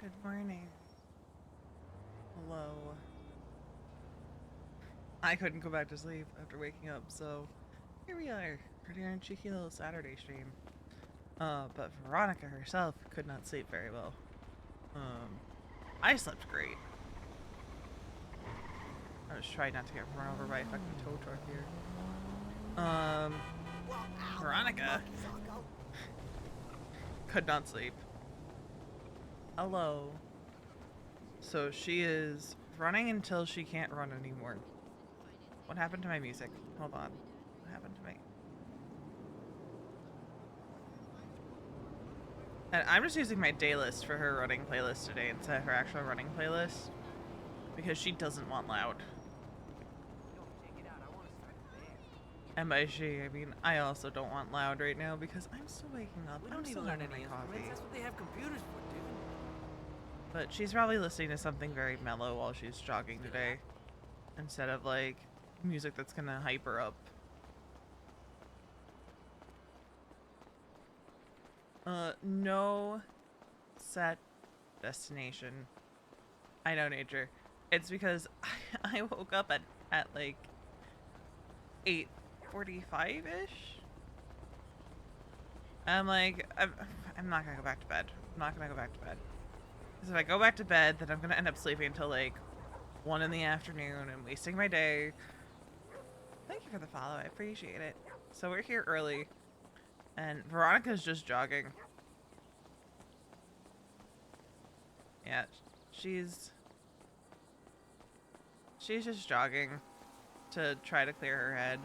Good morning. Hello. I couldn't go back to sleep after waking up, so here we are, for our cheeky little Saturday stream. But Veronica herself could not sleep very well. Um, I slept great. I was trying not to get run over by a fucking tow truck here. Veronica could not sleep. Hello. So she is running until she can't run anymore. What happened to my music? Hold on. What happened to me? And I'm just using my day list for her running playlist today instead of her actual running playlist. Because she doesn't want loud. And by she, I mean I also don't want loud right now because I'm still waking up. I'm still having my coffee. That's what they have computers for, dude. But she's probably listening to something very mellow while she's jogging today. Instead of like music that's gonna hype her up. No set destination. I know, Nature. It's because I woke up at like 8:45-ish. I'm like, I'm not gonna go back to bed. I'm not gonna go back to bed. Because if I go back to bed, then I'm gonna end up sleeping until like 1 in the afternoon and wasting my day. Thank you for the follow. I appreciate it. So we're here early. And Veronica's just jogging. Yeah, she's just jogging to try to clear her head.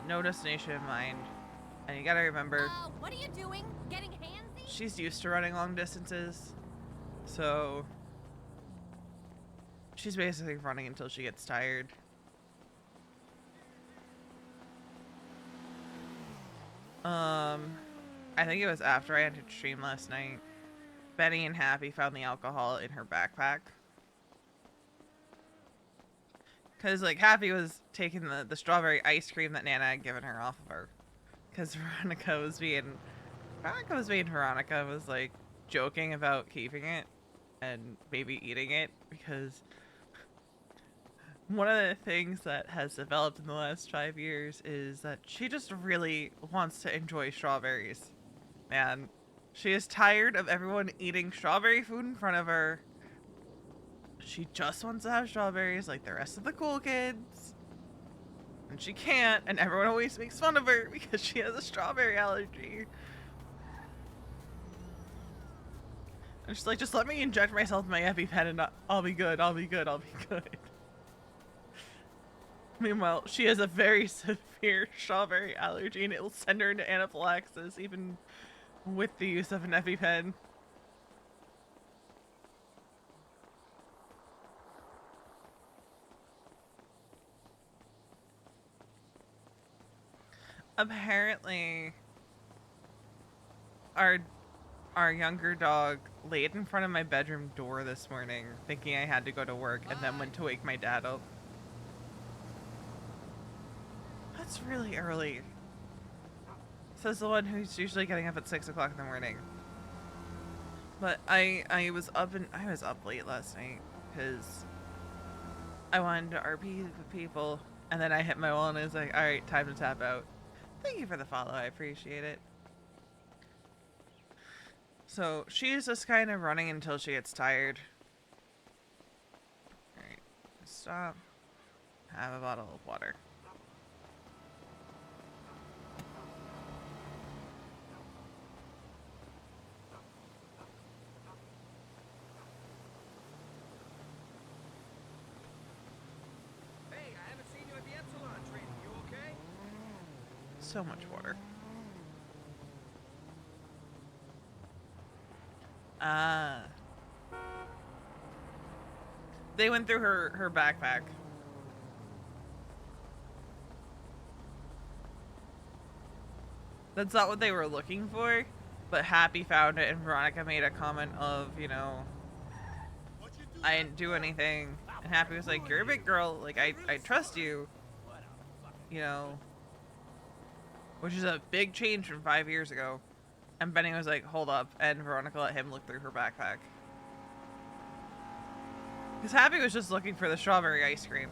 No destination in mind. And you gotta remember, what are you doing? Getting handsy? she's used to running long distances. So she's basically running until she gets tired. I think it was after I ended stream last night. Benny and Happy found the alcohol in her backpack. Because, like, Happy was taking the strawberry ice cream that Nana had given her off of her. Because Veronica was being Veronica, was, like, joking about keeping it and maybe eating it. Because one of the things that has developed in the last 5 years is that she just really wants to enjoy strawberries. Man, she is tired of everyone eating strawberry food in front of her. She just wants to have strawberries like the rest of the cool kids. And she can't, and everyone always makes fun of her because she has a strawberry allergy. And she's like, just let me inject myself with my EpiPen and I'll be good, I'll be good, I'll be good. Meanwhile, she has a very severe strawberry allergy and it will send her into anaphylaxis even with the use of an EpiPen. Apparently, our younger dog laid in front of my bedroom door this morning thinking I had to go to work and then went to wake my dad up. That's really early. Says the one who's usually getting up at 6 o'clock in the morning. But I was up late last night because I wanted to RP with people, and then I hit my wall and I was like, all right, time to tap out. Thank you for the follow. I appreciate it. So she's just kind of running until she gets tired. All right, stop. Have a bottle of water. So much water. They went through her backpack. That's not what they were looking for, but Happy found it and Veronica made a comment of, you know, I didn't do anything. And Happy was like, you're a big girl, like I trust you. You know, which is a big change from 5 years ago. And Benny was like, hold up, and Veronica let him look through her backpack. Because Happy was just looking for the strawberry ice cream.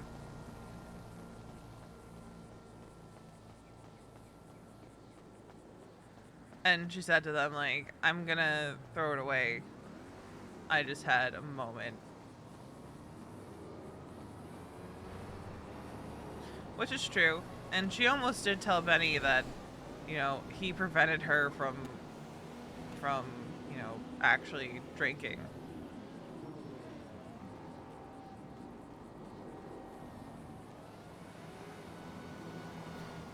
And she said to them, like, I'm gonna throw it away. I just had a moment. Which is true. And she almost did tell Benny that, you know, he prevented her from, you know, actually drinking.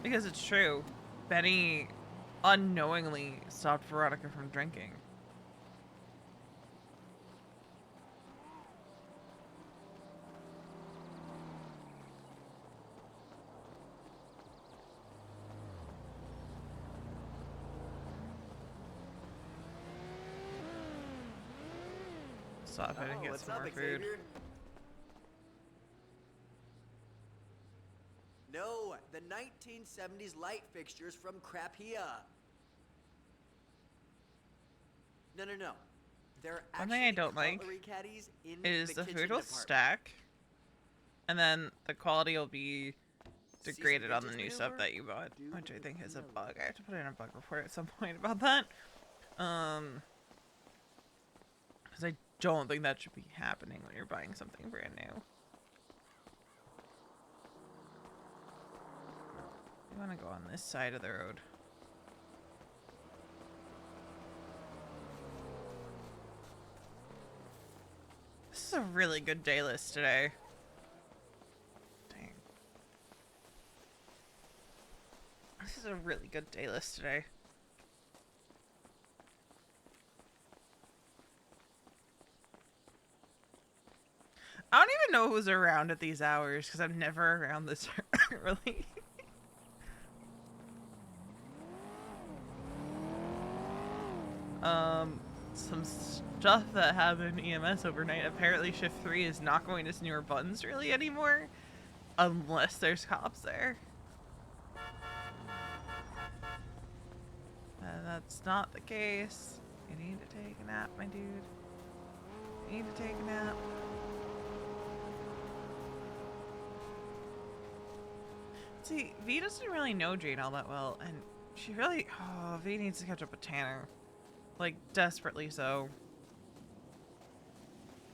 Because it's true. Benny unknowingly stopped Veronica from drinking. Stop it and get some more food. No, the 1970s light fixtures from Crapia. No. They're One thing I don't like is the food will stack, and then the quality will be degraded on the new stuff that you bought, which I think is a bug. I have to put in a bug report at some point about that. Because I don't think that should be happening when you're buying something brand new. You want to go on this side of the road. This is a really good day list today. Dang. This is a really good day list today. I don't even know who's around at these hours because I'm never around this early. Some stuff that happened in EMS overnight. Apparently shift 3 is not going to newer buttons really anymore. Unless there's cops there. That's not the case. You need to take a nap, my dude. You need to take a nap. See, V doesn't really know Jane all that well, and she really... Oh, V needs to catch up with Tanner. Like, desperately so.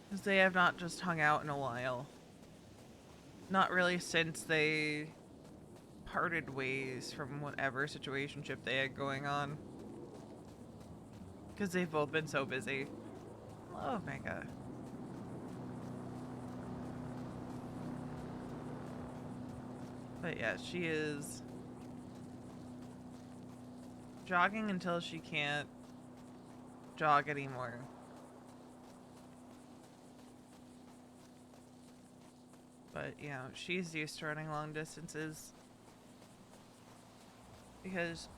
Because they have not just hung out in a while. Not really since they parted ways from whatever situationship they had going on. Because they've both been so busy. Hello, Omega. But yeah, she is jogging until she can't jog anymore. But, you know, she's used to running long distances. Because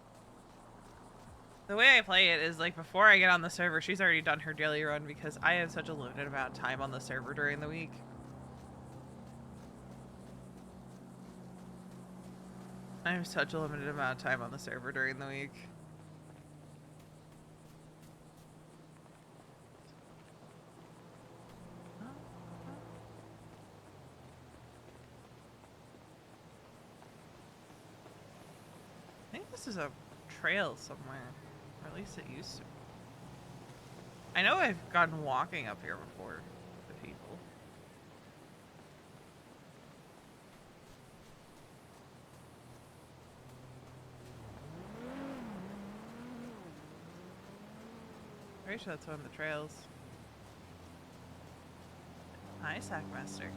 the way I play it is, like, before I get on the server, she's already done her daily run because I have such a limited amount of time on the server during the week. I have such a limited amount of time on the server during the week. I think this is a trail somewhere. Or at least it used to be. I know I've gone walking up here before with people. Pretty sure that's one of the trails. Hi, Sackmaster.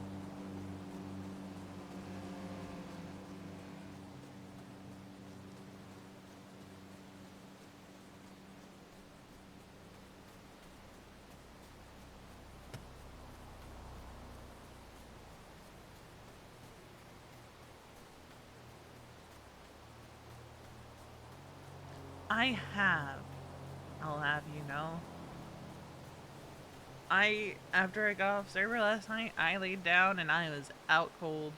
I'll have you know. After I got off server last night, I laid down and I was out cold.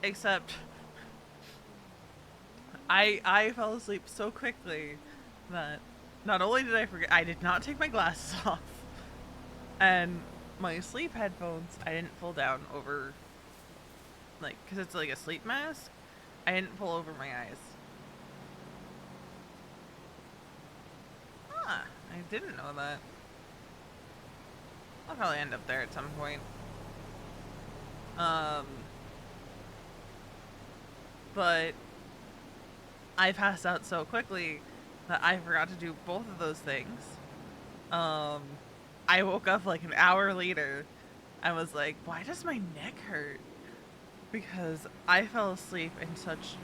Except, I fell asleep so quickly that not only did I forget, I did not take my glasses off. And my sleep headphones, I didn't pull down over, like, because it's like a sleep mask. I didn't pull over my eyes. Huh, I didn't know that. I'll probably end up there at some point. But I passed out so quickly that I forgot to do both of those things. I woke up like an hour later. I was like, why does my neck hurt? Because I fell asleep in such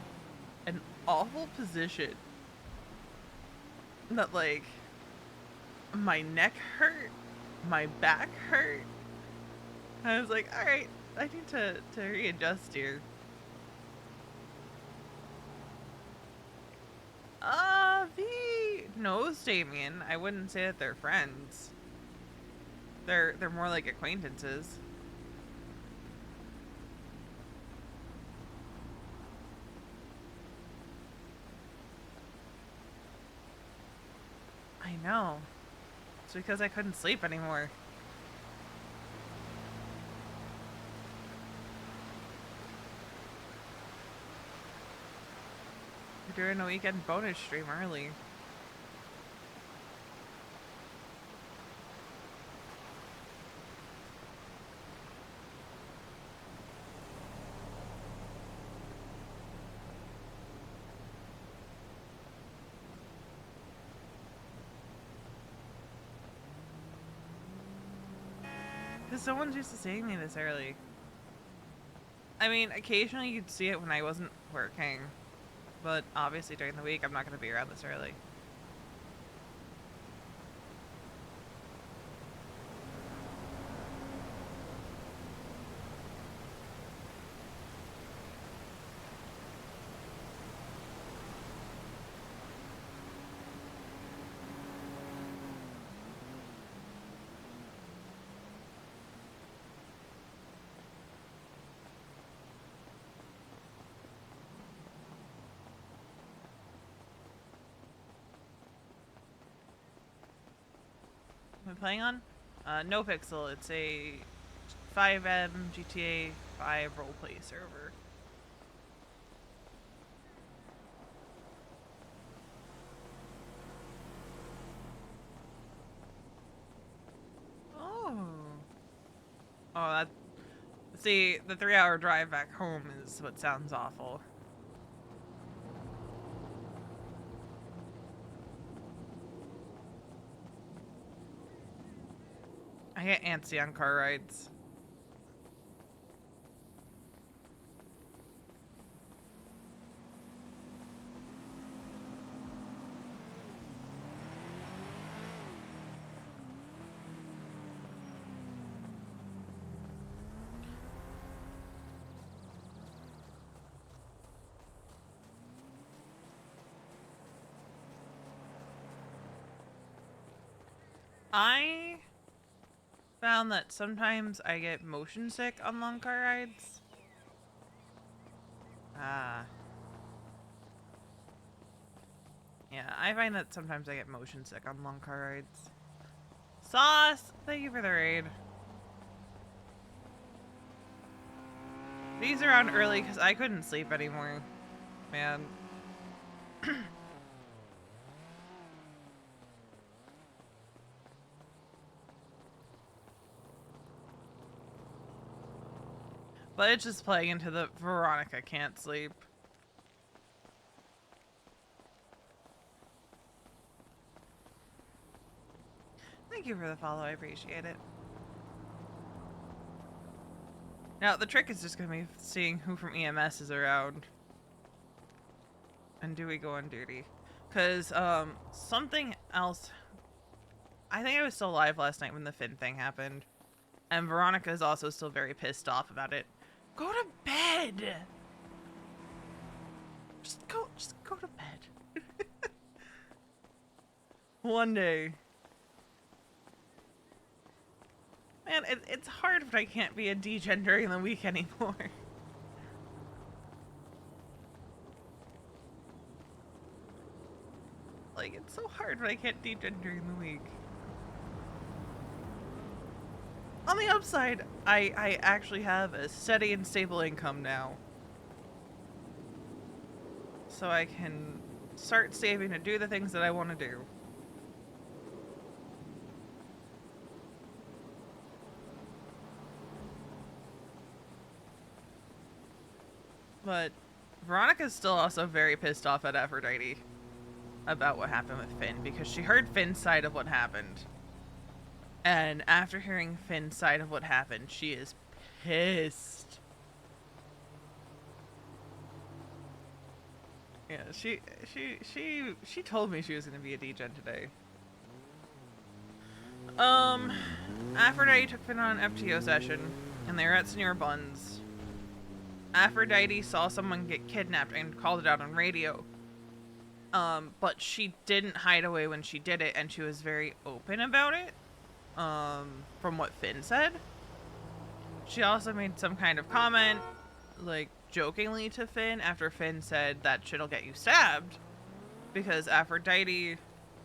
an awful position that, like, my neck hurt, my back hurt. I was like, alright, I need to readjust here. V knows Damien. I wouldn't say that they're friends. They're more like acquaintances. I know. It's because I couldn't sleep anymore. We're doing a weekend bonus stream early. Because someone's used to seeing me this early. I mean, occasionally you'd see it when I wasn't working. But obviously during the week, I'm not going to be around this early. Am I playing on? NoPixel. It's a 5M GTA 5 roleplay server. Oh. Oh, that. See, the 3-hour drive back home is what sounds awful. I get antsy on car rides. I found that sometimes I get motion sick on long car rides. Ah. Yeah, I find that sometimes I get motion sick on long car rides. Sauce! Thank you for the raid. These are on early because I couldn't sleep anymore. Man. But it's just playing into the Veronica can't sleep. Thank you for the follow, I appreciate it. Now, the trick is just going to be seeing who from EMS is around. And do we go on duty? Because, something else... I think I was still alive last night when the Finn thing happened. And Veronica is also still very pissed off about it. Go to bed! Just go to bed. One day. Man, it's hard when I can't be a degen during the week anymore. Like, it's so hard when I can't degen during the week. On the upside, I actually have a steady and stable income now. So I can start saving to do the things that I want to do. But Veronica's still also very pissed off at Aphrodite about what happened with Finn, because she heard Finn's side of what happened. And after hearing Finn's side of what happened, she is pissed. Yeah, she told me she was gonna be a degen today. Aphrodite took Finn on an FTO session, and they were at Senor Buns. Aphrodite saw someone get kidnapped and called it out on radio. But she didn't hide away when she did it, and she was very open about it. From what Finn said. She also made some kind of comment, like, jokingly to Finn after Finn said that shit'll get you stabbed. Because Aphrodite, if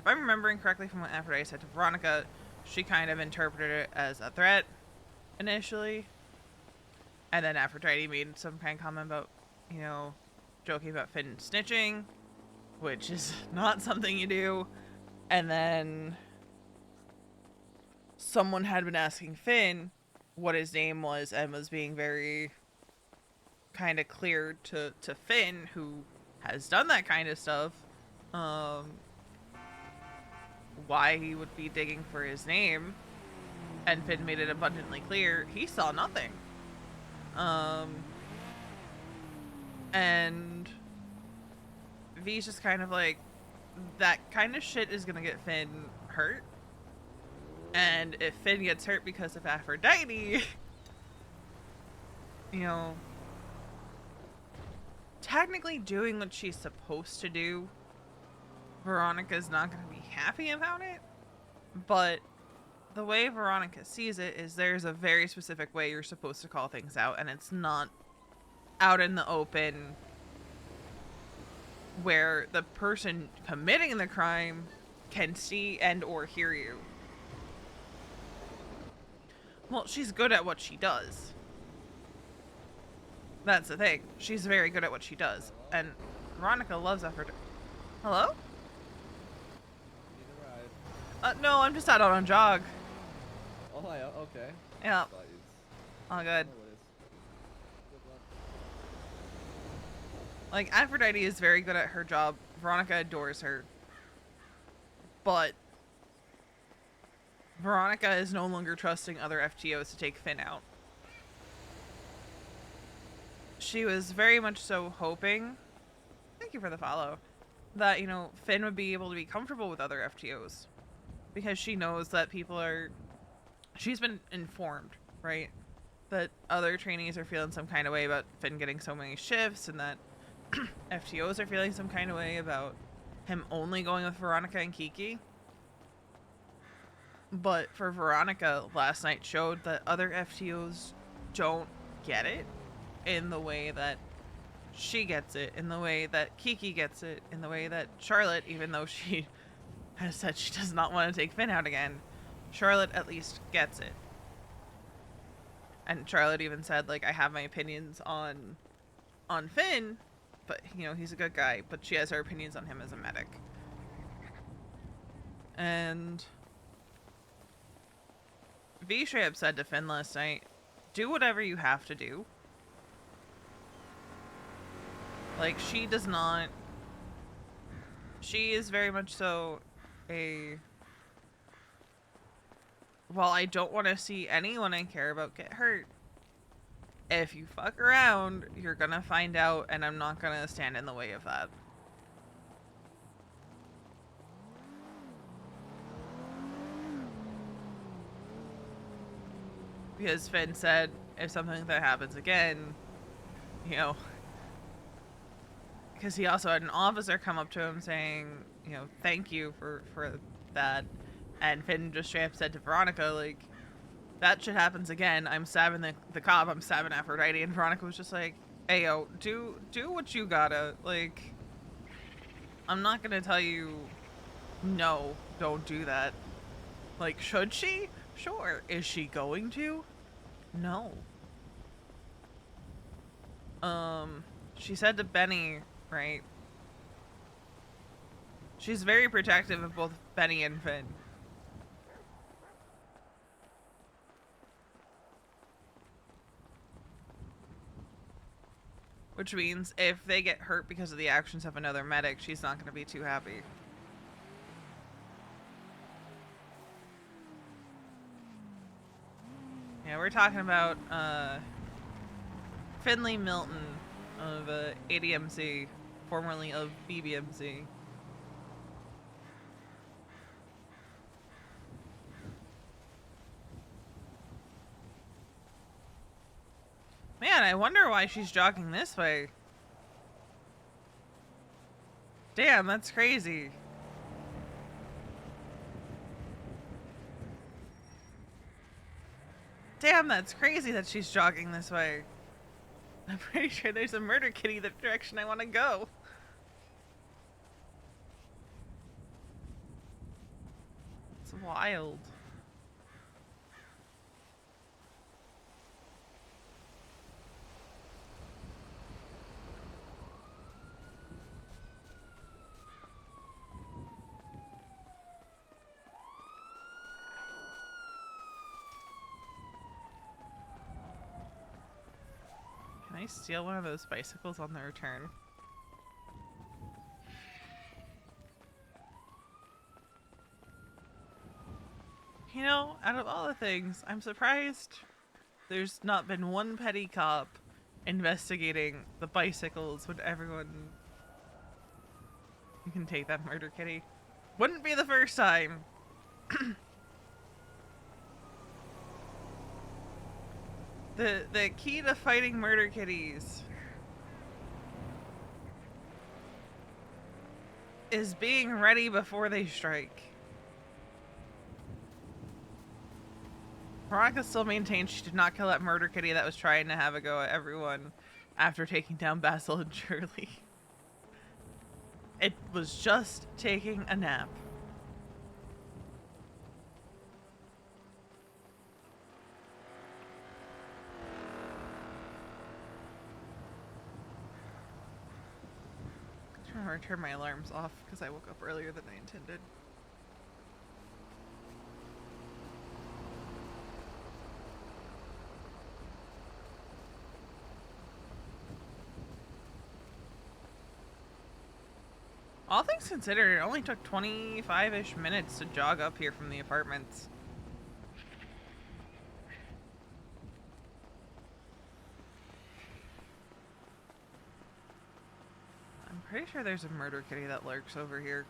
I'm remembering correctly from what Aphrodite said to Veronica, she kind of interpreted it as a threat initially. And then Aphrodite made some kind of comment about, you know, joking about Finn snitching, which is not something you do. And then someone had been asking Finn what his name was and was being very kind of clear to Finn, who has done that kind of stuff, why he would be digging for his name. And Finn made it abundantly clear he saw nothing. And V's just kind of like, that kind of shit is gonna get Finn hurt. And if Finn gets hurt because of Aphrodite, you know, technically doing what she's supposed to do, Veronica's not going to be happy about it. But the way Veronica sees it is there's a very specific way you're supposed to call things out, and it's not out in the open where the person committing the crime can see and or hear you. Well, she's good at what she does. That's the thing. She's very good at what she does. And Veronica loves Aphrodite. Hello? No, I'm just out on a jog. Oh, yeah, okay. Yeah. All good. Like, Aphrodite is very good at her job. Veronica adores her. But Veronica is no longer trusting other FTOs to take Finn out. She was very much so hoping, thank you for the follow, that, you know, Finn would be able to be comfortable with other FTOs. Because she knows that people are, she's been informed, right? That other trainees are feeling some kind of way about Finn getting so many shifts, and that FTOs are feeling some kind of way about him only going with Veronica and Kiki. But for Veronica, last night showed that other FTOs don't get it in the way that she gets it, in the way that Kiki gets it, in the way that Charlotte, even though she has said she does not want to take Finn out again, Charlotte at least gets it. And Charlotte even said, like, I have my opinions on Finn, but, you know, he's a good guy, but she has her opinions on him as a medic. And V straight up said to Finn last night, do whatever you have to do. Like, she does not, she is very much so a, well, I don't want to see anyone I care about get hurt. If you fuck around, you're gonna find out, and I'm not gonna stand in the way of that. Because Finn said, if something like that happens again, you know, because he also had an officer come up to him saying, you know, thank you for that. And Finn just straight up said to Veronica, like, that shit happens again, I'm stabbing the cop, I'm stabbing Aphrodite. And Veronica was just like, hey, yo, do what you gotta. Like, I'm not gonna tell you, no, don't do that. Like, should she? Sure. Is she going to? No. She said to Benny, right? She's very protective of both Benny and Finn. Which means if they get hurt because of the actions of another medic, she's not going to be too happy. Yeah, we're talking about Finley Milton of ADMC, formerly of BBMC. Man, I wonder why she's jogging this way. Damn, that's crazy. Damn, that's crazy that she's jogging this way. I'm pretty sure there's a murder kitty the direction I want to go. It's wild. Can I steal one of those bicycles on the return? You know, out of all the things, I'm surprised there's not been one petty cop investigating the bicycles when everyone... You can take that murder kitty. Wouldn't be the first time. The key to fighting murder kitties is being ready before they strike. Veronica still maintains she did not kill that murder kitty that was trying to have a go at everyone after taking down Basil and Shirley. It was just taking a nap. I'm trying to turn my alarms off because I woke up earlier than I intended. All things considered, it only took 25-ish minutes to jog up here from the apartments. I'm pretty sure there's a murder kitty that lurks over here.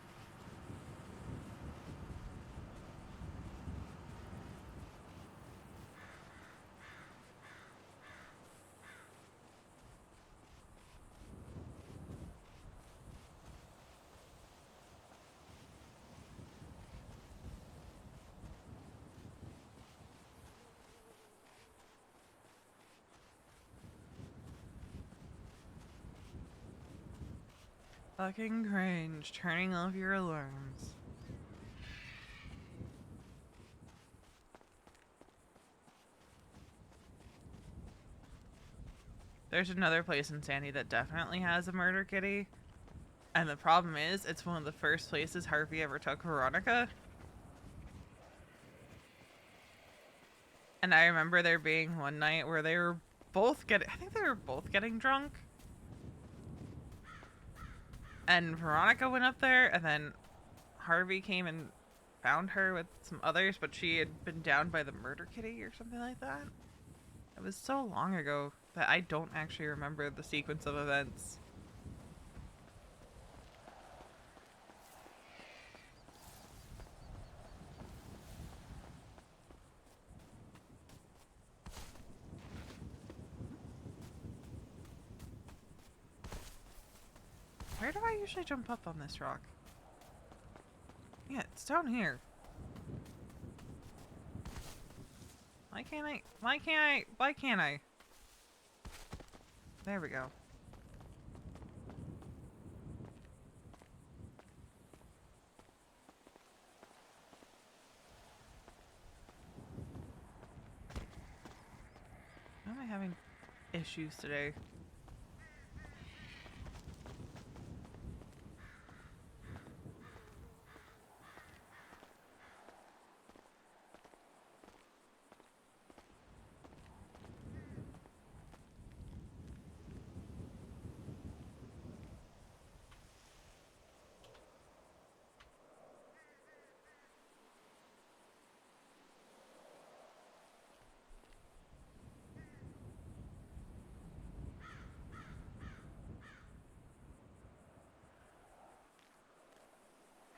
Fucking cringe, turning off your alarms. There's another place in Sandy that definitely has a murder kitty. And the problem is, it's one of the first places Harvey ever took Veronica. And I remember there being one night where they were both I think they were both getting drunk. And Veronica went up there, and then Harvey came and found her with some others, but she had been down by the murder kitty or something like that. It was so long ago that I don't actually remember the sequence of events. Where do I usually jump up on this rock? Yeah, it's down here. Why can't I? Why can't I? Why can't I? There we go. having issues today?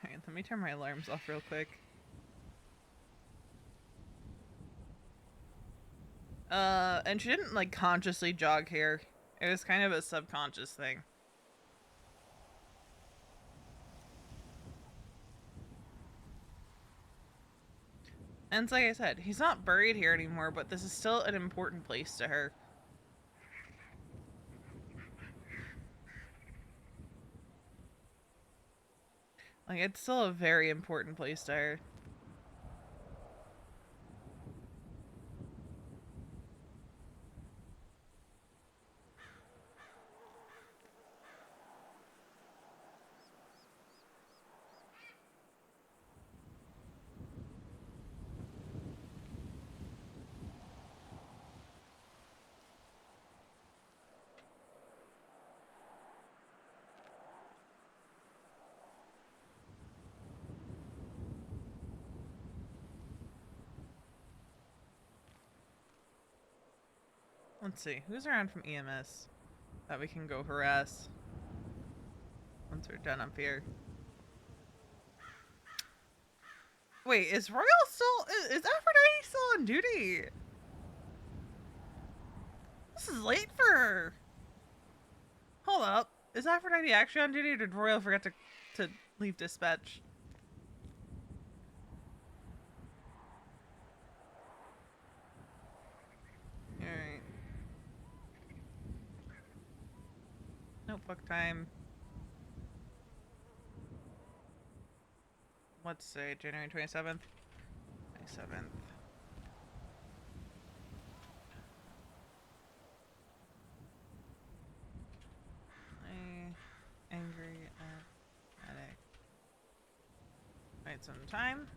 Alright, let me turn my alarms off real quick. And she didn't like consciously jog here. It was kind of a subconscious thing. And it's like I said, he's not buried here anymore, but this is still an important place to her. Like, it's still a very important place to her. Let's see, who's around from EMS that we can go harass once we're done up here? Wait, is Royal still... Is Aphrodite still on duty? This is late for her. Hold up. Is Aphrodite actually on duty, or did Royal forget to leave dispatch? Alright. Notebook time. Let's say January 27th. 27th. Angry addict. Wait some time.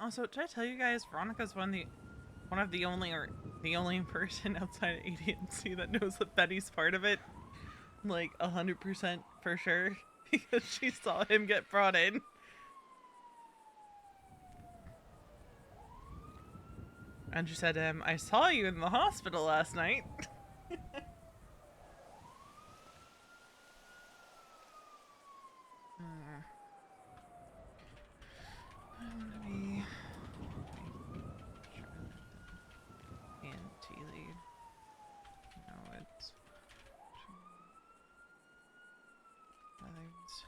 Also, did I tell you guys Veronica's one of the only or the only person outside of AD&C that knows that Betty's part of it? Like 100% for sure. Because she saw him get brought in. And she said to him, I saw you in the hospital last night. I'm gonna be Charlotte and Tea Lead. No, it's others.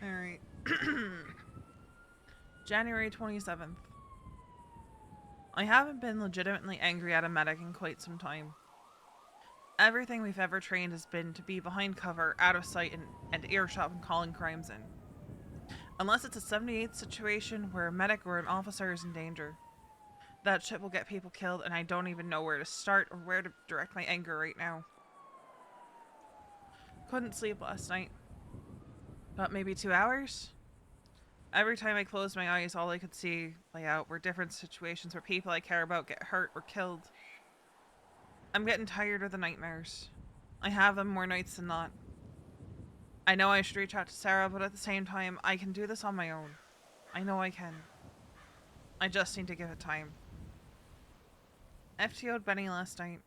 Alright. January 27th. I haven't been legitimately angry at a medic in quite some time. Everything we've ever trained has been to be behind cover, out of sight, and earshot when calling crimes in. Unless it's a 78 situation where a medic or an officer is in danger. That shit will get people killed, and I don't even know where to start or where to direct my anger right now. Couldn't sleep last night. About maybe 2 hours? Every time I closed my eyes, all I could see play out were different situations where people I care about get hurt or killed. I'm getting tired of the nightmares. I have them more nights than not. I know I should reach out to Sarah, but at the same time, I can do this on my own. I know I can. I just need to give it time. FTO'd Benny last night.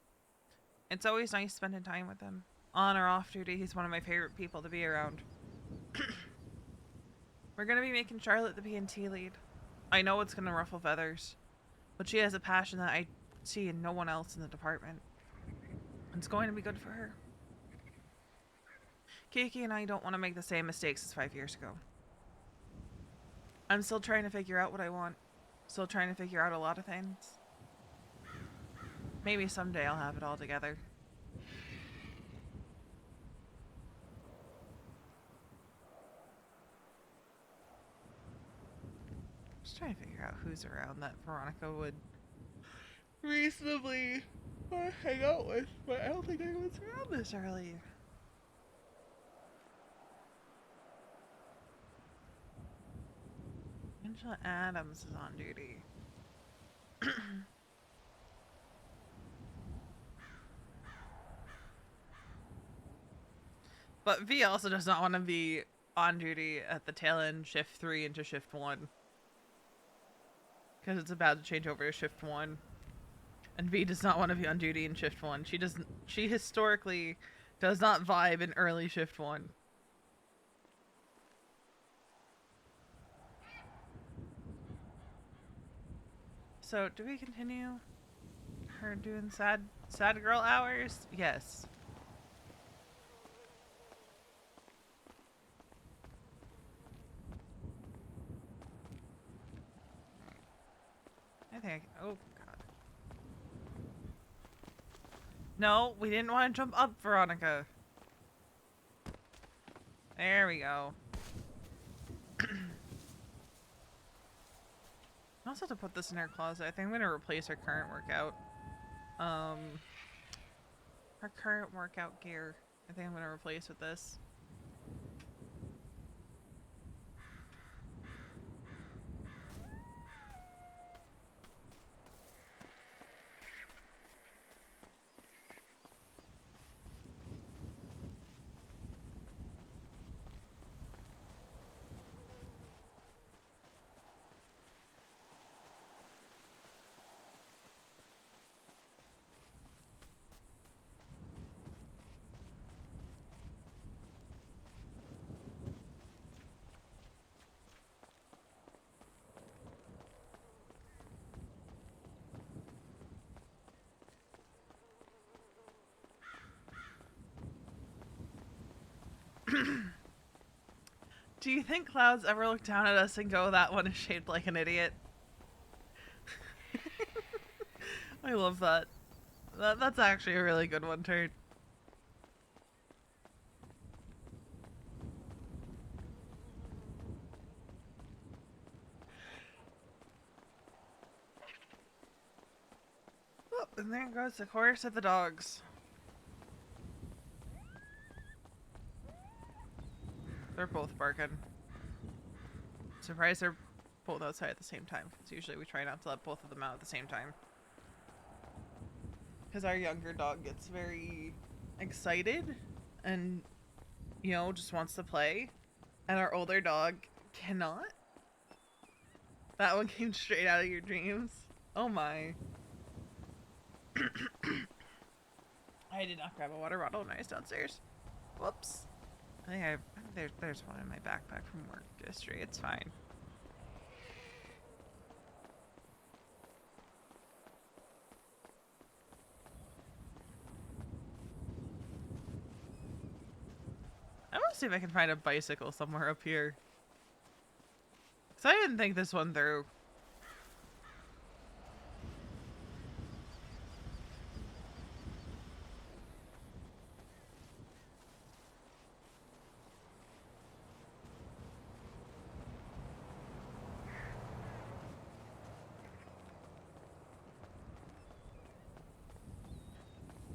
It's always nice spending time with him. On or off duty, he's one of my favorite people to be around. We're gonna be making Charlotte the P&T lead. I know it's gonna ruffle feathers, but she has a passion that I see in no one else in the department. It's going to be good for her. Kiki and I don't want to make the same mistakes as 5 years ago. I'm still trying to figure out what I want. Still trying to figure out a lot of things. Maybe someday I'll have it all together. Just trying to figure out who's around that Veronica would reasonably want to hang out with, but I don't think anyone's around this early. Angela Adams is on duty. But V also does not want to be on duty at the tail end shift 3 into shift 1. Because it's about to change over to shift 1. And V does not want to be on duty in shift 1. She historically does not vibe in early shift 1. So, do we continue her doing sad girl hours? Yes. I think oh god. No, we didn't want to jump up, Veronica. There we go. I also have to put this in her closet. I think I'm going to replace her current workout. Her current workout gear. I think I'm going to replace with this. Do you think clouds ever look down at us and go, that one is shaped like an idiot? I love that. That's actually a really good one, Turd. Oh, and there goes the chorus of the dogs. They're both barking. Surprised they're both outside at the same time, because usually we try not to let both of them out at the same time. Because our younger dog gets very excited and, you know, just wants to play. And our older dog cannot. That one came straight out of your dreams. Oh my. I did not grab a water bottle when I was downstairs. Whoops. I think there's one in my backpack from work yesterday. It's fine. I want to see if I can find a bicycle somewhere up here. Because I didn't think this one through.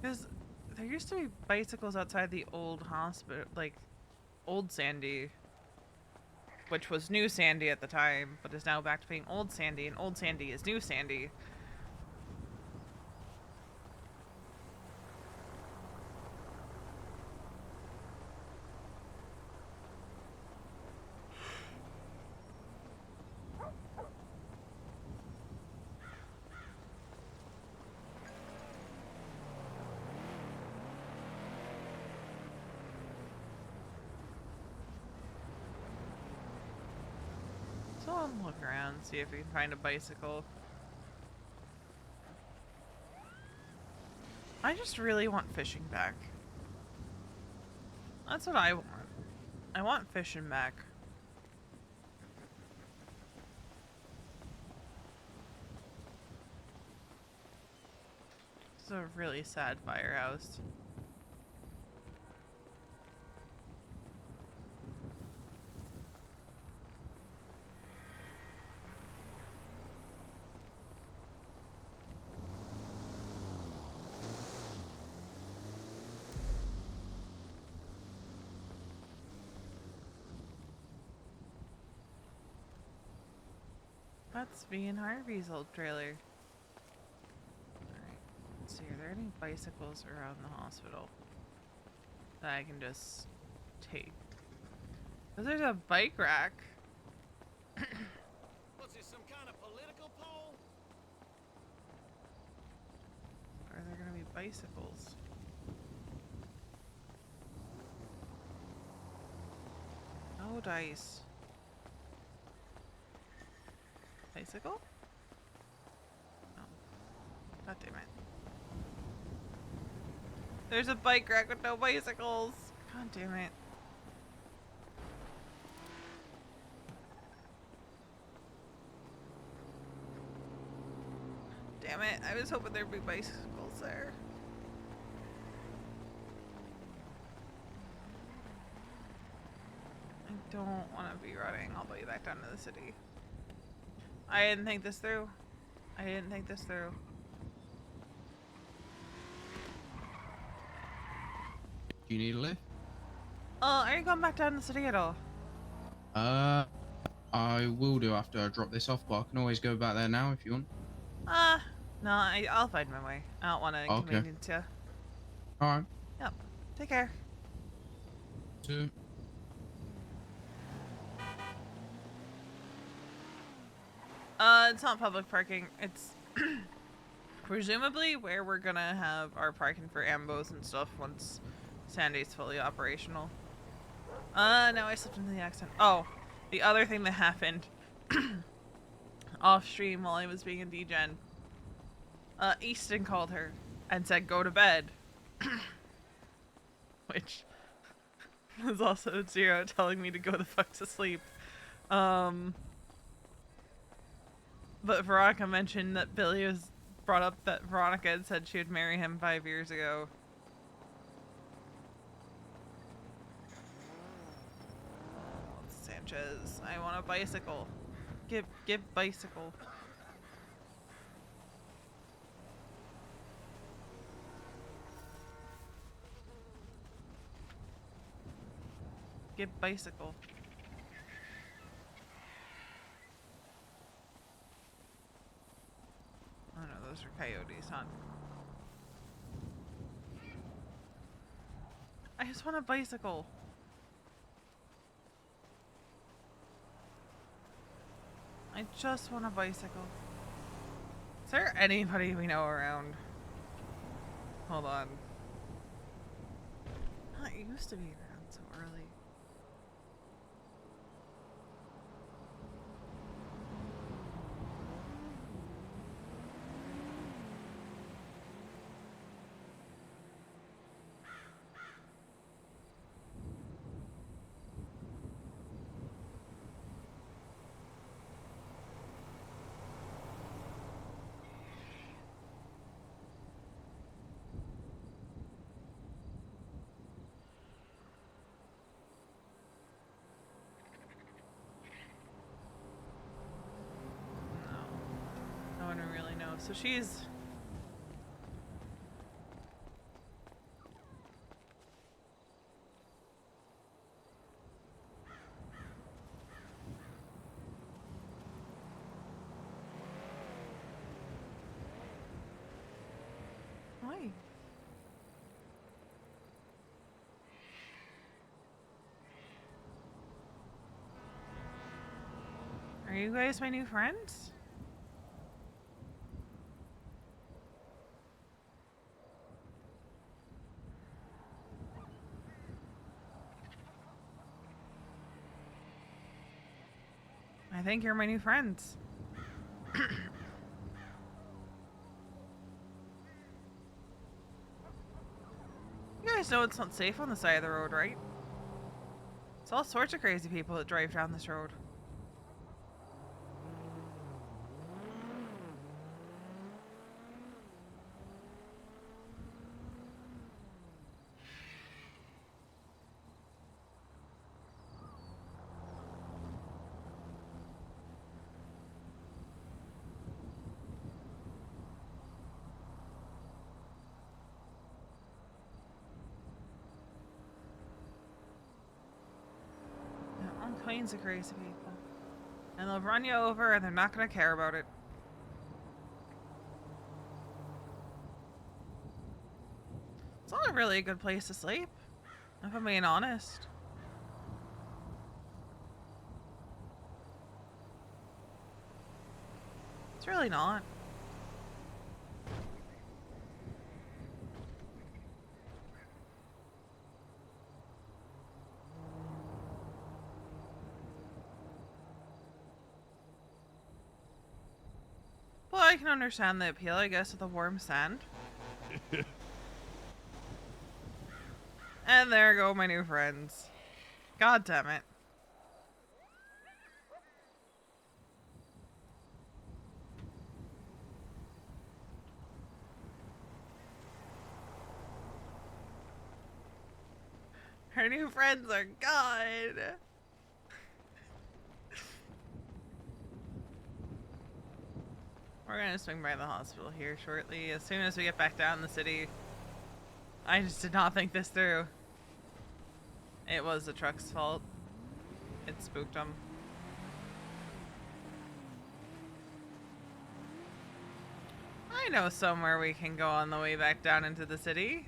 Because there used to be bicycles outside the old hospital, like old Sandy, which was new Sandy at the time, but is now back to being old Sandy, and old Sandy is new Sandy. So I'll look around, see if we can find a bicycle. I just really want fishing back. That's what I want. I want fishing back. It's a really sad firehouse. That's me and Harvey's old trailer. Alright, let's see, are there any bicycles around the hospital that I can just take? Because there's a bike rack. What's this, some kind of political poll? Are there gonna be bicycles? Oh, dice. Bicycle? Oh. God damn it. There's a bike rack with no bicycles. God damn it. Damn it. I was hoping there'd be bicycles there. I don't want to be running all the way back down to the city. I didn't think this through. I didn't think this through. Do you need a lift? Are you going back down to the city at all? I will do after I drop this off, but I can always go back there now if you want. No, I'll find my way. I don't want to inconvenience you. Alright. Yep. Take care. So, It's not public parking. It's presumably where we're gonna have our parking for ambos and stuff once Sandy's fully operational. No, I slipped into the accent. Oh, the other thing that happened off stream while I was being in DGen. Easton called her and said, go to bed. Which There's also Zero telling me to go the fuck to sleep. But Veronica mentioned that Billy was brought up that Veronica had said she would marry him 5 years ago. Oh, Sanchez, I want a bicycle. Give bicycle. Give bicycle. Oh no, those are coyotes, huh? I just want a bicycle. I just want a bicycle. Is there anybody we know around? Hold on. Oh, it used to be around so early. No. No one really knows. So she's... Why? Are you guys my new friends? I think you're my new friends. You guys know it's not safe on the side of the road, right? It's all sorts of crazy people that drive down this road. All kinds of crazy people. And they'll run you over and they're not going to care about it. It's not really a good place to sleep, if I'm being honest. It's really not. Well, I can understand the appeal, I guess, of the warm sand. And there go my new friends. God damn it. Her new friends are gone. We're gonna swing by the hospital here shortly, as soon as we get back down the city. I just did not think this through. It was the truck's fault. It spooked them. I know somewhere we can go on the way back down into the city.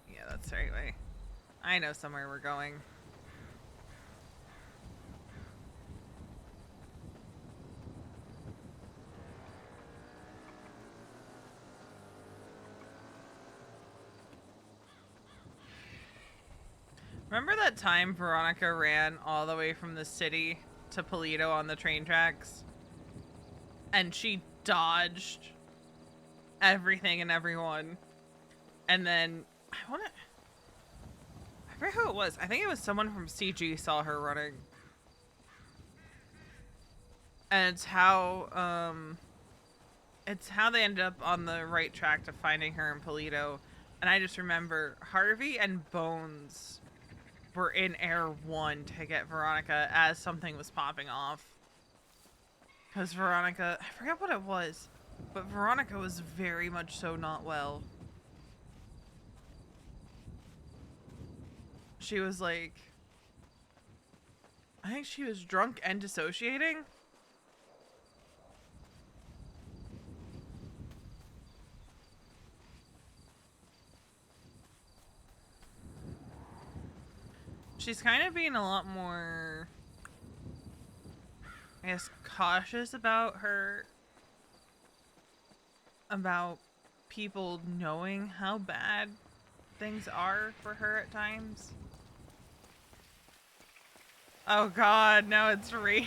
Yeah, that's the right way. I know somewhere we're going. Remember that time Veronica ran all the way from the city to Polito on the train tracks? And she dodged everything and everyone. And then I forget who it was. I think it was someone from CG saw her running. And it's how they ended up on the right track to finding her in Polito. And I just remember Harvey and Bones were in Air 1 to get Veronica as something was popping off. Because Veronica, I forget what it was, but Veronica was very much so not well. She was like, I think she was drunk and dissociating. She's kind of being a lot more, I guess, cautious about about people knowing how bad things are for her at times. Oh god, now it's raining.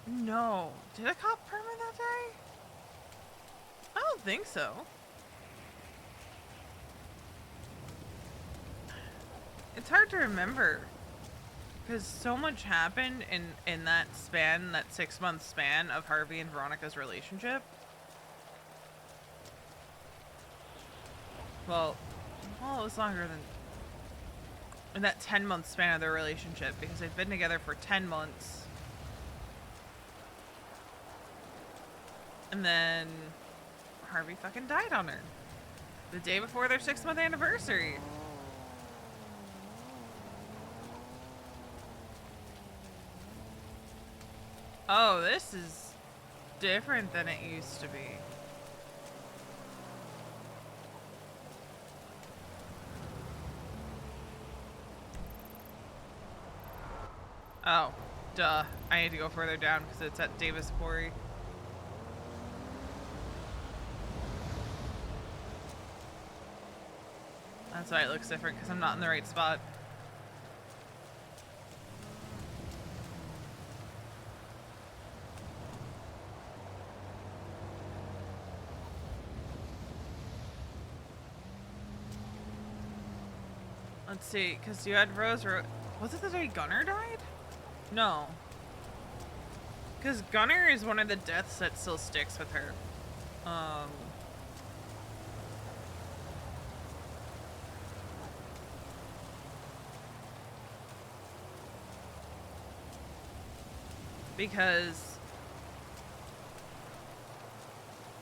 No. Did a cop permit that day? I don't think so. It's hard to remember. Because so much happened in that span, that 6-month span of Harvey and Veronica's relationship. Well, it was longer than... in that 10-month span of their relationship, because they've been together for 10 months. And then Harvey fucking died on her. The day before their 6-month anniversary. Oh, this is different than it used to be. Oh, duh. I need to go further down because it's at Davis Quarry. That's why it looks different, because I'm not in the right spot. Let's see, because you had Rose... was it the day Gunner died? No. Because Gunner is one of the deaths that still sticks with her. Because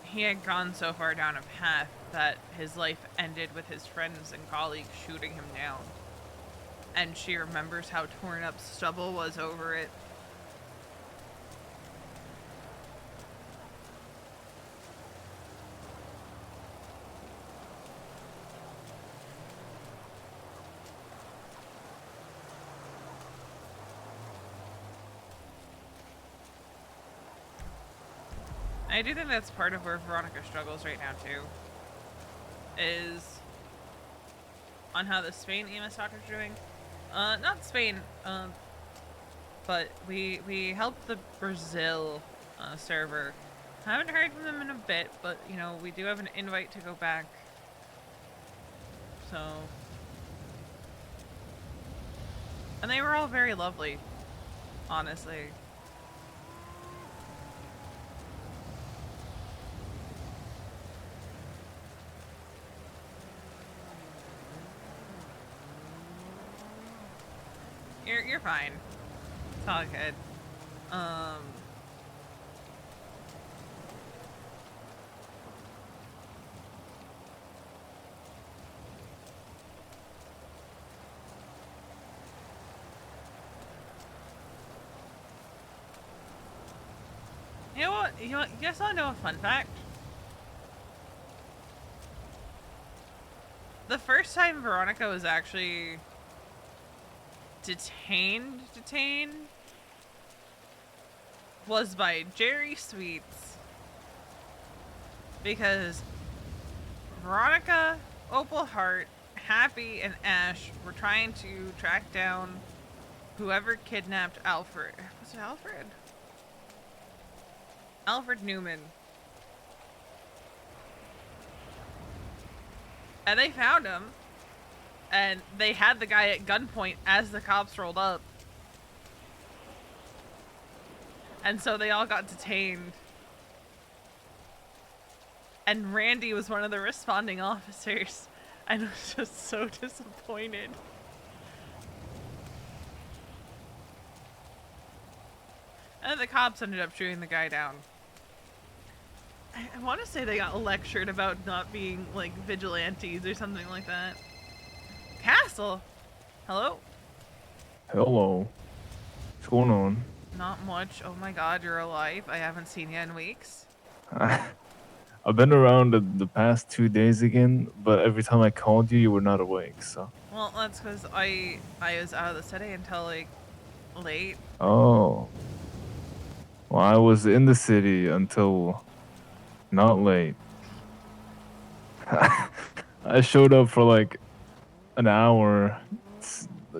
he had gone so far down a path that his life ended with his friends and colleagues shooting him down. And she remembers how torn up stubble was over it. I do think that's part of where Veronica struggles right now too. Is on how the Spain EMS doctor's doing. Not Spain, but we helped the Brazil server. Haven't heard from them in a bit, but you know, we do have an invite to go back. So, and they were all very lovely, honestly. You're fine. It's all good. You know what? You guys want to know a fun fact? The first time Veronica was actually detained was by Jerry Sweets, because Veronica, Opal Heart, Happy, and Ash were trying to track down whoever kidnapped Alfred. Was it Alfred? Alfred Newman. And they found him. And they had the guy at gunpoint as the cops rolled up. And so they all got detained. And Randy was one of the responding officers. And I was just so disappointed. And the cops ended up shooting the guy down. I want to say they got lectured about not being, like, vigilantes or something like that. Castle? Hello? Hello. What's going on? Not much. Oh my god, you're alive. I haven't seen you in weeks. I've been around the past 2 days again, but every time I called you, you were not awake, so. Well, that's because I was out of the city until, like, late. Oh. Well, I was in the city until not late. I showed up for like an hour,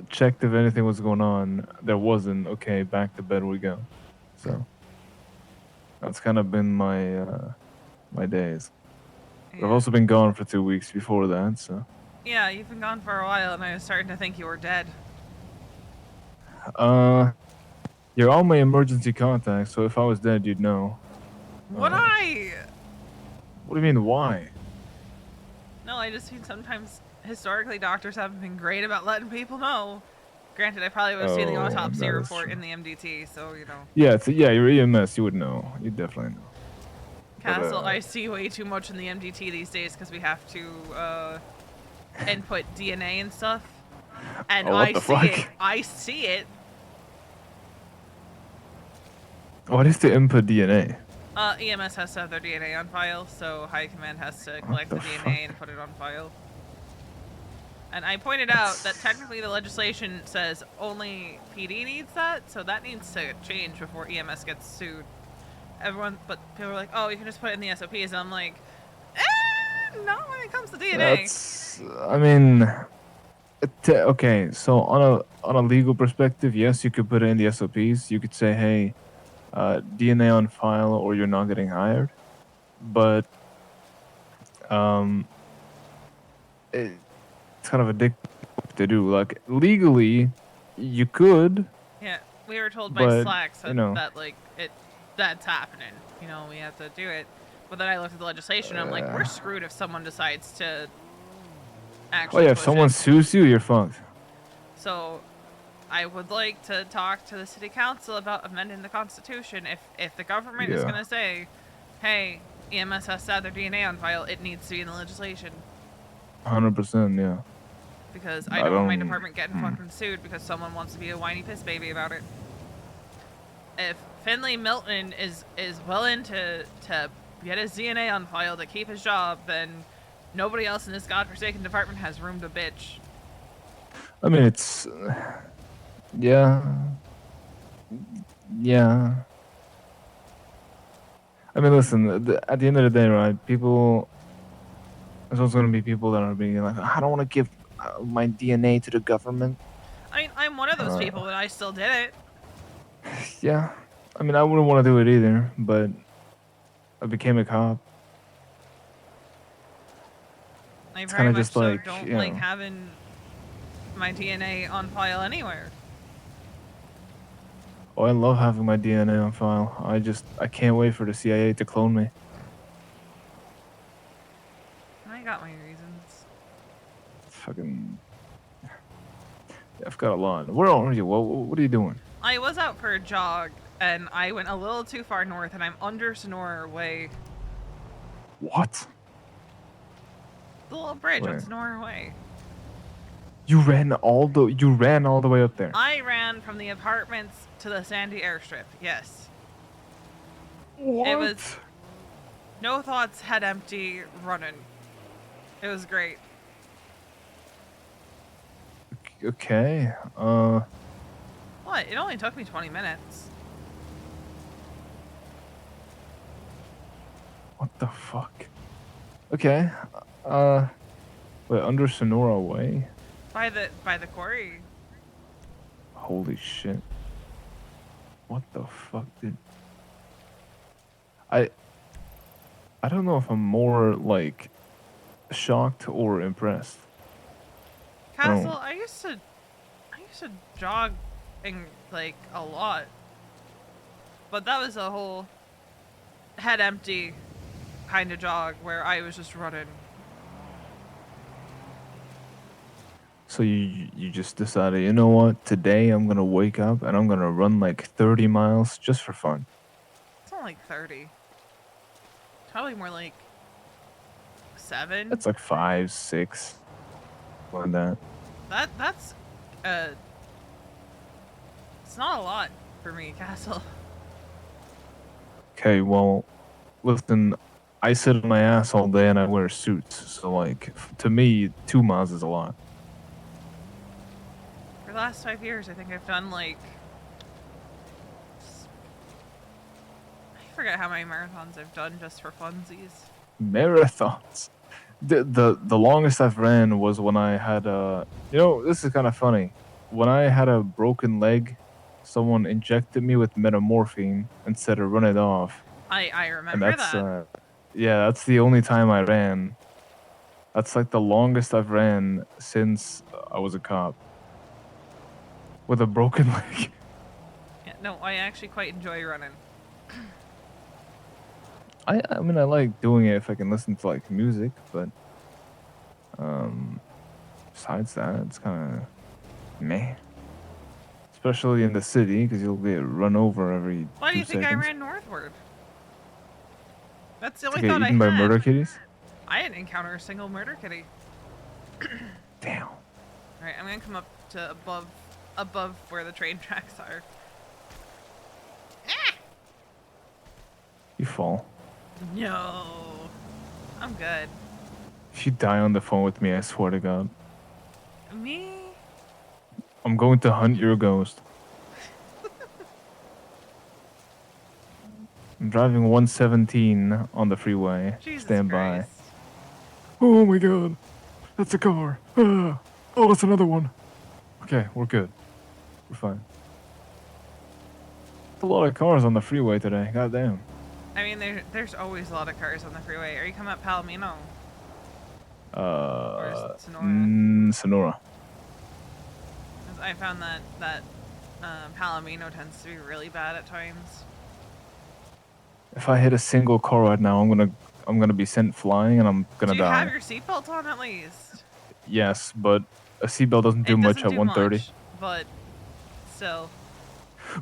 checked if anything was going on. There wasn't. Okay, back to bed we go. So that's kind of been my my days. But I've also been gone for 2 weeks before that, so. Yeah, you've been gone for a while, and I was starting to think you were dead. You're all my emergency contacts, so if I was dead, you'd know. Would I? What do you mean, why? No, I just mean sometimes historically doctors haven't been great about letting people know. Granted, I probably would have seen the Oh, autopsy that is report true. in the MDT, so you know. Yeah, yeah, you're EMS, you would know. You definitely know. Castle, I see way too much in the MDT these days because we have to input DNA and stuff. And Oh, what the fuck? I see it. What is the input DNA? EMS has to have their DNA on file, so High Command has to collect the the DNA fuck? and put it on file. And I pointed out that technically the legislation says only PD needs that, so that needs to change before EMS gets sued. But people are like, oh, you can just put it in the SOPs, and I'm like, not when it comes to DNA. That's, I mean, okay, so on a legal perspective, yes, you could put it in the SOPs. You could say, hey, DNA on file or you're not getting hired. But it's kind of a dick to do. Like, legally, you could. Yeah, we were told by But, Slacks that, you know. that's happening. You know, we have to do it. But then I looked at the legislation and I'm like, we're screwed if someone decides to Oh actually yeah, if push someone it. sues you, you're fucked. So I would like to talk to the city council about amending the constitution. If the government is Yeah. going to say, hey, EMS has to have their DNA on file, it needs to be in the legislation. 100%, yeah. Because I don't want my department getting fucking sued because someone wants to be a whiny piss baby about it. If Finley Milton is willing to get his DNA on file to keep his job, then nobody else in this godforsaken department has room to bitch. I mean, it's... yeah. Yeah. I mean, listen, at the end of the day, right, people... There's also going to be people that are being like, I don't want to give my DNA to the government. I mean, I'm one of those people, but I still did it. Yeah. I mean, I wouldn't want to do it either, but I became a cop. I It's very kinda much just so like, don't you like know. having my DNA on file anywhere. Oh, I love having my DNA on file. I can't wait for the CIA to clone me. I got my reasons. Fucking... Yeah, I've got a lot. Where are you? What are you doing? I was out for a jog, and I went a little too far north, and I'm under Sonora Way. What? The little bridge on Where? Sonora Way. You ran all the way up there. I ran from the apartments to the Sandy airstrip, yes. What? It was no thoughts, head empty, running. It was great. Okay. What? It only took me 20 minutes. What the fuck? Okay. Wait, under Sonora Way? By the quarry. Holy shit. What the fuck did... I I don't know if I'm more like shocked or impressed. I Castle, don't. I used to jog and like a lot. But that was a whole head empty kind of jog where I was just running. So you just decided, you know what? Today I'm gonna wake up and I'm gonna run like 30 miles just for fun. It's not like 30. Probably more like 7. That's like 5, 6, like that. That's uh it's not a lot for me, Castle. Okay, well, listen, I sit on my ass all day and I wear suits, so like to me, 2 miles is a lot. For the last 5 years, I think I've done like I forget how many marathons I've done just for funsies. Marathons. The longest I've ran was when I had this is kind of funny. When I had a broken leg, someone injected me with metamorphine and said to run it off, I and remember that. yeah, that's the only time I ran. That's like the longest I've ran since I was a cop. With a broken leg. Yeah, no, I actually quite enjoy running. I mean I like doing it if I can listen to like music, but besides that, it's kind of meh. Especially in the city, because you'll get run over every Why do 2 you think I seconds. ran northward? That's the To only get thought I eaten by had. murder kitties? I didn't encounter a single murder kitty. Damn. Alright, I'm gonna come up to above where the train tracks are. Ah! You fall. No. I'm good. If you die on the phone with me, I swear to God, Me? I'm going to hunt your ghost. I'm driving 117 on the freeway. Jesus Stand by. Christ. Oh my God. That's a car. Ah. Oh, that's another one. Okay, we're good. We're fine. A lot of cars on the freeway today. Goddamn. I mean, there's always a lot of cars on the freeway. Are you coming up Palomino? Or is it Sonora? Sonora. 'Cause I found that Palomino tends to be really bad at times. If I hit a single car right now, I'm gonna be sent flying and I'm gonna Do you die. have your seatbelt on at least? Yes, but a seatbelt doesn't do It much doesn't at do 130. much, but still.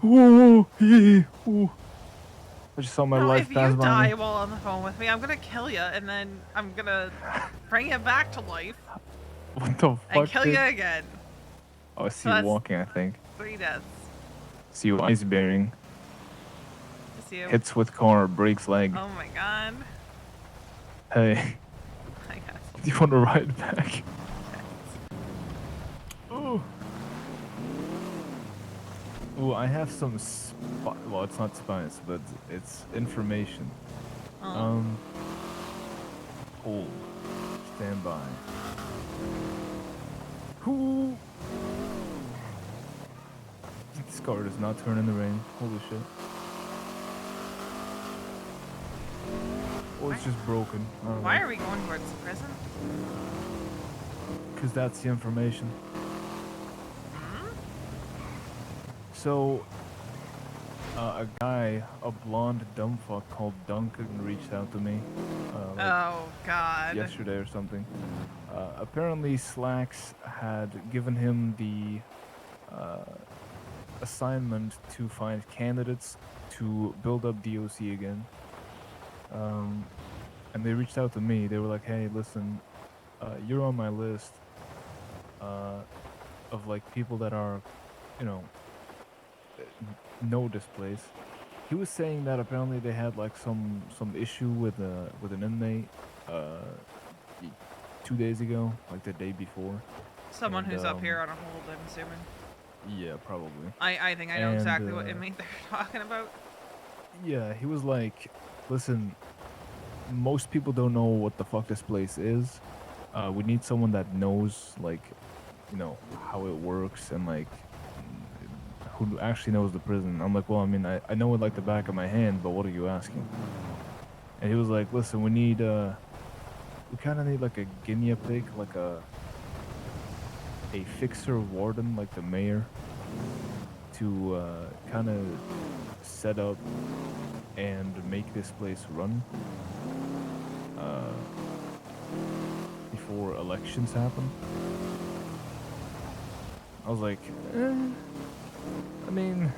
Ooh, ooh. I just saw my No, life if pass you by die me. while on the phone with me, I'm gonna kill you, and then I'm gonna bring you back to life What the and fuck, kill dude? you again. Oh, I see So you that's walking, I think. 3 deaths. See you ice bearing. I see you. Hits with car, breaks leg. Oh my god. Hey, I guess. do you want to ride back? Ooh. Ooh, I have some well, it's not spice, but it's information. Oh. Hold. Stand by. Ooh. This car does not turn in the rain. Holy shit. Or it's just broken. Why are we going towards the prison? Because that's the information. So, a guy, a blonde dumb fuck called Duncan reached out to me. Oh god. Yesterday or something. Apparently Slacks had given him the assignment to find candidates to build up DOC again. And they reached out to me. They were like, hey, listen, you're on my list of like people that are, know this place. He was saying that apparently they had like some issue with an inmate 2 days ago, like the day before. Someone And, who's up here on a hold, I'm assuming. Yeah, probably. I think I know And, exactly what inmate they're talking about. Yeah, he was like, listen, most people don't know what the fuck this place is. We need someone that knows, like, how it works and, like, who actually knows the prison. I'm like, well, I mean, I know it like the back of my hand, but what are you asking? And he was like, "Listen, we kind of need like a guinea pig, like a fixer warden, like the mayor, to kind of set up and make this place run uh, before elections happen." I was like, I mean,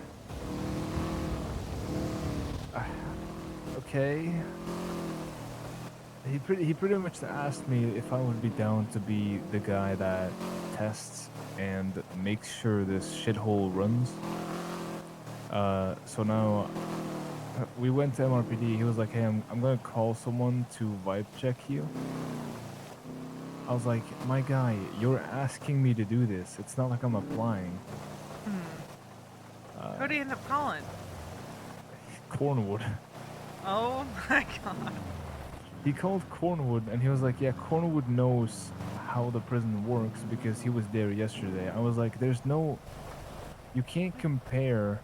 okay. He pretty much asked me if I would be down to be the guy that tests and makes sure this shithole runs. So now we went to MRPD. He was like, "Hey, I'm gonna call someone to vibe check you." I was like, "My guy, you're asking me to do this. It's not like I'm applying." Who do you end up calling? Cornwood. Oh my god. He called Cornwood and he was like, "Yeah, Cornwood knows how the prison works because he was there yesterday." I was like, you can't compare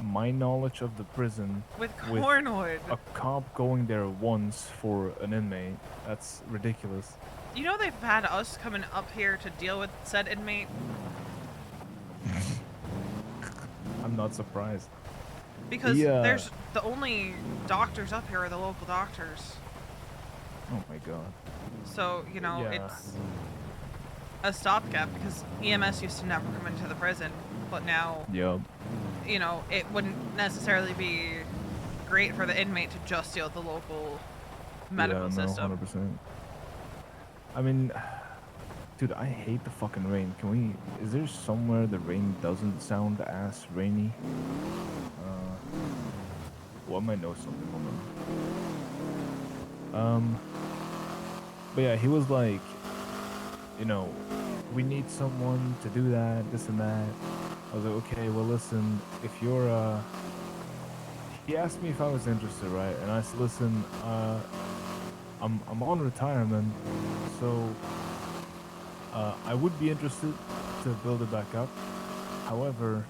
my knowledge of the prison With with Cornwood. a cop going there once for an inmate. That's ridiculous. You know they've had us coming up here to deal with said inmate? I'm not surprised. Because Yeah. there's the only doctors up here are the local doctors. Oh my god. So, you know, Yeah. it's a stopgap because EMS used to never come into the prison, but now, Yup. you know, it wouldn't necessarily be great for the inmate to just deal with the local medical Yeah, no, system. 100%. I mean, dude, I hate the fucking rain. Is there somewhere the rain doesn't sound as rainy? Well, I might know something. Hold on. But yeah, he was like, you know, we need someone to do that, this and that. I was like, okay, well, listen, if you're, he asked me if I was interested, right? And I said, listen, I'm on retirement, so I would be interested to build it back up. However,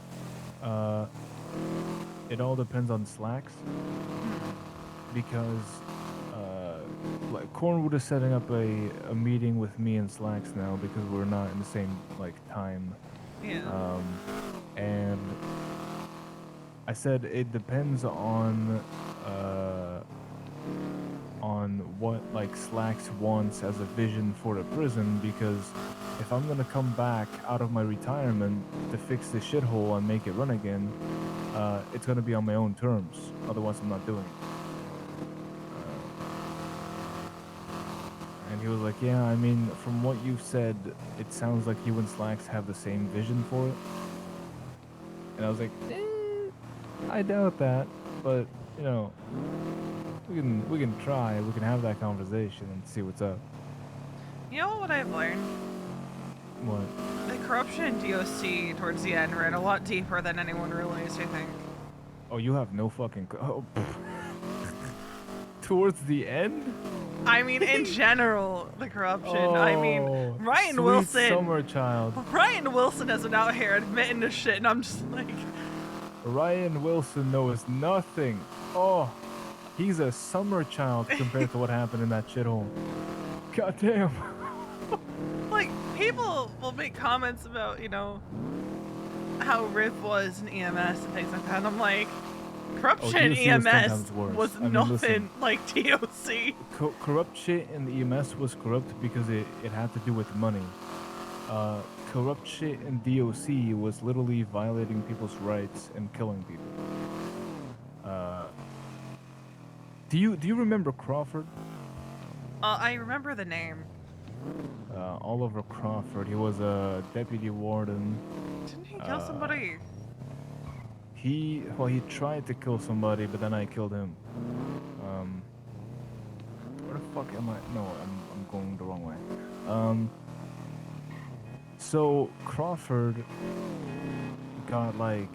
it all depends on slacks because like Cornwood is setting up a meeting with me and Slacks now because we're not in the same like time. Yeah. And I said it depends on what like Slacks wants as a vision for the prison, because if I'm gonna come back out of my retirement to fix this shithole and make it run again, it's gonna be on my own terms. Otherwise, I'm not doing it. And he was like, "Yeah, I mean, from what you've said, it sounds like you and Slacks have the same vision for it." And I was like, I doubt that, but you know, we can try. We can have that conversation and see what's up. You know what I've learned? What? The corruption in DOC towards the end ran a lot deeper than anyone realized, I think. Oh, you have no fucking. Towards the end? I mean, in general, the corruption. I mean, Oh, Ryan sweet Wilson. summer child. Ryan Wilson isn't out here admitting to shit, and I'm just like, Ryan Wilson knows nothing. Oh, he's a summer child compared to what happened in that shithole. Goddamn. like people will make comments about, you know, how Riff was in EMS and things like that. And I'm like, corruption DOC in was 10 EMS times worse. was I mean, nothing listen. like DOC. Corrupt shit in the EMS was corrupt because it had to do with money. Corrupt shit in DOC was literally violating people's rights and killing people. Do you remember Crawford? I remember the name. Oliver Crawford. He was a deputy warden. Didn't he kill somebody? He tried to kill somebody, but then I killed him. Where the fuck am I? No, I'm going the wrong way. So Crawford got like.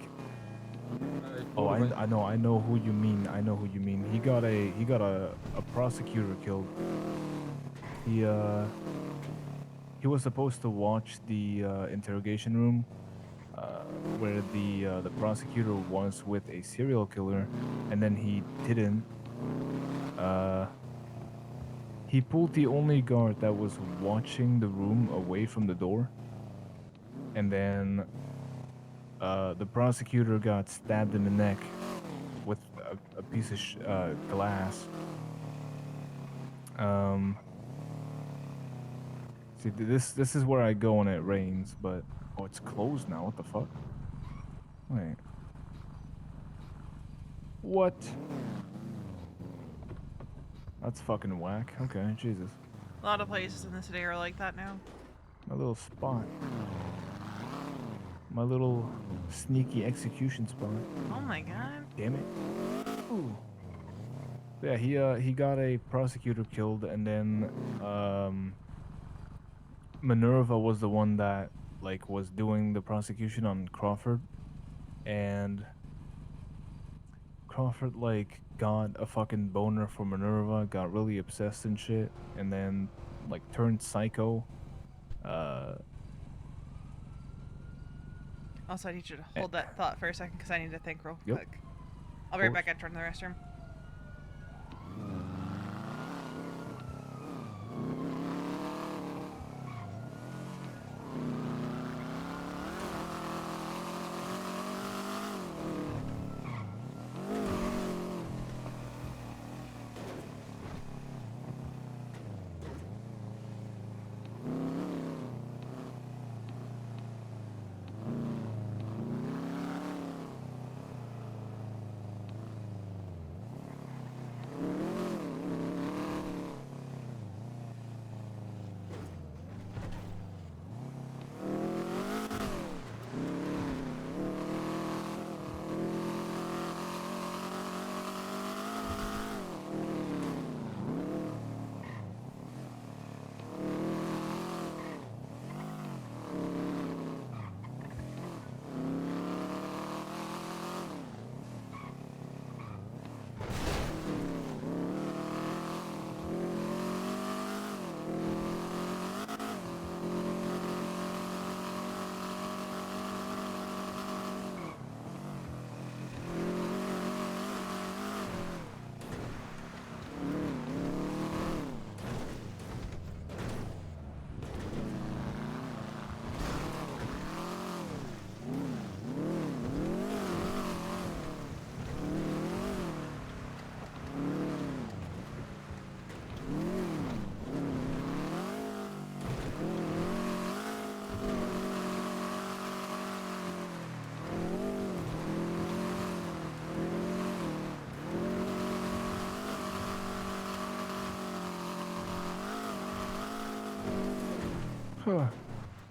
Oh, I know who you mean. I know who you mean. He got a prosecutor killed. He was supposed to watch the interrogation room where the prosecutor was with a serial killer, and then he didn't. Uh, he pulled the only guard that was watching the room away from the door, and then the prosecutor got stabbed in the neck with a piece of glass. Um, see, this is where I go when it rains, but oh, it's closed now. What the fuck? Wait, what? That's fucking whack. Okay, Jesus, A lot of places in the city are like that now. my little spot, my little sneaky execution spot. Oh my god. Damn it. Ooh. Yeah, he got a prosecutor killed, and then Minerva was the one that like was doing the prosecution on Crawford, and Crawford like got a fucking boner for Minerva, got really obsessed and shit, and then like turned psycho. Uh, Also, I need you to eh, hold that thought for a second because I need to think real Yep. quick. I'll be right back. I turn to the restroom.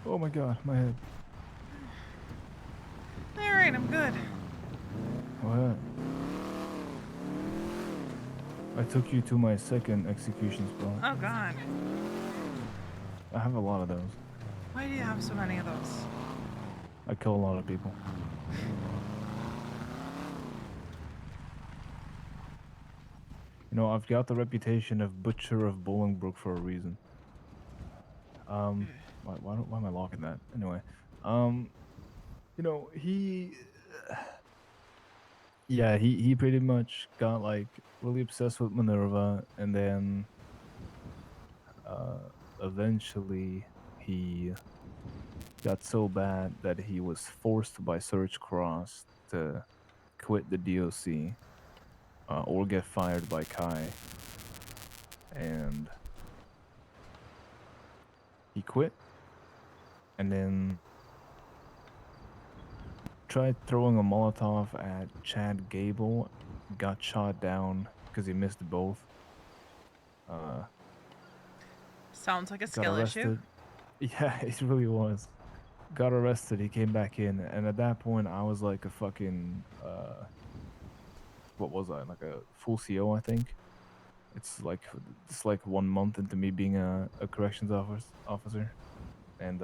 Oh my god, my head. Alright, I'm good. What? I took you to my second execution spot. Oh god. I have a lot of those. Why do you have so many of those? I kill a lot of people. You know, I've got the reputation of Butcher of Bolingbroke for a reason. Why am I locking that? Anyway, you know, yeah, he pretty much got like really obsessed with Minerva, and then eventually he got so bad that he was forced by Surge Cross to quit the DOC or get fired by Kai, and he quit, and then tried throwing a Molotov at Chad Gable, got shot down because he missed both. Sounds like a Got skill issue. arrested. Yeah, it really was. Got arrested. He came back in, and at that point, I was like a fucking what was I, like a full CO, I think. It's like 1 month into me being a corrections officer, and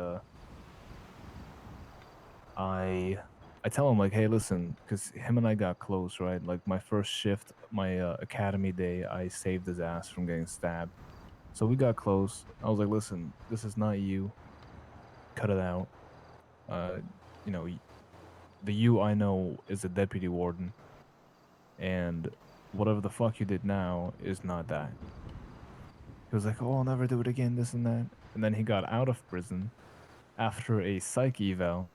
I tell him like, hey, listen, because him and I got close, right? Like my first shift, my academy day, I saved his ass from getting stabbed. So we got close. I was like, listen, this is not you. Cut it out. Uh, you know, the you I know is a deputy warden, and whatever the fuck you did now is not that. He was like, oh, I'll never do it again, this and that. And then he got out of prison after a psych eval.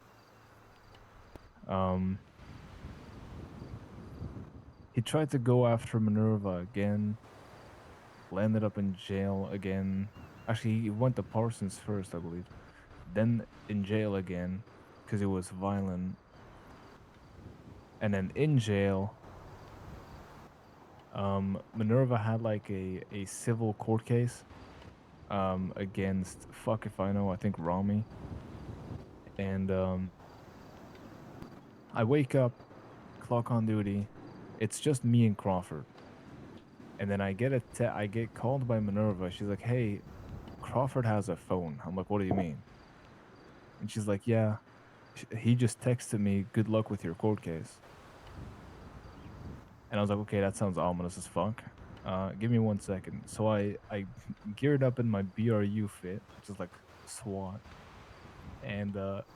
He tried to go after Minerva again, landed up in jail again. Actually, he went to Parsons first, I believe. Then in jail again, because he was violent. And then in jail, Minerva had like a civil court case against, fuck if I know, I think Rami. And I wake up, clock on duty. It's just me and Crawford. And then I get called by Minerva. She's like, "Hey, Crawford has a phone." I'm like, "What do you mean?" And she's like, "Yeah, he just texted me, 'Good luck with your court case.'" And I was like, "Okay, that sounds ominous as fuck. Give me 1 second." So I geared up in my BRU fit, which is like SWAT, and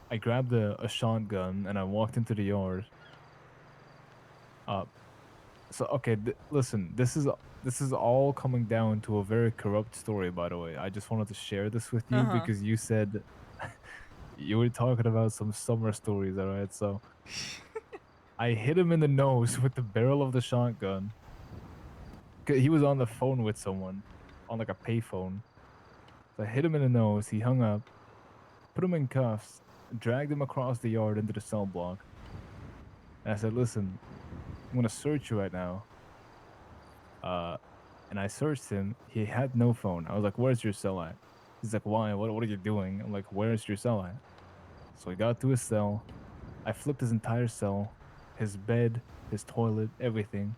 I grabbed a shotgun and I walked into the yard. Uh, So okay, listen, this is all coming down to a very corrupt story, by the way. I just wanted to share this with you Uh-huh. because you said you were talking about some summer stories, all right? So I hit him in the nose with the barrel of the shotgun. He was on the phone with someone on like a payphone. So I hit him in the nose. He hung up, put him in cuffs, dragged him across the yard into the cell block. And I said, "Listen, I'm gonna search you right now." Uh, and I searched him. He had no phone. I was like, "Where's your cell at?" He's like, "Why? What are you doing?" I'm like, "Where's your cell at?" So he got to his cell. I flipped his entire cell, his bed, his toilet, everything.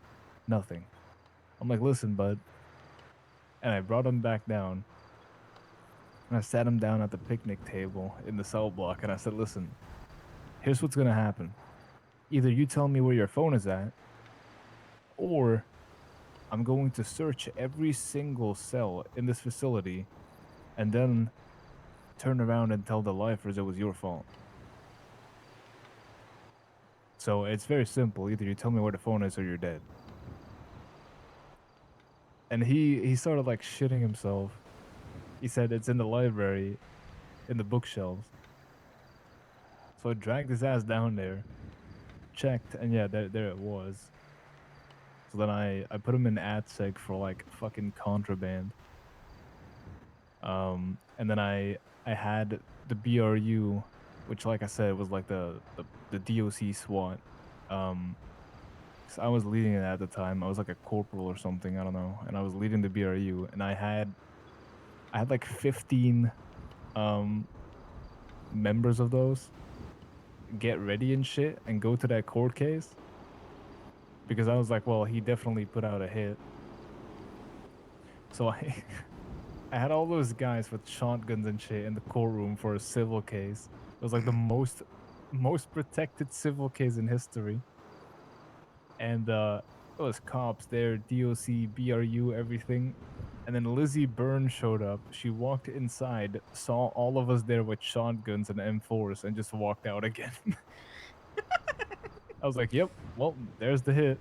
Nothing. I'm like, "Listen, bud." And I brought him back down. And I sat him down at the picnic table in the cell block. And I said, "Listen, here's what's going to happen. Either you tell me where your phone is at, or I'm going to search every single cell in this facility and then turn around and tell the lifers it was your fault." So it's very simple. Either you tell me where the phone is or you're dead. And he started like shitting himself. He said it's in the library, in the bookshelves. So I dragged his ass down there, checked, and yeah, there it was. So then I put him in AdSeg for like fucking contraband. And then I had the BRU, which like I said was like the DOC SWAT. So I was leading it at the time. I was like a corporal or something, I don't know. And I was leading the BRU, and I had like 15 um members of those get ready and shit and go to that court case because I was like, well, he definitely put out a hit. So I I had all those guys with shotguns and shit in the courtroom for a civil case. It was like the most protected civil case in history. And it was cops there, DOC, BRU, everything. And then Lizzie Byrne showed up. She walked inside, saw all of us there with shotguns and M4s, and just walked out again. I was like, "Yep, well, there's the hit.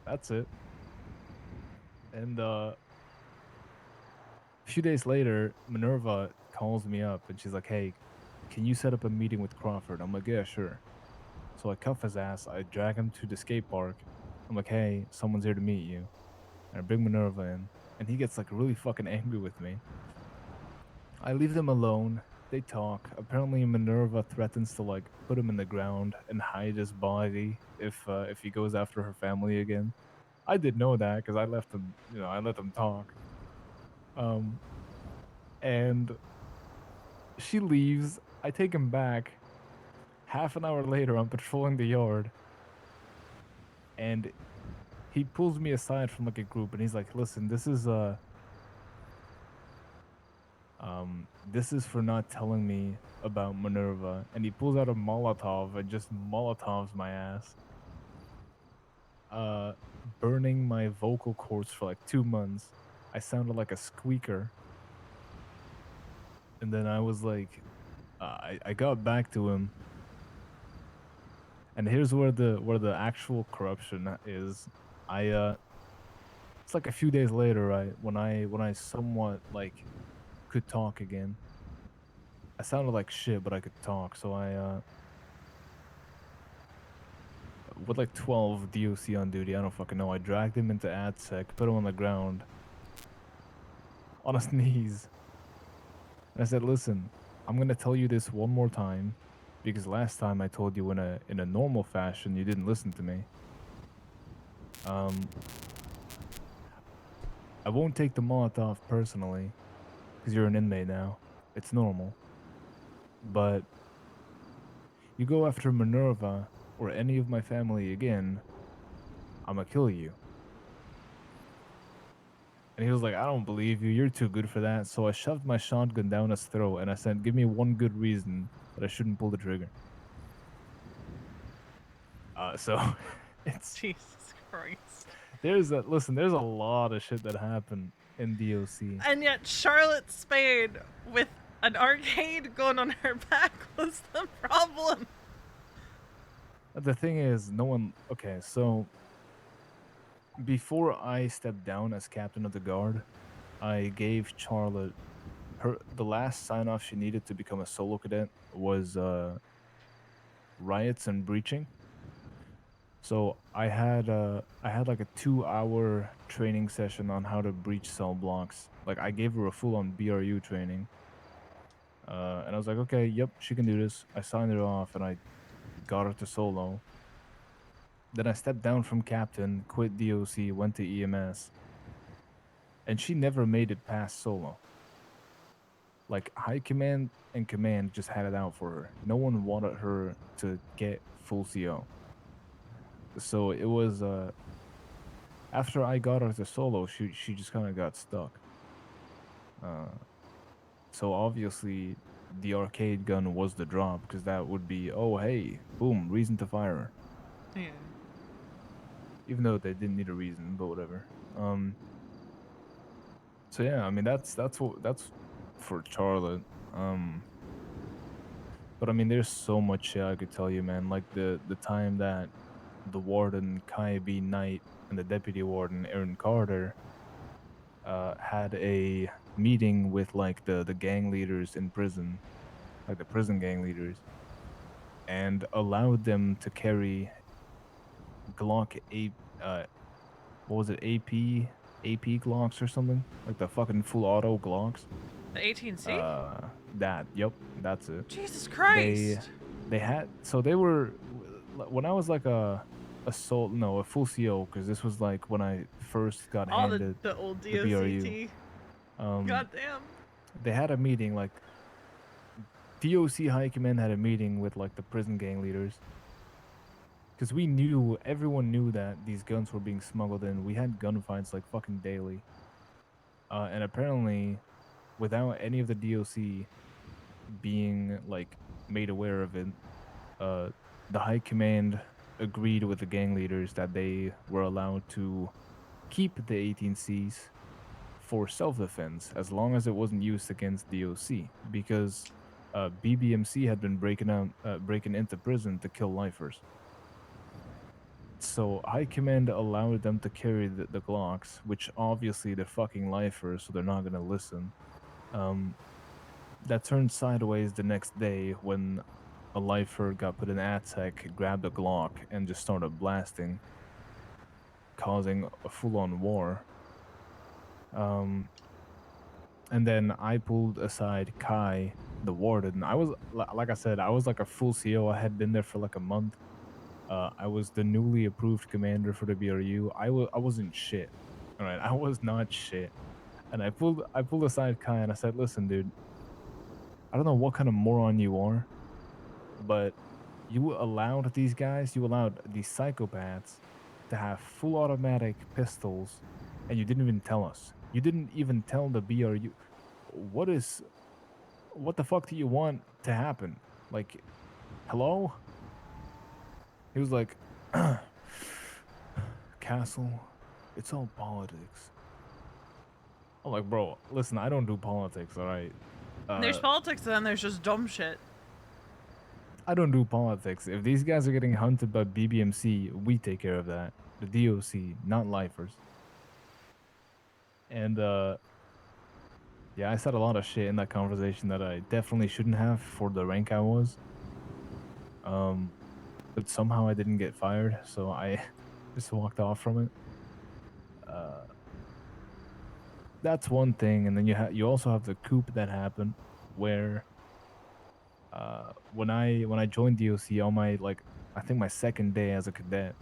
That's it." And a few days later, Minerva calls me up and she's like, "Hey, can you set up a meeting with Crawford?" I'm like, "Yeah, sure." So I cuff his ass. I drag him to the skate park. I'm like, "Hey, someone's here to meet you." And I bring Minerva in, and he gets like really fucking angry with me. I leave them alone. They talk. Apparently, Minerva threatens to like put him in the ground and hide his body if he goes after her family again. I did know that because I left them. I let them talk. Um, and she leaves. I take him back. Half an hour later, I'm patrolling the yard, and he pulls me aside from like a group, and he's like, "Listen, this is for not telling me about Minerva." And he pulls out a Molotov and just Molotovs my ass. Uh, Burning my vocal cords for like 2 months. I sounded like a squeaker. And then I was like, I got back to him. And here's where the actual corruption is. I It's like a few days later, right? When I somewhat like could talk again. I sounded like shit, but I could talk. So I with like 12 DOC on duty, I don't fucking know. I dragged him into AdSec, put him on the ground, on his knees, and I said, "Listen, I'm gonna tell you this one more time, because last time I told you in a normal fashion, you didn't listen to me. Um, I won't take the Molotov personally, because you're an inmate now. It's normal. But you go after Minerva or any of my family again, I'ma kill you." And he was like, "I don't believe you. You're too good for that." So I shoved my shotgun down his throat and I said, "Give me one good reason that I shouldn't pull the trigger." So it's Jesus Christ. there's a lot of shit that happened in DOC. And yet Charlotte Spade with an arcade gun on her back was the problem. The thing is, no one. Okay, so before I stepped down as captain of the guard, I gave Charlotte the last sign off she needed to become a solo cadet was riots and breaching. So I had like a 2 hour training session on how to breach cell blocks. Like I gave her a full on BRU training. And I was like, okay, yep, she can do this. I signed her off and I got her to solo. Then I stepped down from captain, quit DOC, went to EMS, and she never made it past solo. Like high command and command just had it out for her. No one wanted her to get full CO. So it was after I got her to solo, she just kind of got stuck. So obviously the arcade gun was the drop because that would be, oh hey, boom, reason to fire her. Yeah. Even though they didn't need a reason, but whatever. So yeah, I mean that's for Charlotte. But I mean there's so much shit I could tell you, man. Like the time that the warden Kai B. Knight and the deputy warden Aaron Carter had a meeting with like the gang leaders in prison, like the prison gang leaders, and allowed them to carry Glock what was it, AP Glocks or something, like the fucking full auto Glocks. The 18C? Yep, that's it. Jesus They Christ. they had so they were when I was like a full CO because this was like when I first got All handed the old the BRU. DOCT. Um, Goddamn. they had a meeting like DOC High Command had a meeting with like the prison gang leaders because everyone knew that these guns were being smuggled in. We had gunfights like fucking daily, and apparently, without any of the DOC being like made aware of it, the High Command agreed with the gang leaders that they were allowed to keep the 18Cs for self-defense as long as it wasn't used against DOC because BBMC had been breaking into prison to kill lifers. So High Command allowed them to carry the Glocks, which obviously they're fucking lifers, so they're not gonna listen. That turned sideways the next day when a lifer got put in AdSec, grabbed a Glock, and just started blasting, causing a full-on war. And then I pulled aside Kai, the warden. I was, like I said, I was like a full CO. I had been there for like a month. I was the newly approved commander for the BRU. I wasn't shit. All right, I was not shit. And I pulled aside Kai and I said, "Listen, dude, I don't know what kind of moron you are, but you allowed these psychopaths to have full automatic pistols, and you didn't even tell us. You didn't even tell the BRU. What the fuck do you want to happen? Like, hello?" He was like, "Castle, it's all politics." I'm like, "Bro, listen, I don't do politics, all right? There's politics and then there's just dumb shit. I don't do politics. If these guys are getting hunted by BBMC, we take care of that. The DOC, not lifers." And yeah, I said a lot of shit in that conversation that I definitely shouldn't have for the rank I was. But somehow I didn't get fired, so I just walked off from it. Uh, that's one thing, and then you also have the coup that happened, where when I joined DOC on my like I think my second day as a cadet,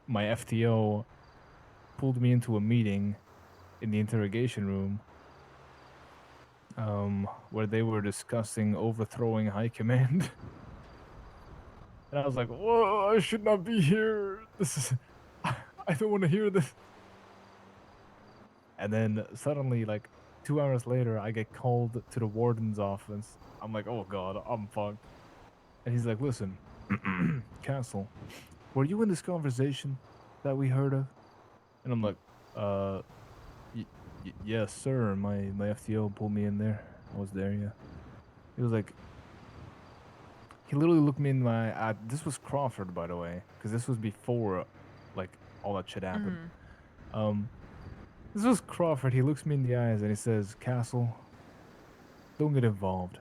my FTO pulled me into a meeting in the interrogation room, where they were discussing overthrowing high command. And I was like, "Whoa, I should not be here. This is, I don't want to hear this." And then suddenly, like 2 hours later, I get called to the warden's office. I'm like, "Oh God, I'm fucked." And he's like, "Listen, Castle, were you in this conversation that we heard of?" And I'm like, "Uh, yes, sir. My FTO pulled me in there. I was there. Yeah." He was like, he literally looked me in my. This was Crawford, by the way, because this was before, like, all that shit happened. Um, this was Crawford. He looks me in the eyes and he says, "Castle, don't get involved.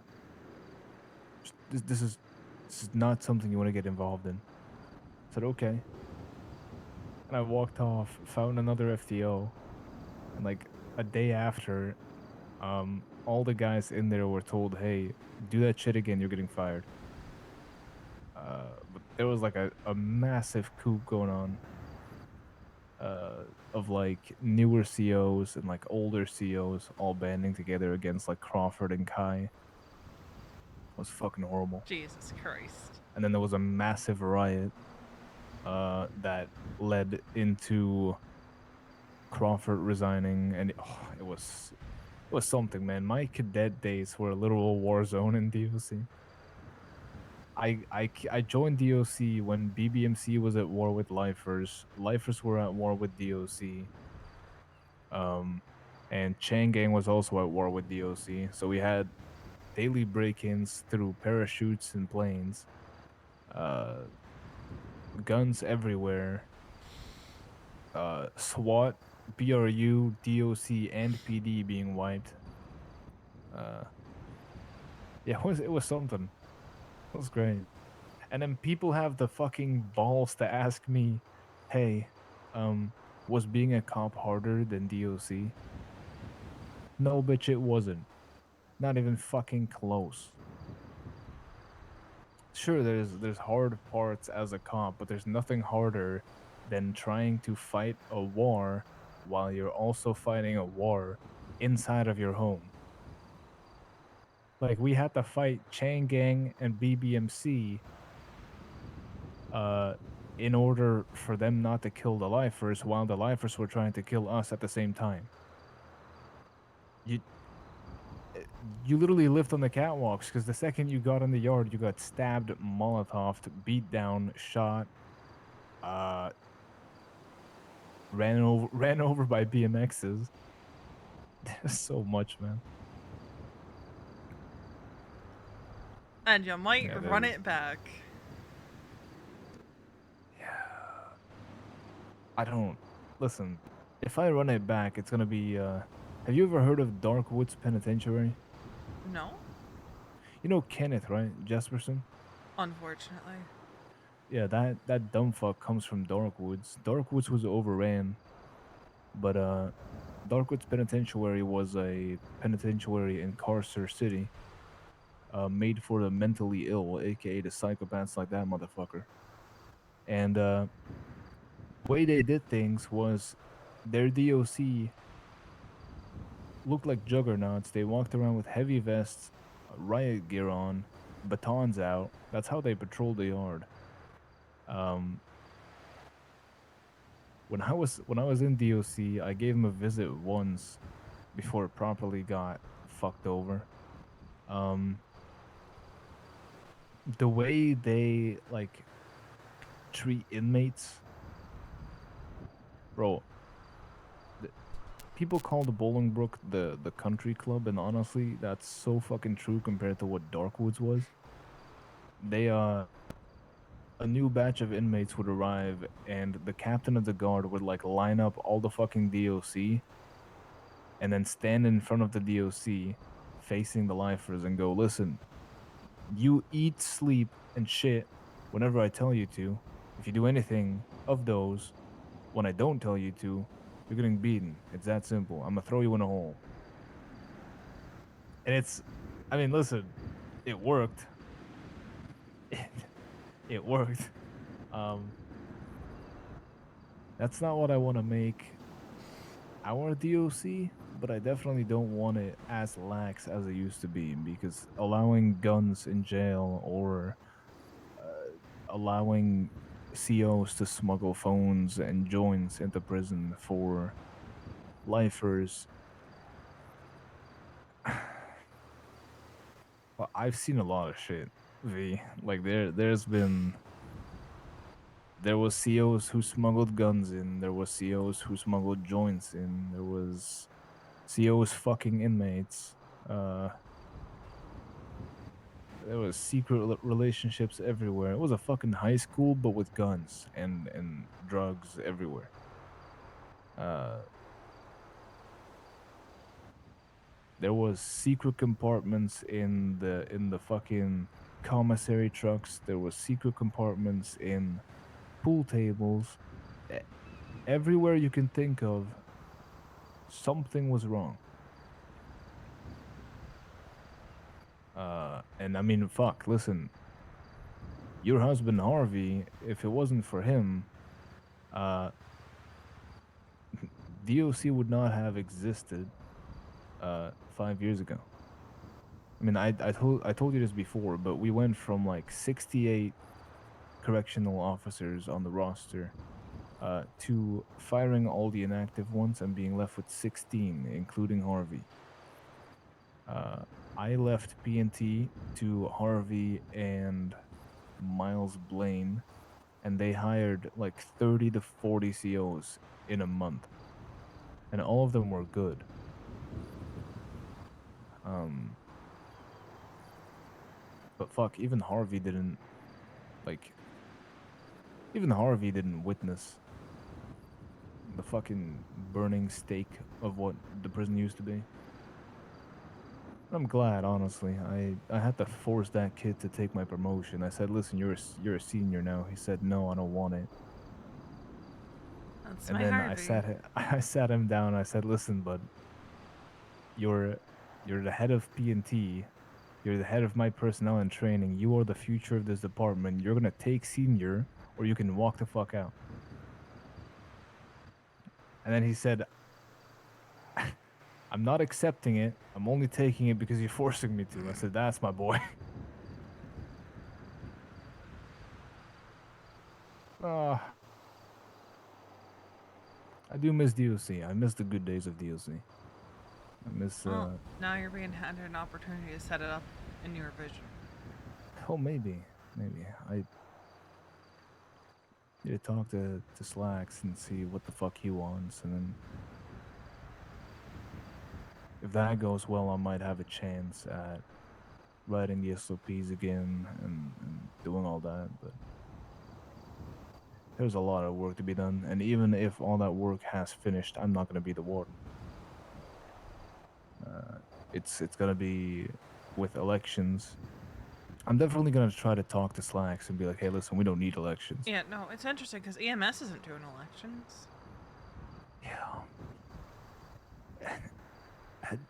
This is not something you want to get involved in." I said, "Okay." And I walked off, found another FTO, and like a day after, all the guys in there were told, "Hey, do that shit again, you're getting fired." But there was like a massive coup going on, of like newer COs and like older COs all banding together against like Crawford and Kai. It was fucking horrible. Jesus Christ. And then there was a massive riot that led into Crawford resigning, and it was something, man. My cadet days were a literal war zone in DOC. I joined DOC when BBMC was at war with Lifers. Lifers were at war with DOC. And Chain Gang was also at war with DOC. So we had daily break-ins through parachutes and planes, uh, guns everywhere, SWAT, BRU, DOC, and PD being wiped. Yeah, it was something. It was great. And then people have the fucking balls to ask me, "Hey, was being a cop harder than DOC?" No, bitch, it wasn't. Not even fucking close. Sure, there's hard parts as a cop, but there's nothing harder than trying to fight a war while you're also fighting a war inside of your home. Like we had to fight Chain Gang and BBMC uh in order for them not to kill the lifers while the lifers were trying to kill us at the same time. You you literally lived on the catwalks because the second you got in the yard, you got stabbed, molotoved, beat down, shot, uh, ran over by BMXs. There's so much, man. And you might Yeah, run there's- it back. I don't listen. If I run it back, it's gonna be. Have you ever heard of Darkwoods Penitentiary? No? You know Kenneth, right? Jesperson. Unfortunately. Yeah, that dumb fuck comes from Darkwoods. Darkwoods was overran, but Darkwoods Penitentiary was a penitentiary in Carcer City, made for the mentally ill, aka the psychopaths like that motherfucker. And way they did things was their DOC looked like juggernauts. They walked around with heavy vests, riot gear on, batons out. That's how they patrolled the yard. Um, when I was in DOC, I gave him a visit once before it properly got fucked over. Um, the way they like treat inmates, bro. th- People call the Bolingbrook the country club, and honestly, that's so fucking true compared to what Darkwoods was. They A new batch of inmates would arrive, and the captain of the guard would like line up all the fucking DOC and then stand in front of the DOC facing the lifers and go, listen, you eat, sleep, and shit whenever I tell you to. If you do anything of those when I don't tell you to, you're getting beaten. It's that simple. I'm gonna throw you in a hole. And I mean, listen, it worked. It worked. Um, that's not what I want to make our DOC, but I definitely don't want it as lax as it used to be, because allowing guns in jail or allowing COs to smuggle phones and joints into prison for lifers. Well, I've seen a lot of shit, V. Like there was COs who smuggled guns in, there was COs who smuggled joints in, there was COs fucking inmates. Uh there was secret relationships everywhere. It was a fucking high school, but with guns and drugs everywhere. Uh there was secret compartments in the fucking commissary trucks. There was secret compartments in pool tables. E- Everywhere you can think of, something was wrong. And I mean, fuck, listen, your husband Harvey, if it wasn't for him, uh, DOC would not have existed 5 years ago. I mean, I told you this before, but we went from like 68 correctional officers on the roster to firing all the inactive ones and being left with 16, including Harvey. I left PNT to Harvey and Miles Blaine, and they hired like 30 to 40 COs in a month, and all of them were good. Um, but fuck, like, even Harvey didn't witness the fucking burning stake of what the prison used to be. I'm glad, honestly. I had to force that kid to take my promotion. I said, "Listen, you're a senior now." He said, "No, I don't want it." That's And my then Harvey. I sat him down. I said, "Listen, bud, you're you're the head of P&T. You're the head of my personnel and training. You are the future of this department. You're gonna take senior, or you can walk the fuck out." And then he said, "I'm not accepting it. I'm only taking it because you're forcing me to." I said, "That's my boy." Ah, I do miss DLC. I miss the good days of DLC. I miss Well, now you're being handed an opportunity to set it up in your vision. oh, maybe I need to talk to Slacks and see what the fuck he wants, and then if that goes well, I might have a chance at writing the SOPs again and doing all that. But there's a lot of work to be done, and even if all that work has finished, I'm not gonna be the warden. Uh, it's gonna be with elections. I'm definitely gonna try to talk to Slacks and be like, "Hey, listen, we don't need elections." Yeah, no, it's interesting because EMS isn't doing elections. Yeah.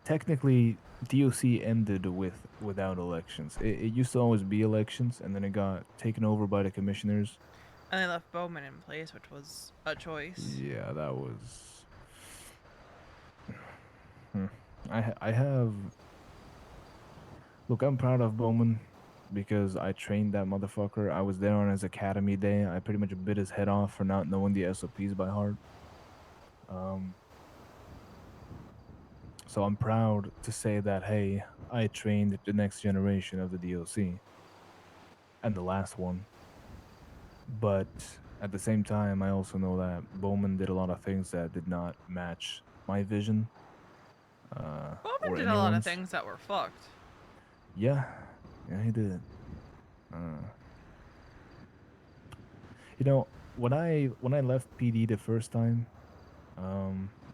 Technically, DOC ended without elections. It used to always be elections, and then it got taken over by the commissioners. And they left Bowman in place, which was a choice. Yeah, that was. Hmm. I have. Look, I'm proud of Bowman because I trained that motherfucker. I was there on his academy day. I pretty much bit his head off for not knowing the SOPs by heart. Um, so I'm proud to say that, hey, I trained the next generation of the DOC and the last one. But at the same time, I also know that Bowman did a lot of things that did not match my vision Bowman or did a lot of anyone's. things that were fucked. Yeah, yeah, he did. Uh, when I left PD the first time,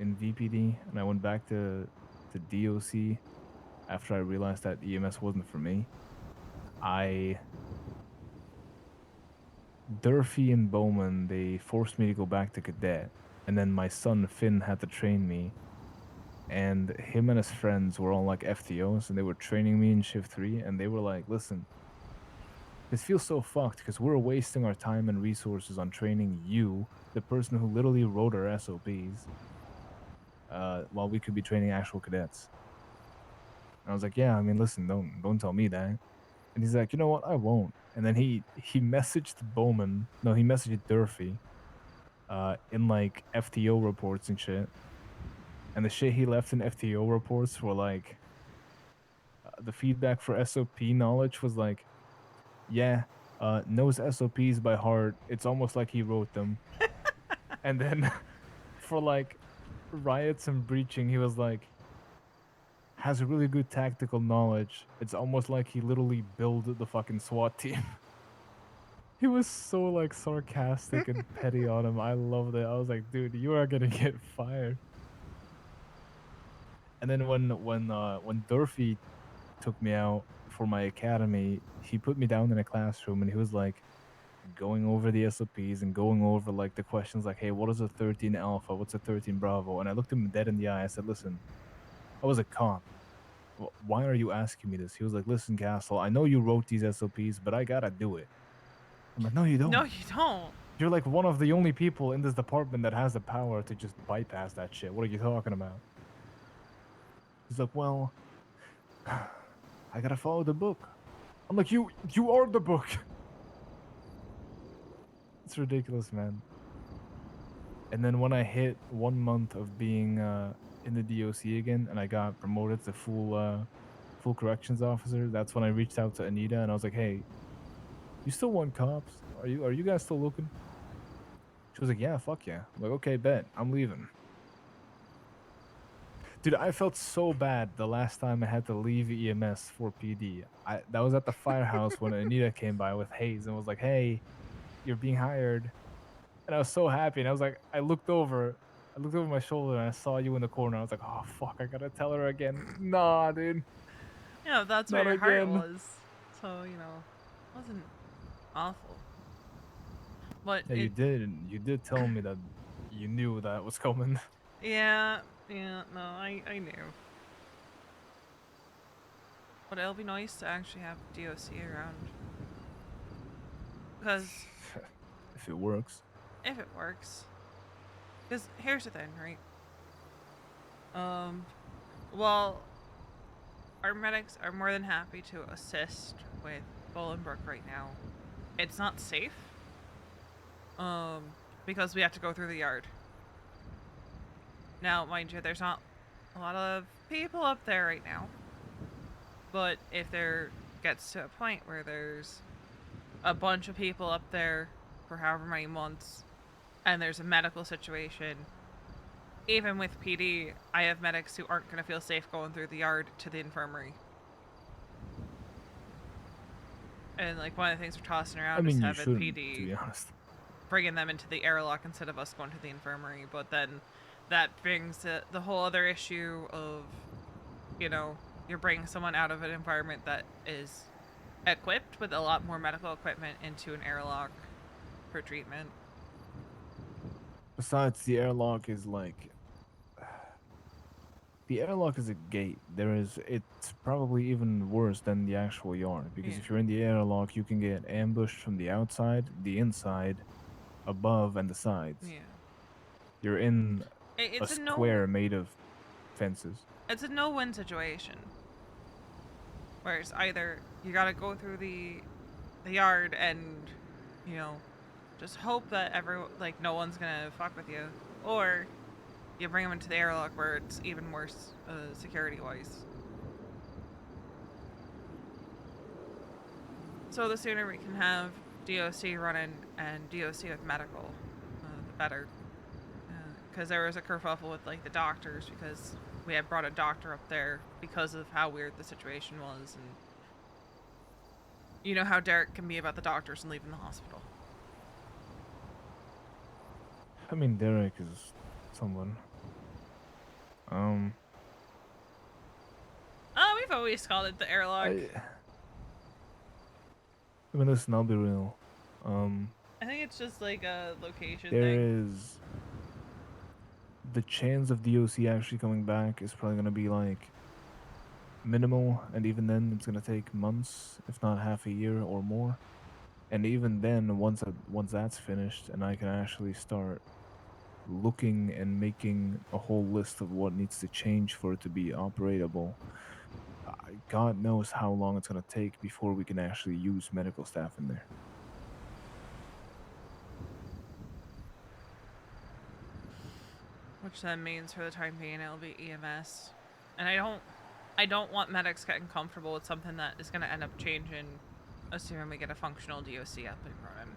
in VPD, and I went back to DOC after I realized that EMS wasn't for me. Durfee and Bowman, they forced me to go back to cadet, and then my son Finn had to train me, and him and his friends were all like FTOs, and they were training me in shift 3, and they were like, listen, this feels so fucked because we're wasting our time and resources on training you, the person who literally wrote our SOPs, while we could be training actual cadets. And I was like, yeah, I mean, listen, don't tell me that. And he's like, you know what, I won't. And then he messaged Bowman, no, he messaged Durfee, in like FTO reports and shit. And the shit he left in FTO reports were like, the feedback for SOP knowledge was like, yeah, knows SOPs by heart. It's almost like he wrote them. And then for like riots and breaching, he was like, has a really good tactical knowledge. It's almost like he literally built the fucking SWAT team. He was so like sarcastic and petty on him. I loved it. I was like, dude, you are gonna get fired. And then when Durfee took me out for my academy, he put me down in a classroom and he was like going over the SOPs and going over like the questions like, hey, what is a 13 Alpha? What's a 13 Bravo? And I looked him dead in the eye. I said, listen, I was a cop. Why are you asking me this? He was like, listen, Castle, I know you wrote these SOPs, but I gotta do it. I'm like, no, you don't. No, you don't. You're like one of the only people in this department that has the power to just bypass that shit. What are you talking about? He's like, well, I gotta follow the book. I'm like, you are the book. It's ridiculous, man. And then when I hit 1 month of being in the DOC again, and I got promoted to full corrections officer, that's when I reached out to Anita and I was like, hey, you still want cops? Are you guys still looking? She was like, yeah, fuck yeah. I'm like, okay, bet. I'm leaving. Dude, I felt so bad the last time I had to leave EMS for PD. That was at the firehouse when Anita came by with Hayes and was like, hey, you're being hired. And I was so happy. And I was like, I looked over my shoulder and I saw you in the corner. I was like, oh, fuck, I gotta tell her again. Nah, dude. Yeah, that's Not where your heart again. was. So, it wasn't awful. But Yeah, you did tell me that you knew that was coming. yeah, no, I knew. But it'll be nice to actually have DOC around. Because If it works. if it works. Because here's the thing, right? Well, our medics are more than happy to assist with Bolingbrook right now. It's not safe. Because we have to go through the yard. Now, mind you, there's not a lot of people up there right now. But if there gets to a point where there's a bunch of people up there for however many months, and there's a medical situation, even with PD, I have medics who aren't going to feel safe going through the yard to the infirmary. And like one of the things we're tossing around is you having shouldn't, PD to be honest. bringing them into the airlock instead of us going to the infirmary. But then that brings the whole other issue of, you're bringing someone out of an environment that is equipped with a lot more medical equipment into an airlock for treatment. Besides, the airlock is like... The airlock is a gate. It's probably even worse than the actual yard. Because if you're in the airlock, you can get ambushed from the outside, the inside, above, and the sides. Yeah. You're in It's a square made of fences. It's a no-win situation. Where it's either you gotta go through the yard and, just hope that no one's gonna fuck with you, or you bring them into the airlock where it's even worse security-wise. So the sooner we can have DOC running and DOC with medical, the better. Because there was a kerfuffle with the doctors because we had brought a doctor up there because of how weird the situation was, and you know how Derek can be about the doctors and leaving the hospital. I mean, Derek is someone. Um, Oh, we've always called it the airlock. I mean, listen, I'll be real. I think it's just like a location There thing. is the chance of DOC actually coming back is probably gonna be like minimal, and even then, it's gonna take months, if not half a year or more. And even then, once that's finished, and I can actually start looking and making a whole list of what needs to change for it to be operatable, God knows how long it's gonna take before we can actually use medical staff in there. Which then means for the time being it'll be EMS. And I don't want medics getting comfortable with something that is gonna end up changing assuming we get a functional DOC up and running.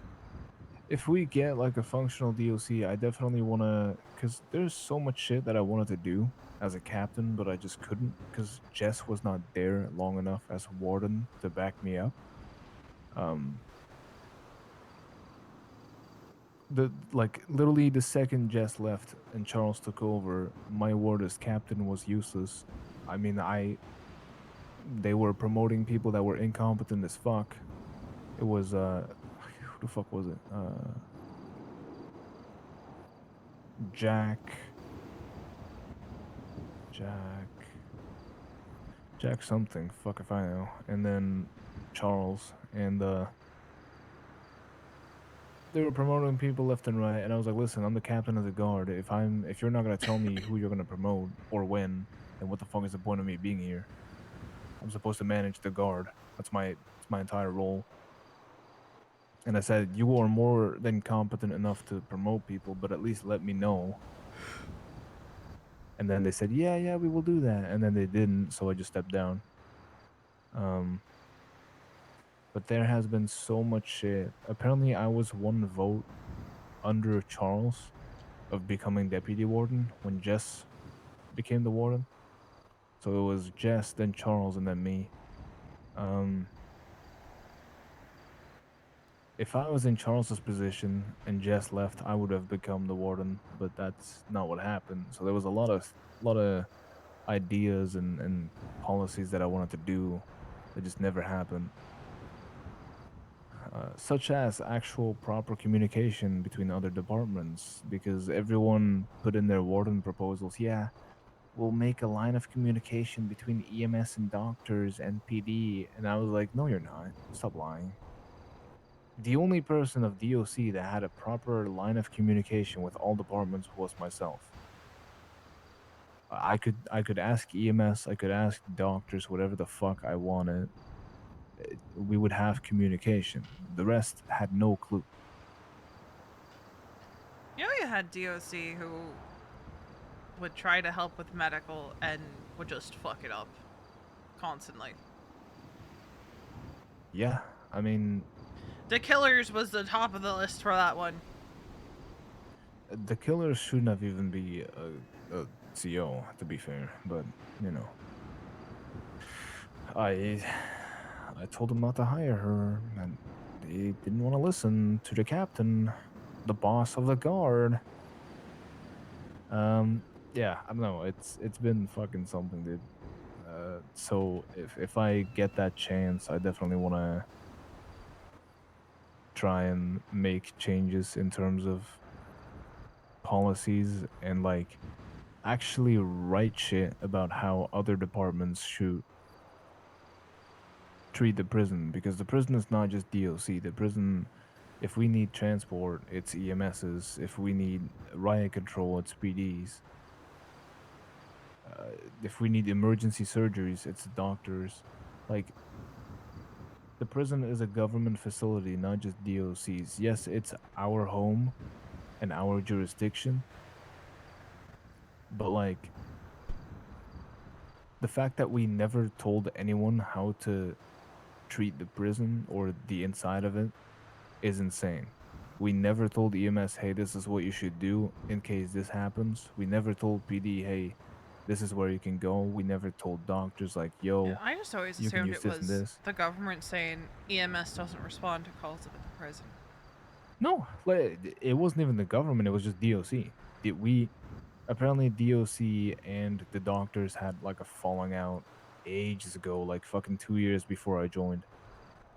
If we get like a functional DOC, I definitely wanna, cause there's so much shit that I wanted to do as a captain, but I just couldn't, cause Jess was not there long enough as warden to back me up. Um, the like literally the second Jess left and Charles took over, my ward as captain was useless. I mean, they were promoting people that were incompetent as fuck. It was who the fuck was it? Jack Jack Jack something, fuck if I know. And then Charles, and they were promoting people left and right, and I was like, listen, I'm the captain of the guard. If you're not gonna tell me who you're gonna promote or when, then what the fuck is the point of me being here? I'm supposed to manage the guard. That's my entire role. And I said, you are more than competent enough to promote people, but at least let me know. And then they said, yeah, we will do that. And then they didn't, so I just stepped down. But there has been so much shit. Apparently, I was one vote under Charles of becoming deputy warden when Jess became the warden. So it was Jess, then Charles, and then me. If I was in Charles's position and Jess left, I would have become the warden, but that's not what happened. So there was a lot of ideas and policies that I wanted to do that just never happened. Such as actual proper communication between other departments, because everyone put in their warden proposals. Yeah, we'll make a line of communication between EMS and doctors and PD, and I was like, no, you're not. Stop lying. The only person of DOC that had a proper line of communication with all departments was myself. I could ask EMS, I could ask doctors, whatever the fuck I wanted. We would have communication. The rest had no clue. You know you had DOC who would try to help with medical and would just fuck it up constantly. Yeah, I mean, The Killers was the top of the list for that one. the killers shouldn't have even be a CO, to be fair. But you know, I I told them not to hire her, and they didn't want to listen to the captain, the boss of the guard. Yeah, I don't know. It's been fucking something, dude. So if I get that chance, I definitely want to try and make changes in terms of policies and like actually write shit about how other departments should treat the prison, because the prison is not just DOC. The prison, if we need transport, it's EMSs. If we need riot control, it's PDs. If we need emergency surgeries, it's doctors. Like, the prison is a government facility, not just DOCs. Yes, it's our home and our jurisdiction, but like the fact that we never told anyone how to treat the prison or the inside of it is insane. We never told EMS, hey, this is what you should do in case this happens. We never told PD, hey, this is where you can go. We never told doctors, like, Yeah, yo, I just always you can assumed use it this and was this. the government saying EMS doesn't respond to calls at the prison. No, like, it wasn't even the government. It was just DOC. We apparently DOC and the doctors had like a falling out ages ago, like fucking 2 years before I joined,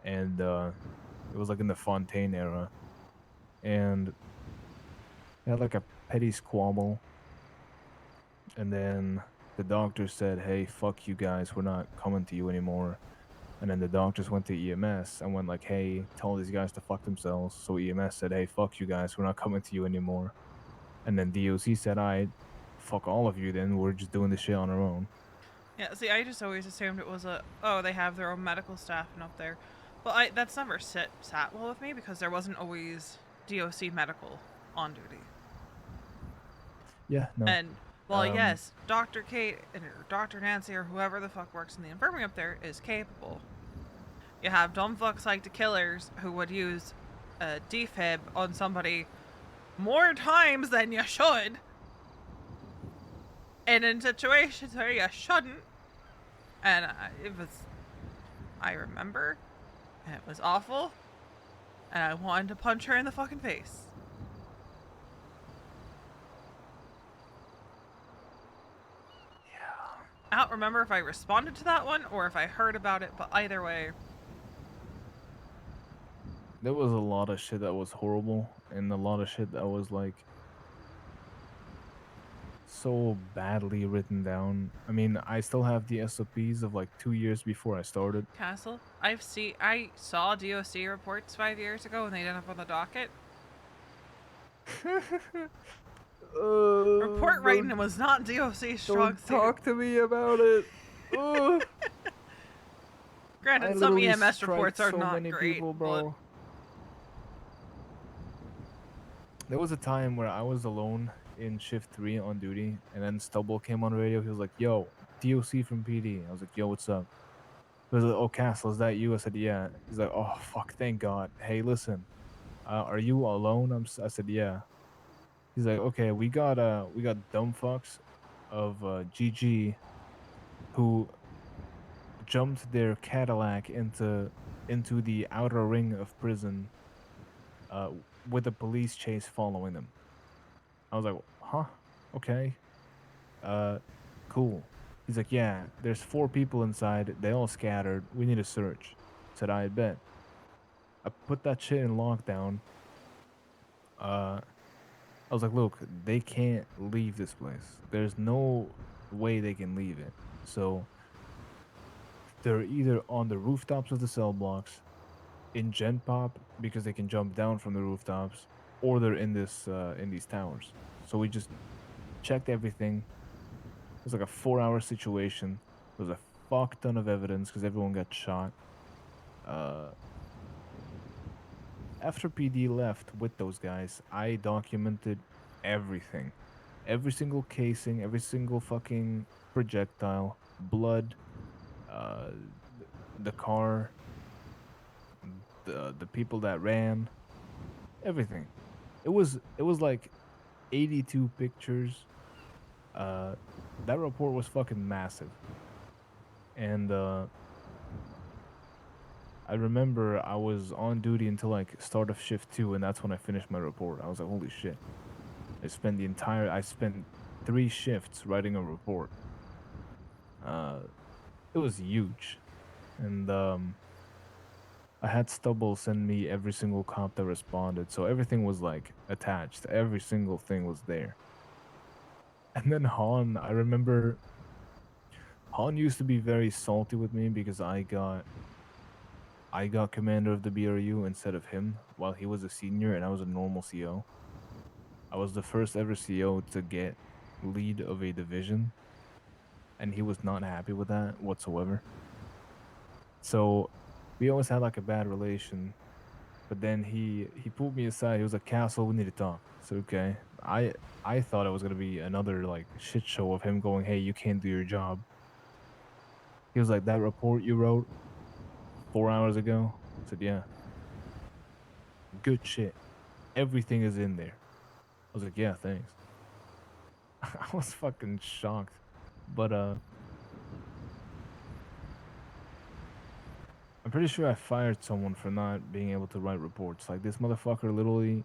and it was like in the Fontaine era, and they had like a petty squabble, and then the doctors said, "Hey, fuck you guys, we're not coming to you anymore." And then the doctors went to EMS and went like, "Hey, tell these guys to fuck themselves." So EMS said, "Hey, fuck you guys, we're not coming to you anymore." And then DOC said, "I fuck all of you. Then we're just doing this shit on our own." Yeah, see, I just always assumed it was oh, they have their own medical staff and up there. But that's never sat well with me because there wasn't always DOC medical on duty. Yeah, no. And while yes, Dr. Kate or Dr. Nancy or whoever the fuck works in the infirmary up there is capable, you have dumb fucks like the killers who would use a defib on somebody more times than you should, and in situations where you shouldn't. And I remember, and it was awful, and I wanted to punch her in the fucking face. Yeah. I don't remember if I responded to that one or if I heard about it, but either way. There was a lot of shit that was horrible, and a lot of shit that was like so badly written down. I mean, I still have the SOPs of like 2 years before I started. Castle, I saw DOC reports 5 years ago and they ended up on the docket. Report writing was not DOC's strong Don't suit. talk to me about it. Ugh. Granted, I some literally EMS strike reports are so not many great, people, but bro. There was a time where I was alone in shift 3 on duty, and then Stubble came on radio. He was like, "Yo, DOC from PD." I was like, "Yo, what's up?" He was like, "Oh, Castle, is that you?" I said, "Yeah." He's like, "Oh, fuck, thank God. Hey, listen, are you alone?" I said, "Yeah." He's like, "Okay, we got dumb fucks of GG who jumped their Cadillac into the outer ring of prison, uh, with a police chase following them." I was like, "Huh? Okay. Uh, cool." He's like, "Yeah, there's 4 people inside. They all scattered. We need a search." Said, "I bet." I put that shit in lockdown. Uh, I was like, "Look, they can't leave this place. There's no way they can leave it. So they're either on the rooftops of the cell blocks in Gen Pop because they can jump down from the rooftops, or they're in these towers." So we just checked everything. It was like a 4-hour situation. There was a fuck ton of evidence because everyone got shot. Uh, After PD left with those guys, I documented everything. Every single casing, every single fucking projectile, blood, uh, the car, the people that ran, everything. It was like 82 pictures. Uh, that report was fucking massive. And I remember I was on duty until like start of shift 2, and that's when I finished my report. I was like, "Holy shit." I spent 3 shifts writing a report. Uh, it was huge. And I had Stubble send me every single cop that responded, so everything was like attached. Every single thing was there. And then I remember Han used to be very salty with me because I got commander of the BRU instead of him while he was a senior and I was a normal CO. I was the first ever CO to get lead of a division, and he was not happy with that whatsoever. So we always had like a bad relation. But then he pulled me aside. He was like, "Castle, we need to talk." So okay, I thought it was gonna be another like shit show of him going, "Hey, you can't do your job." He was like, "That report you wrote 4 hours ago." I said, "Yeah, good shit. Everything is in there." I was like, "Yeah, thanks." I was fucking shocked. But I'm pretty sure I fired someone for not being able to write reports. Like this motherfucker literally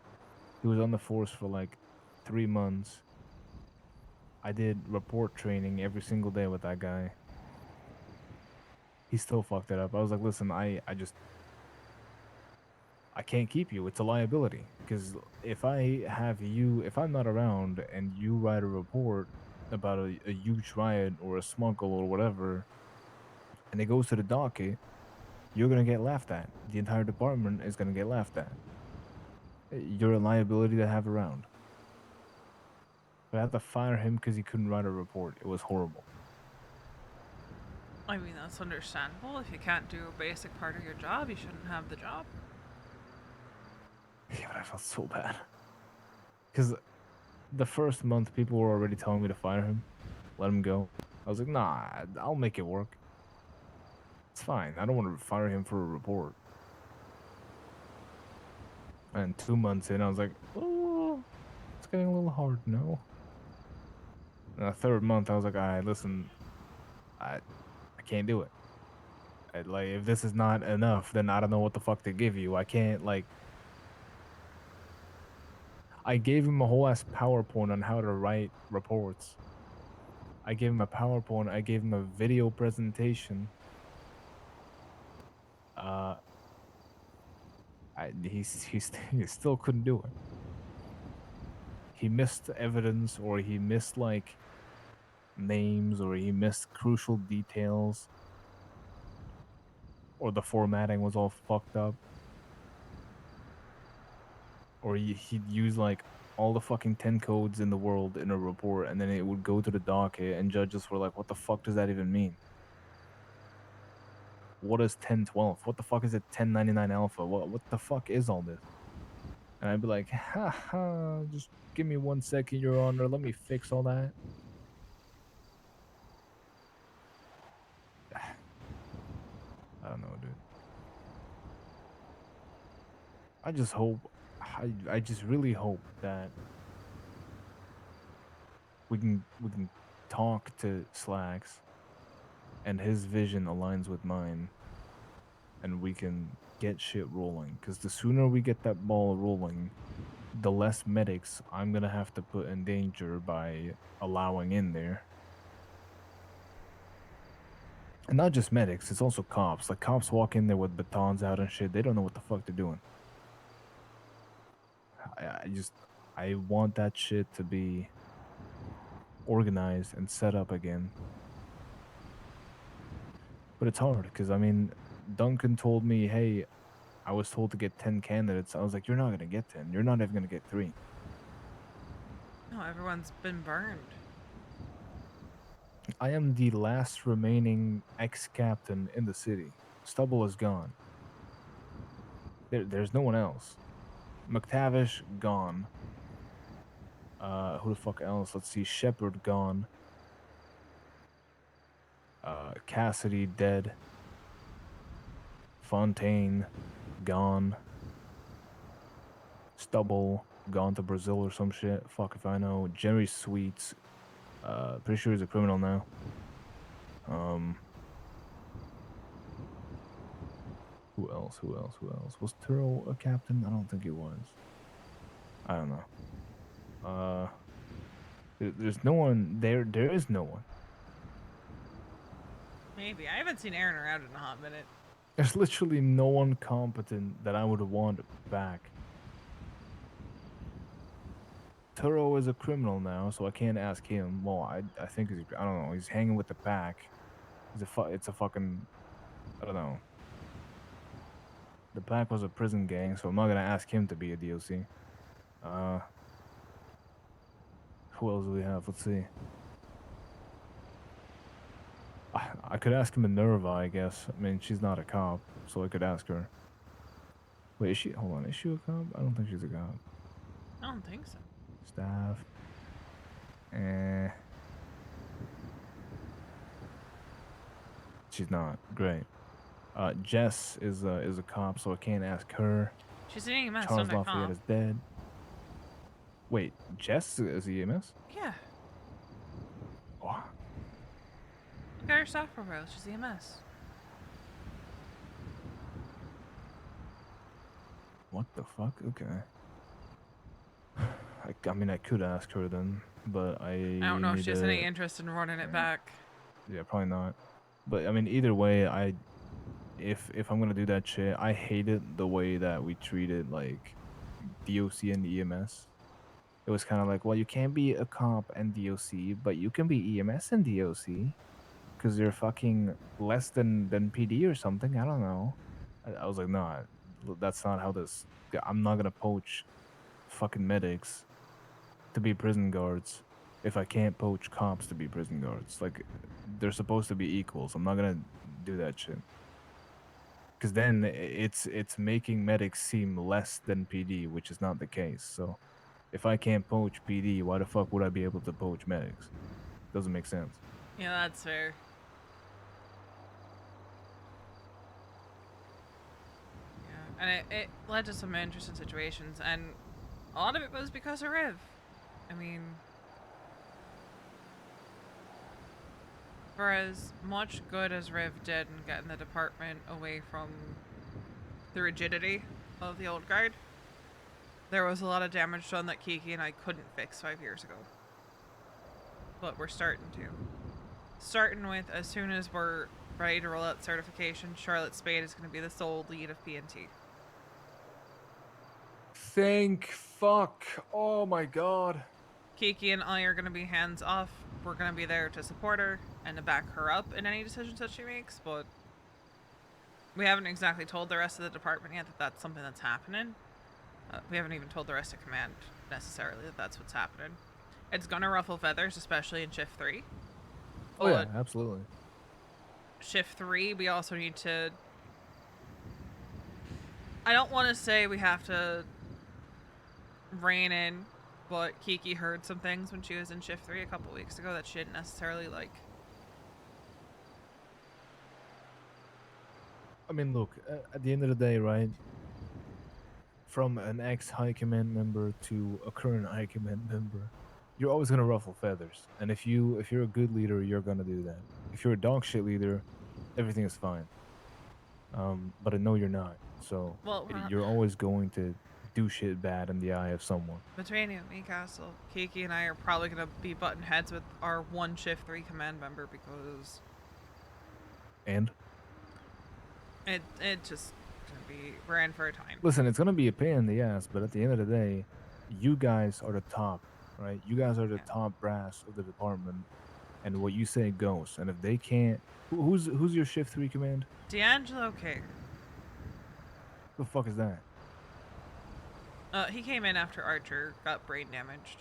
he was on the force for like 3 months. I did report training every single day with that guy. He still fucked it up. I was like, listen, I can't keep you. It's a liability. Because if if I'm not around and you write a report about a huge riot or a smuggle or whatever, and it goes to the docket, you're going to get laughed at. The entire department is going to get laughed at. You're a liability to have around. But I had to fire him because he couldn't write a report. It was horrible. I mean, that's understandable. If you can't do a basic part of your job, you shouldn't have the job. Yeah, but I felt so bad. Because the first month, people were already telling me to fire him, let him go. I was like, nah, I'll make it work. It's fine. I don't want to fire him for a report. And 2 months in, I was like, oh, it's getting a little hard now. And the third month, I was like, all right, listen, I can't do it. Like, if this is not enough, then I don't know what the fuck to give you. I can't, like... I gave him a whole ass PowerPoint on how to write reports. I gave him a PowerPoint. I gave him a video presentation. He still couldn't do it. He missed evidence, or he missed like names, or he missed crucial details, or the formatting was all fucked up, or he'd use like all the fucking 10 codes in the world in a report, and then it would go to the docket, and judges were like, what the fuck does that even mean? What is 1012? What the fuck is a 1099 alpha? What the fuck is all this? And I'd be like, ha ha, just give me 1 second, Your Honor, let me fix all that. I don't know, dude. I just really hope that we can talk to Slacks and his vision aligns with mine, and we can get shit rolling. Because the sooner we get that ball rolling, the less medics I'm gonna have to put in danger by allowing in there. And not just medics, it's also cops. Like, cops walk in there with batons out and shit. They don't know what the fuck they're doing. I want that shit to be organized and set up again. But it's hard, because, I mean, Duncan told me, hey, I was told to get 10 candidates. I was like, you're not going to get 10. You're not even going to get 3. No, everyone's been burned. I am the last remaining ex-captain in the city. Stubble is gone. There's no one else. McTavish, gone. Who the fuck else? Let's see. Shepard, gone. Cassidy, dead. Fontaine, gone. Stubble, gone to Brazil or some shit. Fuck if I know. Jerry Sweets, pretty sure he's a criminal now. Who else? Was Turo a captain? I don't think he was. I don't know. There's no one there. There is no one. Maybe. I haven't seen Aaron around in a hot minute. There's literally no one competent that I would want back. Turo is a criminal now, so I can't ask him. Well, I think I don't know. He's hanging with the pack. It's a fucking, I don't know. The pack was a prison gang, so I'm not gonna ask him to be a DOC. Who else do we have? Let's see. I could ask Minerva, I guess. I mean, she's not a cop, so I could ask her. Wait, is she? Hold on, is she a cop? I don't think she's a cop. I don't think so. Staff. She's not. Great. Jess is a cop, so I can't ask her. She's an EMS, Charles not a Lafayette cop. is dead. Wait, Jess is EMS? Yeah. Oh, Look at her staff profile. She's EMS. what the fuck? Okay. I mean, I could ask her then. but I don't know if need she has to. any interest in running it back. Yeah, probably not. But I mean, either way, if I'm gonna do that shit, I hated the way that we treated like DOC and EMS. It was kind of like, well, you can't be a cop and DOC, but you can be EMS and DOC because you're fucking less than PD or something. I don't know. I was like, no, that's not how this. I'm not gonna poach fucking medics to be prison guards if I can't poach cops to be prison guards. Like, they're supposed to be equals. I'm not gonna do that shit. Because then it's making medics seem less than PD, which is not the case. So if I can't poach PD, why the fuck would I be able to poach medics? Doesn't make sense. Yeah, that's fair. Yeah, and it led to some interesting situations, and a lot of it was because of Riv. I mean, for as much good as Riv did in getting the department away from the rigidity of the old guard, there was a lot of damage done that Kiki and I couldn't fix 5 years ago. But we're starting to. Starting with, as soon as we're ready to roll out certification, Charlotte Spade is going to be the sole lead of PNT. Thank fuck. Oh my god. Kiki and I are going to be hands off. We're going to be there to support her and to back her up in any decisions that she makes, but we haven't exactly told the rest of the department yet that that's something that's happening. We haven't even told the rest of command necessarily that that's what's happening. It's going to ruffle feathers, especially in Shift 3. Oh yeah, absolutely. Shift 3, we also need to... I don't want to say we have to rein in, but Kiki heard some things when she was in Shift 3 a couple weeks ago that she didn't necessarily like. I mean, look, at the end of the day, right? From an ex-high command member to a current high command member, you're always gonna ruffle feathers. And if you're a good leader, you're gonna do that. If you're a dog shit leader, everything is fine. But I know you're not. So Well, you're always going to do shit bad in the eye of someone. between you and me, Castle, Kiki and I are probably going to be butting heads with our one Shift 3 command member because And it just going to be, we're in for a time. listen, it's gonna be a pain in the ass, but at the end of the day, you guys are the top, right? You guys are the top brass of the department, and what you say goes. And if they can't, who's your Shift 3 command? D'Angelo King. Who the fuck is that? He came in after Archer got brain damaged.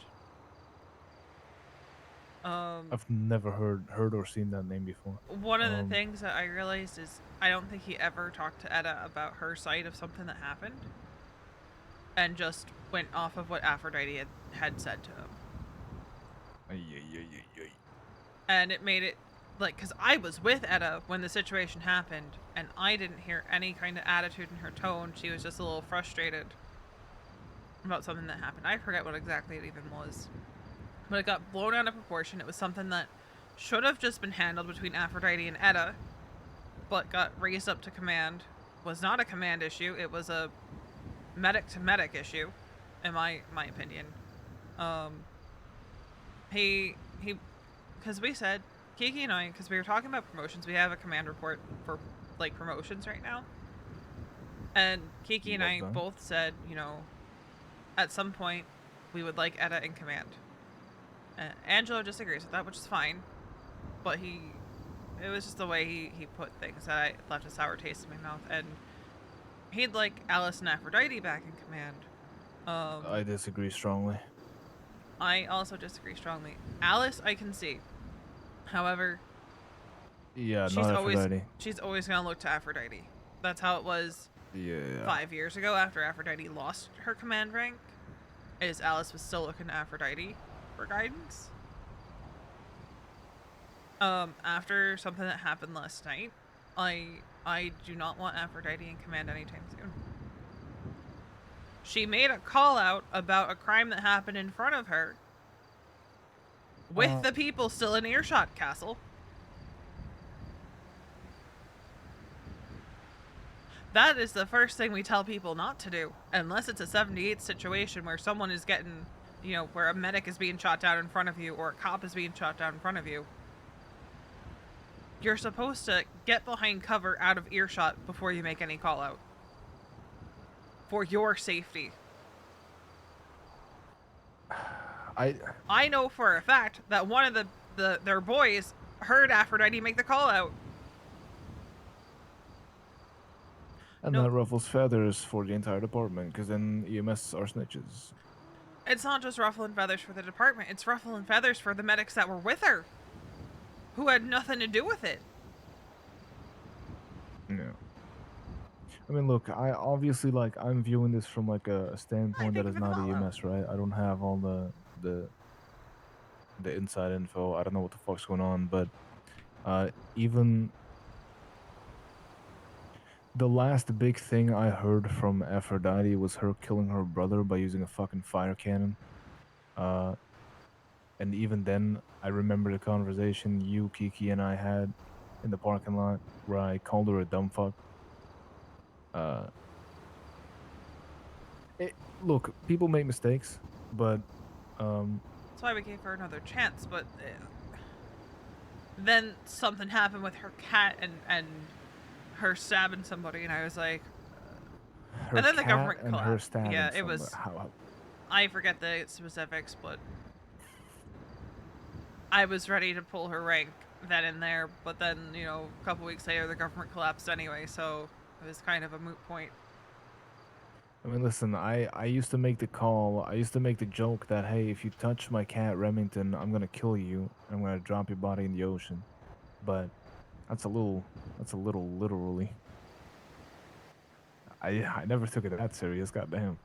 I've never heard or seen that name before. One of the things that I realized is I don't think he ever talked to Etta about her side of something that happened, and just went off of what Aphrodite had said to him. And it made it, like, because I was with Etta when the situation happened, and I didn't hear any kind of attitude in her tone. She was just a little frustrated about something that happened. I forget what exactly it even was. But it got blown out of proportion. It was something that should have just been handled between Aphrodite and Etta, but got raised up to command. Was not a command issue. It was a medic to medic issue, in my opinion. Because we said, Kiki and I, because we were talking about promotions, we have a command report for, like, promotions right now. And Kiki and I both said, you know, at some point, we would like Etta in command. Angelo disagrees with that, which is fine. But it was just the way he put things that I left a sour taste in my mouth. And he'd like Alice and Aphrodite back in command. I disagree strongly. I also disagree strongly. Alice, I can see. However, Yeah, not Aphrodite. She's always gonna look to Aphrodite. That's how it was. Yeah. 5 years ago, after Aphrodite lost her command rank, is Alice was still looking to Aphrodite for guidance. After something that happened last night, I do not want Aphrodite in command anytime soon. She made a call out about a crime that happened in front of her with the people still in earshot, Castle. That is the first thing we tell people not to do, unless it's a 78 situation where someone is getting you know, where a medic is being shot down in front of you or a cop is being shot down in front of you, you're supposed to get behind cover out of earshot before you make any call out. For your safety. I know for a fact that one of their boys heard Aphrodite make the call out. and No. that ruffles feathers for the entire department, because then EMS are snitches. It's not just ruffling feathers for the department, it's ruffling feathers for the medics that were with her, who had nothing to do with it. Yeah. I mean, look, I obviously, like, I'm viewing this from, like, a standpoint that is not EMS, right? I don't have all the inside info. I don't know what the fuck's going on, but even the last big thing I heard from Aphrodite was her killing her brother by using a fucking fire cannon. And even then, I remember the conversation you, Kiki, and I had in the parking lot where I called her a dumb fuck. Look, people make mistakes, but That's why we gave her another chance, but then something happened with her cat and her stabbing somebody, and I was like, her and then the cat government and her collapsed. stabbing Yeah, it somebody- was. how I forget the specifics, but I was ready to pull her rank then and there, but then, you know, a couple weeks later the government collapsed anyway, so it was kind of a moot point. I mean, listen, I used to make the call. I used to make the joke that, hey, if you touch my cat Remington, I'm gonna kill you. And I'm gonna drop your body in the ocean. But that's a little literally. I never took it that serious. Goddamn.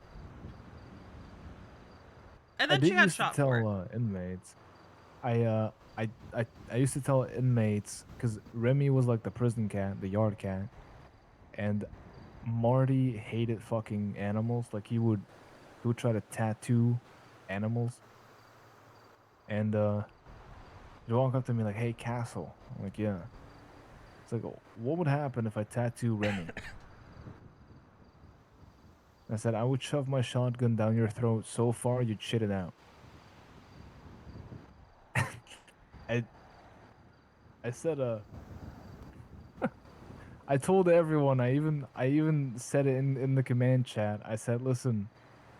And then I she got used shot to for it. tell inmates. I used to tell inmates because Remy was like the prison cat, the yard cat, and Marty hated fucking animals. Like he would try to tattoo animals. And he'd walk up to me like, "Hey, Castle." I'm like, "Yeah." It's like, "What would happen if I tattoo Remy?" I said, "I would shove my shotgun down your throat so far you'd shit it out." I I said, I told everyone. I even said it in the command chat. I said, "Listen,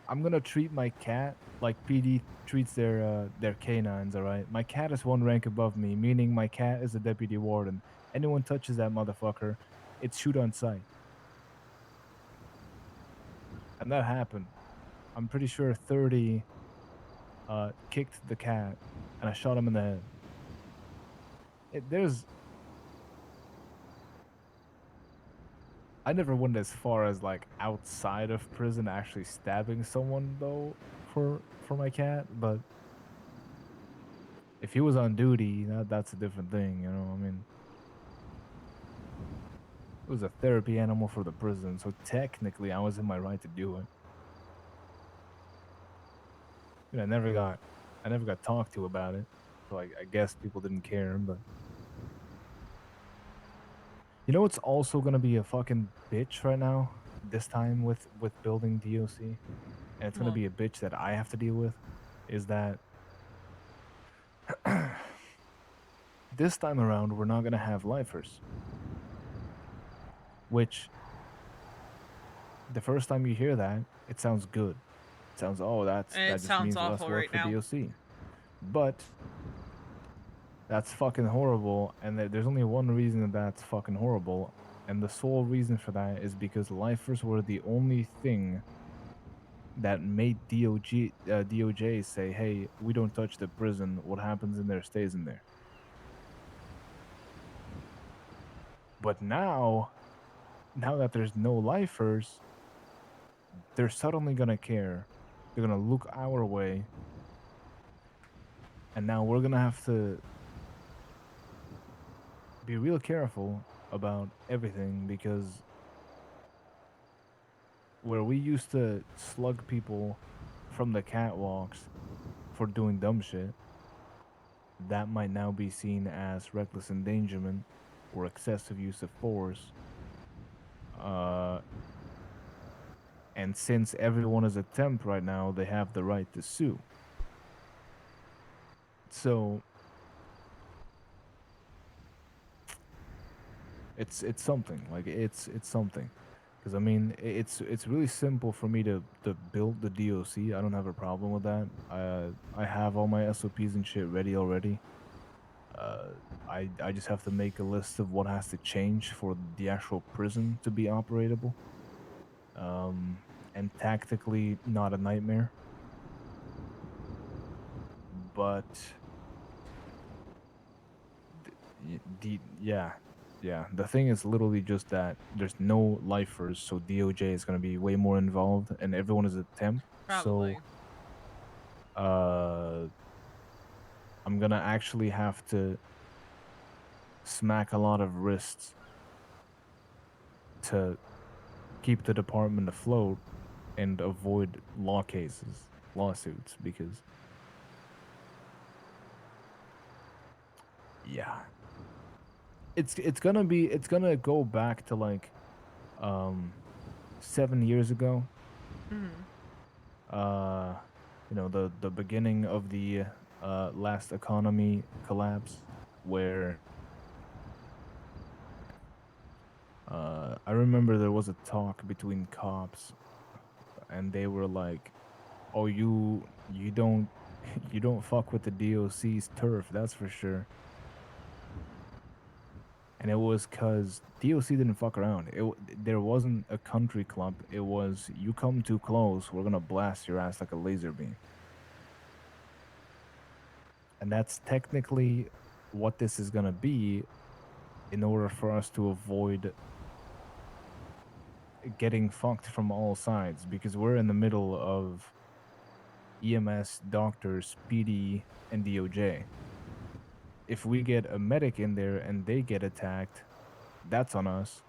I'm gonna treat my cat like PD treats their canines. All right, my cat is one rank above me, meaning my cat is a deputy warden. Anyone touches that motherfucker, it's shoot on sight." And that happened. I'm pretty sure 30 kicked the cat, and I shot him in the head. There's I never went as far as like outside of prison actually stabbing someone though for my cat, but if he was on duty, that's a different thing, you know. I mean, it was a therapy animal for the prison, so technically I was in my right to do it. You know, I never got talked to about it, so I guess people didn't care. But you know what's also gonna be a fucking bitch right now? This time with building DOC, and it's gonna Well, be a bitch that I have to deal with. Is that this time around we're not gonna have lifers, which the first time you hear that it sounds good. It sounds, oh, that it just sounds means less awful work right for now. DOC, but that's fucking horrible. And there's only one reason that that's fucking horrible, and the sole reason for that is because lifers were the only thing that made DOJ say, hey, we don't touch the prison. What happens in there stays in there. But now that there's no lifers, they're suddenly gonna care. They're gonna look our way. And now we're gonna have to be real careful about everything, because where we used to slug people from the catwalks for doing dumb shit, that might now be seen as reckless endangerment or excessive use of force. And since everyone is a temp right now, they have the right to sue. So it's something like it's something because I mean it's really simple for me to build the DOC. I don't have a problem with that. I have all my SOPs and shit ready already. Uh, I just have to make a list of what has to change for the actual prison to be operatable. And tactically not a nightmare, but yeah. The thing is literally just that there's no lifers, so DOJ is gonna be way more involved, and everyone is a temp. Probably. So uh, I'm gonna actually have to smack a lot of wrists to keep the department afloat and avoid lawsuits, because yeah, it's gonna go back to like um 7 years ago. Hmm. uh the beginning of the last economy collapse, where I remember there was a talk between cops, and they were like, oh, you don't you don't fuck with the DOC's turf, that's for sure. And it was because DOC didn't fuck around. There wasn't a country club. It was, you come too close, we're gonna blast your ass like a laser beam. And that's technically what this is gonna be, in order for us to avoid getting fucked from all sides, because we're in the middle of EMS, doctors, PD, and DOJ. If we get a medic in there and they get attacked, that's on us.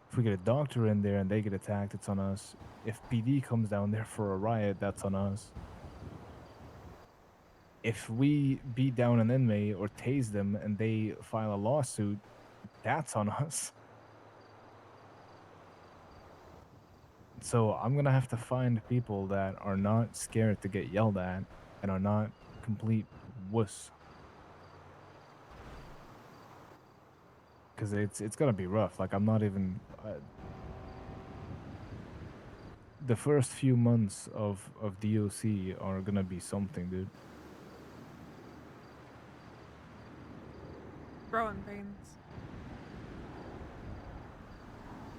If we get a doctor in there and they get attacked, it's on us. If PD comes down there for a riot, that's on us. If we beat down an inmate or tase them and they file a lawsuit, that's on us. So I'm gonna have to find people that are not scared to get yelled at and are not complete wuss, because it's gonna be rough. Like I'm not even the first few months of DOC are gonna be something, dude. Growing pains.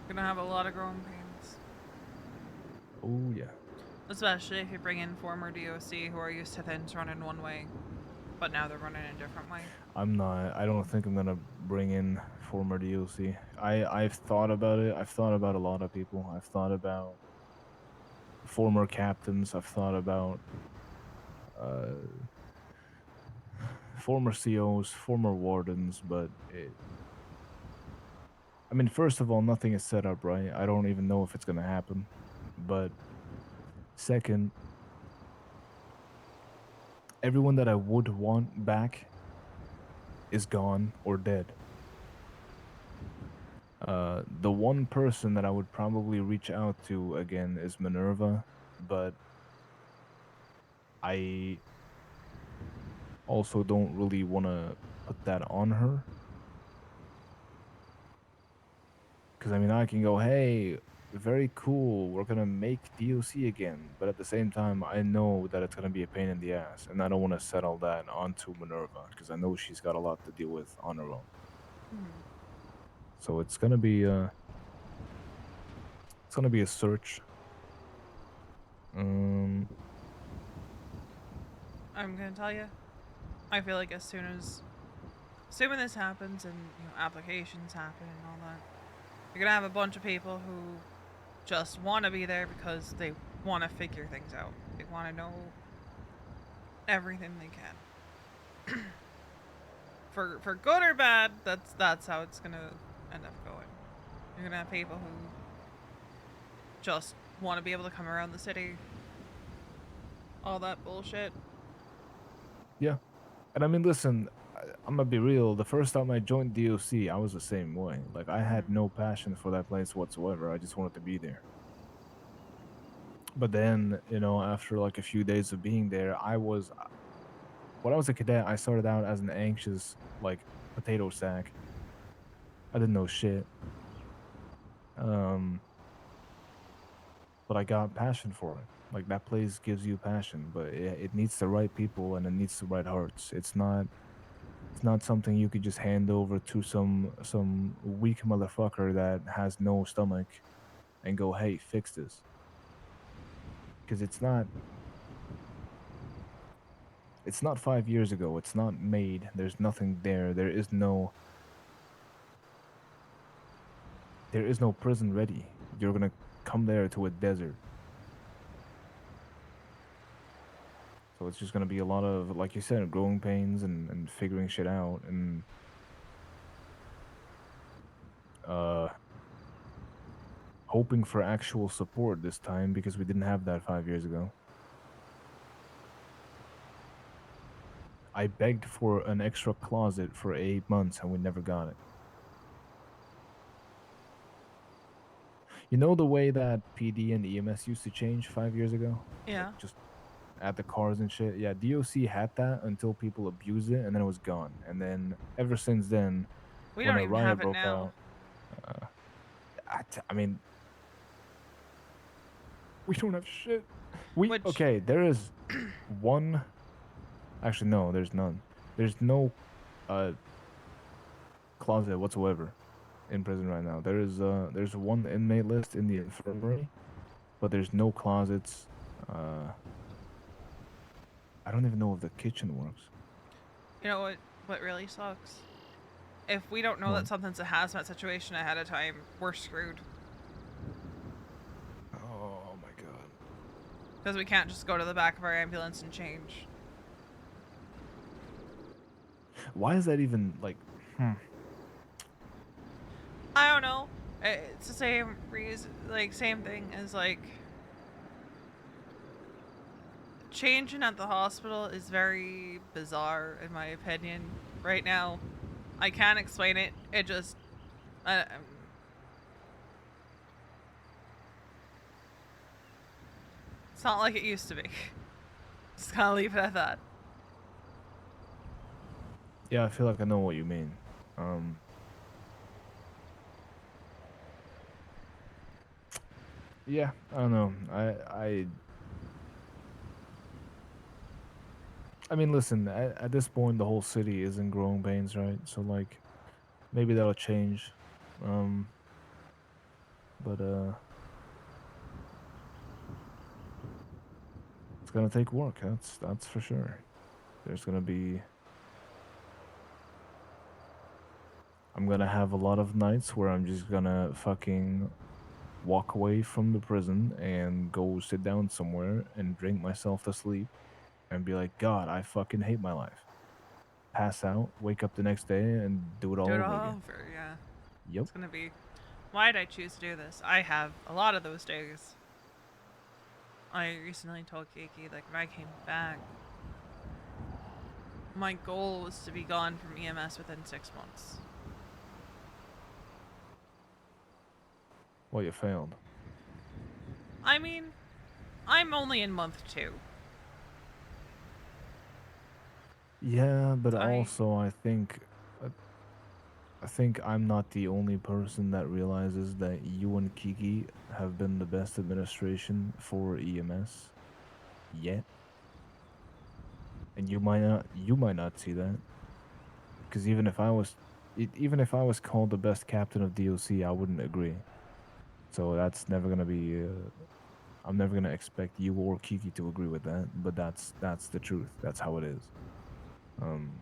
Gonna have a lot of growing pains. Oh yeah. Especially if you bring in former DOC who are used to things running one way, but now they're running a different way. I don't think I'm gonna bring in former DOC. I've thought about it. I've thought about a lot of people. I've thought about former captains. I've thought about uh former COs, former wardens, but I mean, first of all, nothing is set up, right? I don't even know if it's gonna happen. But second, everyone that I would want back is gone or dead. The one person that I would probably reach out to again is Minerva, but I also don't really want to put that on her. Because I mean, I can go, hey, very cool, we're gonna make DOC again, but at the same time, I know that it's gonna be a pain in the ass, and I don't want to settle that onto Minerva because I know she's got a lot to deal with on her own. Hmm. So it's gonna be a search. Um, I'm gonna tell you, I feel like assuming this happens and applications happen and all that, you're gonna have a bunch of people who just want to be there because they want to figure things out. They want to know everything they can. For good or bad, that's how it's gonna end up going. You're gonna have people who just want to be able to come around the city, all that bullshit. yeah, and I mean, listen, I'm gonna be real. The first time I joined DOC, I was the same way. Like, I had Mhm. no passion for that place whatsoever. I just wanted to be there. But then, after like a few days of being there, I was when I was a cadet, I started out as an anxious, like, potato sack. I didn't know shit. Um, but I got passion for it. Like, that place gives you passion, but it needs the right people and it needs the right hearts. It's not something you could just hand over to some weak motherfucker that has no stomach and go, "Hey, fix this." Because it's not 5 years ago. It's not made. There's nothing there. There is no prison ready. You're gonna come there to a desert. So it's just gonna be a lot of, like you said, growing pains and figuring shit out and uh hoping for actual support this time because we didn't have that 5 years ago. I begged for an extra closet for 8 months and we never got it. You know the way that PD and EMS used to change 5 years ago? Like Yeah. just at the cars and shit. Yeah, DOC had that until people abused it and then it was gone. And then ever since then, We when don't a even riot have it broke now. out, I mean, we don't have shit. Which Okay, there is one. Actually, no, there's none. There's no uh closet whatsoever in prison right now. There's one inmate list in the infirmary, but there's no closets. Uh, I don't even know if the kitchen works. you know what really sucks? If we don't know What? that something's a hazmat situation ahead of time, we're screwed. Oh my god. Because we can't just go to the back of our ambulance and change. Why is that even like? I don't know. It's the same reason, like, same thing as, like, changing at the hospital is very bizarre, in my opinion, right now. I can't explain it. It just... it's not like it used to be. Just gotta leave it at that. Yeah, I feel like I know what you mean. Yeah, I don't know. I mean, listen. At this point, the whole city is in growing pains, right? So like, maybe that'll change. Um, but it's gonna take work. That's for sure. There's gonna be. I'm gonna have a lot of nights where I'm just gonna fucking walk away from the prison and go sit down somewhere and drink myself to sleep and be like, God, I fucking hate my life. Pass out, wake up the next day, and do it all Do it over all again. over, yeah. Yep. It's gonna be... why did I choose to do this? I have a lot of those days. I recently told Kiki, like, when I came back, my goal was to be gone from EMS within 6 months. Well, you failed. I mean, I'm only in month 2. Yeah, but I... also I think I'm not the only person that realizes that you and Kiki have been the best administration for EMS yet. And you might not see that because even if I was called the best captain of DOC, I wouldn't agree. So that's never gonna be. I'm never gonna expect you or Kiki to agree with that. But that's the truth. That's how it is. Um.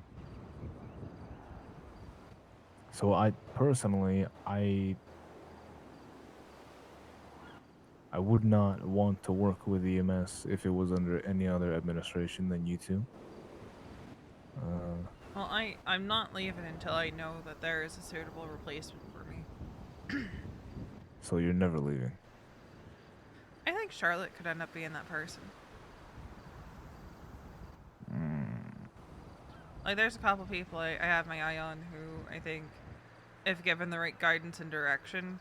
So I personally, I would not want to work with EMS if it was under any other administration than you two. well, I'm not leaving until I know that there is a suitable replacement for me. So you're never leaving. I think Charlotte could end up being that person. Like, there's a couple people I have my eye on who I think, if given the right guidance and direction,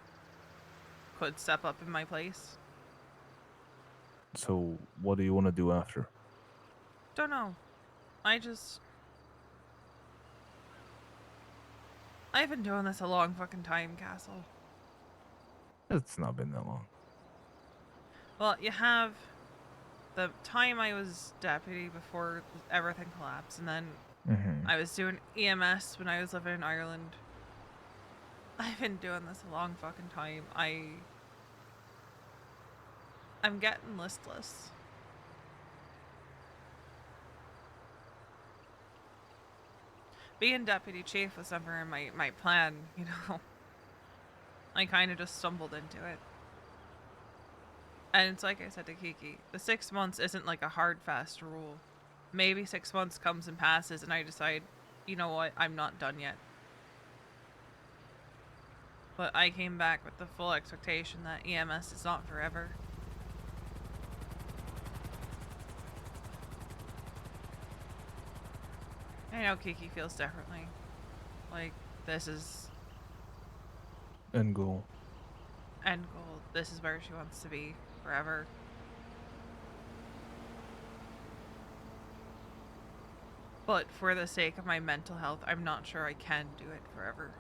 could step up in my place. So what do you want to do after? Don't know. I've been doing this a long fucking time, Castle. It's not been that long. Well, you have the time I was deputy before everything collapsed, and then Mm-hmm. I was doing EMS when I was living in Ireland. I've been doing this a long fucking time. I'm getting listless. Being deputy chief was never in my plan, you know. I kind of just stumbled into it. And it's like I said to Kiki, the 6 months isn't like a hard, fast rule. Maybe 6 months comes and passes and I decide, you know what, I'm not done yet. But I came back with the full expectation that EMS is not forever. I know Kiki feels differently. Like, this is End goal. end goal. This is where she wants to be forever. But for the sake of my mental health, I'm not sure I can do it forever.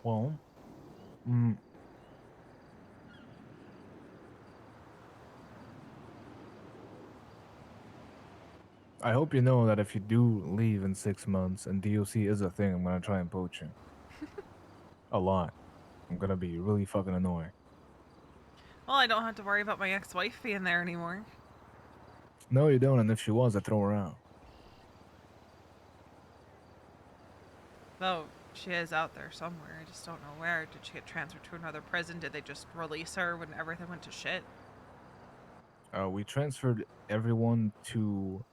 Well, I hope you know that if you do leave in 6 months and DOC is a thing, I'm gonna try and poach you. A lot. I'm gonna be really fucking annoying. Well, I don't have to worry about my ex-wife being there anymore. No, you don't, and if she was, I'd throw her out. Though, she is out there somewhere. I just don't know where. Did she get transferred to another prison? Did they just release her when everything went to shit? We transferred everyone to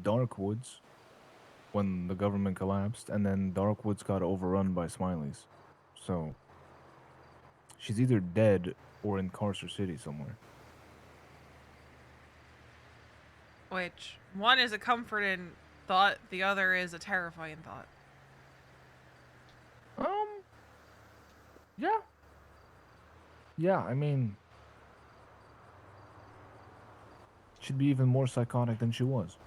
Darkwoods when the government collapsed, and then Darkwoods got overrun by Smileys. So, she's either dead or in Carcer City somewhere. Which, one is a comforting thought, the other is a terrifying thought. Yeah. Yeah, I mean, she'd be even more psychotic than she was.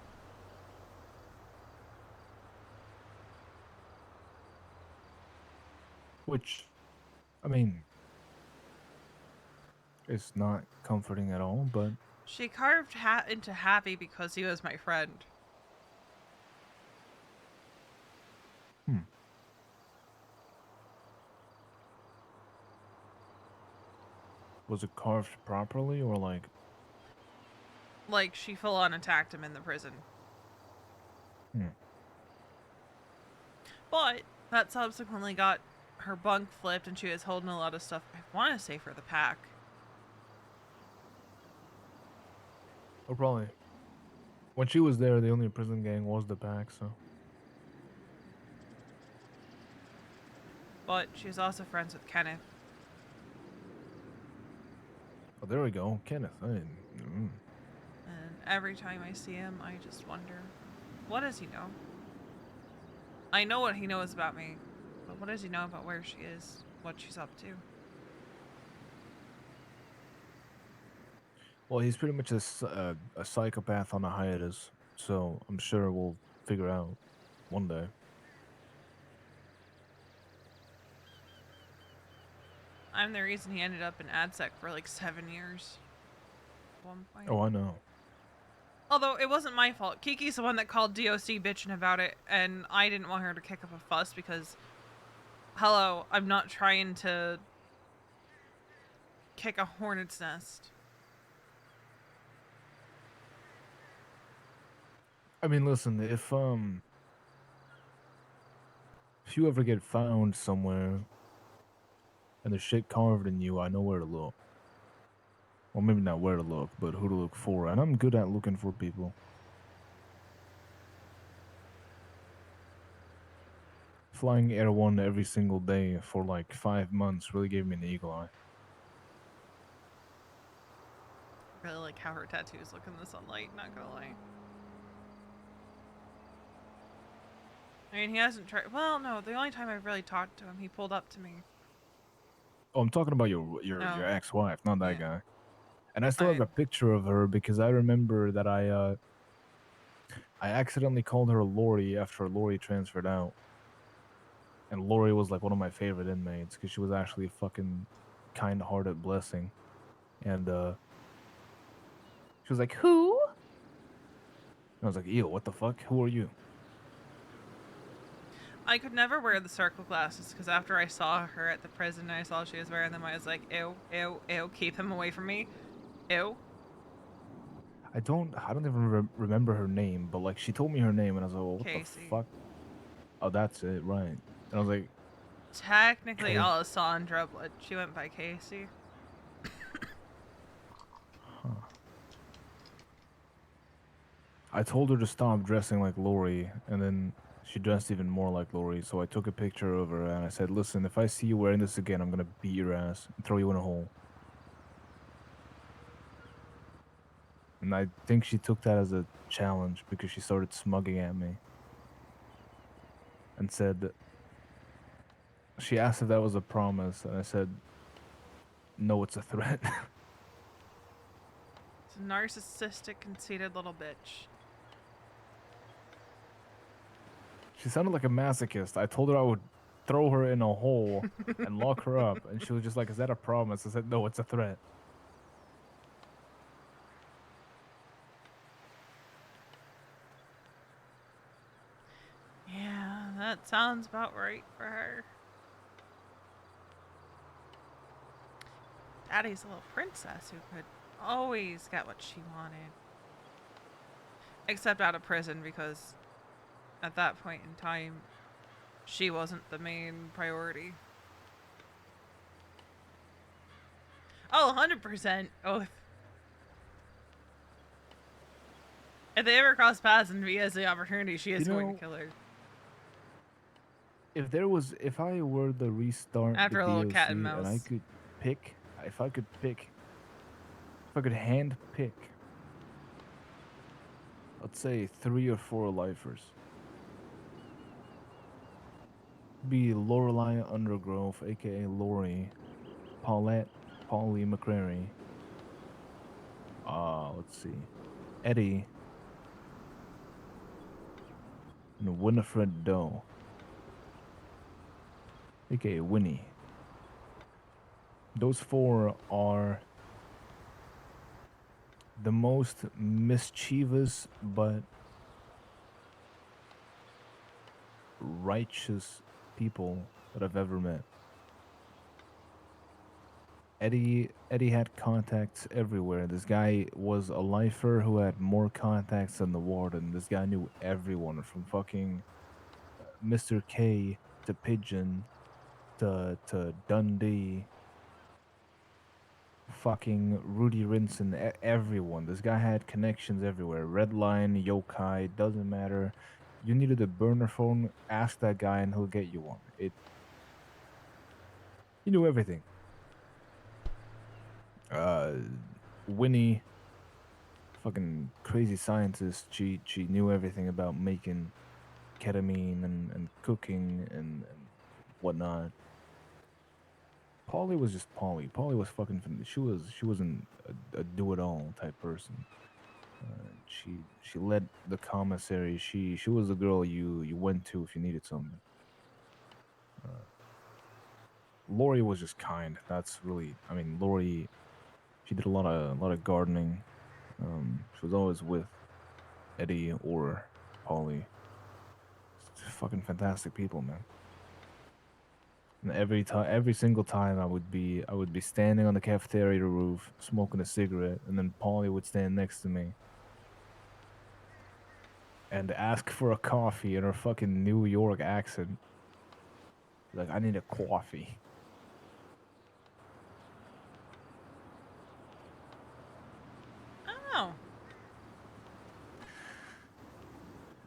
Which, I mean, it's not comforting at all, but She carved into Happy because he was my friend. was it carved properly or like, Like, she full on attacked him in the prison. But that subsequently got her bunk flipped and she was holding a lot of stuff, I want to say, for the pack. oh, probably. When she was there, the only prison gang was the pack, so. But she was also friends with Kenneth. Oh, there we go. Kenneth. And every time I see him, I just wonder, what does he know? I know what he knows about me, but what does he know about where she is, what she's up to? Well, he's pretty much a psychopath on a hiatus, so I'm sure we'll figure out one day. I'm the reason he ended up in AdSec for like 7 years. At one point. Oh, I know. Although it wasn't my fault. Kiki's the one that called DOC bitching about it, and I didn't want her to kick up a fuss because, hello, I'm not trying to kick a hornet's nest. I mean, listen, if you ever get found somewhere and there's shit carved in you, I know where to look. Well, maybe not where to look, but who to look for, and I'm good at looking for people. Flying Air One every single day for like 5 months really gave me an eagle eye. Really like how her tattoos look in the sunlight, not gonna lie. I mean, he hasn't tried. Well, no, the only time I've really talked to him, he pulled up to me. Oh, I'm talking about your No. ex-wife, not that Yeah. guy. And I still have I a picture of her because I remember that I accidentally called her Lori after Lori transferred out. And Lori was like one of my favorite inmates because she was actually a fucking kind-hearted blessing. And she was like, "Who?" And I was like, "Ew, what the fuck? Who are you?" could never wear the circle glasses because after I saw her at the prison and I saw she was wearing them, I was like, ew, ew, ew, keep them away from me. Ew. I don't even remember her name, but like she told me her name, and I was like, well, "What the Casey. fuck?" Oh, that's it, right? And I was like, Technically, "Okay." Alessandra, but she went by Casey. Huh. I told her to stop dressing like Lori, and then she dressed even more like Lori. So I took a picture of her and I said, "Listen, if I see you wearing this again, I'm gonna beat your ass and throw you in a hole." And I think she took that as a challenge because she started smugging at me and said, she asked if that was a promise, and I said, "No, it's a threat." It's a narcissistic, conceited little bitch. She sounded like a masochist. I told her I would throw her in a hole and lock her up, and she was just like, "Is that a promise?" I said, "No, it's a threat." Yeah, that sounds about right for her. Daddy's a little princess who could always get what she wanted. Except out of prison because at that point in time, she wasn't the main priority. Oh, 100%. Oh, if they ever cross paths and he has the opportunity, she is going to kill her. If I were to restart After the a little cat and DLC and I mouse. could pick, if I could hand pick, let's say 3 or 4 lifers, be Lorelei Undergrove, aka Lori, Paulette, Polly McCrary, let's see, Eddie, and Winifred Doe, aka Winnie. Those 4 are the most mischievous but righteous people that I've ever met. Eddie had contacts everywhere. This guy was a lifer who had more contacts than the warden. This guy knew everyone from fucking Mr. K to Pigeon to Dundee, fucking Rudy Rinson, everyone. This guy had connections everywhere. Red Line, Yokai, doesn't matter. You needed a burner phone, ask that guy and he'll get you one. He knew everything. Uh, Winnie, fucking crazy scientist. She knew everything about making ketamine and cooking and whatnot. Polly was just Polly. Polly was fucking. She wasn't a do it all type person. She led the commissary. She was the girl you went to if you needed something. Lori was just kind. That's really. I mean, Lori. She did a lot of gardening. She was always with Eddie or Polly. Fucking fantastic people, man. And every single time, I would be standing on the cafeteria roof, smoking a cigarette, and then Polly would stand next to me and ask for a coffee in her fucking New York accent. Like, I need a coffee. Oh,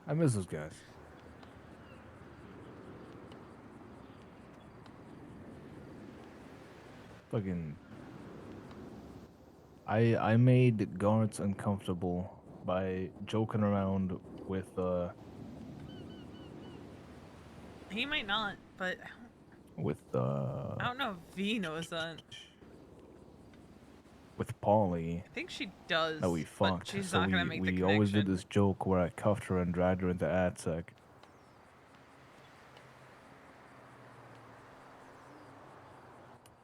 I miss those guys. Fucking. I made guards uncomfortable by joking around with he might not, but with I don't know if V knows that. with Polly I think she does, that we but fucked. she's So not gonna make the we always did connection. this joke where I cuffed her and dragged her into AdSec.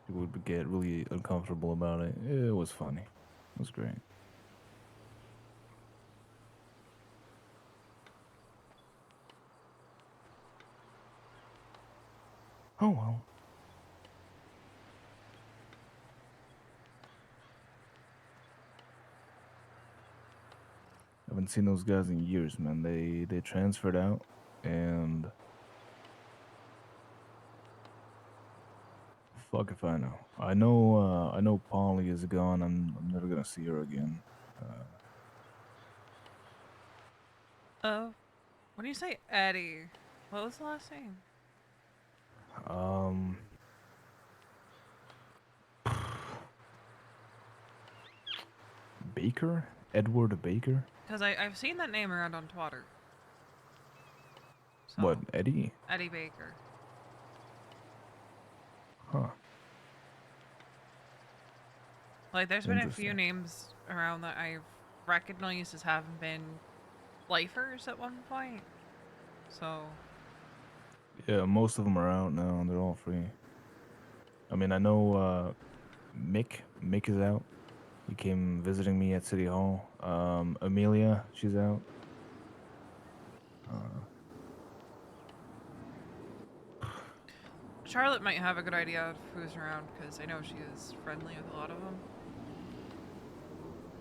People would get really uncomfortable about it. It was funny. It was great. Oh well. Haven't seen those guys in years, man. They transferred out, and fuck if I know. I know Polly is gone. I'm never gonna see her again. Oh, when you say Eddie, what was the last name? Um, Baker, Edward Baker. Because I've seen that name around on Twitter. So, What, Eddie? Eddie Baker. Huh. Like, there's been a few Interesting. names around that I've recognized as having been lifers at one point. So, Yeah, most of them are out now. They're all free. I mean, I know Mick. Mick is out. He came visiting me at City Hall. Amelia, she's out. Charlotte might have a good idea of who's around, because I know she is friendly with a lot of them.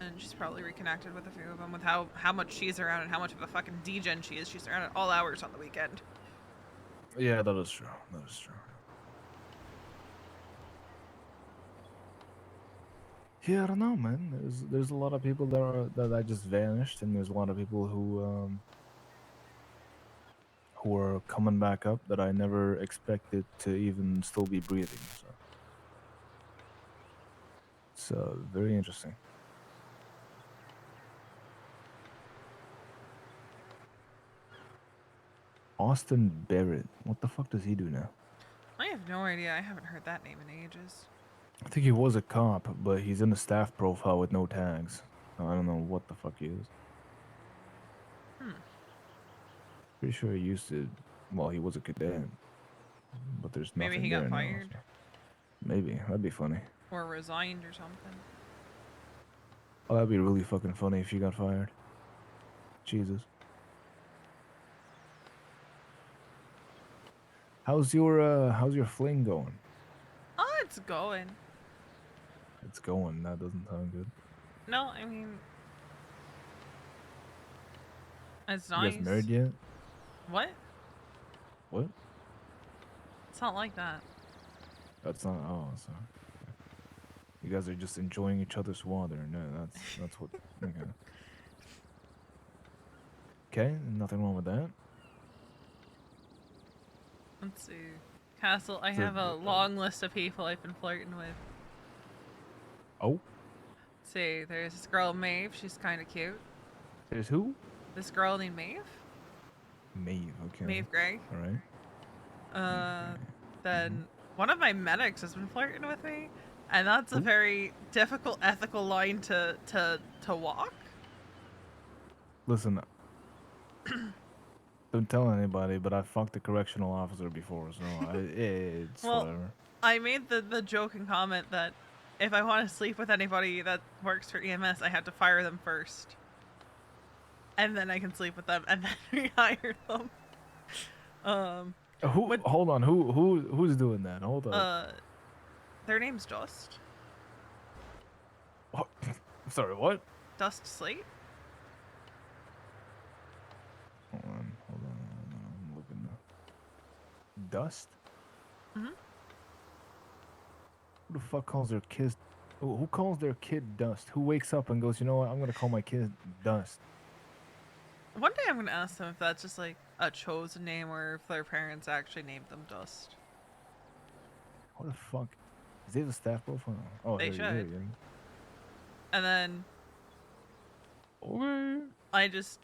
And she's probably reconnected with a few of them with how much she's around and how much of a fucking degen she is. She's around at all hours on the weekend. Yeah, that is true. That is true. Yeah, I don't know, man. There's a lot of people that I just vanished, and there's a lot of people who are coming back up that I never expected to even still be breathing. So it's very interesting. Austin Barrett. What the fuck does he do now? I have no idea. I haven't heard that name in ages. I think he was a cop, but he's in a staff profile with no tags. I don't know what the fuck he is. Pretty sure he used to. Well, he was a cadet, but there's Maybe nothing he there got now. fired So. Maybe that'd be funny. or resigned or something. Oh, that'd be really fucking funny if you got fired. Jesus. How's your fling going? Oh, it's going. It's going. That doesn't sound good. No, I mean, it's You nice. guys married yet? What? What? It's not like that. That's not. Oh, sorry. You guys are just enjoying each other's water. No, that's what. Okay. Okay, nothing wrong with that. Let's see. Castle, I So, have a long list of people I've been flirting with. Oh, Let's see, there's this girl, Maeve. She's kind of cute. there's who? This girl named Maeve. Maeve. Okay. Maeve Gray. All right. Then one of my medics has been flirting with me, and that's a very difficult ethical line to walk. Listen, don't tell anybody, but I fucked a correctional officer before, so it's Well, whatever. I made the joking comment that if I want to sleep with anybody that works for EMS, I have to fire them first, and then I can sleep with them, and then rehire them. Hold on. Who's doing that? Hold on. Their name's Dust. Oh, sorry. What? Dust Slate. Hold on. I'm looking now. Dust. Mhm. Who the fuck calls their kid? Who calls their kid Dust? Who wakes up and goes, you know what? I'm gonna call my kid Dust. One day I'm gonna ask them if that's just like a chosen name or if their parents actually named them Dust. What the fuck? Is they the staff profile? Oh, They here, should. here, here. And then Okay. I just,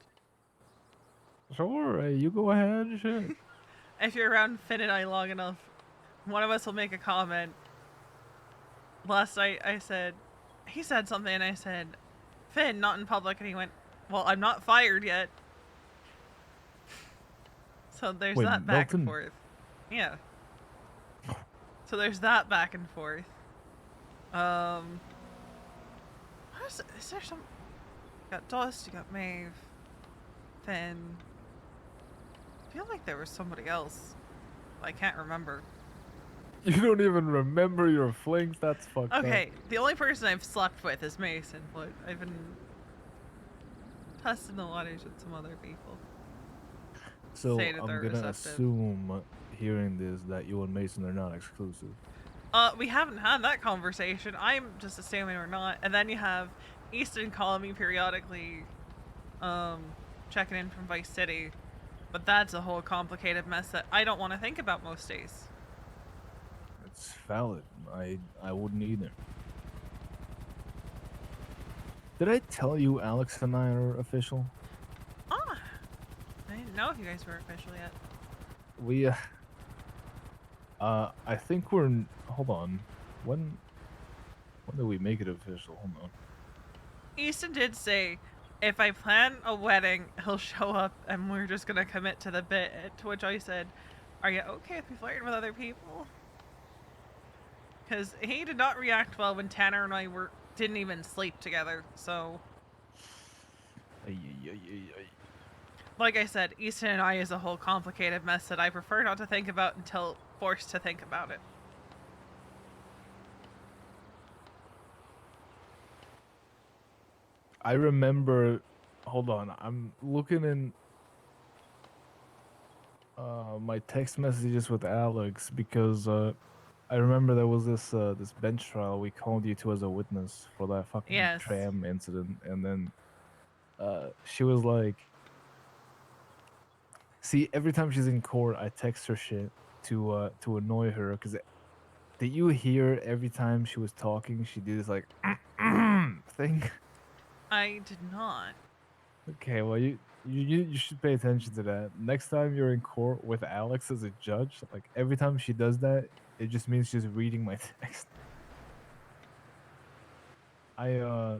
Sure. Hey, you go ahead. Shit. if you're around Finn and I long enough, one of us will make a comment. Last night I said, he said something, and I said, Finn, not in public, and he went, well, I'm not fired yet. So there's Wait, that back and Milton? forth. Yeah. So there's that back and forth. What is there some... You got Dust, you got Maeve, Finn. I feel like there was somebody else. I can't remember. You don't even remember your flings? That's fucked up. Okay, the only person I've slept with is Mason, but I've been testing the waters with some other people. So Say that I'm they're gonna receptive. assume, hearing this, that you and Mason are not exclusive. We haven't had that conversation. I'm just assuming we're not. And then you have Easton calling me periodically, checking in from Vice City. But that's a whole complicated mess that I don't want to think about most days. It's valid. I wouldn't either. Did I tell you Alex and I are official? Ah! I didn't know if you guys were official yet. We, I think we're... Hold on. When did we make it official? Hold on. Easton did say, if I plan a wedding, he'll show up and we're just gonna commit to the bit. To which I said, are you okay if we flirting with other people? Because he did not react well when Tanner and I didn't even sleep together, so... Like I said, Easton and I is a whole complicated mess that I prefer not to think about until forced to think about it. I remember... Hold on. I'm looking in my text messages with Alex because I remember there was this this bench trial we called you to as a witness for that fucking Yes. tram incident, and then she was like, see, every time she's in court, I text her shit to annoy her. Cause did you hear every time she was talking, she did this like thing? I did not. Okay, well you should pay attention to that. Next time you're in court with Alex as a judge, like every time she does that, it just means she's reading my text. I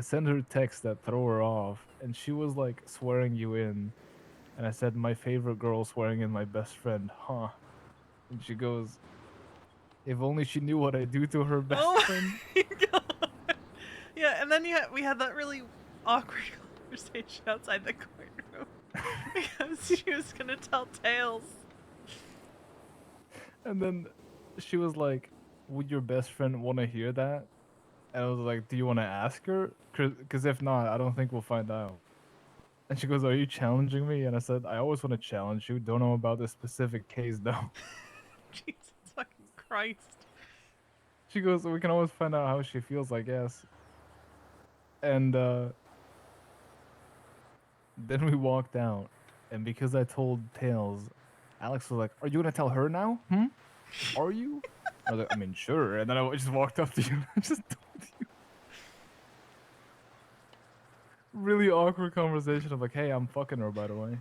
sent her text that throw her off, and she was like swearing you in, and I said my favorite girl swearing in my best friend, huh? And she goes, if only she knew what I do to her best Oh friend. my god. Yeah, and then we had that really awkward conversation outside the courtroom because she was gonna tell tales. And then she was like, would your best friend want to hear that? And I was like, do you want to ask her? Because if not, I don't think we'll find out. And she goes, are you challenging me? And I said, I always want to challenge you. Don't know about this specific case, though. Jesus fucking Christ. She goes, we can always find out how she feels, I guess. And then we walked out. And because I told tales, Alex was like, are you going to tell her now? Are you? I was like, I mean, sure. And then I just walked up to you and just told you. Really awkward conversation of like, hey, I'm fucking her, by the way.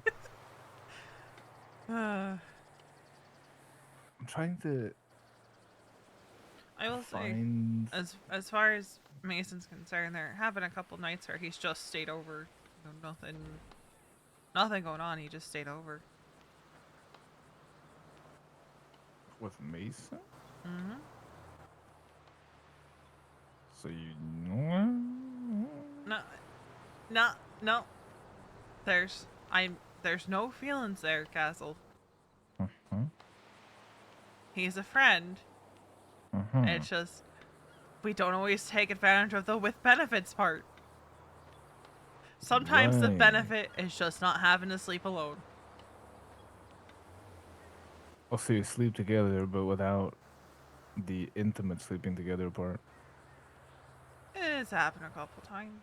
I'm trying to I will say, find... as far as Mason's concerned, there have been a couple nights where he's just stayed over. You know, nothing going on. He just stayed over. With Mason? Mm-hmm. So you know... No. There's no feelings there, Castle. He's a friend. It's just we don't always take advantage of the with benefits part. Sometimes the Right. benefit is just not having to sleep alone. Oh, so you sleep together, but without the intimate sleeping together part. It's happened a couple times.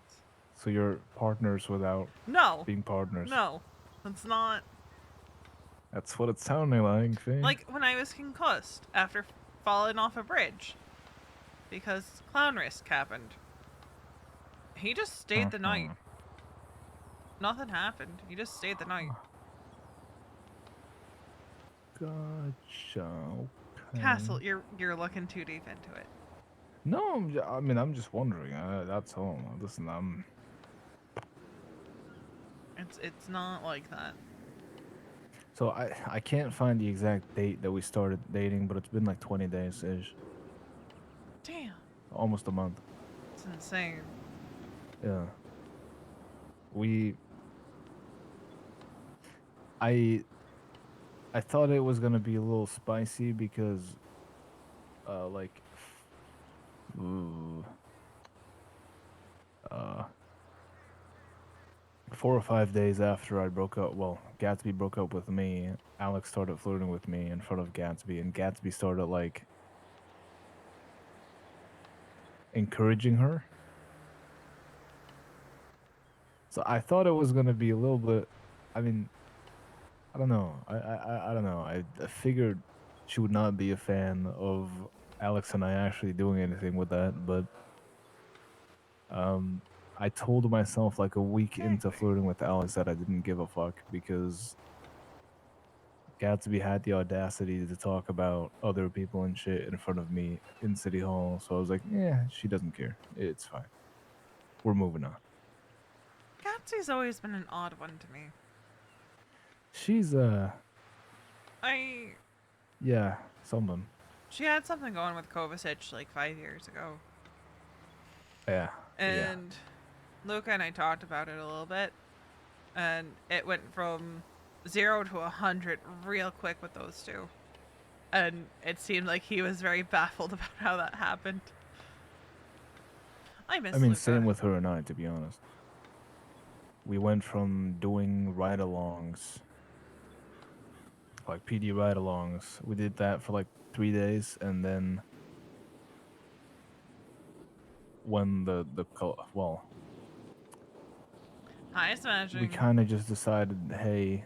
So you're partners without No. being partners. No. It's not. That's what it's sounding like, Faye. Like when I was concussed after falling off a bridge because clown risk happened. He just stayed the night. Nothing happened. He just stayed the night. Gotcha. Okay. Castle, you're looking too deep into it. No, I mean, I'm just wondering. That's all. Listen, It's not like that. so I can't find the exact date that we started dating, but it's been like 20 days ish, Damn, almost a month. it's insane. Yeah. We I I thought it was gonna be a little spicy because like ooh, uh 4 or 5 days after I broke up, well, Gatsby broke up with me, Alex started flirting with me in front of Gatsby, and Gatsby started like encouraging her. So I thought it was gonna be a little bit. I mean, I don't know. I don't know. I figured she would not be a fan of Alex and I actually doing anything with that, but um, I told myself like a week into Exactly. flirting with Alex that I didn't give a fuck because Gatsby had the audacity to talk about other people and shit in front of me in City Hall. So I was like, yeah, she doesn't care. It's fine. We're moving on. Katsy's always been an odd one to me. She's I yeah, someone. She had something going with Kovacic like 5 years ago, Yeah, yeah. and Luca and I talked about it a little bit, and it went from 0 to 100 real quick with those two, and it seemed like he was very baffled about how that happened. I I miss mean, same Luca. with her and I, to be honest. We went from doing ride-alongs, like PD ride-alongs. We did that for like 3 days, and then when well, Hi, we smashing. kind of just decided, hey,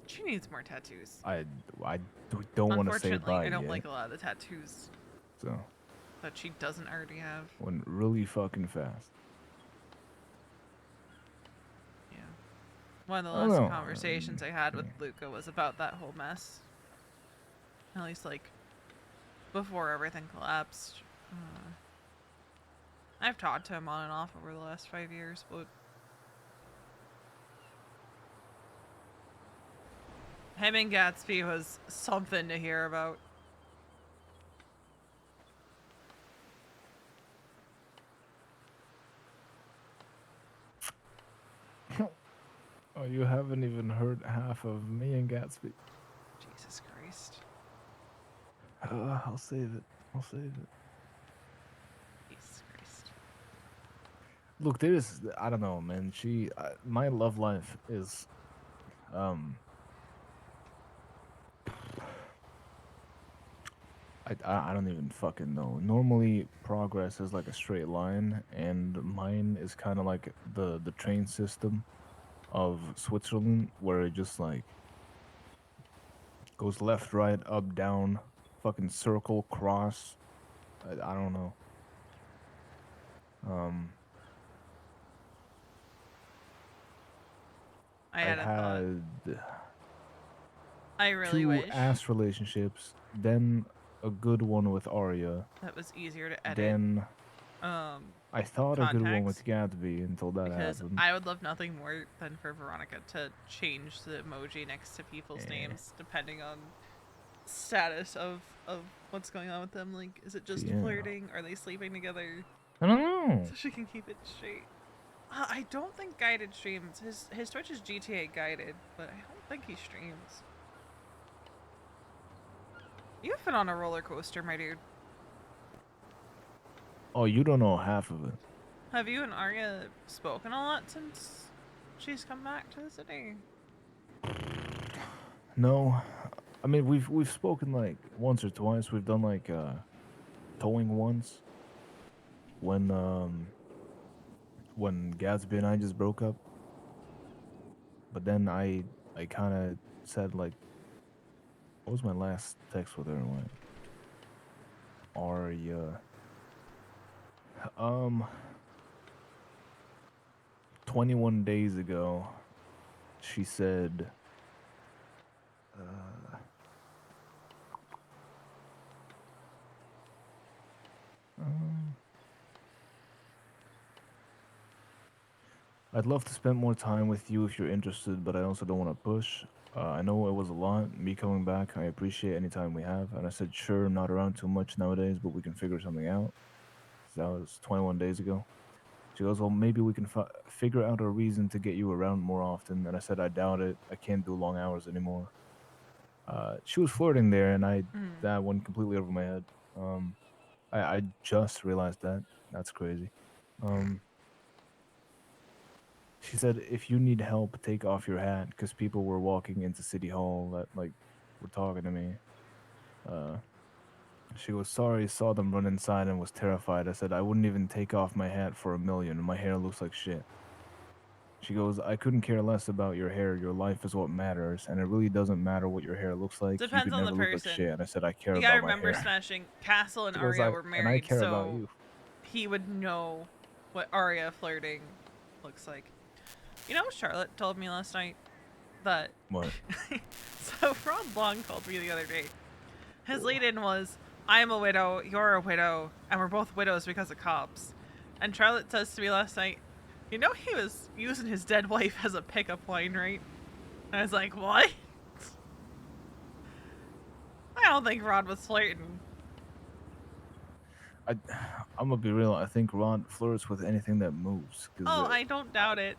She needs more tattoos. I don't want to say Unfortunately, bye I don't yet. like a lot of the tattoos So that she doesn't already have. went really fucking fast. Yeah. One of the I don't last know. conversations I had with Yeah. Luca was about that whole mess. At least, like, before everything collapsed. Uh, I've talked to him on and off over the last 5 years, but him and Gatsby was something to hear about. Oh, you haven't even heard half of me and Gatsby. Jesus Christ. I'll save it. I'll save it. Jesus Christ. Look, there's I don't know, man. My love life is um I don't even fucking know. Normally progress is like a straight line, and mine is kind of like the train system of Switzerland where it just like goes left, right, up, down, fucking circle, cross. I don't know. Um I I had a thought. had I really two wish ass relationships, then a good one with Arya, that was easier to edit then I thought a good one with context, Gatsby until that because happened. I would love nothing more than for Veronica to change the emoji next to people's Eh, names depending on status of what's going on with them. Like, is it just yeah. flirting? Are they sleeping together? I don't know. So she can keep it straight. I don't think guided streams. His Twitch is GTA guided, but I don't think he streams. You've been on a roller coaster, my dude. Oh, you don't know half of it. Have you and Arya spoken a lot since she's come back to the city? No, I mean we've spoken like once or twice. We've done like towing once when Gatsby and I just broke up. But then I kind of said like, what was my last text with her? Like, Arya. Um, 21 days ago, she said, I'd love to spend more time with you if you're interested, but I also don't want to push. I know it was a lot. Me coming back, I appreciate any time we have. And I said, sure, I'm not around too much nowadays, but we can figure something out. So that was 21 days ago. She goes, well, maybe we can figure out a reason to get you around more often. And I said, I doubt it. I can't do long hours anymore. She was flirting there, and Mm. that went completely over my head. I just realized that. That's crazy. Um, she said, if you need help, take off your hat, because people were walking into City Hall that like were talking to me. Uh, she was sorry, saw them run inside, and was terrified. I said, I wouldn't even take off my hat for a million. My hair looks like shit. She goes, I couldn't care less about your hair. Your life is what matters, and it really doesn't matter what your hair looks like. You Depends could on the never look like person. shit. And I said, I care You gotta about my remember, hair. Smashing, Castle and She goes, Arya were I married, care about so you. he would know what Arya flirting looks like. You know what Charlotte told me last night? That What? so Rod Long told me the other day. His lead-in was, I'm a widow, you're a widow, and we're both widows because of cops. And Charlotte says to me last night, you know he was using his dead wife as a pickup line, right? And I was like, what? I don't think Rod was flirting. I'm gonna be real. I think Rod flirts with anything that moves. Cause Oh, I don't doubt it.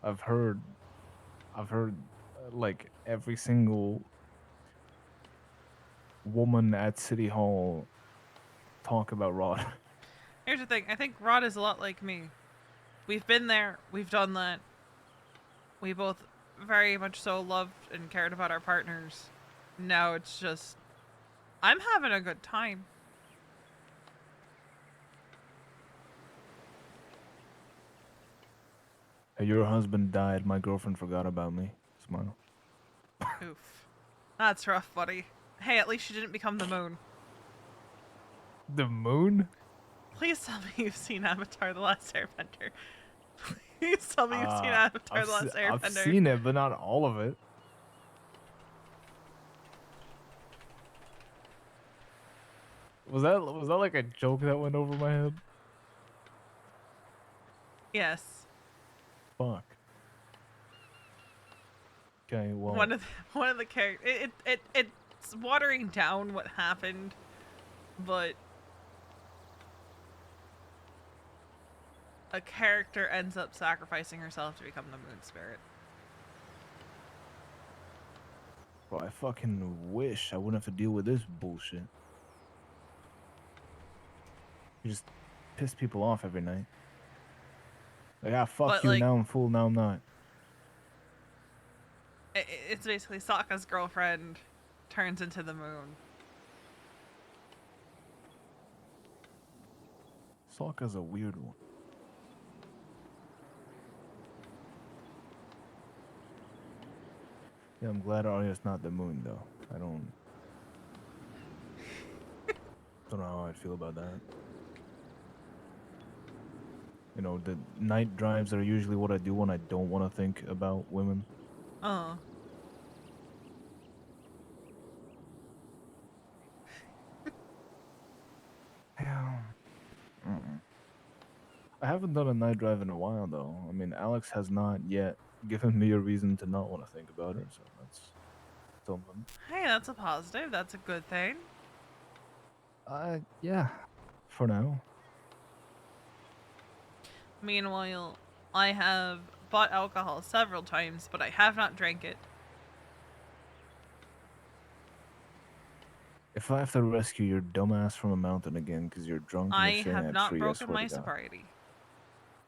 I've heard, like every single woman at City Hall talk about Rod. Here's the thing. I think Rod is a lot like me. We've been there. We've done that. We both very much so loved and cared about our partners. Now it's just, I'm having a good time. Your husband died. My girlfriend forgot about me. Smile. Oof. That's rough, buddy. Hey, at least you didn't become the moon. The moon? Please tell me you've seen Avatar: The Last Airbender. Please tell me you've seen Avatar: The Last Airbender. I've seen it, but not all of it. Was that like a joke that went over my head? Yes. Fuck. Okay, well. One of the characters. It's watering down what happened, but a character ends up sacrificing herself to become the moon spirit. Bro, I fucking wish I wouldn't have to deal with this bullshit. You just piss people off every night. Like, ah, fuck But, you, like, now I'm full, now I'm not. It's basically Sokka's girlfriend turns into the moon. Sokka's a weird one. Yeah, I'm glad Arya's not the moon, though. I don't know how I feel about that. You know, the night drives are usually what I do when I don't want to think about women. Oh. Yeah. I haven't done a night drive in a while, though. I mean, Alex has not yet given me a reason to not want to think about her, so that's something. Hey, that's a positive. That's a good thing. Yeah. For now. Meanwhile, I have bought alcohol several times, but I have not drank it. If I have to rescue your dumbass from a mountain again because you're drunk and I you're sharing have a not tree, I broken swear my to God. sobriety.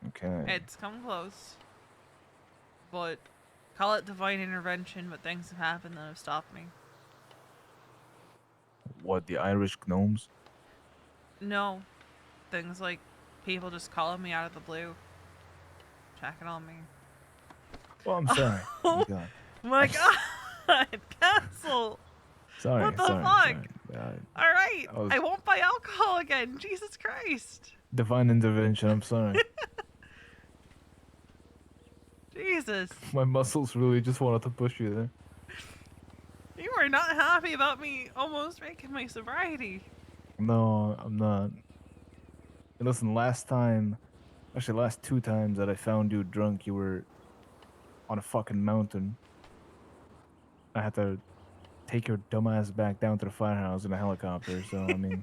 Okay. It's come close. But call it divine intervention, but things have happened that have stopped me. What, the Irish gnomes? No. Things like people just calling me out of the blue. Checking on me. Well, I'm sorry. Oh my God. My God! Castle! Sorry. What the sorry, fuck? sorry. Alright, was- I won't buy alcohol again. Jesus Christ. Divine intervention. I'm sorry. Jesus. My muscles really just wanted to push you there. You are not happy about me almost breaking my sobriety. No, I'm not. Listen, last time Actually, last 2 times that I found you drunk, you were on a fucking mountain. I had to take your dumbass back down to the firehouse in a helicopter. So I mean,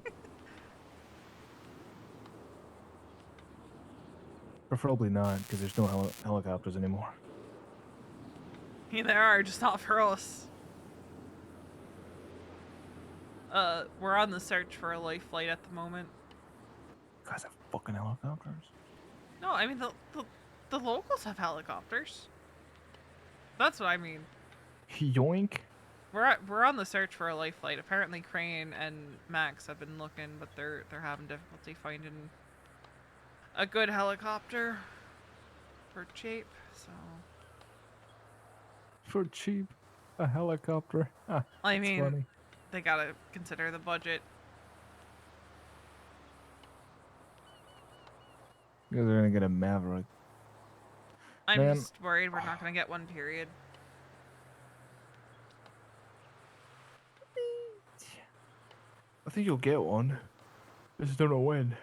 preferably not, because there's no helicopters anymore. Yeah, there are, just not for us. We're on the search for a life flight at the moment. You guys have fucking helicopters. No, I mean the locals have helicopters. That's what I mean. Yoink. We're on the search for a life flight. Apparently, Crane and Max have been looking, but they're having difficulty finding a good helicopter for cheap. So For cheap, a helicopter. Ah, I that's mean, funny. they gotta consider the budget. You guys are gonna get a Maverick. I'm Man. just worried we're not gonna get one. Period. I think you'll get one. I just don't know when.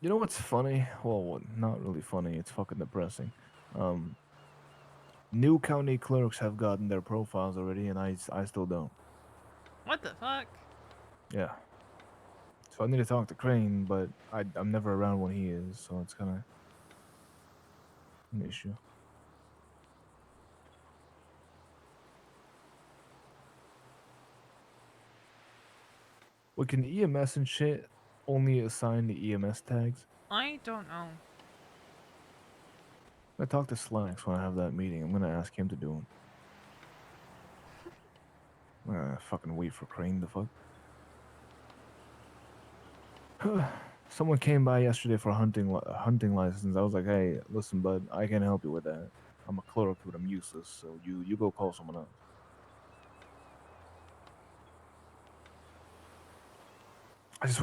You know what's funny? Well, not really funny. It's fucking depressing. New county clerks have gotten their profiles already, and I still don't. What the fuck? Yeah. So I need to talk to Crane, but I'm never around when he is, so it's kind of an issue. We can EMS and shit only assign the EMS tags. I don't know. I talk to Slacks when I have that meeting. I'm gonna ask him to do it. Fucking wait for Crane the fuck. Someone came by yesterday for a hunting license. I was like, hey, listen, bud, I can't help you with that. I'm a clerk, but I'm useless. So you go call someone else. I just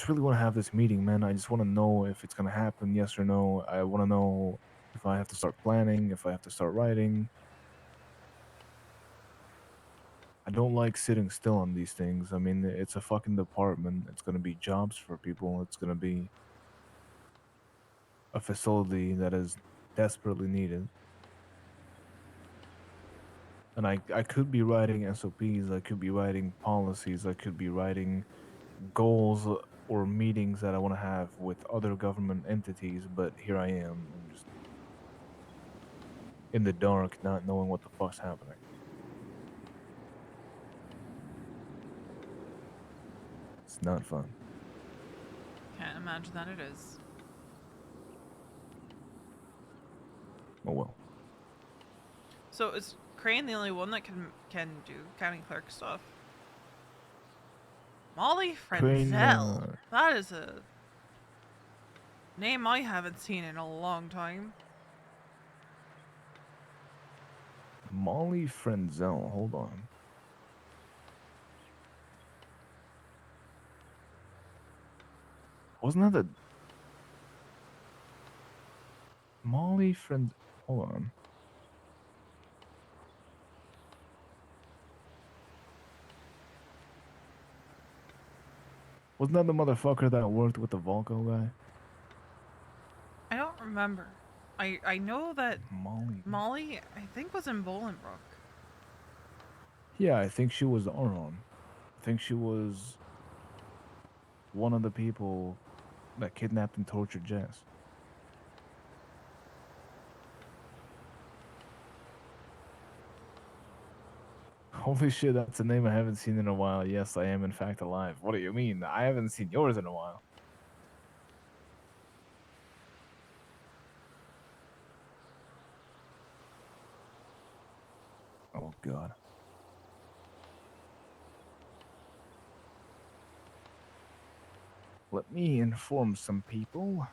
really wanna have this meeting, man. I just wanna know if it's gonna happen, yes or no. I wanna know if I have to start planning, if I have to start writing. I don't like sitting still on these things. I mean, it's a fucking department. It's gonna be jobs for people. It's gonna be a facility that is desperately needed. And I could be writing SOPs, I could be writing policies, I could be writing goals or meetings that I want to have with other government entities, but here I am. I'm just in the dark, not knowing what the fuck's happening. It's not fun. Can't imagine that it is. Oh well. So is Crane the only one that can do county clerk stuff? Molly Crane, Frenzel. That is a name I haven't seen in a long time. Molly Frenzel, hold on. Wasn't that the Molly Frenzel? Hold on. Wasn't that the motherfucker that worked with the Volco guy? I don't remember. I know that Molly. I think was in Bolingbrook. Yeah, I think she was Aron. I think she was one of the people that kidnapped and tortured Jess. Holy shit, that's a name I haven't seen in a while. Yes, I am in fact alive. What do you mean? I haven't seen yours in a while. Oh god. Let me inform some people.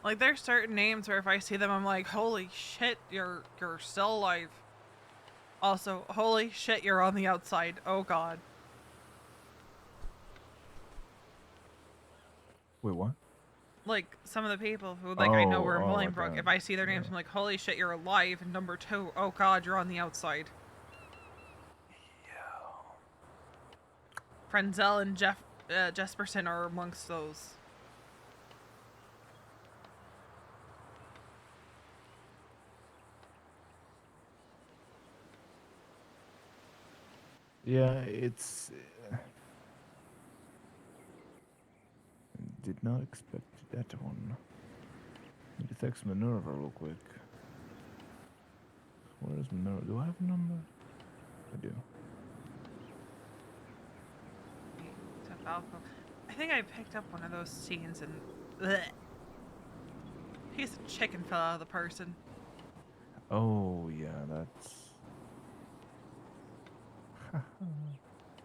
Like there's certain names where if I see them I'm like, holy shit, you're still alive. Also, holy shit, you're on the outside. Oh god. Wait, what? Like some of the people who like I know were in like Bolingbrook. that. If I see their names, Yeah. I'm like, holy shit, you're alive. And number two, oh god, you're on the outside. Frenzel and Jesperson are amongst those. Yeah, it's. Did not expect that one. Need to text Minerva real quick. Where is Minerva? Do I have a number? I do. To Falco. I think I picked up one of those scenes and. Bleh. Piece of chicken fell out of the person. Oh yeah, that's.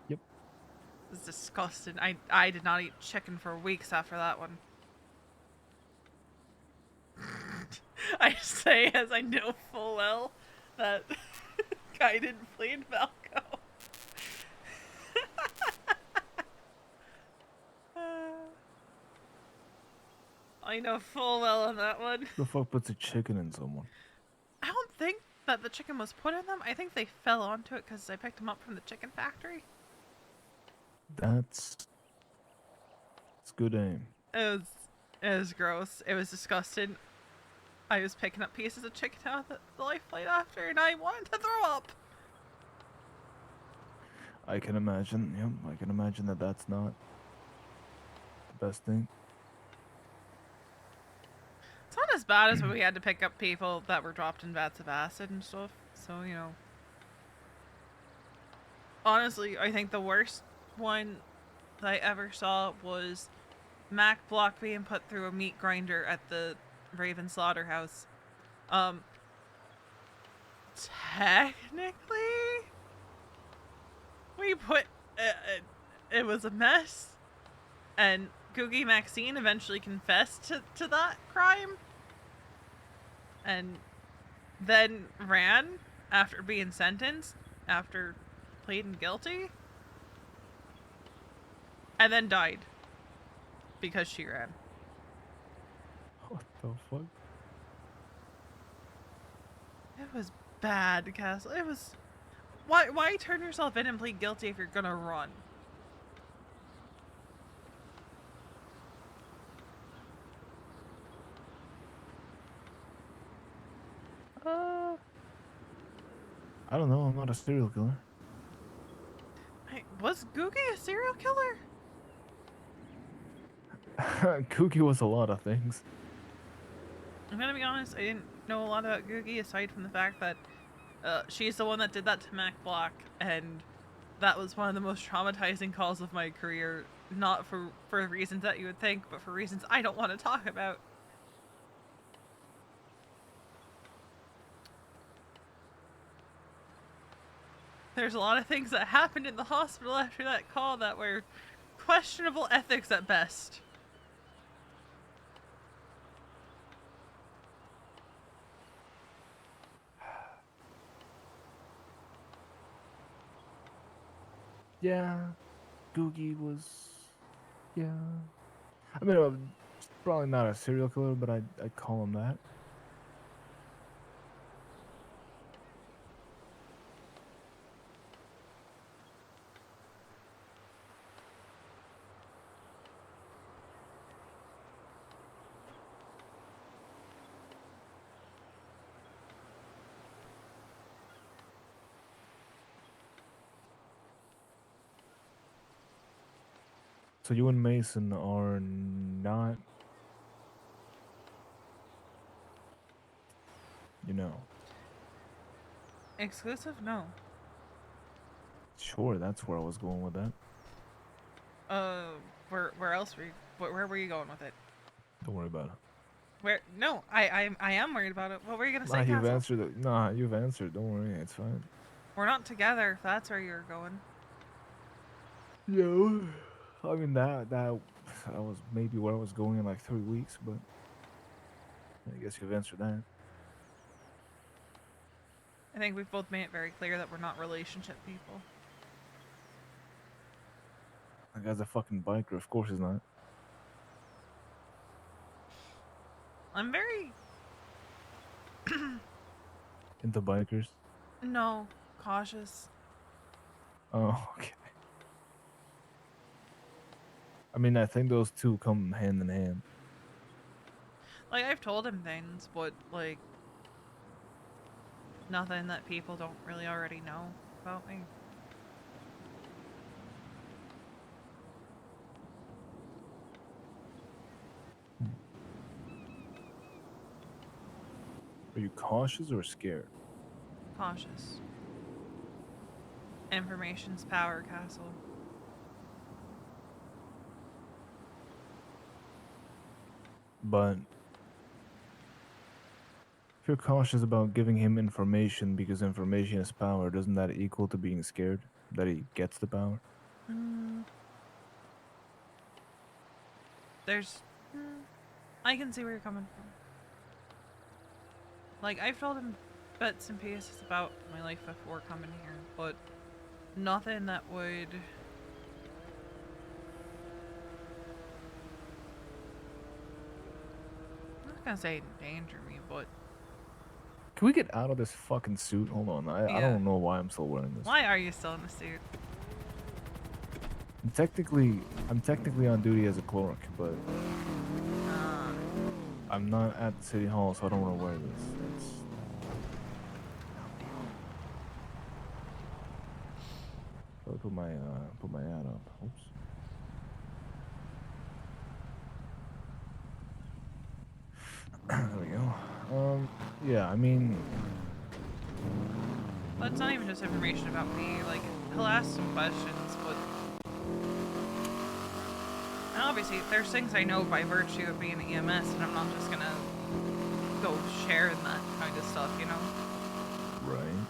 Yep. It was disgusting. I did not eat chicken for weeks after that one. I say as I know full well that guy didn't plead Falco. I know full well on that one. The fuck puts a chicken in someone? I don't think that the chicken was put in them. I think they fell onto it because I picked them up from the chicken factory. That's. It's good aim. It was gross. It was disgusting. I was picking up pieces of chicken out of the life plate after, and I wanted to throw up. I can imagine. Yep, I can imagine that that's not the best thing. It's not as bad as when we had to pick up people that were dropped in vats of acid and stuff. So, you know. Honestly, I think the worst one that I ever saw was Mac Block being put through a meat grinder at the Raven Slaughterhouse. Technically, we put it was a mess, and Googie Maxine eventually confessed to that crime, and then ran after being sentenced after pleading guilty, and then died because she ran. What the fuck? It was bad, Castle. It was. Why turn yourself in and plead guilty if you're gonna run? I don't know. I'm not a serial killer. Was Googie a serial killer? Kooky was a lot of things. I'm gonna be honest, I didn't know a lot about Googie aside from the fact that she's the one that did that to Mac Block, and that was one of the most traumatizing calls of my career. Not for reasons that you would think, but for reasons I don't want to talk about. There's a lot of things that happened in the hospital after that call that were questionable ethics at best. Yeah, Googie was. Yeah. I mean, probably not a serial killer, but I'd call him that. So you and Mason are not, you know. Exclusive? No. Sure, that's where I was going with that. Where else were you? Where were you going with it? Don't worry about it. Where? No, I am worried about it. What were you gonna say, Nah, you've Castle? answered it. Nah, you've answered. Don't worry, it's fine. We're not together. If that's where you're going. Yeah. I mean that was maybe where I was going in like 3 weeks, but I guess you've answered that. I think we've both made it very clear that we're not relationship people. That guy's a fucking biker. Of course he's not. I'm very Into bikers. cautious. Oh, okay. I mean, I think those two come hand in hand. Like, I've told him things, but, like, nothing that people don't really already know about me. Are you cautious or scared? Cautious. Information's power, Castle. But if you're cautious about giving him information because information is power, doesn't that equal to being scared that he gets the power? Mm, there's... mm, I can see where you're coming from. Like, I've told him bits and pieces about my life before coming here, but nothing that would... I'm not gonna say endanger me, but... Can we get out of this fucking suit? Hold on. I Yeah. don't know why I'm still wearing this. Why are you still in the suit? I'm technically on duty as a clerk, but I'm not at the city hall, so I don't want to wear this. So I put my ad up. Oops. There we go. Yeah, I mean, But it's not even just information about me. Like, he'll ask some questions, but... And obviously, there's things I know by virtue of being an EMS, and I'm not just gonna go sharing that kind of stuff, you know? right.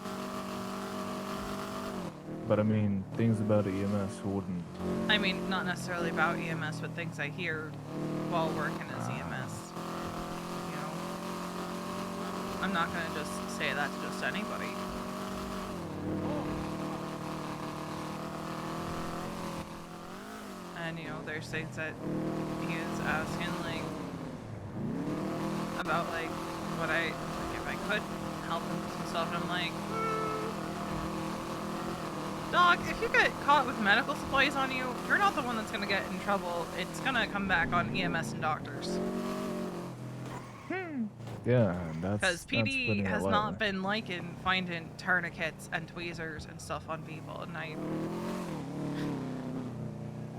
But I mean, things about EMS who wouldn't. I mean, not necessarily about EMS, but things I hear while working as EMS. You know? I'm not gonna just say that to just anybody. And, you know, there's things that he is asking, like, about, like, what I, like, if I could help him with some stuff, and I'm like, Dog, if you get caught with medical supplies on you, you're not the one that's gonna get in trouble. It's gonna come back on EMS and doctors. Yeah, that's Because PD putting it has lightly. not been liking finding tourniquets and tweezers and stuff on people, and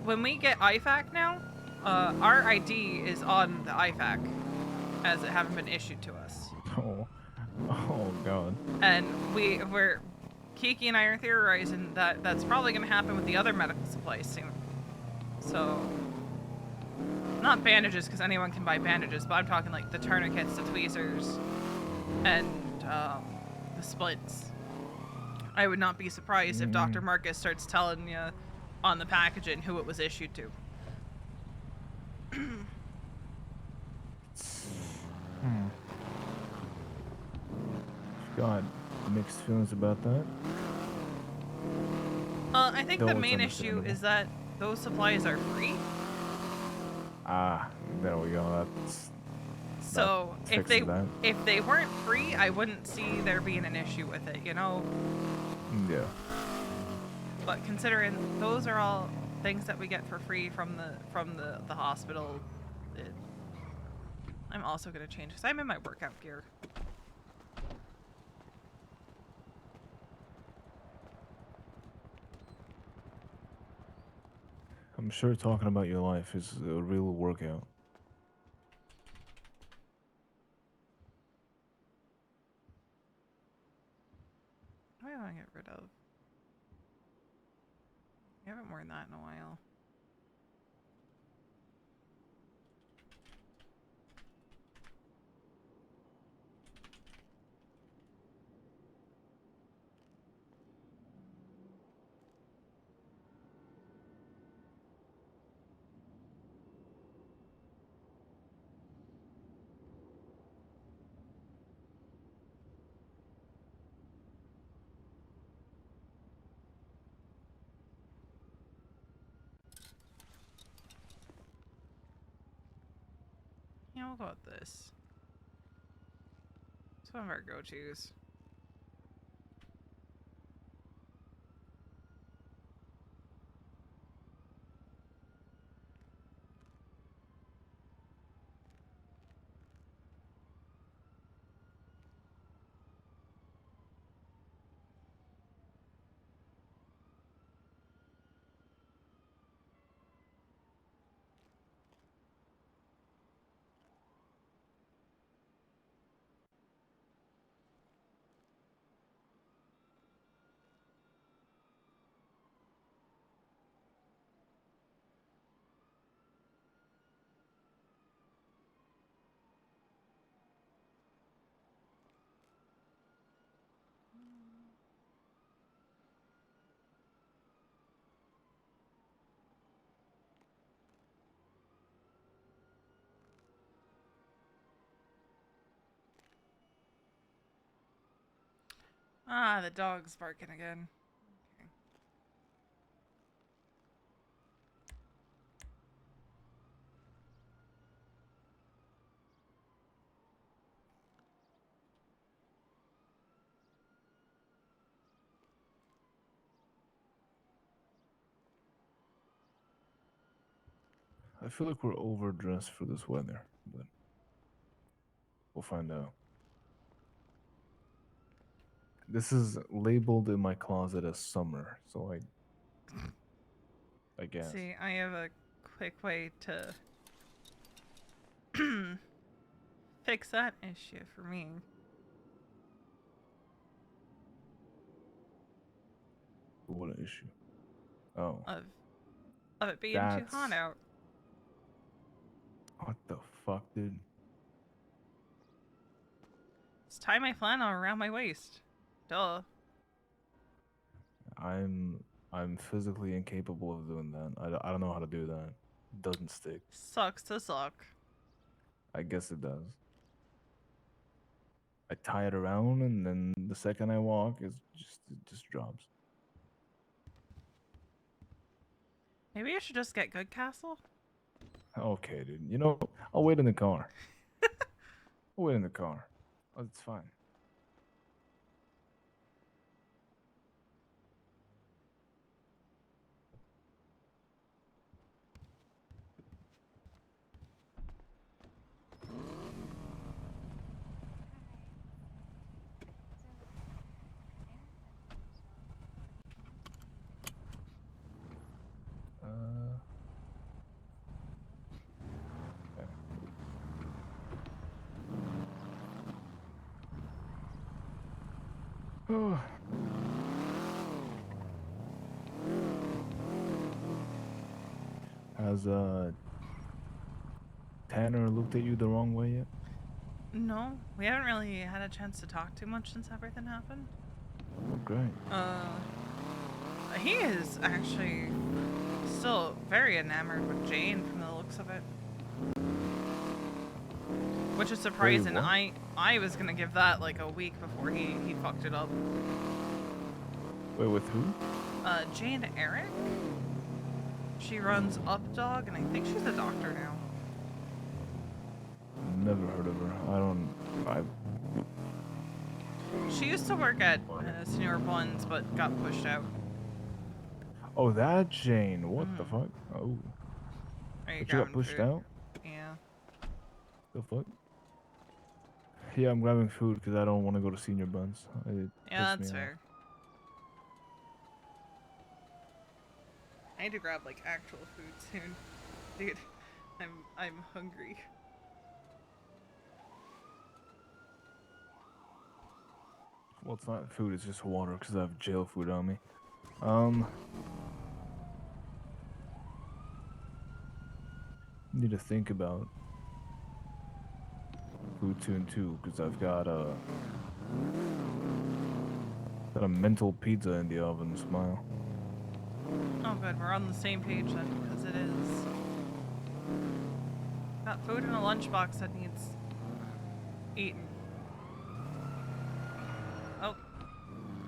when we get IFAC now, our ID is on the IFAC, as it haven't been issued to us. Oh god. And we're Kiki and I are theorizing that that's probably going to happen with the other medical supplies soon. So, not bandages, because anyone can buy bandages, but I'm talking like the tourniquets, the tweezers, and the splints. I would not be surprised if Dr. Marcus starts telling you on the packaging who it was issued to. God, mixed feelings about that. I think the Though it's main issue understandable. is that those supplies are free. Ah, there we go. So if fixes that. they weren't free, I wouldn't see there being an issue with it, you know? Yeah. But considering those are all things that we get for free from the hospital, I'm also gonna change because I'm in my workout gear. I'm sure talking about your life is a real workout. What do I want to get rid of? I haven't worn that in a while. Yeah, we'll go with this. It's one of our go-tos. Ah, the dog's barking again. Okay. I feel like we're overdressed for this weather, but we'll find out. This is labeled in my closet as summer, so I guess. See, I have a quick way to fix that issue for me. What an issue. Oh. Of it being too hot That's- out. What the fuck, dude? Just tie my flannel around my waist. Duh. I'm physically incapable of doing that. I don't know how to do that. It doesn't stick. Sucks to suck. I guess it does. I tie it around, and then the second I walk, it just drops. Maybe I should just get Good Castle? Okay, dude. You know, I'll wait in the car. I'll wait in the car. Oh, it's fine. Okay. Has Tanner looked at you the wrong way yet? No, we haven't really had a chance to talk too much since everything happened. Oh, great. He is actually still very enamored with Jane from the looks of it. Which is surprising. what? I was gonna give that like a week before he fucked it up. Wait, with who? Jane Eric? She runs Updog, and I think she's a doctor now. Never heard of her. She used to work at Senior Buns, but got pushed out. Oh, that Jane. What the fuck? Oh. Are you But you got grabbing pushed food? out? Yeah. The fuck? Yeah, I'm grabbing food because I don't want to go to Senior Buns. Yeah, that's fair. I need to grab like actual food soon. Dude, I'm hungry. Well, it's not food, it's just water because I have jail food on me. Need to think about food soon too because I've got a mental pizza in the oven. Smile. Oh good, we're on the same page then, because it is. Got food in a lunchbox that needs eaten. Oh.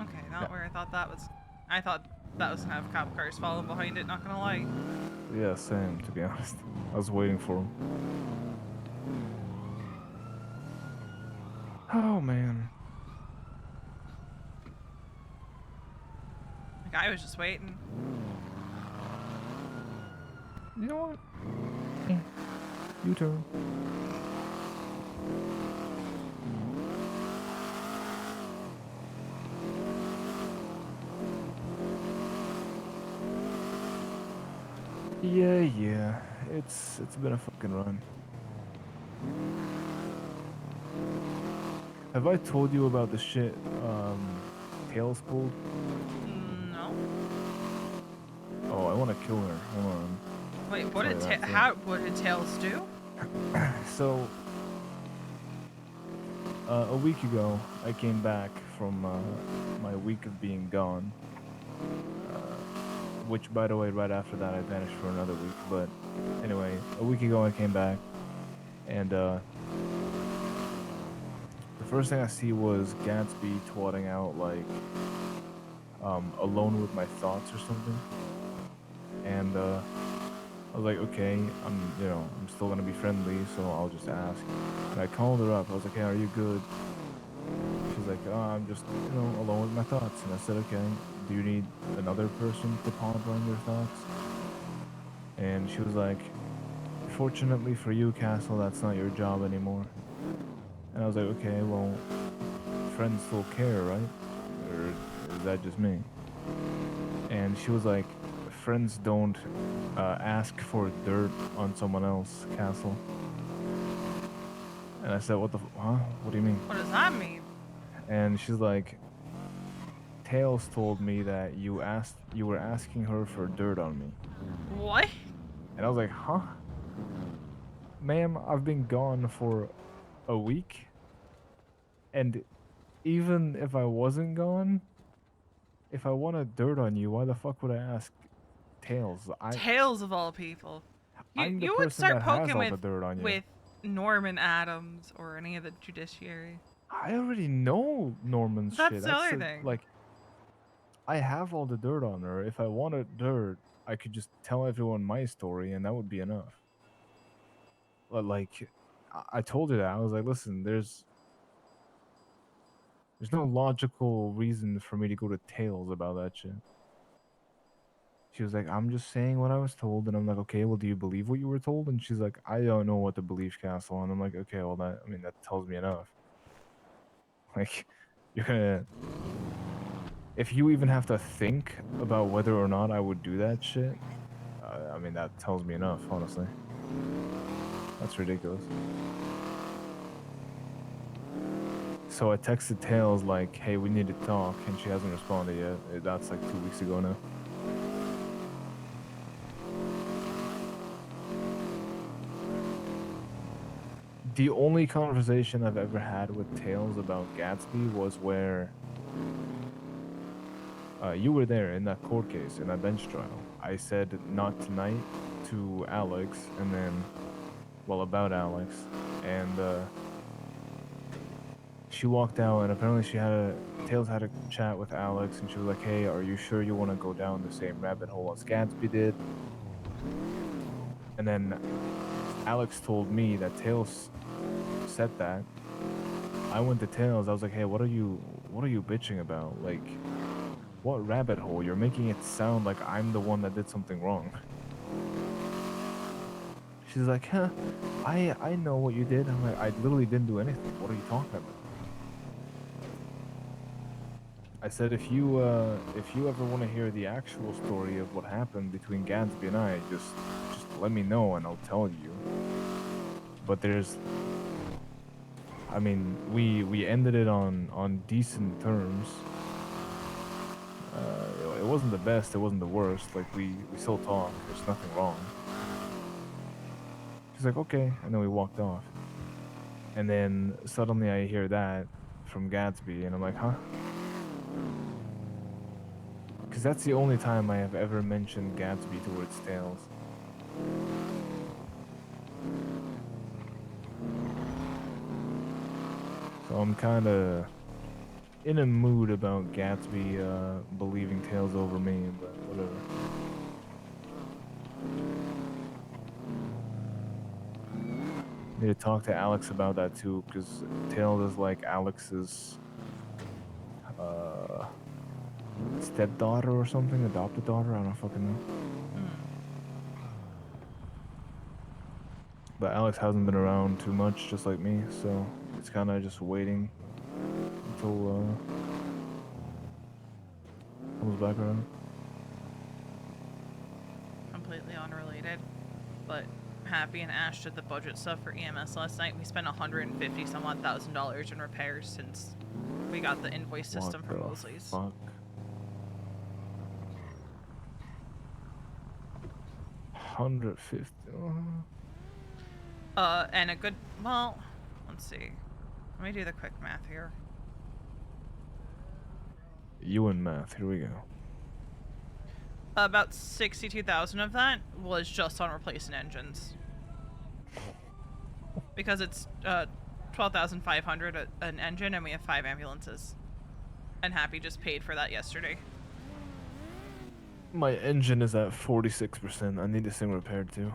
Okay, not where I thought that was. I thought that was gonna have cop cars following behind it, not gonna lie. Yeah, same, to be honest. I was waiting for him. Oh, man. Like, I was just waiting. You know what? U-turn. Yeah. It's been a fucking run. Have I told you about the shit Tails pulled? No. Oh, I want to kill her. Hold on. Wait, what did Sorry, that's it. what did Tails do? So, a week ago, I came back from my week of being gone. Which, by the way, right after that, I vanished for another week. But anyway, a week ago, I came back, and for the first thing I see was Gatsby twatting out like alone with my thoughts or something. And I was like, okay, I'm still gonna be friendly, so I'll just ask. And I called her up. I was like, hey, are you good? She's like, oh, I'm just, alone with my thoughts. And I said, okay, do you need another person to ponder on your thoughts? And she was like, fortunately for you, Castle, that's not your job anymore. And I was like, okay, well, friends still care, right? Or is that just me? And she was like, friends don't ask for dirt on someone else, Castle. And I said, what the huh? What do you mean? What does that mean? And she's like, Tails told me that you were asking her for dirt on me. What? And I was like, huh? Ma'am, I've been gone for a week. And even if I wasn't gone, if I wanted dirt on you, why the fuck would I ask Tails? Tails of all people. I'm the You would person start that has poking all the dirt on you. with Norman Adams or any of the judiciary. I already know Norman's That's shit. the other thing. Like, I have all the dirt on her. If I wanted dirt, I could just tell everyone my story, and that would be enough. But like, I told her that. I was like, listen, there's no logical reason for me to go to Tails about that shit. She was like, I'm just saying what I was told. And I'm like, okay, well, do you believe what you were told? And she's like, I don't know what to believe, Castle. And I'm like, okay, well, that tells me enough. Like, you're gonna... If you even have to think about whether or not I would do that shit, that tells me enough, honestly. That's ridiculous. So I texted Tails like, hey, we need to talk, and she hasn't responded yet. That's like 2 weeks ago now. The only conversation I've ever had with Tails about Gatsby was where you were there in that court case, in that bench trial. I said not tonight to Alex, and then, well, about Alex, and she walked out, and apparently Tails had a chat with Alex, and she was like, hey, are you sure you want to go down the same rabbit hole as Gatsby did? And then Alex told me that Tails said that. I went to Tails, I was like, hey, what are you bitching about? Like, what rabbit hole? You're making it sound like I'm the one that did something wrong. She's like, huh, I know what you did. I'm like, I literally didn't do anything. What are you talking about? I said, if you ever want to hear the actual story of what happened between Gatsby and I, just let me know and I'll tell you. But we ended it on decent terms. It wasn't the best, it wasn't the worst. Like, we still talk. There's nothing wrong. She's like, okay, and then we walked off. And then suddenly I hear that from Gatsby, and I'm like, huh? Because that's the only time I have ever mentioned Gatsby towards Tails. So I'm kind of in a mood about Gatsby believing Tails over me, but whatever. Need to talk to Alex about that too, because Tails is like Alex's stepdaughter or something, adopted daughter, I don't fucking know. But Alex hasn't been around too much, just like me, so it's kind of just waiting until comes back around. Completely unrelated, but Happy and Ash did the budget stuff for EMS last night. We spent $150 some odd thousand in repairs since we got the invoice system from Mosley's. Fuck. 150. And a good, well, let's see. Let me do the quick math here. You and math, here we go. About 62,000 of that was just on replacing engines. Because it's 12,500 an engine, and we have 5 ambulances. And Happy just paid for that yesterday. My engine is at 46%. I need this thing repaired too.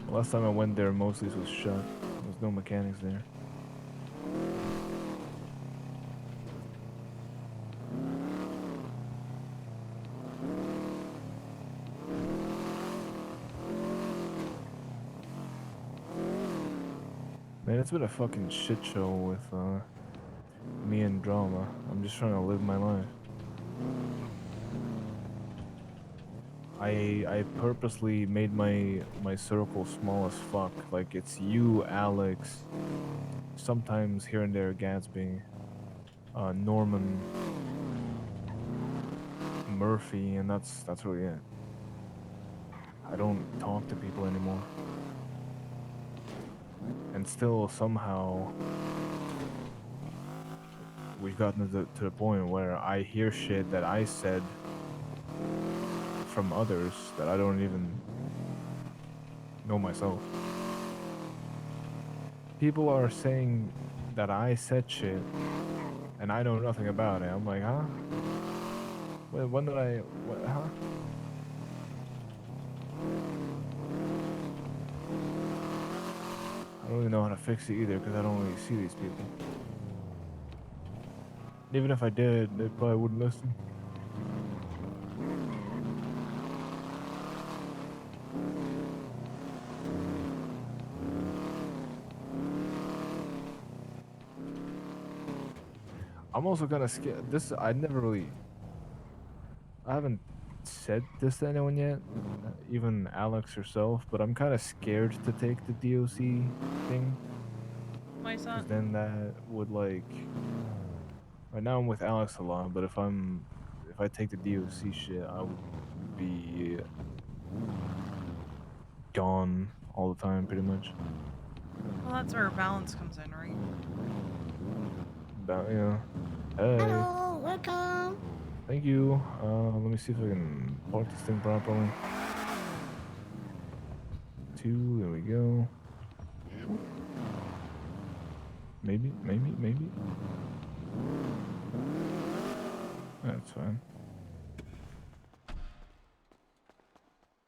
Last time I went there, mostly it was shut. There was no mechanics there. Man, it's been a fucking shit show with me and drama. I'm just trying to live my life. I purposely made my circle small as fuck. Like it's you, Alex, sometimes here and there Gatsby, Norman, Murphy, and that's really it. I don't talk to people anymore. And still somehow we've gotten to the point where I hear shit that I said from others that I don't even know myself. People are saying that I said shit and I know nothing about it. I'm like, huh? Wait, when did I, what, huh? I don't really know how to fix it either because I don't really see these people. Even if I did, they probably wouldn't listen. I'm also kind of scared. I haven't said this to anyone yet, even Alex herself, but I'm kind of scared to take the DOC thing. Why is that? Because then that would like. Right now I'm with Alex a lot, but if I take the DOC shit, I would be gone all the time, pretty much. Well, that's where balance comes in, right? About Hey. Hello, welcome. Thank you. Let me see if I can park this thing properly. 2, there we go. Maybe. That's fine.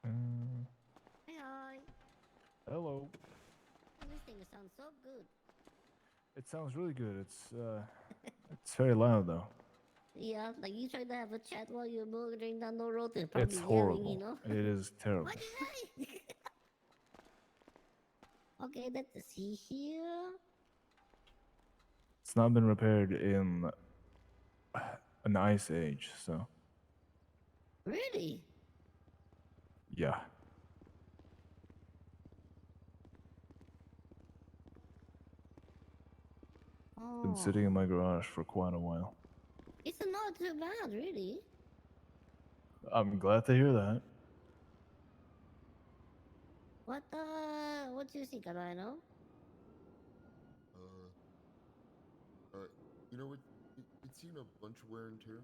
Hi. Hello. This thing sounds so good. It sounds really good. It's very loud though. Yeah, like you try to have a chat while you're motoring down the road, they're probably It's yelling, horrible. you know? It is terrible. What is that? Okay, let's see here. It's not been repaired in an ice age, so Really? yeah. Been Oh, sitting in my garage for quite a while. it's not too bad, really. I'm glad to hear that. What do you think, Alano? Uh, you know, it's seen a bunch of wear and tear.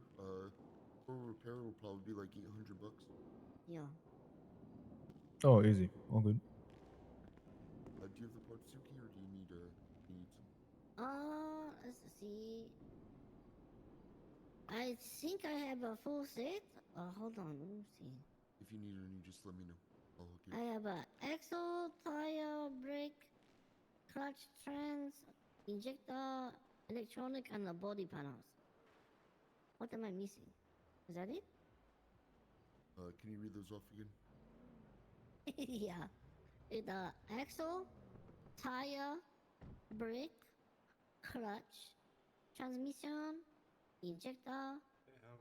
For repair will probably be like $800. Yeah. Oh, easy. All good. Do you have the parts, Suki, or do you need some? Let's see. I think I have a full set. Hold on, let me see. If you need any, just let me know. I'll hook you I up. have a axle, tire, brake, clutch, trans, injector, electronic, and the body panels. What am I missing? Is that it? Can you read those off again? Yeah. It's the axle, tire, brake, clutch, transmission, injector,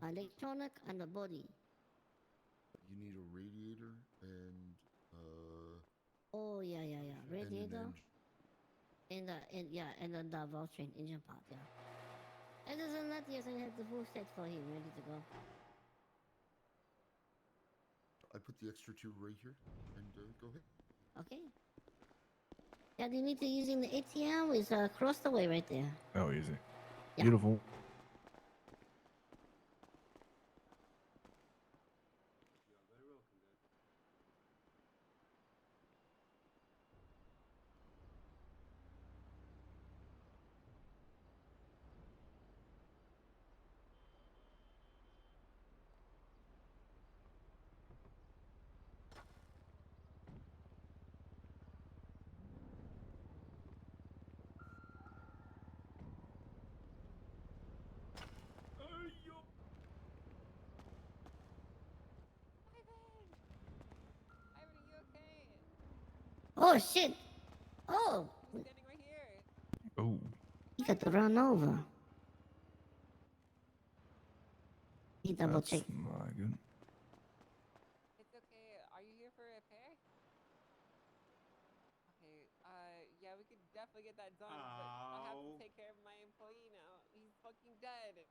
electronic, and the body. You need a radiator and Oh yeah. and an Radiator engine. and then the Valtrain engine part. Yeah. Other than that, yes, I have the full set for him ready to go. I put the extra two right here, and go ahead. Okay. Yeah, you need to using the ATM is across the way right there. Oh, easy. Yeah. Beautiful. Oh shit! Oh, He was standing right here. Oh, he got to run over. He double that's check. not good. It's okay. Are you here for a repair? Okay. Yeah, we could definitely get that done, but I have to Ow. take care of my employee now. He's fucking dead.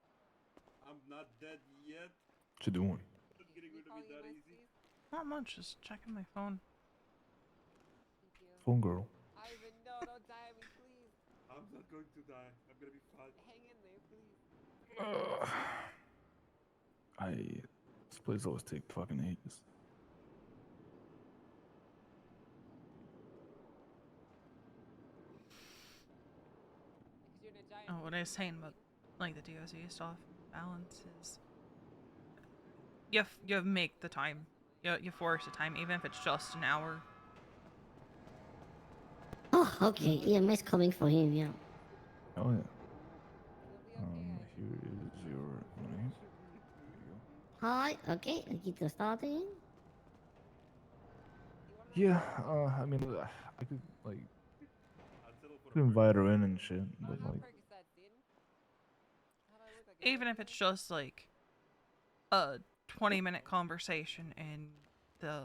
I'm not dead yet. What you doing? Not Okay, getting can you rid of call me that EMS, easy. please? Not much, just checking my phone. Thank you. Phone girl. Ivan, no, don't die on me, please. I'm not going to die. I'm gonna be fine. Hang in there, please. This place always take fucking ages. Because you're in a giant Oh, what I was room, saying you know about what like the DOC stuff balance is you make the time. You force the time, even if it's just an hour. Oh, okay. EMS coming for him. Yeah. Oh yeah. I mean? You'll be okay, Ivan. Here is your money. There you go. Hi. Okay. I get to starting. You wanna know Yeah. something? I mean, I could like I'll settle for the could invite her in and shit, but Not like, Percocets, in. How do I look like a Even if zombie it's now? just like a 20-minute conversation in the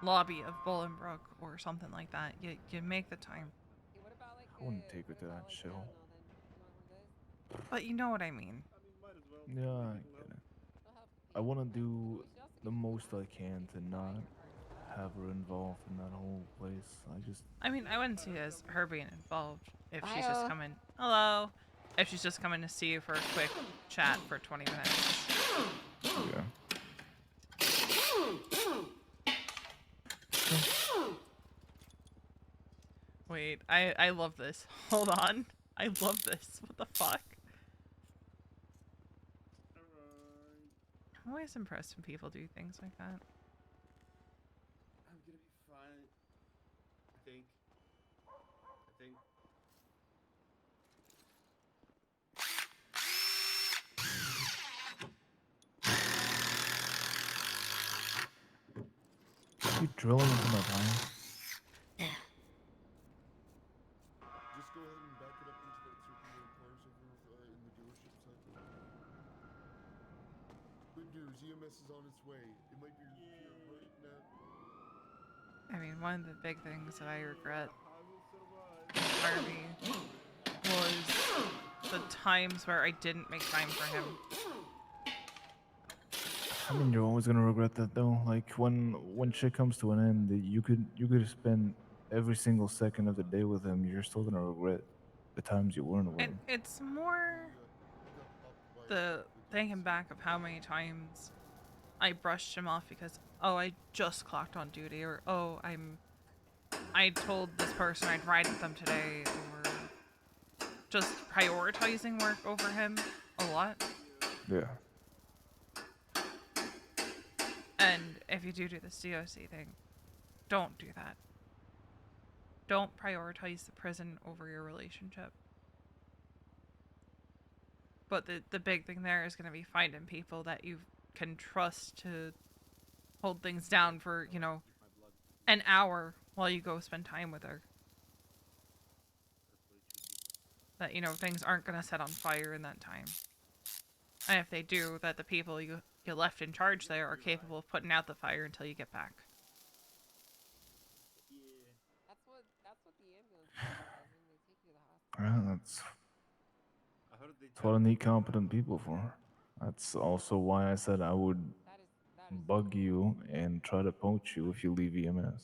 lobby of Bolingbrook or something like that. You make the time. Okay, what about like I wouldn't take her what to about that like I shithole. don't know then. You want one of those? But you know what I mean. I mean, might as well. Yeah, I Maybe it'll get help. it. It'll help the I pain. want to You know, do we should also the get you some most I acid so can you to can dry not your heart so you have her can feel involved in better. that whole place. I just, I mean, I wouldn't see it as her being involved if she's just Bye. coming. Hello. If she's just coming to see you for a quick chat for 20 minutes. yeah. Wait, I love this. Hold on. I love this. What the fuck? Alright. I'm always impressed when people do things like that. I'm gonna be fine. I think. I think. You drilling into my tires? Just go ahead and back it up into that circle of cars over in the dealership side. Good news, EMS is on its way. It might be here right now. I mean, one of the big things that I regret, I will survive. Harvey, was the times where I didn't make time for him. I mean, you're always gonna regret that though. Like when shit comes to an end, you could spend every single second of the day with him. You're still gonna regret the times you weren't with And him. it's more He got popped by a the truck 50 thinking back of how many times I brushed him off because, oh, I just clocked on duty, or oh, I told this person I'd ride with them today, or just prioritizing work over him a lot. Yeah. And if you do this DOC thing, don't do that. Don't prioritize the prison over your relationship. But the big thing there is going to be finding people that you can trust to hold things down for, you know, Keep my blood. an hour while you go spend time with her. That's what it should be. That, you know, things aren't going to set on fire in that time. And if they do, that the people you left in charge there are capable of putting out the fire until you get back. Yeah. That's what the ambulance does, Ivan. They take you to the hospital. Yeah, that's I heard they what I have need competent people for. That's also why I said I would That is bug you and try to poach you if you leave EMS.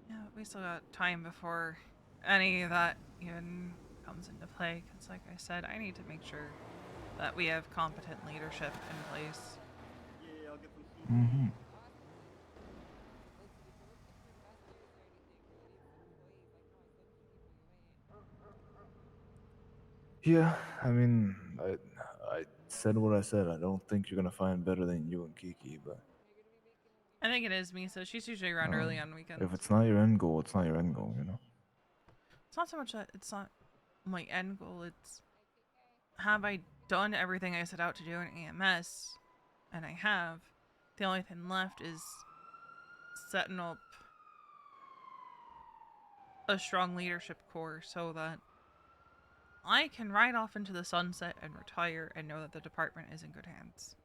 Yeah, we still got time before any of that even comes into play. Because, like I said, I need to make sure that we have competent leadership in place. Yeah, I'll get some soup. Mm-hmm. awesome. Then listen, if you're looking for investors or anything, or you need some employees, I can always send some people your way. Yeah, I mean, I said what I said. I don't think you're gonna find better than you and Kiki, but You're gonna be making. I think it is Misa. She's usually around early on if weekends. it's not your end goal, it's not your end goal, you know. It's not so much that it's not my end goal. It's, have I done everything I set out to do in EMS? And I have. The only thing left is setting up a strong leadership core so that I can ride off into the sunset and retire and know that the department is in good hands.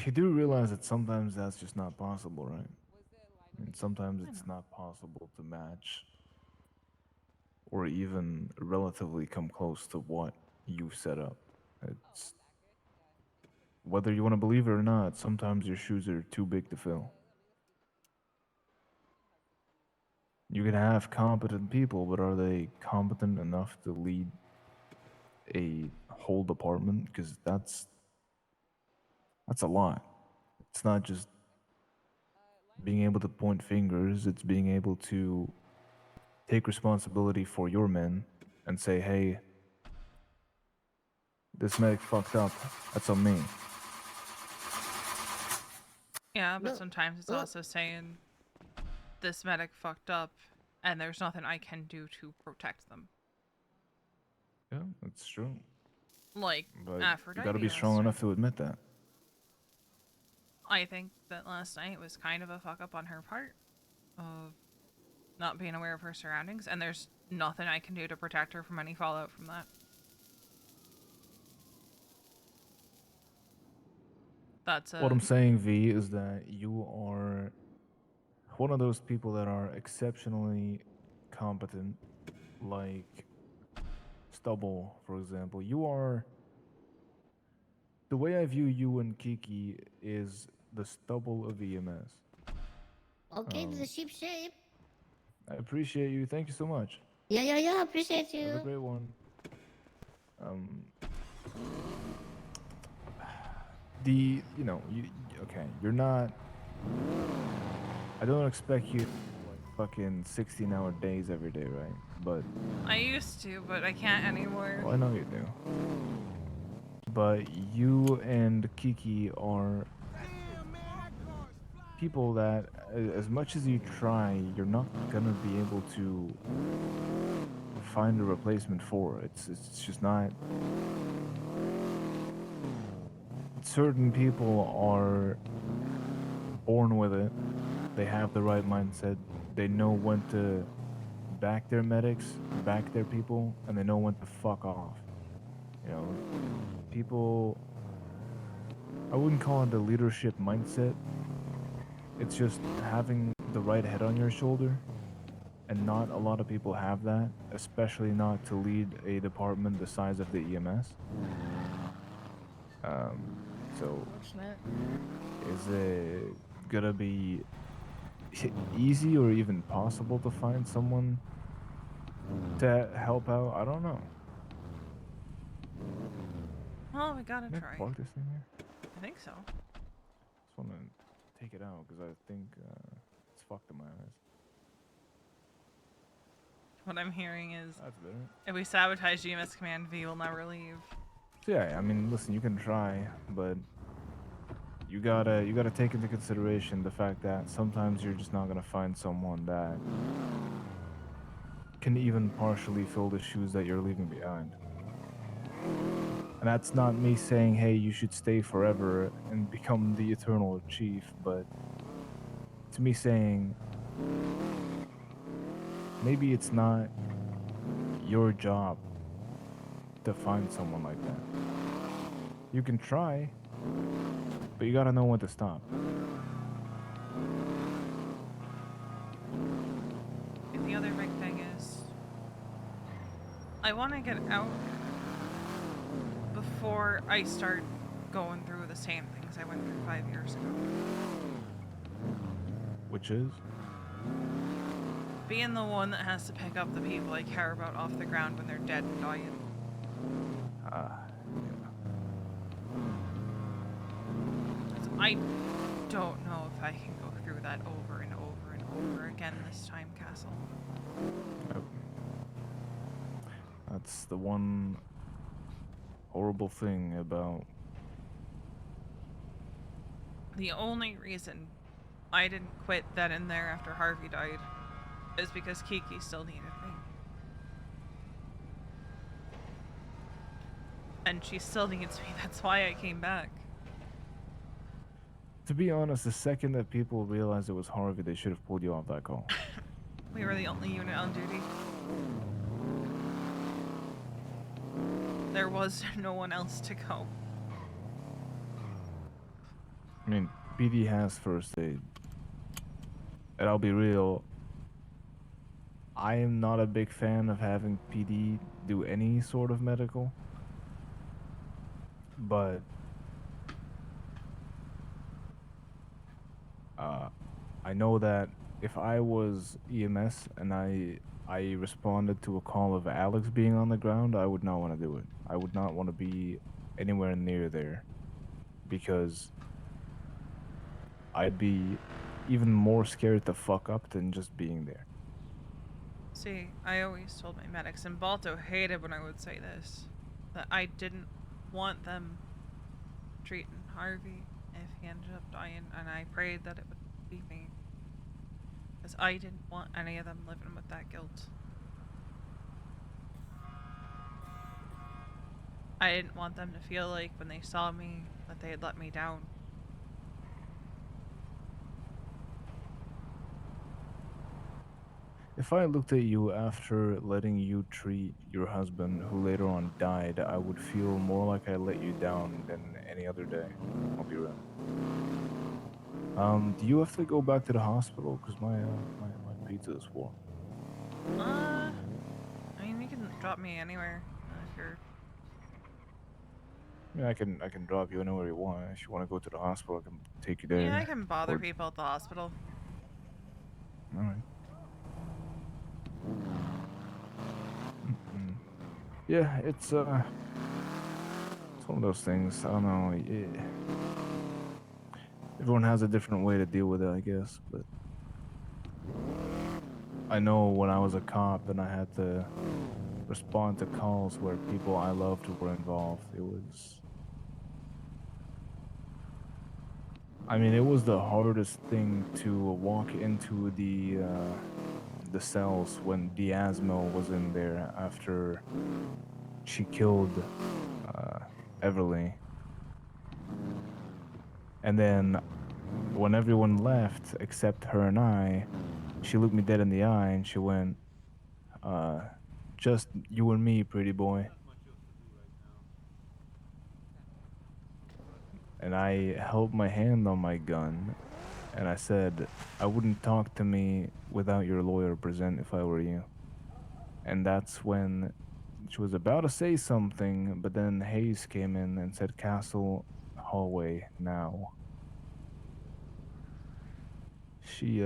You do realize that sometimes that's just not possible, right? Was the line of And sometimes I it's know. not possible to match or even relatively come close to what you set up. oh, It's that's accurate. Yeah. whether you want to believe it or not, sometimes your shoes are too big to fill. You can have competent people, but are they competent enough to lead a whole department? Because that's a lot. It's not just being able to point fingers, it's being able to take responsibility for your men and say, hey, this medic fucked up. That's on me. Yeah, but Look, sometimes it's look. also saying this medic fucked up and there's nothing I can do to protect them. Yeah, that's true. Like But you gotta Aphrodite be strong last enough night. to admit that. I think that last night was kind of a fuck up on her part of not being aware of her surroundings, and there's nothing I can do to protect her from any fallout from that. That's What a I'm saying, V, is that you are one of those people that are exceptionally competent, like Stubble, for example. You are. The way I view you and Kiki is the Stubble of EMS. Okay, the ship shape. I appreciate you. Thank you so much. Yeah, appreciate Have a you. great one. The you know you okay. You're not. I don't expect you to do, like fucking 16-hour days every day, right? But I used to, but I can't anymore. well, I know you do. But you and Kiki are people that, as much as you try, you're not gonna be able to find a replacement for. It's just not. Certain people are born with it. They have the right mindset. They know when to back their medics, back their people, and they know when to fuck off. You know, people. I wouldn't call it the leadership mindset. It's just having the right head on your shoulder, and not a lot of people have that, especially not to lead a department the size of the EMS. So Unfortunate. is it gonna be easy or even possible to find someone to help out? I don't know. Well, we gotta Can I try. park this thing here? I think so. Just want to take it out because I think it's fucked in my eyes. What I'm hearing is That's better. if we sabotage GMS Command V, we'll never leave. So yeah, I mean, listen, you can try, but you gotta take into consideration the fact that sometimes you're just not gonna find someone that can even partially fill the shoes that you're leaving behind. And that's not me saying, hey, you should stay forever and become the eternal chief, but it's me saying maybe it's not your job to find someone like that. You can try, but you gotta know when to stop. And the other big thing is I want to get out before I start going through the same things I went through 5 years ago. Which is? Being the one that has to pick up the people I care about off the ground when they're dead and dying. Yeah. 'Cause I don't know if I can go through that over and over and over again this time, Castle. Yep. That's the one horrible thing about. The only reason I didn't quit then and there after Harvey died is because Kiki still needed me. And she still needs me. That's why I came back. To be honest, the second that people realized it was Harvey, they should have pulled you off that call. We were the only unit on duty. There was no one else to go. I mean, PD has first aid. And I'll be real, I am not a big fan of having PD do any sort of medical. But I know that if I was EMS and I responded to a call of Alex being on the ground, I would not want to do it. I would not want to be anywhere near there because I'd be even more scared to fuck up than just being there. See, I always told my medics, and Balto hated when I would say this, that I didn't want them treating Harvey if he ended up dying, and I prayed that it would be me. Because I didn't want any of them living with that guilt. I didn't want them to feel like when they saw me that they had let me down. If I looked at you after letting you treat your husband, who later on died, I would feel more like I let you down than any other day. I'll be real. Do you have to go back to the hospital? Cause my pizza is warm. I mean, you can drop me anywhere if you're. Yeah, I can drop you anywhere you want. If you want to go to the hospital, I can take you there. Yeah, I can bother Or- people at the hospital. All right. Yeah, it's one of those things. I don't know. Everyone has a different way to deal with it, I guess. But I know when I was a cop and I had to respond to calls where people I loved were involved, it was. I mean, it was the hardest thing to walk into the cells when Diazmo was in there after she killed Everly. And then when everyone left except her and I, she looked me dead in the eye and she went, just you and me, pretty boy. And I held my hand on my gun and I said, I wouldn't talk to me without your lawyer present if I were you. And that's when she was about to say something, but then Hayes came in and said, Castle hallway now. She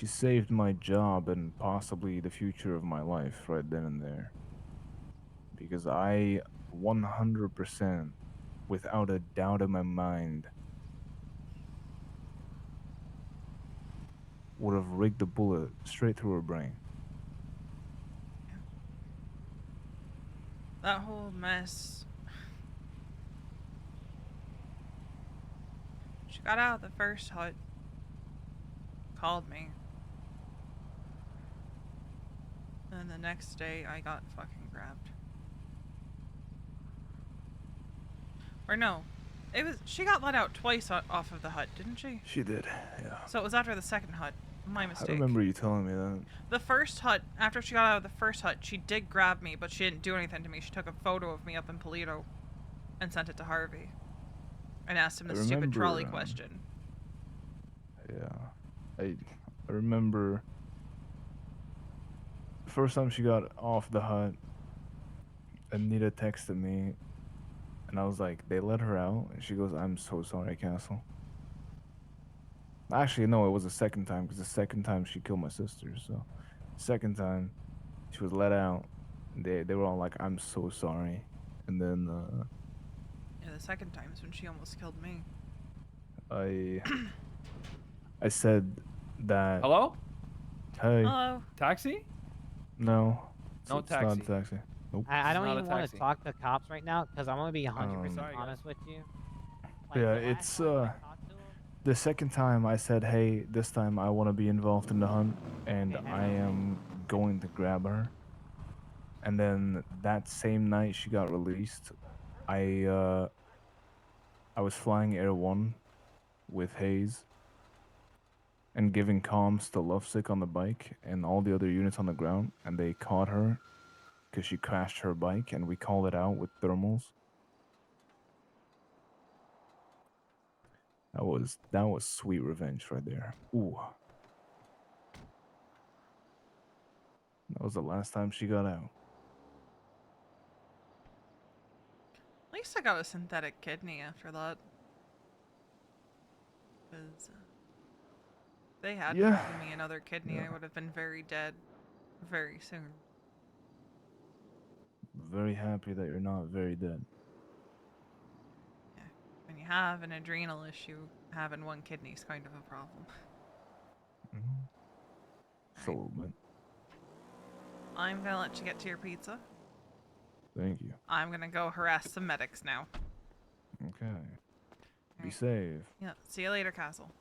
saved my job and possibly the future of my life right then and there. Because I 100%, without a doubt in my mind, would have rigged the bullet straight through her brain. That whole mess. She got out of the first hut, called me, and the next day I got fucking grabbed. Or no, she got let out twice off of the hut, didn't she? She did, yeah. So it was after the second hut. My mistake. I remember you telling me that. The first hut, after she got out of the first hut, she did grab me, but she didn't do anything to me. She took a photo of me up in Polito and sent it to Harvey and asked him the stupid trolley question. Yeah. I remember the first time she got off the hut, Anita texted me, and I was like, they let her out? And she goes, I'm so sorry, Castle. Actually, no, it was the second time, because the second time she killed my sister, so. Second time, she was let out. They were all like, I'm so sorry. And then, Yeah, the second time is when she almost killed me. I said that. Hello? Hey. Hello? Taxi? No. No It's taxi. not a taxi. Nope. I don't Not a even want to taxi. talk to cops right now because I'm gonna be 100% Sorry, honest guys. with you. Yeah, it's the second time I said, "Hey, this time I want to be involved in the hunt, and I am going to grab her." And then that same night she got released, I uh I was flying Air One with Hayes and giving comms to Lovesick on the bike and all the other units on the ground, and they caught her because she crashed her bike, and we called it out with thermals. That was sweet revenge right there. Ooh, that was the last time she got out. At least I got a synthetic kidney after that. Because they hadn't Yeah. given me another kidney, Yeah. I would have been very dead very soon. Very happy that you're not very dead. Yeah. When you have an adrenal issue, having one kidney is kind of a problem. Mm-hmm. Just a little bit. I'm gonna let you get to your pizza. Thank you. I'm gonna go harass some medics now. Okay. Be Alright. safe. Yeah, see you later, Castle.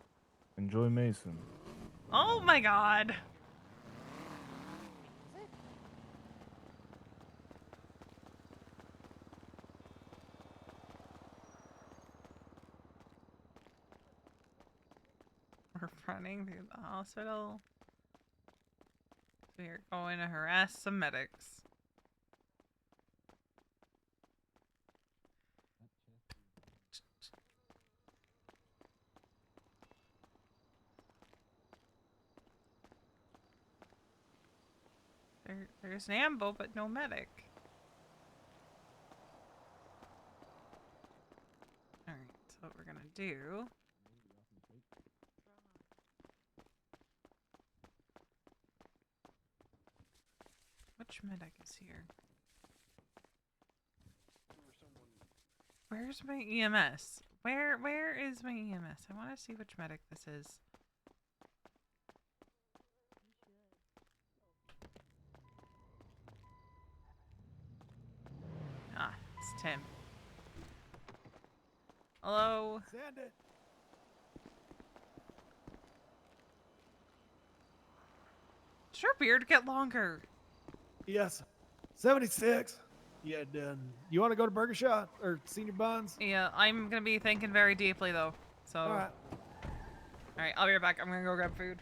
Enjoy Mason. Oh my god! We're running through the hospital. So you're going to harass some medics. There's an ambo, but no medic. Alright, so what we're gonna do... Which medic is here? Where's my EMS? Where is my EMS? I want to see which medic this is. Ah, it's Tim. Hello? Send it. Does your beard get longer? Yes. 76. Yeah, done. You want to go to Burger Shot or Senior Buns? Yeah, I'm gonna be thinking very deeply though. So. All right. Alright, I'll be right back. I'm gonna go grab food.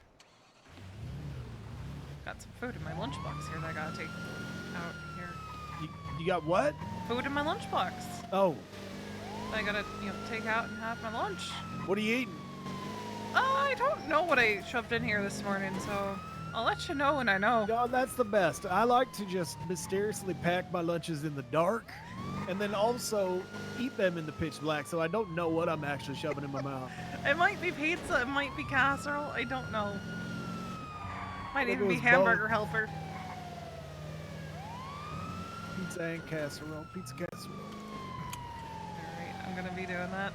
Got some food in my lunchbox here that I gotta take out here. You got what? Food in my lunchbox. Oh, I gotta, take out and have my lunch. what are you eating? I don't know what I shoved in here this morning, so I'll let you know when I know. God, that's the best. I like to just mysteriously pack my lunches in the dark and then also eat them in the pitch black so I don't know what I'm actually shoving in my mouth. It might be pizza, it might be casserole, I don't know. Might Maybe even it be was hamburger both. helper. Pizza and casserole. Pizza casserole. Alright, I'm gonna be doing that.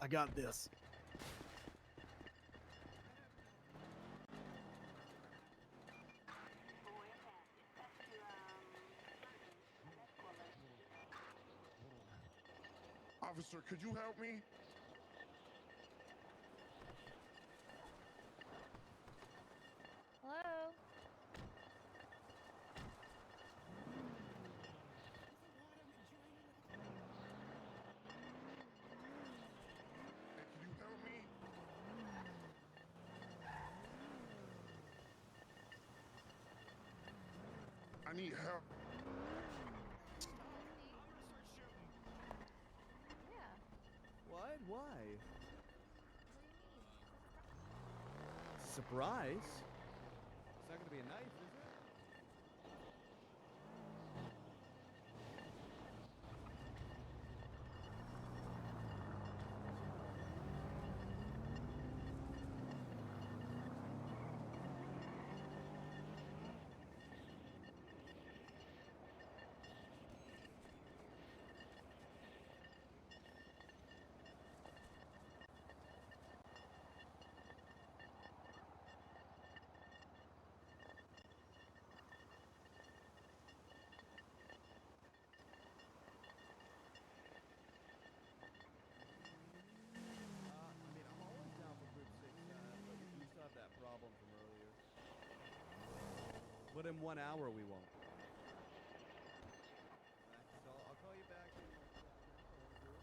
I got this. Officer, could you help me? Hello? Hey, can you help me? I need help. Yeah. What? Why? What do you mean? Surprise? It's not gonna be a knife, is it? But in 1 hour we won't. So I'll call you back in like 5 minutes. I'll do it.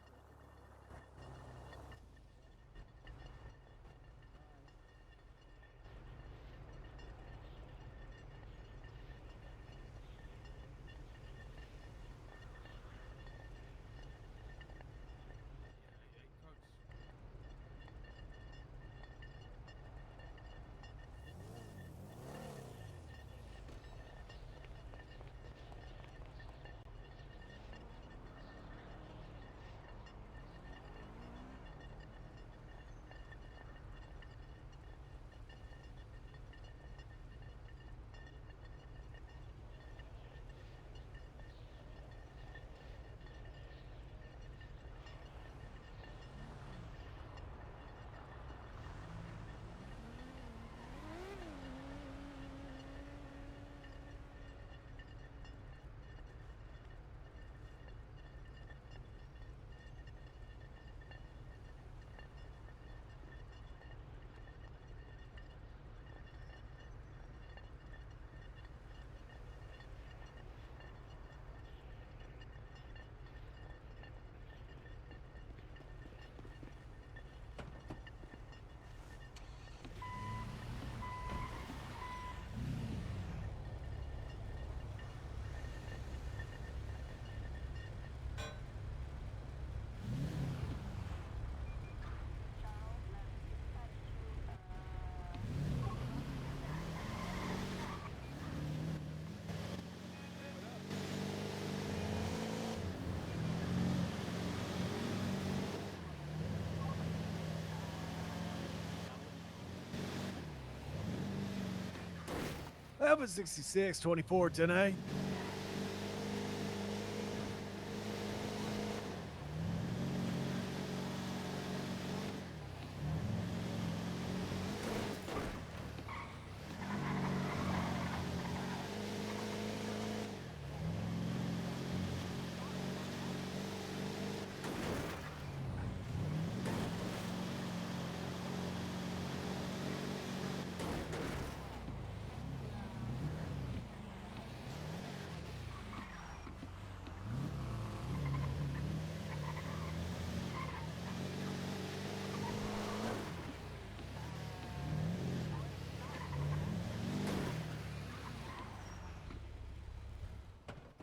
That was 66, 24, 10A.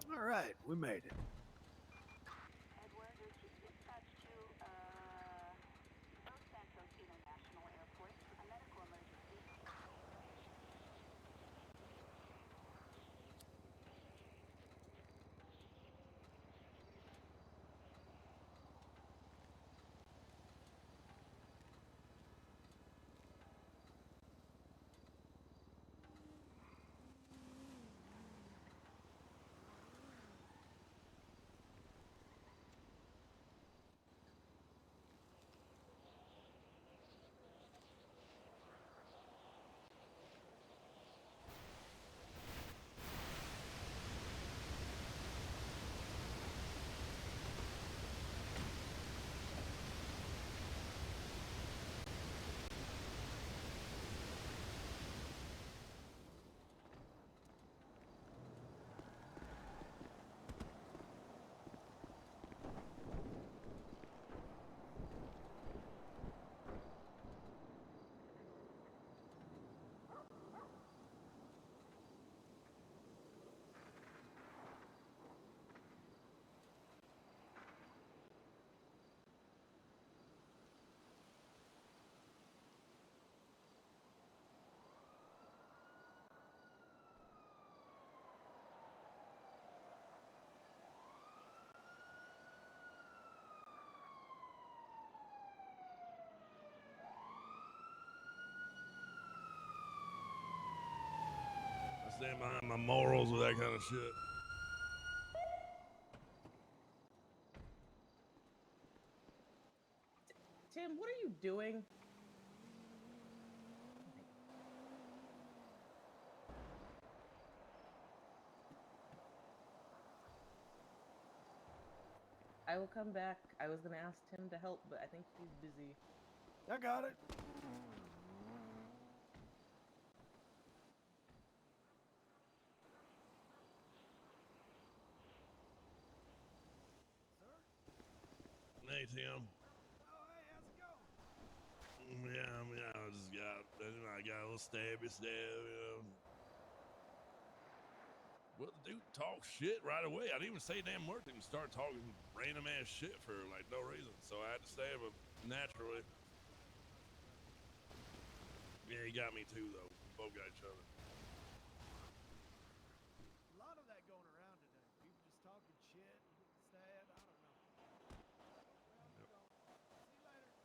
All right, we made it. I stand behind my morals with that kind of shit. Tim, what are you doing? I will come back. I was gonna ask Tim to help, but I think he's busy. I got it. Hey, Tim. Yeah, I got a little stabby stab, you know. Well, the dude talked shit right away. I didn't even say a damn word to him. Started talking random ass shit for like no reason. So I had to stab him naturally. Yeah, he got me too, though. We both got each other. A lot of that going around today. People just talking shit, getting stabbed. I don't know. Yep. See you later.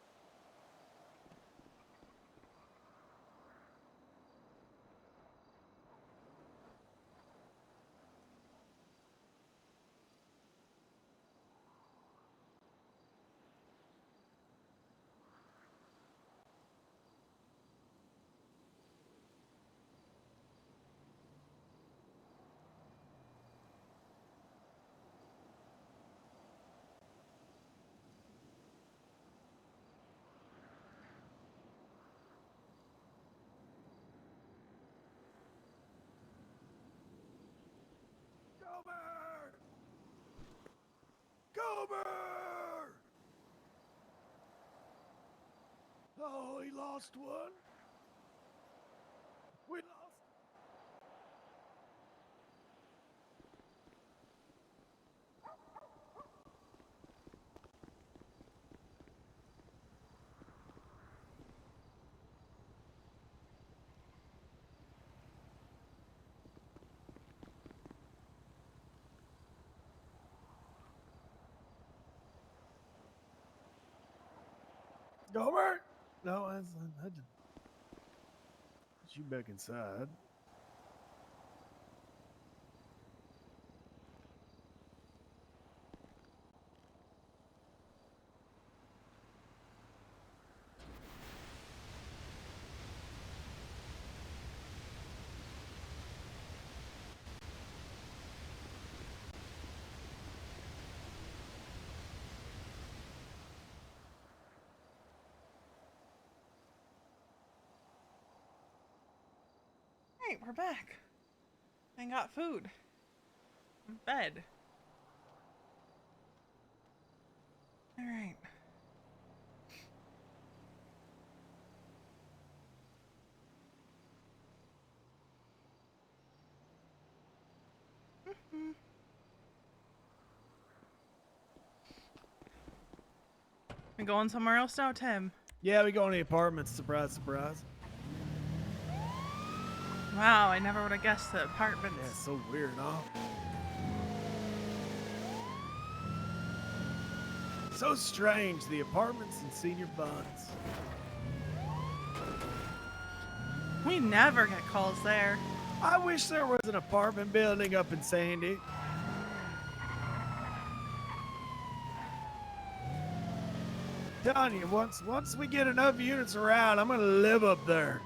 Gomer! Gomer! Oh, he lost one. We lost. Gomer? No, I didn't. Put you back inside. Hey, we're back. I got food. Bed. All right. We going somewhere else now, Tim? Yeah, we go in the apartments. Surprise, surprise. Wow, I never would have guessed the apartments. Yeah, it's so weird, huh? So strange, the apartments and senior buns. We never get calls there. I wish there was an apartment building up in Sandy. Telling you, once we get enough units around, I'm gonna live up there.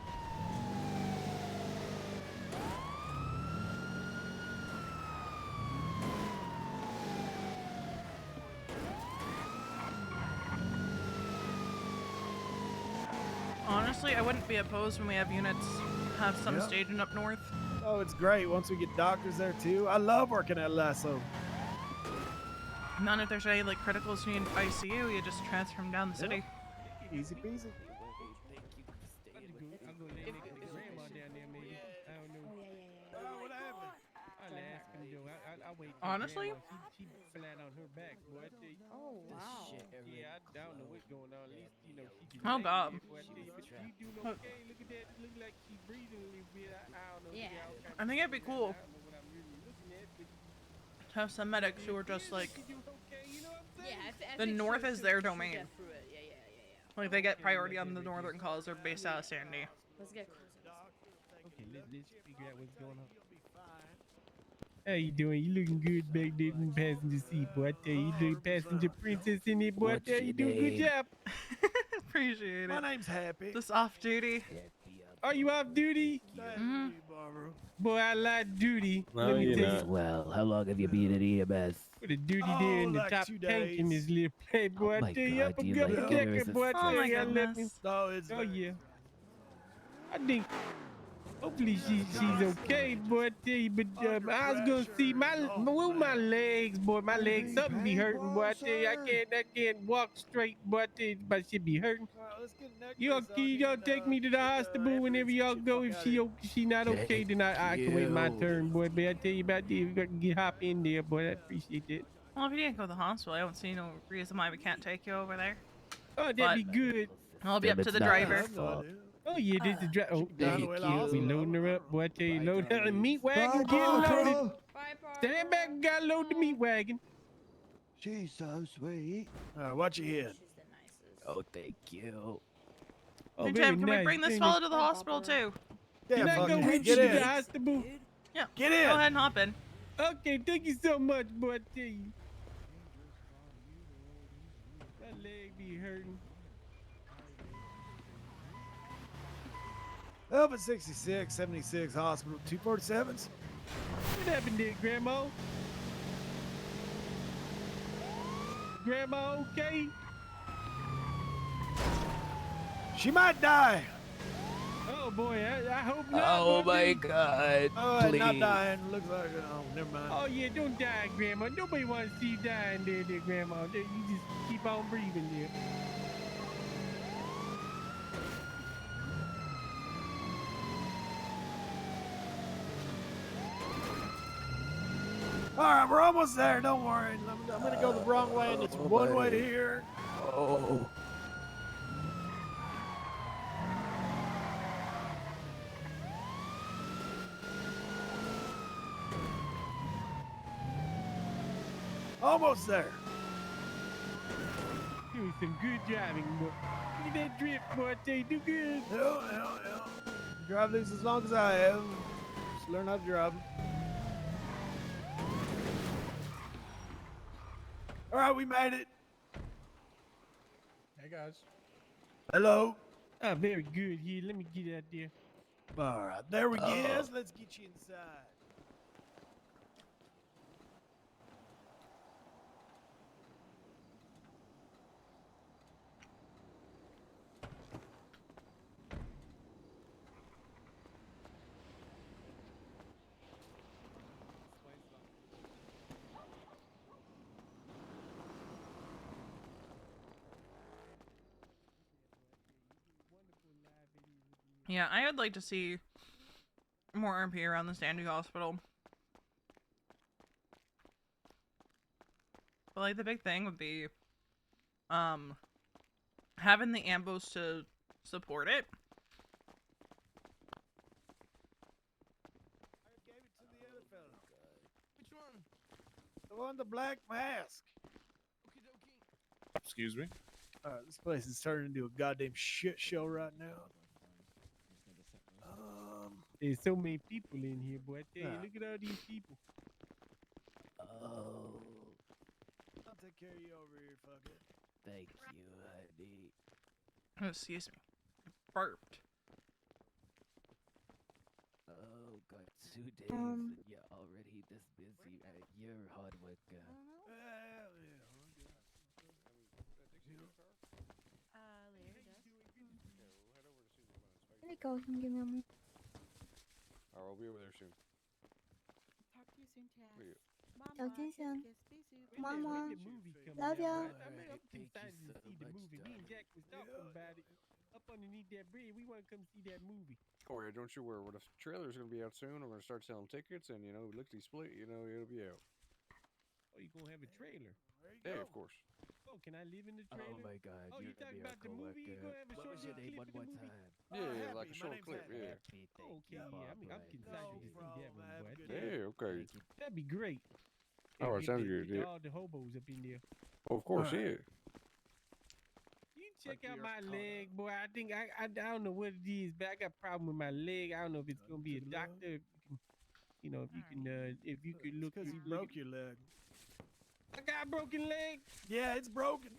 Honestly, I wouldn't be opposed when we have units have some Yep. staging up north. Oh, it's great once we get doctors there too. I love working at Lasso. None if there's any like criticals you need ICU, you just transfer them down the city. Easy peasy. I'm gonna lay next to the grandma down there, maybe. I don't know. Oh, what happened? I'll ask him, though. I'll wait. Honestly? She flat on her back, boy. I tell you. Oh wow. Yeah, I don't know what's going on. At least, you know, she can. Oh, God. Boy, I tell you, but you doing okay? Look at that. Look like she's breathing a little bit. I don't know. Yeah. I think it'd be cool I don't know what I'm really looking at, but to have some medics who are just like, you do okay. You know what I'm saying? Yeah, I the think north she'll- is their she'll domain. get through it. Yeah. Like they get priority on the northern calls. They're based out of Sandy. Let's get closer. Okay, let's figure out what's going on. How you doing? You looking good back there in the passenger seat, boy. I tell you, you look passenger princess in there, boy. I tell you, doing a good job. Appreciate My it. name's Happy. Just off duty. Are you off duty? Mhm. Barbara. Boy, I like duty. No, Let me you're tell not. you. Well, how long have you been at EMS? Put a duty Oh, there in the like top 2 tank in days. this little plane, boy. Oh I my tell you, God, up a do you couple like decker, it? boy. I Oh tell my you, I let me. goodness. Oh, it's Oh very yeah. I think Hopefully she's okay, boy. I tell you, but I was gonna see move my legs, boy. My legs, something be hurting, boy. I tell you, I can't walk straight, boy. I tell you, my shit be hurting. All right, let's get a necklace Y'all, on can you y'all and, take me to the get hospital whenever ambulance, y'all get you go? the If fuck outta here. she not okay, then I can wait my turn, boy. But I tell you about this, if I can get hop in there, boy. I appreciate that. Well, if you didn't go to the hospital, I don't see no reason why we can't take you over there. Oh, that'd But be good. I'll be up to the Yeah, I driver. have no idea. Oh yeah, this is She oh could die on the way to the we hospital. loading her up, boy. I tell you, load her meat wagon, Bye, get loaded. Parker. Bye, Stand back, we gotta load the meat wagon. She's so sweet. All right, watch your head. She's the nicest. Oh, thank you. Oh, Hey, very Tim, can we nice. bring this very fella nice. to the hospital too? Yeah, Can I fuck go it. with Get you to in. the hospital? Yeah. Get Go in. ahead and hop in. Okay, thank you so much, boy. I tell you. My leg be hurting. Elvis 66, 76, hospital, 247s. What happened there, Grandma? Grandma, okay? She might die. Oh boy, I hope not. Oh boy. my God! Oh, Please. not dying. Looks like, oh, never mind. Oh yeah, don't die, Grandma. Nobody wants to see you dying there, Grandma. You just keep on breathing there. All right, we're almost there. Don't worry. I'm going to go the wrong way, and it's one way to here. Oh. Almost there. Doing some good driving, boy. Look at that drift, boy. I tell you, do good. Yeah. Drive these as long as I have. Just learn how to drive them. All right, we made it. Hey guys. Hello. Ah, very good. Here, let me get out there. All right, there we go. Let's get you inside. Yeah, I would like to see more RP around the Sandy Hospital. But like the big thing would be having the ambos to support it. I gave it to the other fellow. Which one? The one with the black mask. Excuse me. All right, this place is turning into a goddamn shit show right now. There's so many people in here, boy. I tell you, Ah. look at all these people. Oh. I'll take care of you over here, fucker. Thank you, honey. Oh, excuse me. I burped. Oh, got 2 days and you're already this busy at your hard work. There you go. You can give me a moment. Alright, we'll be over there soon. Talk to you soon, Chaz. Yeah. Talk to you soon. When the movie coming Love out, ya. I'm Thank excited you to so see the much, movie. Me and Jack was talking about it. Up underneath that bridge, we want to come see that movie. Oh yeah, don't you worry. Well, the trailer's gonna be out soon. We're gonna start selling tickets, and lickety split. It'll be out. Oh, you gonna have a trailer? Yeah, of course. Oh, can I live in the trailer? Oh my God! Oh, you you're a talking about the miracle movie? You worker. gonna have a What short was your little name clip one of the more movie? time? Yeah, Happy, like a my short name's clip. Happy. Yeah. Happy, thank Okay, you, yeah. I'm Barbara. excited No to see problem. that one, Have boy. a good Yeah. Okay. Thank you. That'd be great. All right, Get sounds the- good. get Yeah. all the hobos up in there. Oh, of course. Alright. Yeah. You check Like out we my are caught leg, boy. I think I don't know what it is, but I got a problem with my leg. I don't know if it's gonna be a to the left. doctor. If you could It's look. because you broke your leg. I got a broken leg. Yeah, it's broken.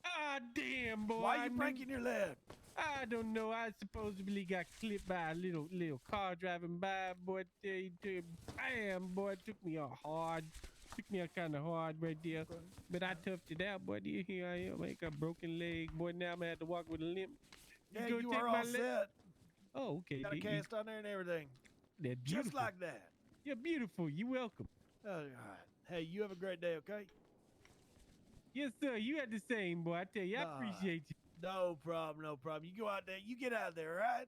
Ah, damn, boy. Why I are you knew- breaking your leg? I don't know. I supposedly got clipped by a little car driving by. Boy, bam, boy, it took me out hard. Took me out kind of hard right there. But I toughed it out, boy. Here I am. I got a broken leg. Boy, now I'm going to have to walk with a limp. Yeah, gonna you take are my all leg? set. Oh, okay. Got a cast on there and everything. They're beautiful. Just like that. You're beautiful. You're welcome. All right. Hey, you have a great day, okay? Yes, sir. You had the same, boy. I tell you, I Nah. appreciate you. No problem, no problem. You go out there, you get out there, all right?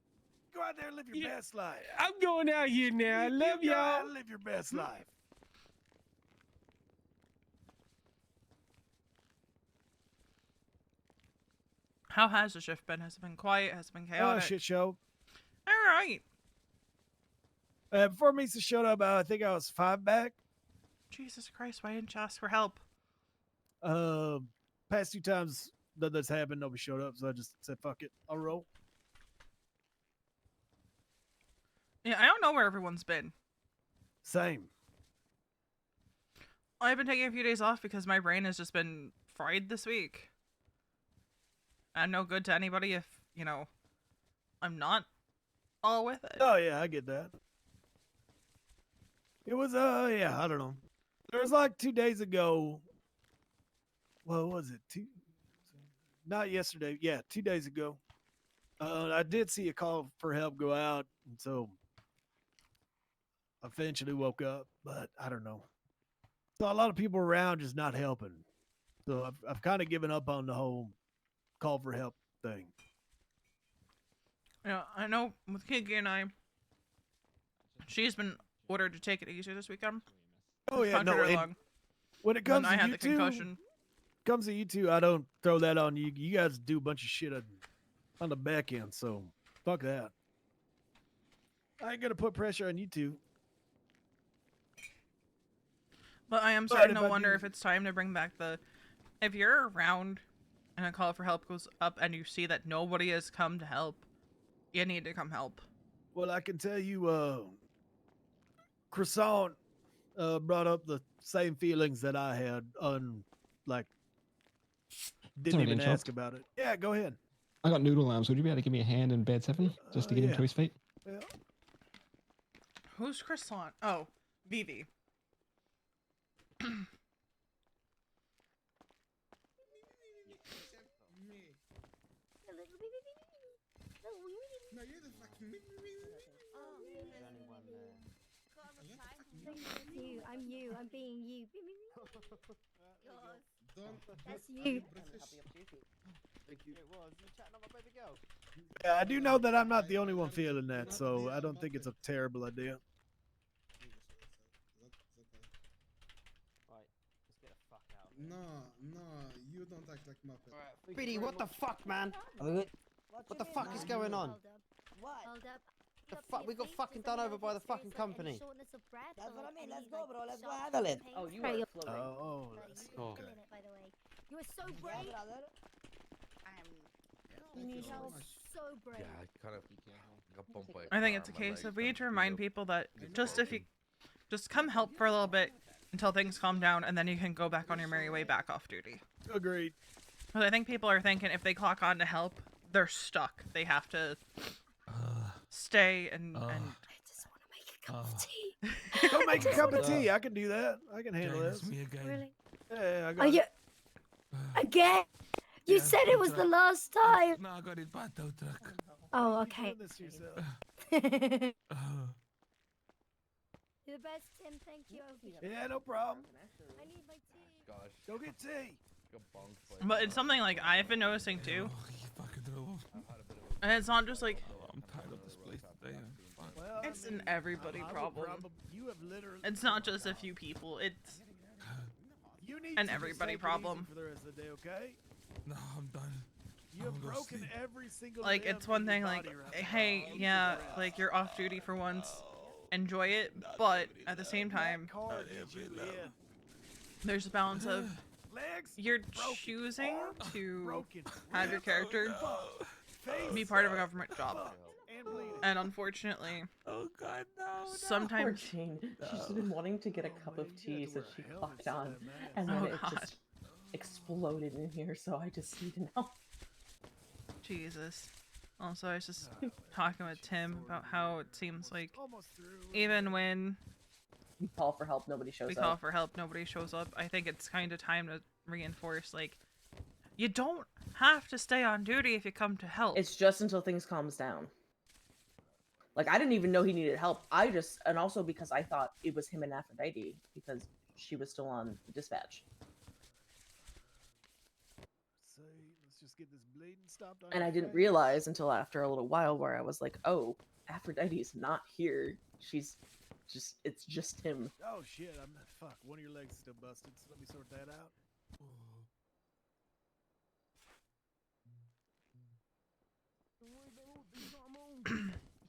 Go out there and live your Yeah. best life. I'm going out here now. I You love go out y'all. and live your best life. How has the shift been? Has it been quiet? Has it been Oh, chaotic? shit show. All right. Before Misa showed up, I think I was 5 back. Jesus Christ, why didn't you ask for help? Past 2 times that's happened, nobody showed up, so I just said, fuck it, I'll roll. Yeah, I don't know where everyone's been. Same. I've been taking a few days off because my brain has just been fried this week. I'm no good to anybody if, you know, I'm not all with it. Oh, yeah, I get that. It was, yeah, I don't know. There was like 2 days ago. What was it? Not yesterday. Yeah, 2 days ago. I did see a call for help go out, and so eventually woke up, but I don't know. So a lot of people around just not helping. So I've kind of given up on the whole call for help thing. Yeah, I know with Kiki and I, she's been ordered to take it easier this weekend. Oh yeah, Punch no. her And along. when it comes When I to had you the two, concussion. comes to you two, I don't throw that on you. You guys do a bunch of shit on the back end, so fuck that. I ain't gonna put pressure on you two. But I am But starting if to I wonder do- if it's time to bring back the... If you're around and a call for help goes up and you see that nobody has come to help, you need to come help. Well, I can tell you, Croissant brought up the same feelings that I had on, like, didn't Sorry to even interrupt. ask about it. Yeah, go ahead. I got noodle arms. Would you be able to give me a hand in bed 7 just to get him yeah. to his feet? Yeah. Who's Croissant? Oh, Vivi. No, you're the fucking You, I'm you, I'm being you. Don't. That's you. Thank you. Yeah, I do know that I'm not the only one feeling that, so I don't think it's a terrible idea. No, you don't act like Muppet. Biddy, what the fuck, man? What the fuck is going on? What? Hold up. The fuck? We got fucking done over by the fucking company. Shortness of breath. That's what I mean. Let's need, go, like, bro. Let's go sharp handle it. pain Oh, you spray are your- floating. Oh, Buddy, let's you're go. killing it, by the way. You are so brave. You need help. So brave. Yeah, I kind of got bumped by a I think car it's a on my case leg, of we need to kinda remind screwed up. people that just if you just come help for a little bit until things calm down and then you can go back on your merry way back off duty. Agreed. Because I think people are thinking if they clock on to help, they're stuck. They have to stay and Go make a cup of tea. I can do that. I can handle this. Really? Yeah, I Are got you... it. Again? You said it was the last time. No, I got it bad though, truck. Oh, okay. This yourself. You're the best, Tim. Thank you. Yeah, no problem. I need my tea. Gosh. Go get tea. Got bonked by But it's something like I've been noticing too. And it's not just like I'm tired of this place today. Well, it's an everybody I would problem. you have literally. It's not just a few people. It's You need an to just everybody take it problem. easy for the rest of the day, okay? No, I'm done. You have broken every single. like limb it's one in your thing like body right hey now. yeah like you're off duty for once, enjoy it, but at the same time Car needs you in. there's a balance of Legs. you're choosing to Broken. have your character be part of a government job, And bleeding. and unfortunately Oh God, no. sometimes She's just been wanting to get a cup of tea so she clocked on, and then Oh, it God. just exploded in here, so I just need to know. Jesus. Also, I was just talking with Tim about how it seems like Almost through. even when We call for help, nobody shows we up. call for help, nobody shows up. I think it's kind of time to reinforce, like, you don't have to stay on duty if you come to help. It's just until things calms down. Like I didn't even know he needed help. And also because I thought it was him and Aphrodite because she was still on the dispatch. Say, let's just get this bleeding stopped. And I didn't realize until after a little while where I was like, oh, Aphrodite's not here. It's just him. Oh shit! Fuck. One of your legs is still busted. So let me sort that out.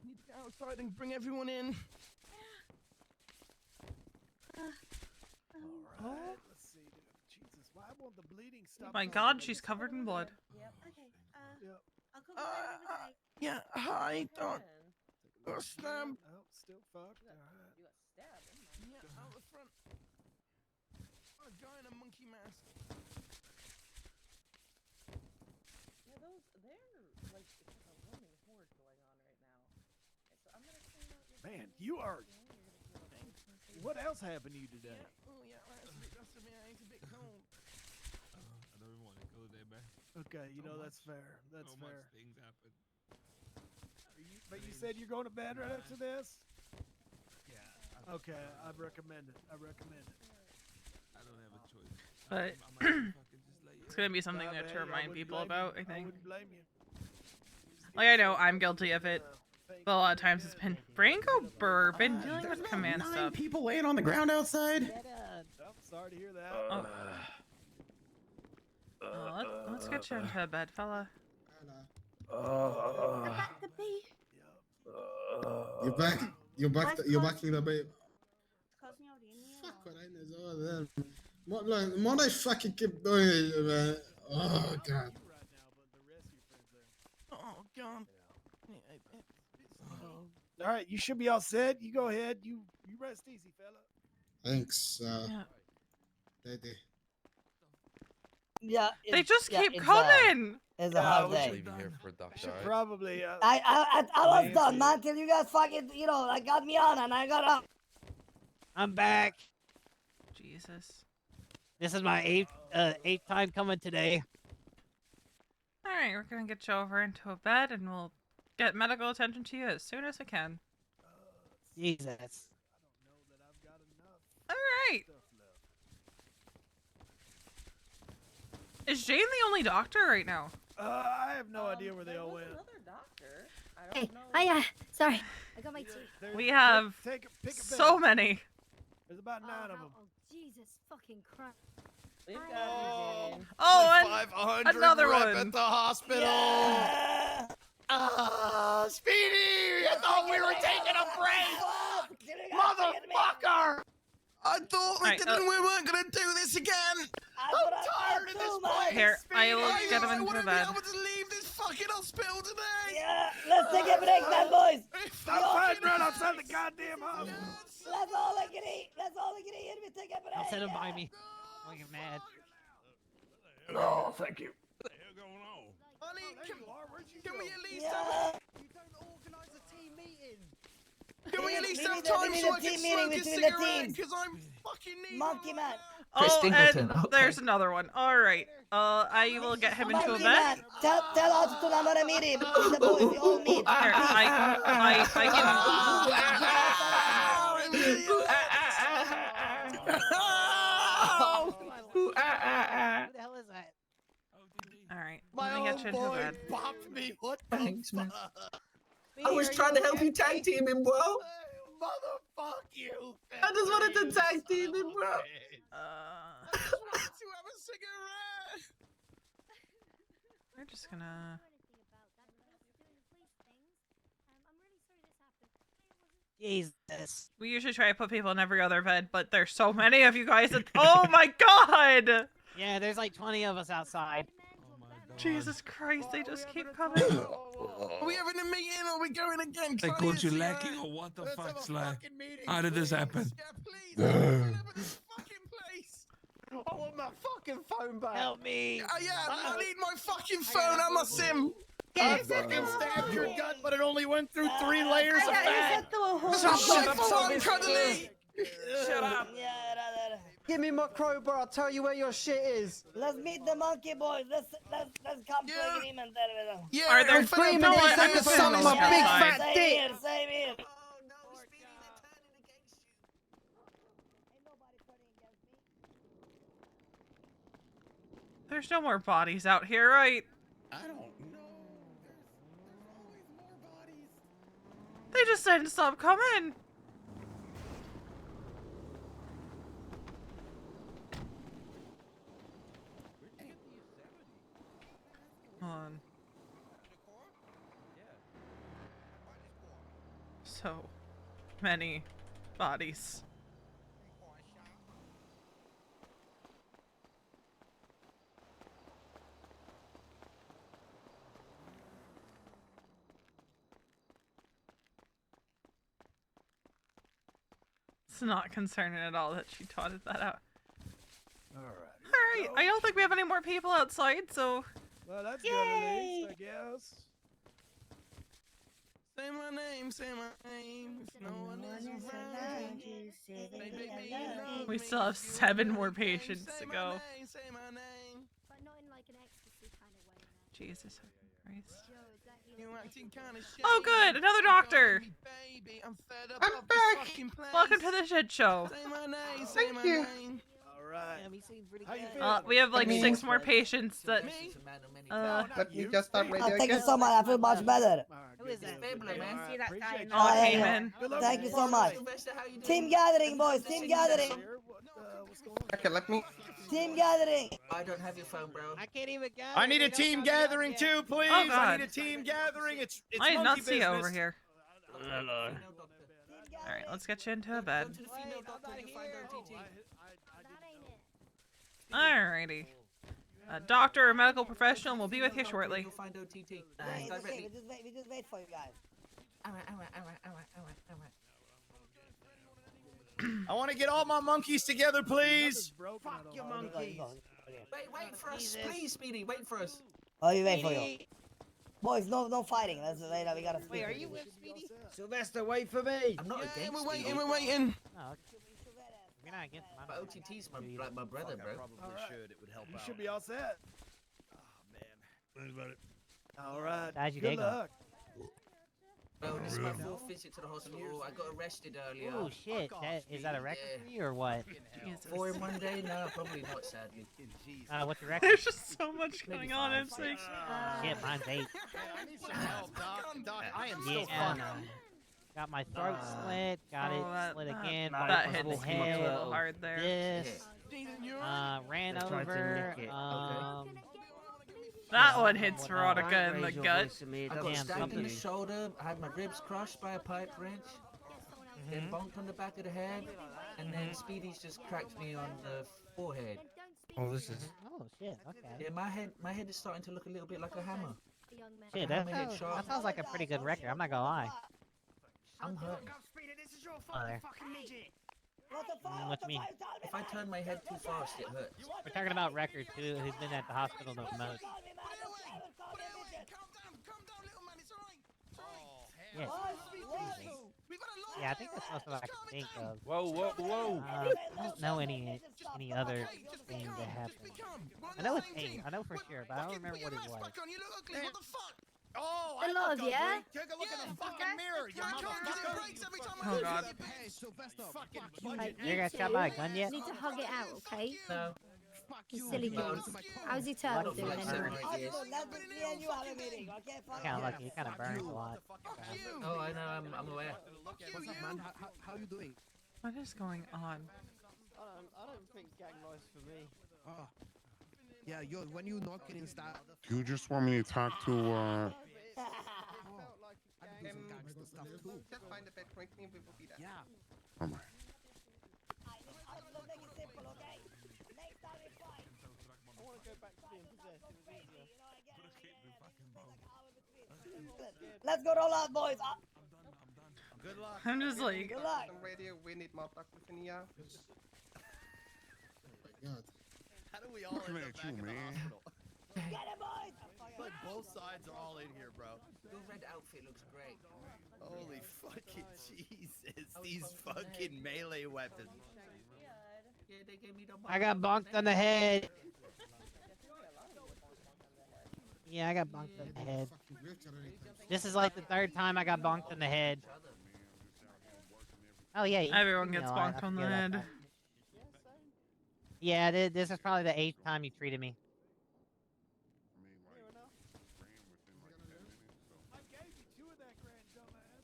Need to go outside and bring everyone in. All right. Let's see. Jesus, why won't the bleeding stop? My God, she's covered in blood. Yep. Okay. Yep. I'll call you Yeah, hi, don't. Slam. Oh, still fucked. All right. You got stabbed. Yeah, out the front. A guy in a monkey mask. Yeah, they're like it's like a roaming horde going on right now. So I'm gonna clean out your Man, you are. What else happened to you today? Oh yeah, that's a bit dusty, man. It's a bit cold. I don't even want to go there, man. Okay, you So know much- that's fair. That's so fair. much things happen. But you said you're going to bed right after this. Yeah. Okay, I recommend it. I recommend it. I don't have a choice. But I might fucking just let you. it's gonna be something Nah, to man, I remind wouldn't people blame about. you. I think. wouldn't blame you. Like I know I'm guilty of it, but a lot of times it's been Branko Burr been dealing with command stuff. People laying on the ground outside. Oh, sorry to hear that. Oh. Let's get you into bed, fella. You're back. You're back. You're back in the bed. Fuck what I know all them. What they fucking keep doing it, man. Oh god. Oh god. All right, you should be all set. You go ahead. You rest easy, fella. Thanks, Yeah. Daddy. Yeah. They just keep it's, coming. It's a hard Leave day. you here for a doctor. Should alright? probably. I was done, man, till you guys fucking, like got me on and I got up. I'm back. Jesus. This is my eighth time coming today. All right, we're gonna get you over into a bed, and we'll get medical attention to you as soon as we can. Jesus. All right. Is Jane the only doctor right now? I have no idea where they all went. Another doctor. I Hey, don't know. hiya. Sorry, I got my teeth. We have pick a so bed. many. There's about 9 of them. Oh, Jesus fucking Christ. We've got you, Jane. Oh, and 500 another rep one. at the hospital. Speedy! I thought we were taking a break. Motherfucker! I thought Right, we weren't gonna do this again. I'm tired of this place. Here, I will Speedy. get him I into wouldn't bed. be able to leave this fucking hospital today. Yeah, let's take a break, man, boys. Stop fighting right outside the goddamn house. That's all I can eat. That's all I can eat. We take a break. I'll send him by me. I'm get mad. Oh, thank you. What the hell going on? Honey, can we at least Yeah. You don't organize a team meeting. Can we at least We have need time a so I team can meeting smoke a between the cigarette? teams. Because I'm fucking needing Monkey one man. now. Oh, Dingleton, and okay. there's another one. All right. I will get him into a Monkey bed. man. Tell us to number a meeting between the boys. We all meet. Here, I Who the hell is that? can. All right. My Let me old get you into boy bed. popped me. What Thanks, man. I was trying to help you tag team him, bro. Motherfuck you. I just wanted to tag team him, bro. I just wanted to have a cigarette. We're just gonna. Jesus. We usually try to put people in every other bed, but there's so many of you guys that. Oh my God! Yeah, there's like 20 of us outside. Jesus Christ! They just keep coming. Are we having a meeting or are we going again? They caught you lacking or what the fuck, Sly? How did this happen? Yeah, please. Whatever this fucking place. I want my fucking phone back. Help me. Yeah, I need my fucking phone and my SIM. I fucking stabbed your gut, but it only went through 3 layers of fat. Shut up, son, cuddly. Shut up. Give me my crowbar. I'll tell you where your shit is. Let's meet the monkey boys. Let's come to agreement there with them. Yeah, Are there I'm screaming no, this. I I'm can putting suck those my to the big side. fat dick. Same here. There's no more bodies out here, right? I don't know. There's always more bodies. They just didn't stop coming. Hold on. So many bodies. It's not concerning at all that she trotted that out. Alright, I don't think we have any more people outside, so... Well, that's good at least, I guess. Say my name, say my name. If no one is around you, say baby, you love We me. still have 7 more patients to go. Say my name. But not in like an ecstasy kind of way. Jesus Christ. You acting kind of shady. Oh good, another doctor! Baby, I'm fed up I'm of this back! fucking place. Welcome to the shit show. Say my name, say my name. All right. Yeah, he seemed pretty good. We have like Me? 6 more patients that... Let me just start radio Thank you again. so much. I feel much better. Who is that? man. See that guy in Oh, Hey, Cayman. Thank you so much. Team gathering, boys. Team gathering. Okay, let me. Team gathering. I don't have your phone, bro. I can't even gather. I need They a don't team got me up gathering yet. too, please. Oh, God. I need a team gathering. It's I did not monkey see you over business. here. Hello. Alright, let's get you into a bed. Alrighty. A doctor or medical professional will be with you shortly. We just wait for you guys. I want to get all my monkeys together, please. Fuck your monkeys. Wait for us, please, Speedy. Wait for us. Oh, you wait for you. Boys, no fighting. Let's wait. We gotta speak. Wait, are you with Speedy? Sylvester, wait for me. I'm not against we're waiting, Speedy. we're waiting. Oh, we're not against him. But OTT's my brother, bro. Probably should. It would help You out. should be all set. Oh man. All right. How's your day Good going? luck. Bro, this is my 4th visit to the hospital. I got arrested earlier. Oh shit! Is that a record for you or what? 4 in one day? No, probably not, sadly. What's your record? There's just so much going on. It's like... Shit, mine's 8. I need some help, Doc. Doc, I am still Yeah, fucked. got my throat slit. Got Oh, it that- slit that- again. that broke my hit whole me head. a little hard there. This. Ran Let's try to over. nick it. That one hits Veronica in the gut. I got stabbed in the shoulder. I had my ribs crushed by a pipe wrench. Then bonked on the back of the head. And then Speedy's just cracked me on the forehead. Oh, this is. Oh shit. Okay. Yeah, my head is starting to look a little bit like a hammer. Shit, that sounds like a pretty good record. I'm not gonna lie. I'm hurting. Oh, there. What you mean? If I turn my head too fast, it hurts. We're talking about record too. Who's been at the hospital the most? Yes. Yeah, I think that's most of what I can think of. Whoa, whoa, whoa. I don't know any other thing that happened. I know it's 8. I know for sure, but I don't remember what it was. Oh, The love, yeah? Take a look in the fucking mirror, you motherfucker. Oh god. Hey, Sylvester, fucking You guys got by a gun yet? You need to hug it out, okay? No. You silly goose. How's your turtle doing anyway? Me and you have a meeting, okay? Kind of lucky. He kind of burns a lot. Oh, I know. I'm aware. What's up, man? How you doing? What is going on? I don't think gang life's for me. Oh. Yeah, yo, when you knocking in style. Do you just want me to talk to, I do some gangster stuff too. Just find a bed quick, we will be there. Yeah. oh my. Let's go roll out, boys. Good luck. I'm just like... Good luck. Radio, we need more talk with Nia. God. How do we all Looking end up at back you, in the man. hospital? Get it, boys. It's like both sides are all in here, bro. Your red outfit looks great. Holy fucking Jesus. These fucking melee weapons. Yeah, they gave me the I got motherfucking bonked on the thing. head. Yeah, I got bonked on the head. This is like the third time I got bonked on the head. Oh yeah, Everyone you gets know, bonked I on the forget about head. that. Yeah, this is probably the 8th time he treated me. I gave you 2 of that grand, dumbass.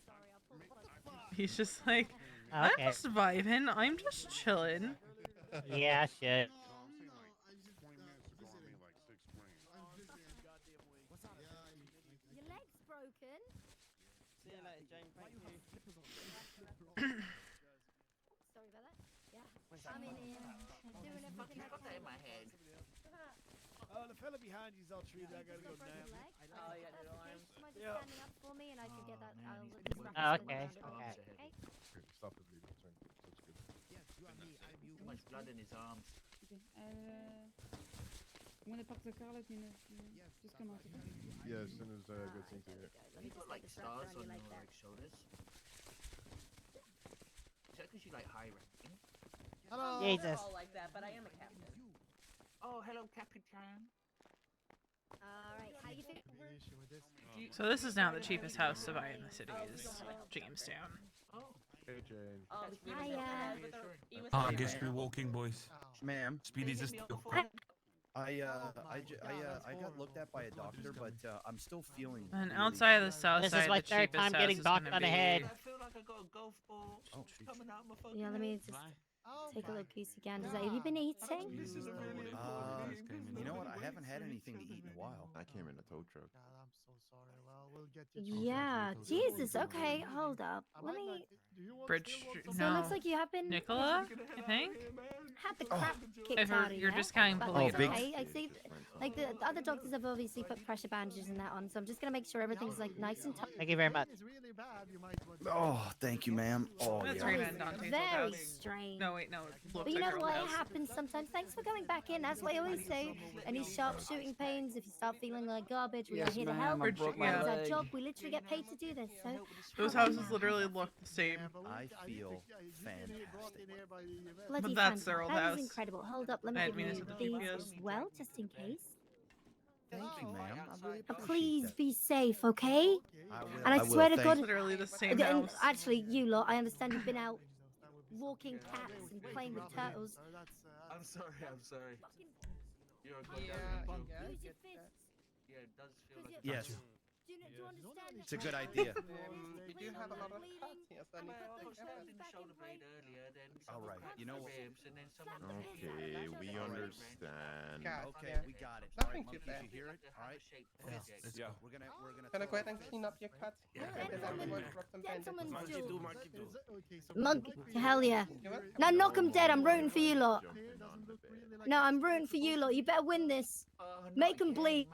Sorry, I'll pull He's just like, Okay. I'm just vibing. I'm just chilling. Yeah, shit. Your leg's broken. See you later, Jane. Thank you. Sorry about that. Yeah. I'm in here. Doing everything I Got that in can. my head. The fella behind you's all treated. I gotta go Broken nap. leg. Oh, yeah, That's little okay. arms. Would you mind just Yeah. standing up for me and I can get that? man, I'll he's just been wrap working it okay, around it. okay. Okay. Stop the bleeding. That's good. Too much blood in his arms. When the Dr. Carlos just come out. Yeah, as soon as I get into it. You got like stars on your like shoulders. Is that because you like high ranking? Hello. Jesus. All like that, but I am a captain. Oh, hello, Capitan. All right. How you feel? So this is now the cheapest house to buy in the city is Jamestown. Hey, Jane. Oh, it's really Hiya. reassuring. Ah, I guess we're walking, boys. Ma'am, Speedy's a steal. I got looked at by a doctor, but I'm still feeling. And really outside of the shit. south This side, is my the third cheapest time house getting is bonked gonna on the be- head. I feel like I got a golf ball coming out my fucking Yeah, let me head. just take a little piece again. Does that, have you been eating? You know what? I haven't had anything to eat in a while. I came in a tow truck. I'm so sorry. Well, we'll get you. Yeah. Jesus. Okay. Hold up. Let me. Bridge. So it No. looks like you have been. Nicola, I think. Had the crap kicked If out of you're you. just counting But police. it's okay. I see. Like the other doctors have obviously put pressure bandages and that on, so I'm just gonna make sure everything's like nice and tight. Thank you very much. Oh, thank you, ma'am. Oh, That's yeah. right, That and is Dante's very old house. strange. No, wait, no. It looks But you like know her what? old It house. happens sometimes. Thanks for going back in. That's what I always say. Any sharp shooting pains, if you start feeling like garbage, we are here to help. Bridge, yeah. It's our job. We literally get paid to do this. So Those how about houses you? literally look the same. I feel fantastic. Bloody But that's their old fantastic. house. That is incredible. Hold up, let me I give mean, you is it the these GPS? as well, just in case. Thank you, ma'am. I really appreciate Please that. be safe, okay? I will. And I will. swear to Thank God, you. Literally the same and house. actually, you lot, I understand you've been out walking cats and playing with turtles. I'm sorry. You're a good Yeah, guy. use your fists. Yeah, it does feel like Yes. Do you understand? It's a good idea. We do have a lot of cuts here, so I need I to got stabbed in the shoulder blade earlier, then All right, you know what? ribs, and then someone Okay, we understand. Okay, we got it. All right, Nothing too monkeys, bad. you hear it? All right. Fists. Yeah. We're gonna. Gonna go ahead and clean up your cuts. Yeah. Because I'm Gentlemen, going to drop some gentlemen, bandages. do. Monk, hell yeah. Now knock 'em dead. I'm rooting for you lot. No, I'm rooting for you lot. You better win this. Make 'em bleed.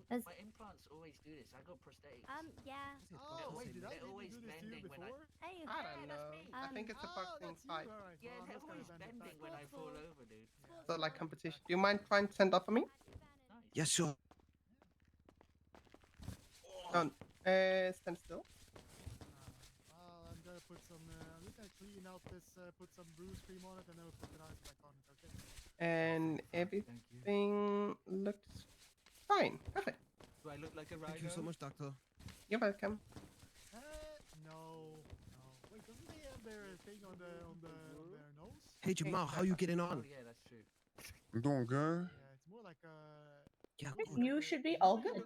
My implants always do this. I got prosthetic. Yeah. Oh, wait, did I They're always do this to you bending when before? Hey, I don't know. I think it's a boxing fight. Yeah, they're always bending when I fall over, dude. So like competition. Do you mind trying to stand up for me? Yes, sure. Stand still. I'm gonna put some. I'm just gonna clean out this. Put some bruise cream on it, and then we'll put the ice back on it. Okay. And everything looks fine. Perfect. Do I look like a rhino? Thank you so much, doctor. You're welcome. No. Wait, doesn't they have their thing on their nose? Hey, Jamal, how you getting on? Oh, yeah, that's true. I'm doing good. Yeah, it's more like Yeah. You should be all good.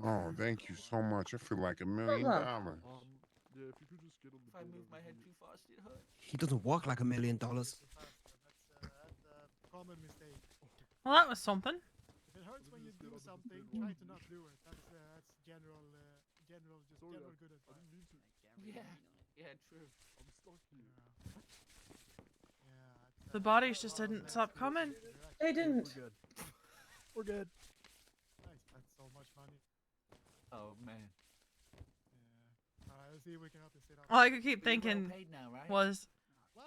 Oh, thank you so much. I feel like $1 million. Yeah, if you could just get on the If I move my head too fast, it hurts. He doesn't walk like $1 million. That's a common mistake. Well, that was something. If it hurts when you do something, try to not do it. That's general good advice. Yeah, true. I'm stuck here. The bodies just didn't stop coming. They didn't. We're good. We're good. I spent so much money. Oh man. Alright, let's see if we can help you sit up. All I could keep Pretty well thinking paid now, right? was,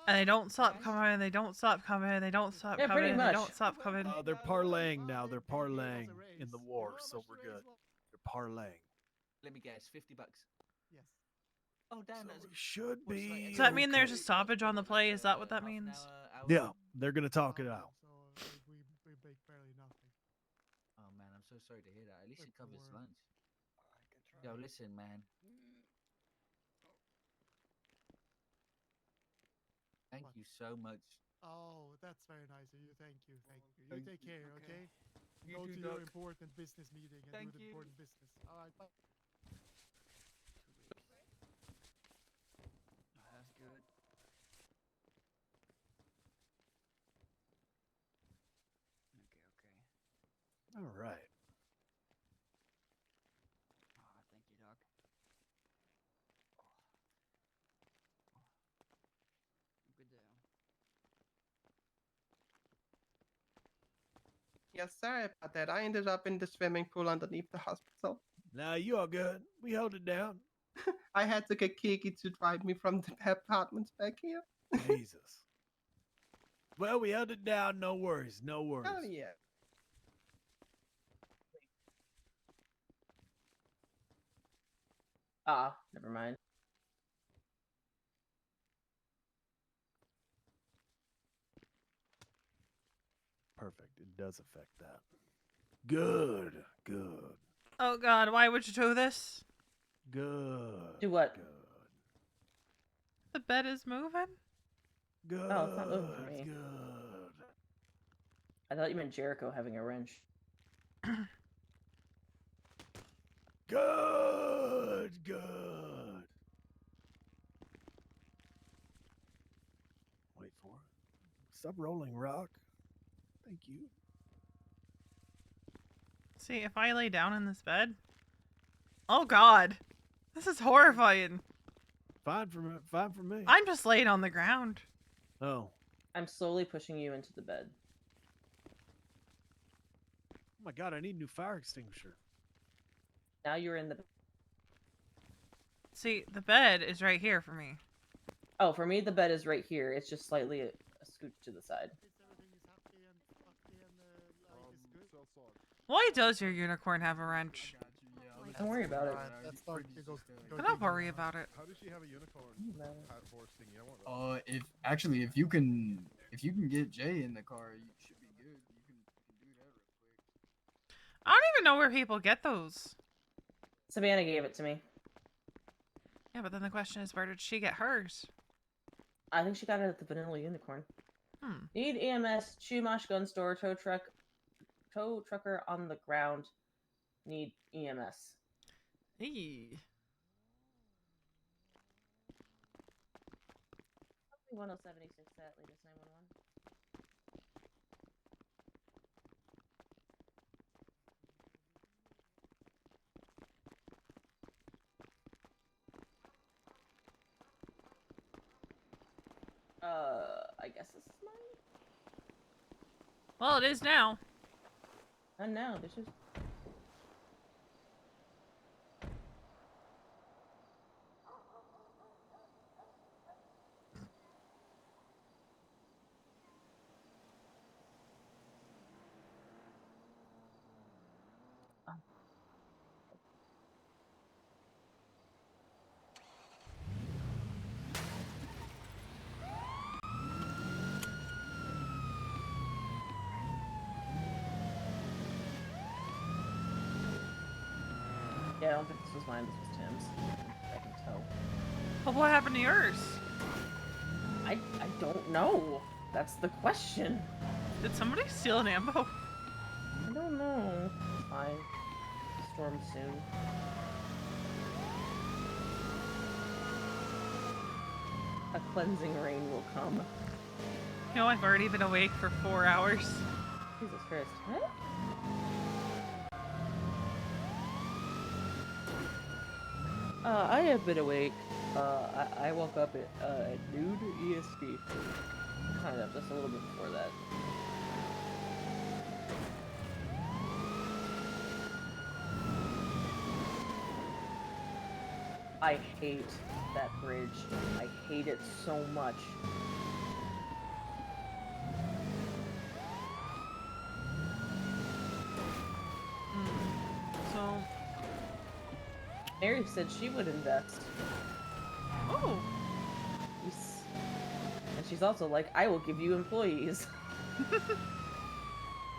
and they don't stop coming, they don't stop coming, they don't stop Yeah, pretty coming, they much. don't stop coming. They're parlaying now. They're parlaying in the war, so we're good. They're parlaying. Let me guess, $50. Yes. Oh, damn. So we should be. Does that mean okay. there's a stoppage on the play? Is that what that means? Yeah, they're gonna talk it out. We make barely nothing. Oh man, I'm so sorry to hear that. At least it covers lunch. Yo, listen, man. Thank you so much. Oh, that's very nice of you. Thank you. Thank you. You Thank take you. care, okay? You Go too, to your Doc. important business meeting and Thank do the you. important business. All right, bye. That's good. Okay. All right. Thank you, Doc. Good day. Yes, sorry about that. I ended up in the swimming pool underneath the hospital. Now you all good. We held it down. I had to get Kiki to drive me from the apartments back here. Jesus. Well, we held it down. No worries. No worries. Oh, yeah. Ah, never mind. Perfect. It does affect that. Good. Good. Oh God, why would you do this? Good. Do what? The bed is moving. Good. Oh, it's not moving for me. Good. I thought you meant Jericho having a wrench. Good. Good. Wait for it. Stop rolling, Rock. Thank you. See, if I lay down in this bed. Oh God, this is horrifying. Fine for me. Fine for me. I'm just laying on the ground. Oh. I'm slowly pushing you into the bed. Oh my God! I need a new fire extinguisher. Now you're in the. See, the bed is right here for me. Oh, for me, the bed is right here. It's just slightly a scooch to the side. Why does your unicorn have a wrench? Don't worry about it. Don't worry about it. How does she have a unicorn hat horse thingy? I want that. If you can get Jay in the car, you should be good. You can do that real quick. I don't even know where people get those. Savannah gave it to me. Yeah, but then the question is, where did she get hers? I think she got it at the Vanilla Unicorn. Hmm. Need EMS, Chumash gun store, tow trucker on the ground. Need EMS. Eee. 1076 at latest 911. I guess this is mine? Well, it is now. And now, this is... Yeah, I don't think this was mine, this was Tim's. I can tell. But what happened to yours? I don't know. That's the question. Did somebody steal an ambo? I don't know. It's fine. Storm soon. A cleansing rain will come. You know, I've already been awake for 4 hours. Jesus Christ. What? I have been awake. I woke up at noon EST. Kind of, just a little bit before that. I hate that bridge. I hate it so much. So... Mary said she would invest. Oh. And she's also like, I will give you employees.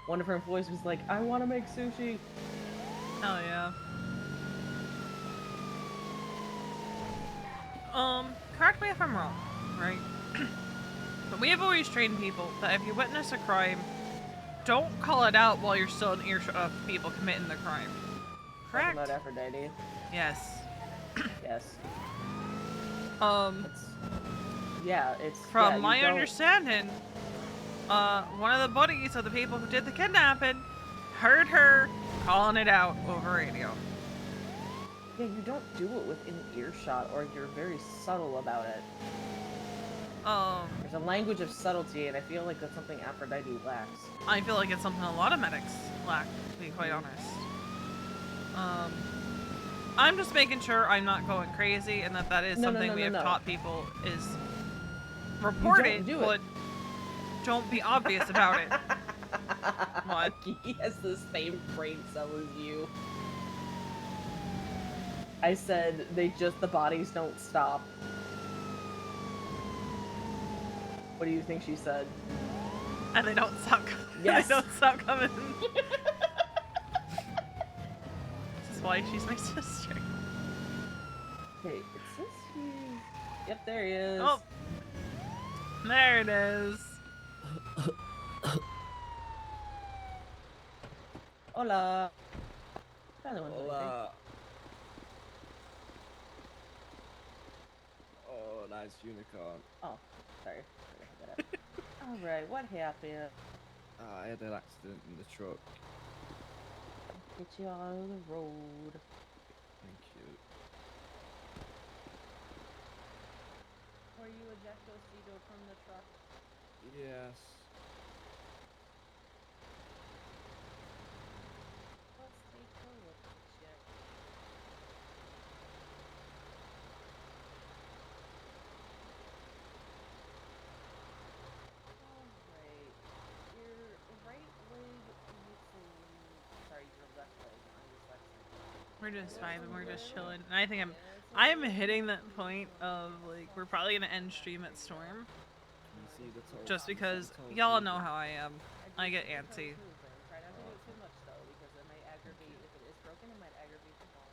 One of her employees was like, I want to make sushi. Hell yeah. Correct me if I'm wrong, right? But we have always trained people that if you witness a crime, don't call it out while you're still in earshot of people committing the crime. Correct? Talking about Aphrodite. Yes. Yes. Yeah, it's from yeah, my don't- understanding, one of the buddies of the people who did the kidnapping heard her calling it out over radio. Yeah, you don't do it within earshot, or you're very subtle about it. There's a language of subtlety, and I feel like that's something Aphrodite lacks. I feel like it's something a lot of medics lack, to be quite honest. I'm just making sure I'm not going crazy, and that is something we have taught people is report it, but don't be obvious about it. What? He has the same brain cell as you. I said the bodies don't stop. What do you think she said? And they don't stop coming. Yes. They don't stop coming. This is why she's my sister. Okay, it says he... Yep, there he is. Oh. There it is. Hola. Hola. Oh, nice unicorn. Oh, sorry. Alright, what happened? I had an accident in the truck. Get you out of the road. Thank you. Were you ejecto from the truck? Yes. Let's take a look at you. Alright. Your right leg sorry, your left leg. I'm dyslexic. We're just vibing, we're just chilling. And I think I'm hitting that point of like we're probably gonna end stream at Storm. Just because y'all know how I am. I get antsy. Try not to do it too much though, because it might aggravate. If it is broken, it might aggravate the bones.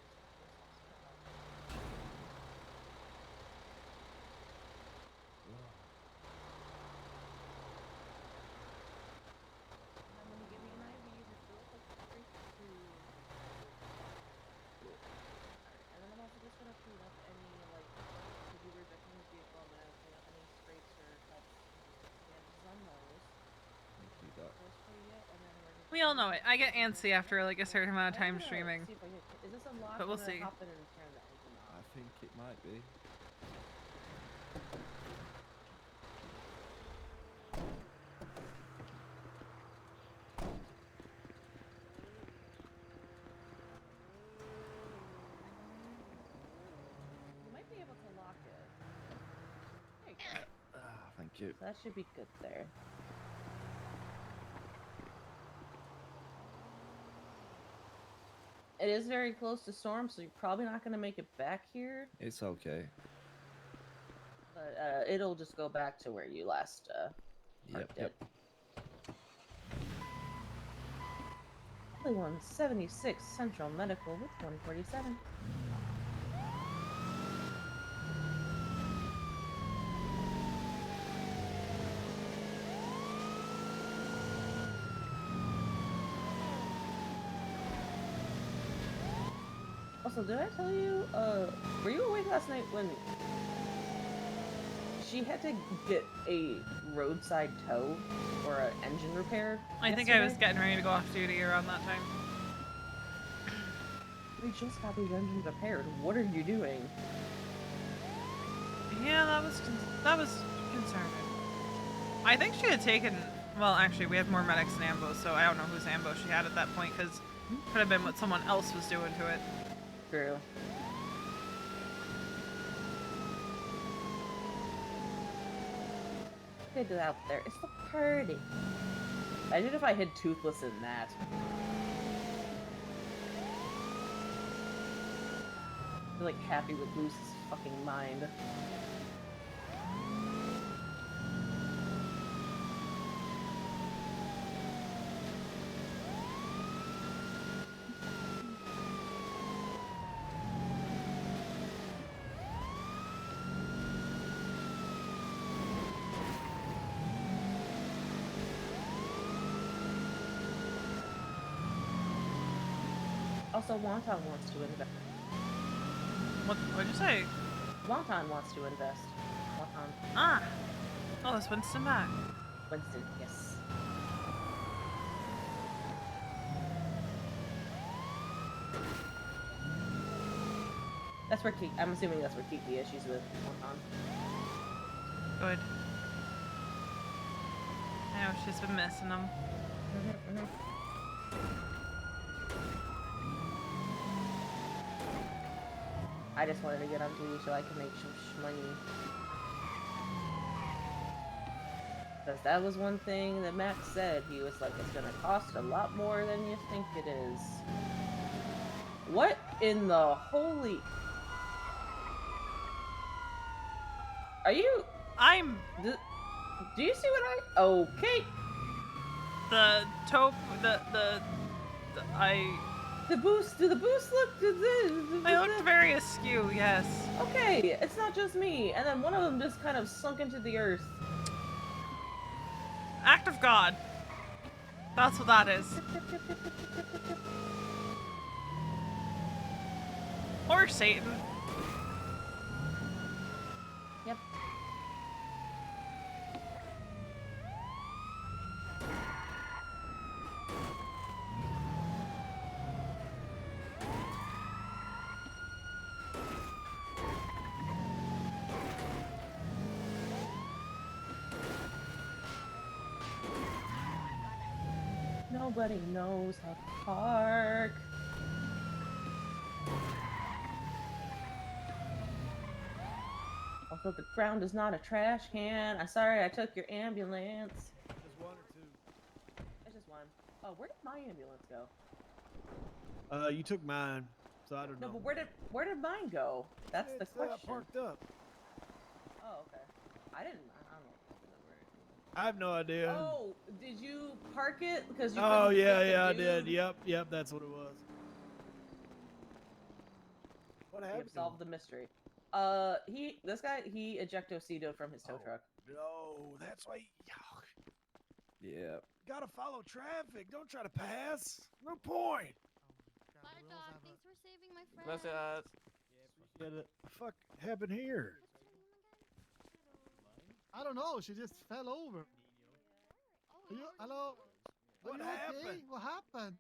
I'm gonna give you an IV to fill up the creek too. Alright, and then I'm also just gonna clean up any like if you were wrecking the vehicle, I'm gonna clean up any scrapes or cuts, damages on those. Thank you, Doc. We all know it. I get antsy after like a certain amount of time streaming. Is this unlocked? But we'll I'm gonna see. hop in and turn the engine off. I think it might be. You might be able to lock it. There you go. Thank you. That should be good there. It is very close to Storm, so you're probably not going to make it back here. It's okay. But it'll just go back to where you last parked it. Only 176 Central Medical with 147. Also, did I tell you, were you awake last night when she had to get a roadside tow or an engine repair? I think I was getting ready to go off duty around that time. We just got these engines repaired. What are you doing? Yeah, that was concerning. I think she had taken. Well, actually, we had more medics in ambush, so I don't know whose ambush she had at that point, because it could have been what someone else was doing to it. True. Get it out there. It's the party. Imagine if I had Toothless in that. feel like Happy would lose his fucking mind. Also, Wonton wants to invest. What'd you say? Wonton wants to invest. Wonton. Ah. Oh, that's Winston back. Winston, yes. That's where Kiki, I'm assuming that's where Kiki is. She's with Wonton. Good. I know she's been missing them. I just wanted to get on TV so I could make some money. Because that was one thing that Max said. He was like, it's gonna cost a lot more than you think it is. What in the holy... Are you... Do you see what I... Okay. The taupe... The boost... Do the boost look... They looked very askew, yes. Okay, it's not just me. And then one of them just kind of sunk into the earth. Act of God. That's what that is. Or Satan. Yep. Nobody knows how to park. Although the ground is not a trash can. I'm sorry I took your ambulance. Just one or two. It's just one. Oh, where did my ambulance go? You took mine, so I don't know. No, but where did mine go? That's the question. Parked up. Oh, okay. I don't remember. I have no idea. Oh, did you park it? Because you Oh couldn't yeah, get the I dude? did. Yep, that's what it was. What We happened? have solved the mystery. This guy, he ejecto-citoed from his tow truck. No, that's why. Yeah. Gotta follow traffic. Don't try to pass. No point. Bardock, thanks for saving my friend. Gracias. What the fuck happened here? I don't know. She just fell over. Are you, hello? Are What you happened? Okay? What happened?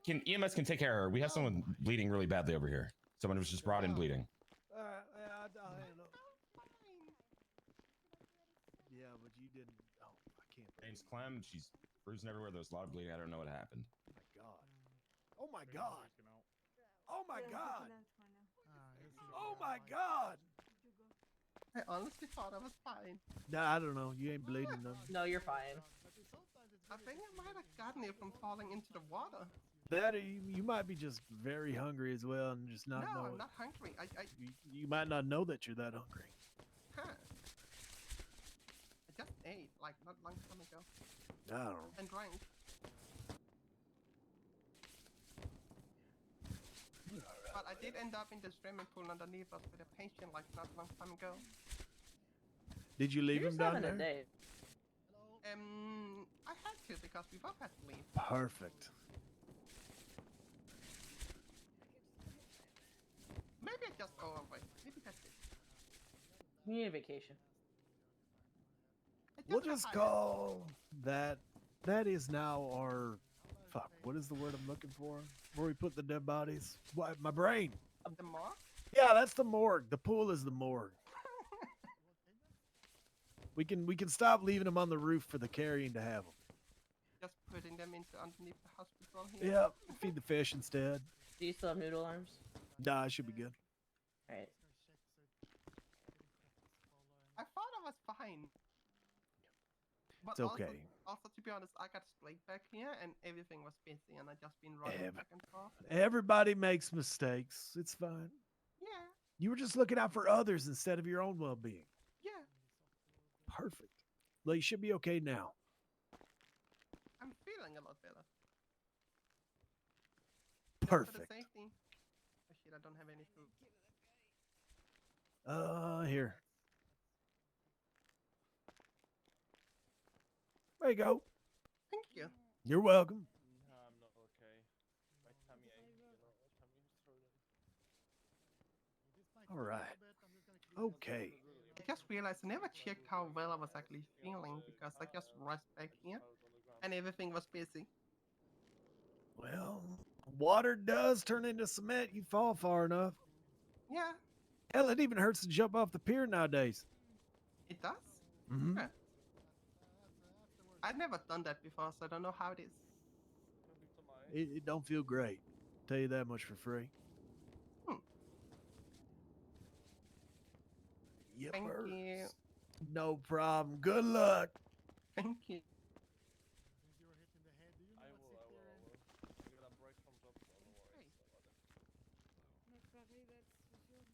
Can EMS can take care of her. We have someone bleeding really badly over here. Someone was just brought in bleeding. Alright, I'll handle it. Yeah, but you didn't. Oh, I can't. Name's Clem. She's bruising everywhere. There's a lot of bleeding. I don't know what happened. Oh my god. Oh my god. Oh my god. I honestly thought I was fine. Nah, I don't know. You ain't bleeding nothing. No, you're fine. I think I might have gotten it from falling into the water. That you might be just very hungry as well, and just not No, know. I'm not hungry. You might not know that you're that hungry. Huh. I just ate, like, not long time ago. I don't know. And drank. But I did end up in the swimming pool underneath us with a patient, like, not long time ago. Did you leave You're him just down having there? a day. I had to because we both had to leave. Perfect. Maybe I just go away. Maybe that's it. You need a vacation. We'll just call that. That is now our. Fuck. What is the word I'm looking for? Where we put the dead bodies? What? My brain. The morgue? Yeah, that's the morgue. The pool is the morgue. We can stop leaving them on the roof for the carrion to have them. Just putting them into underneath the hospital here. Yep. Feed the fish instead. Do you still have noodle arms? Nah, I should be good. Alright. I thought I was fine. But It's okay. Also to be honest, I got split back here and everything was busy and I just been running back and forth. Everybody makes mistakes. It's fine. Yeah, You were just looking out for others instead of your own well-being. yeah. Perfect. Well, you should be okay now. I'm feeling a lot better. Just for the Perfect. safety. Oh shit, I don't have any food. Here. There you go. Thank you. You're welcome. No, I'm not okay. My tummy ache, you know, my tummy is hurting. All right. Okay. I just realized I never checked how well I was actually feeling because I just rushed back here and everything was busy. Well, water does turn into cement. You fall far enough. Yeah, Hell, it even hurts to jump off the pier nowadays. it does. Mm-hmm. Yeah. I've never done that before, so I don't know how it is. It don't feel great. Tell you that much for free. Yep. Thank you. No problem. Good luck. Thank you. I will. I'm gonna break from job, so no worries about it.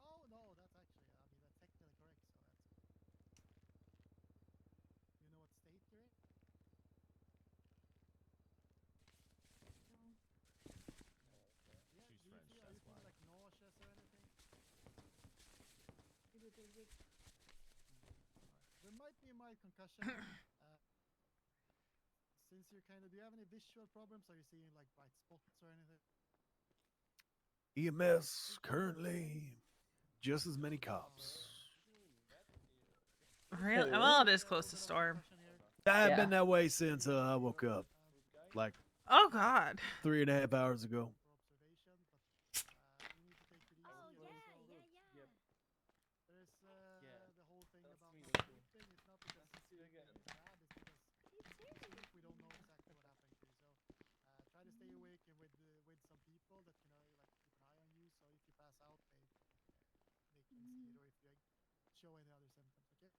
Oh no, that's actually, I mean, that's technically correct. So that's. You know what state you're in? Yeah. She's Do you French, feel? Are that's you feeling why. like nauseous or anything? There might be a mild concussion. Since you're kind of, do you have any visual problems? Are you seeing like bright spots or anything? EMS currently just as many cops. Really? Well, it is close to storm. I've been that way since I woke up, like Oh God. 3.5 hours ago. There's the whole thing about me not too. sleeping. It's not because Nice to see you again. it's bad. It's because we don't know exactly what happened to you. So try to stay awake and with some people that can like keep an eye on you. So if you pass out, they can see it, or if you show any other symptoms. Okay.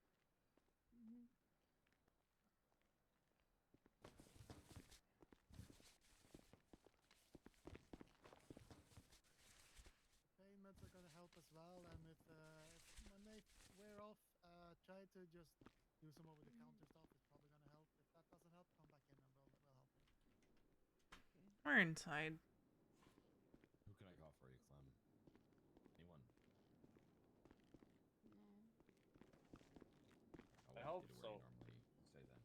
Pain meds are going to help as well, and if when they wear off, try to just do some over-the-counter stuff. It's probably going to help. If that doesn't help, come back in and we'll help you. We're inside. Who can I call for you, Clem? Anyone? I hope you to so. where you normally stay then.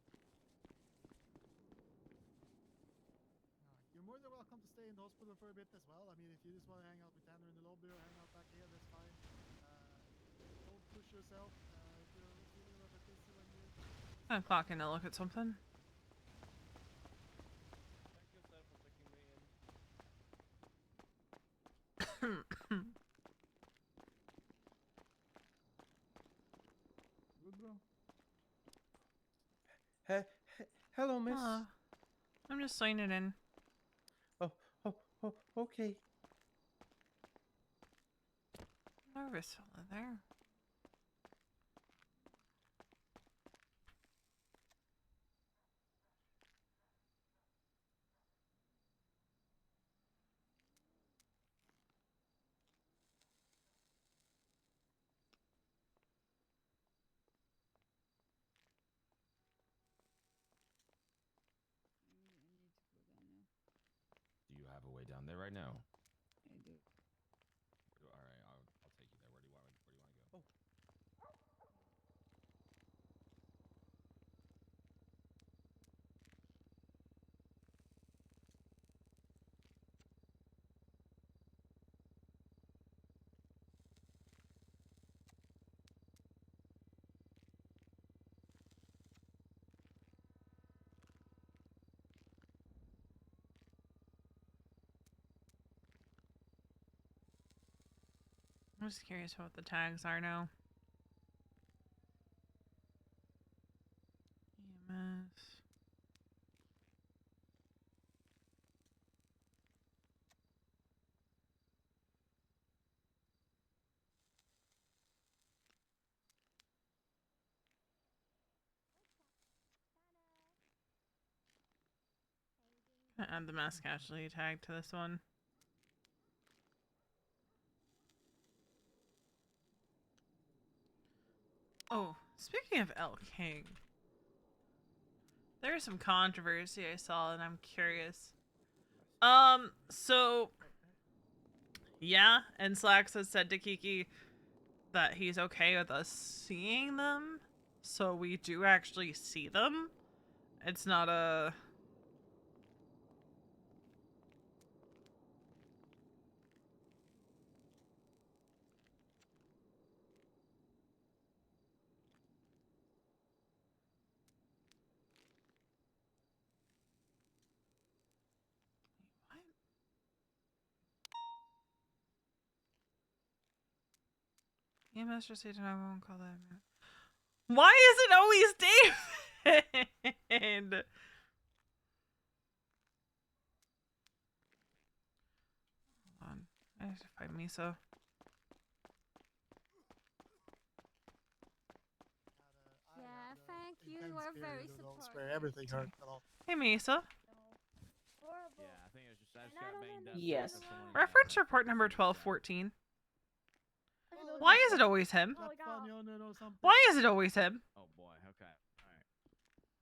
All right. You're more than welcome to stay in the hospital for a bit as well. I mean, if you just want to hang out with Tanner in the lobby or hang out back here, that's fine. Don't push yourself. If you're feeling a little bit dizzy when you. I'm clocking to look at something. Thank you, sir, for taking me in. Good, bro. Hello, miss. I'm just signing in. Oh, okay. Nervous fella there. Do you have a way down there right now? I do. All right, I'll take you there. Where do you want to go? I'm just curious what the tags are now. EMS. Add the mass casualty tag to this one. Oh, speaking of El King, there's some controversy I saw and I'm curious. So yeah, and Slacks has said to Kiki that he's okay with us seeing them. So we do actually see them. It's not a EMS just said I won't call that. Why is it always David? Hold on. I have to find Miso. Yeah, thank you. We're very supportive. Swear everything hurt at all. Hey Miso. Horrible. Yeah, I think it was just I just got banged up. Yes. Reference report number 1214. Why is it always him? Why is it always him? Oh boy. Okay. All right.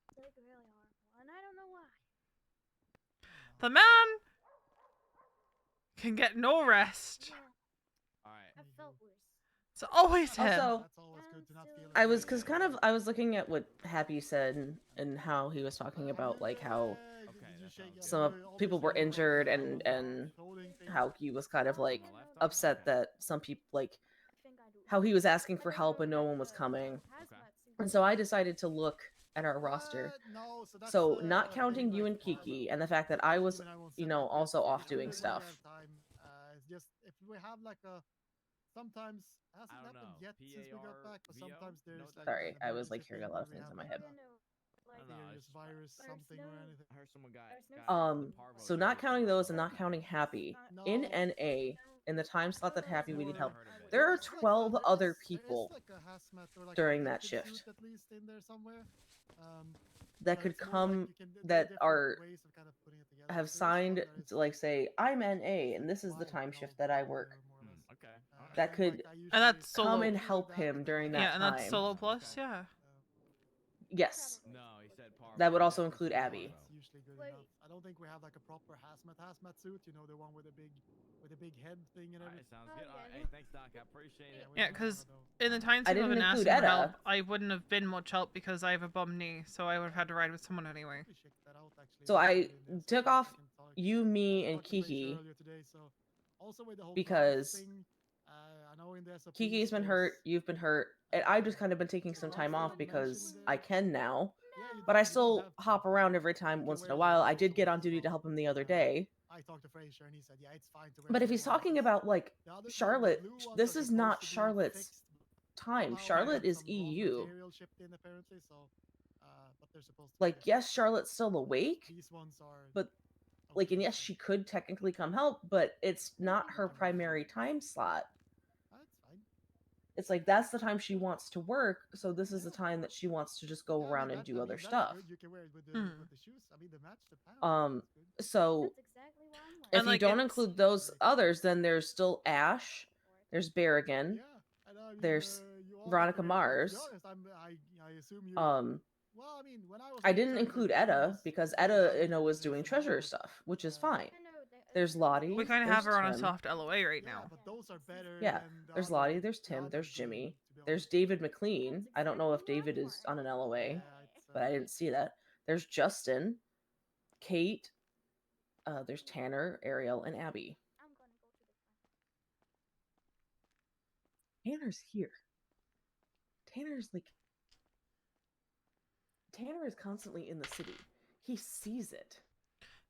It's like really horrible, and I don't know why. The man can get no rest. All right. I felt worse. It's always him. Also, I was looking at what Happy said and how he was talking about like how some people were injured and how he was kind of like upset that some people like how he was asking for help and no one was coming. And so I decided to look at our roster. So not counting you and Kiki and the fact that I was, you know, also off doing stuff. It's just if we have like a sometimes hasn't happened yet since we got back, but sometimes there's like Sorry, I was like hearing a lot of things in my head. Serious virus, something or anything. I heard someone got So not counting those and not counting Happy in NA in the time slot that Happy we need help. There are 12 other people during that shift At least in there somewhere. that could come that are have signed to like say I'm NA and this is the time shift that I work. Okay. That could And that's come solo. and help him during that Yeah, time. and that's solo plus. Yeah. Yes. No, he said par. That would also include Abby. That's usually good enough. I don't think we have like a proper hazmat suit. You know, the one with the big head thing and everything. Sounds good. All right. Hey, thanks, Doc. I appreciate it. Yeah, because in the times I I've been didn't asking include for help, Etta. I wouldn't have been much help because I have a bum knee, so I would have had to ride with someone anyway. So I took off you, me, and Kiki because Kiki's been hurt, you've been hurt, and I've just kind of been taking some time off because I can now. But I still hop around every time once in a while. I did get on duty to help him the other day. I talked to Fraser and he said, yeah, it's fine to wear. But if he's talking about like Charlotte, this is not Charlotte's time. Charlotte is EU. Like, yes, Charlotte's still awake, but like, and yes, she could technically come help, but it's not her primary time slot. It's like that's the time she wants to work, so this is the time that she wants to just go around and do other stuff. You can wear it with the shoes. I mean, the match the pound. So if And, you like, don't it's- include those others, then there's still Ash, there's Berrigan, there's Veronica Mars. I assume you. Well, I mean, when I didn't include Etta because Etta, you know, was doing treasurer stuff, which is fine. There's Lottie. We kind of there's have her on a Tim. soft LOA right now. But those are better. Yeah, than the there's other- Lottie, there's Tim, there's Jimmy, there's David McLean. I don't know if David is on an LOA, but I didn't see that. There's Justin, Kate, there's Tanner, Ariel, and Abby. Tanner's here. Tanner is constantly in the city. He sees it.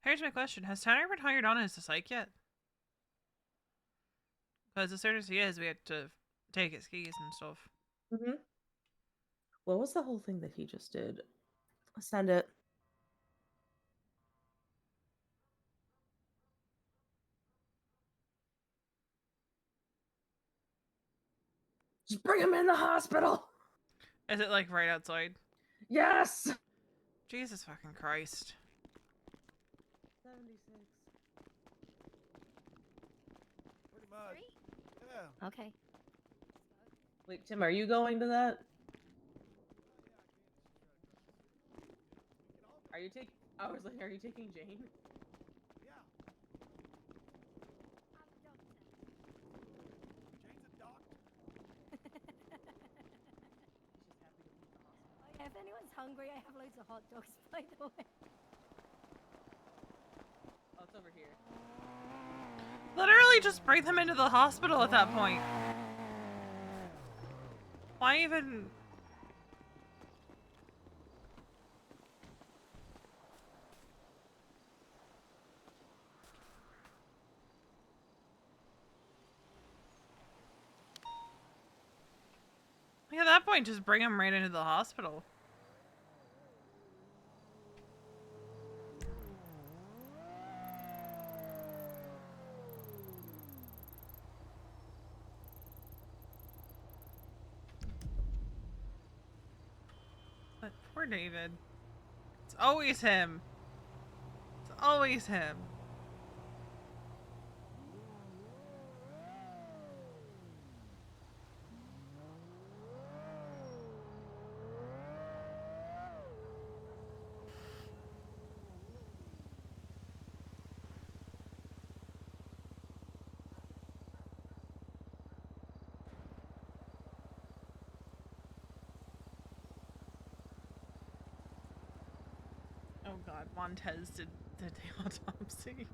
Here's my question: has Tanner been hired on as a psych yet? Because as soon as he is, we had to take his keys and stuff. Mm-hmm. What was the whole thing that he just did? Send it. Just bring him in the hospital. Is it like right outside? Yes. Jesus fucking Christ. Pretty much. Yeah. Okay. Wait, Tim, are you going to that? Are you taking? I was like, are you taking Jane? Yeah. Jane's a doctor. Oh, yeah, if anyone's hungry, I have loads of hot dogs, by the way. Oh, it's over here. Literally just bring them into the hospital at that point. Why even... Like, at that point, just bring them right into the hospital. But poor David. It's always him. It's always him. Oh god, Montez did the autopsy.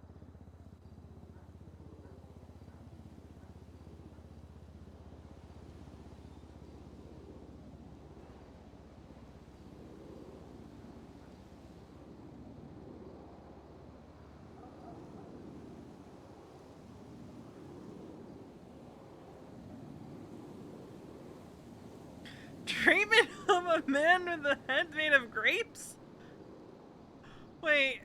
Treatment of a man with a head made of grapes? Wait.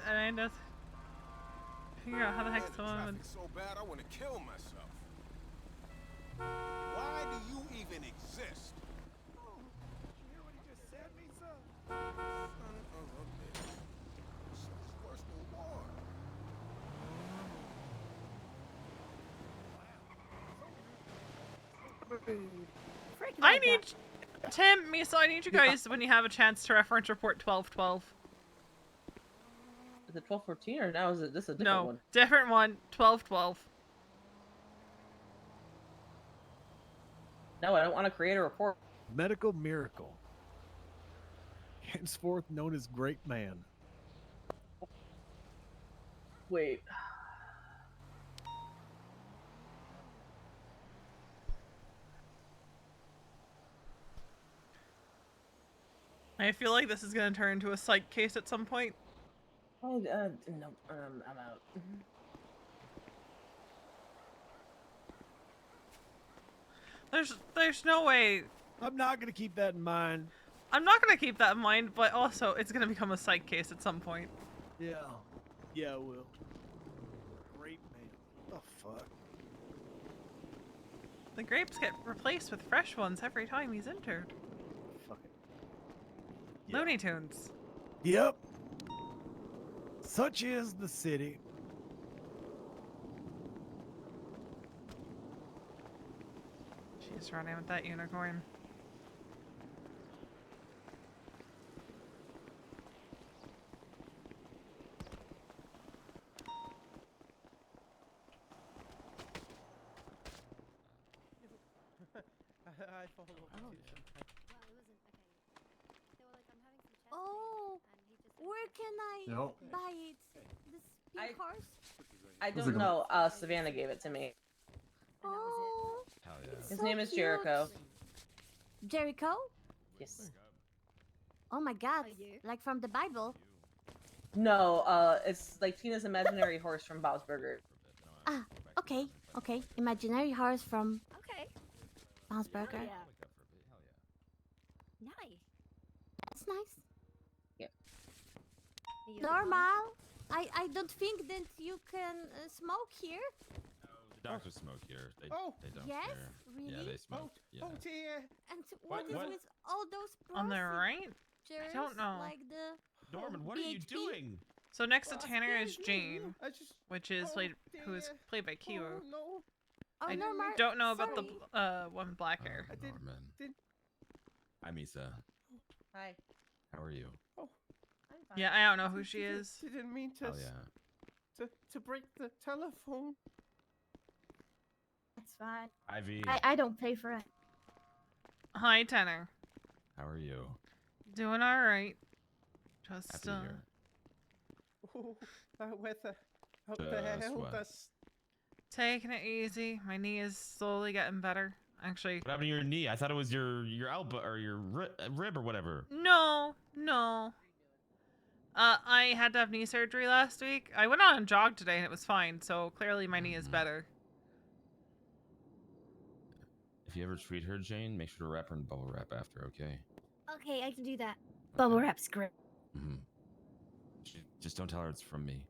And I know. Figure out how the heck someone would. So bad, I want to kill myself. Why do you even exist? Oh, did you hear what he just said, Misa? Son of a bitch. This is worse than war. I need Tim, Misa, I need you guys when you have a chance to reference report 1212. Is it 1214 or now is it this a different No, one? different one. 1212. No, I don't want to create a report. Medical miracle. Henceforth known as Great Man. Wait. I feel like this is gonna turn into a psych case at some point. Oh, no, I'm out. There's no way. I'm not gonna keep that in mind. I'm not gonna keep that in mind, but also it's gonna become a psych case at some point. Yeah. Yeah, it will. Great Man. What the fuck? The grapes get replaced with fresh ones every time he's entered. Fuck it. Looney Tunes. Yep. Such is the city. She's running with that unicorn. I follow Oh, where can I No. buy it? This horse? I Who's it don't know. Savannah gave it to me. Oh, Hell yeah. His so name is cute. Jericho. Jericho? Yes. Oh my God! Like from the Bible. No, it's like Tina's imaginary horse from Bob's Burger. Ah, okay, okay. Imaginary horse from Bob's Burger. Nice. That's nice. Yeah. Normal. I don't think that you can smoke here. The doctors smoke here. They don't Yes? care. Yeah, Really? they smoke. Yeah. Oh dear. And what is What? with all those On the right? procedures? I don't know. Like the Norman, what are you BHP? doing? So next to Well, Tanner is excuse me, Jane, I just- which is who is dear. played by Kiwo. Oh no. Oh, I Norman, don't know about sorry. the one with black hair. Norman. Hi, Misa. Hi. How are you? Oh. I'm fine. Yeah, I don't know who she is. Didn't mean to. Oh yeah. To break the telephone. That's fine. Ivy. I don't pay for it. Hi, Tanner. How are you? Doing all right. Just Happy to hear. Oh, that weather. What Just the hell what? does? taking it easy. My knee is slowly getting better. Actually, What happened to your knee? I thought it was your elbow or your rib or whatever. no. I had to have knee surgery last week. I went on a jog today and it was fine. So clearly my knee is better. If you ever treat her, Jane, make sure to wrap her in bubble wrap after, okay? Okay, I can do that. Bubble wrap's great. Mm-hmm. Just don't tell her it's from me.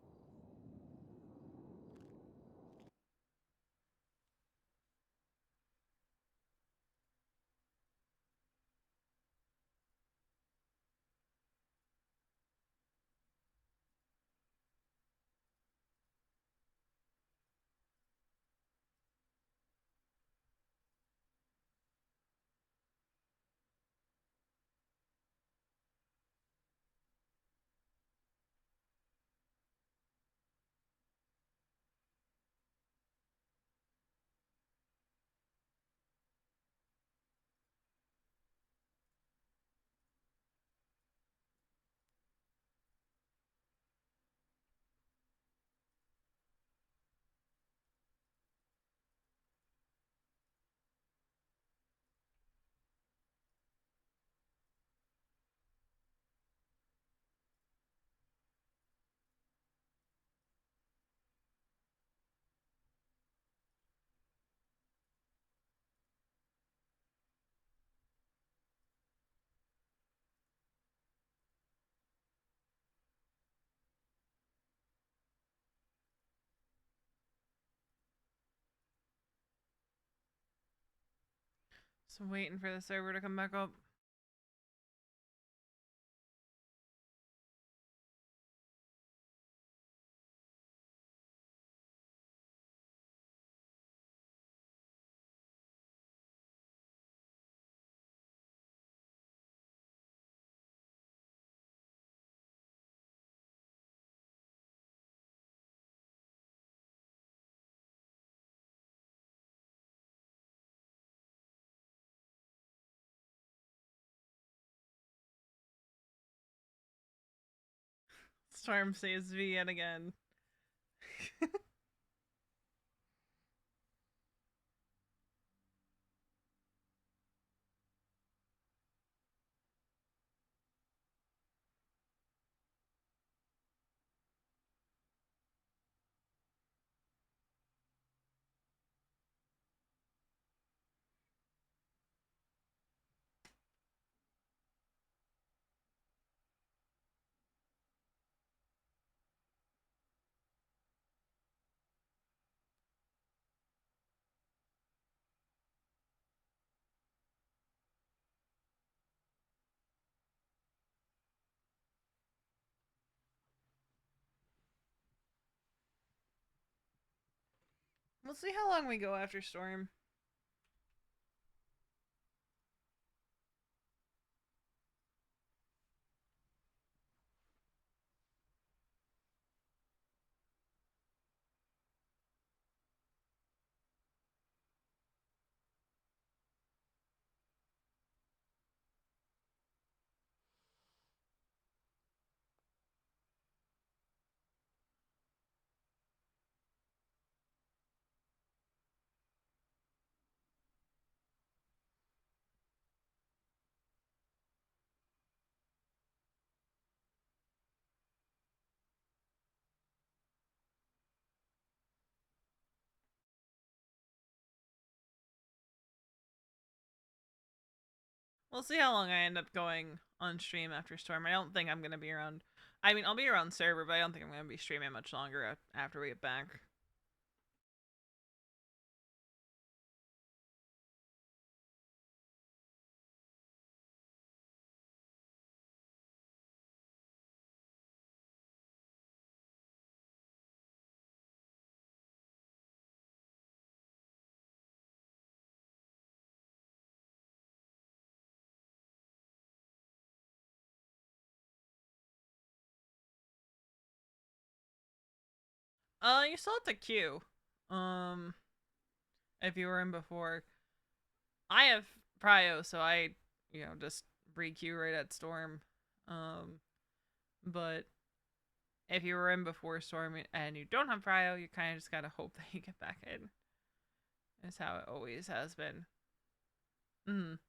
So I'm waiting for the server to come back up. Storm saves V yet again. We'll see how long we go after Storm. We'll see how long I end up going on stream after Storm. I don't think I'm gonna be around. I mean, I'll be around server, but I don't think I'm gonna be streaming much longer after we get back. You still have to queue. If you were in before. I have prio, so I, just re-queue right at Storm. But if you were in before Storm and you don't have prio, you kind of just gotta hope that you get back in. Is how it always has been. Mm.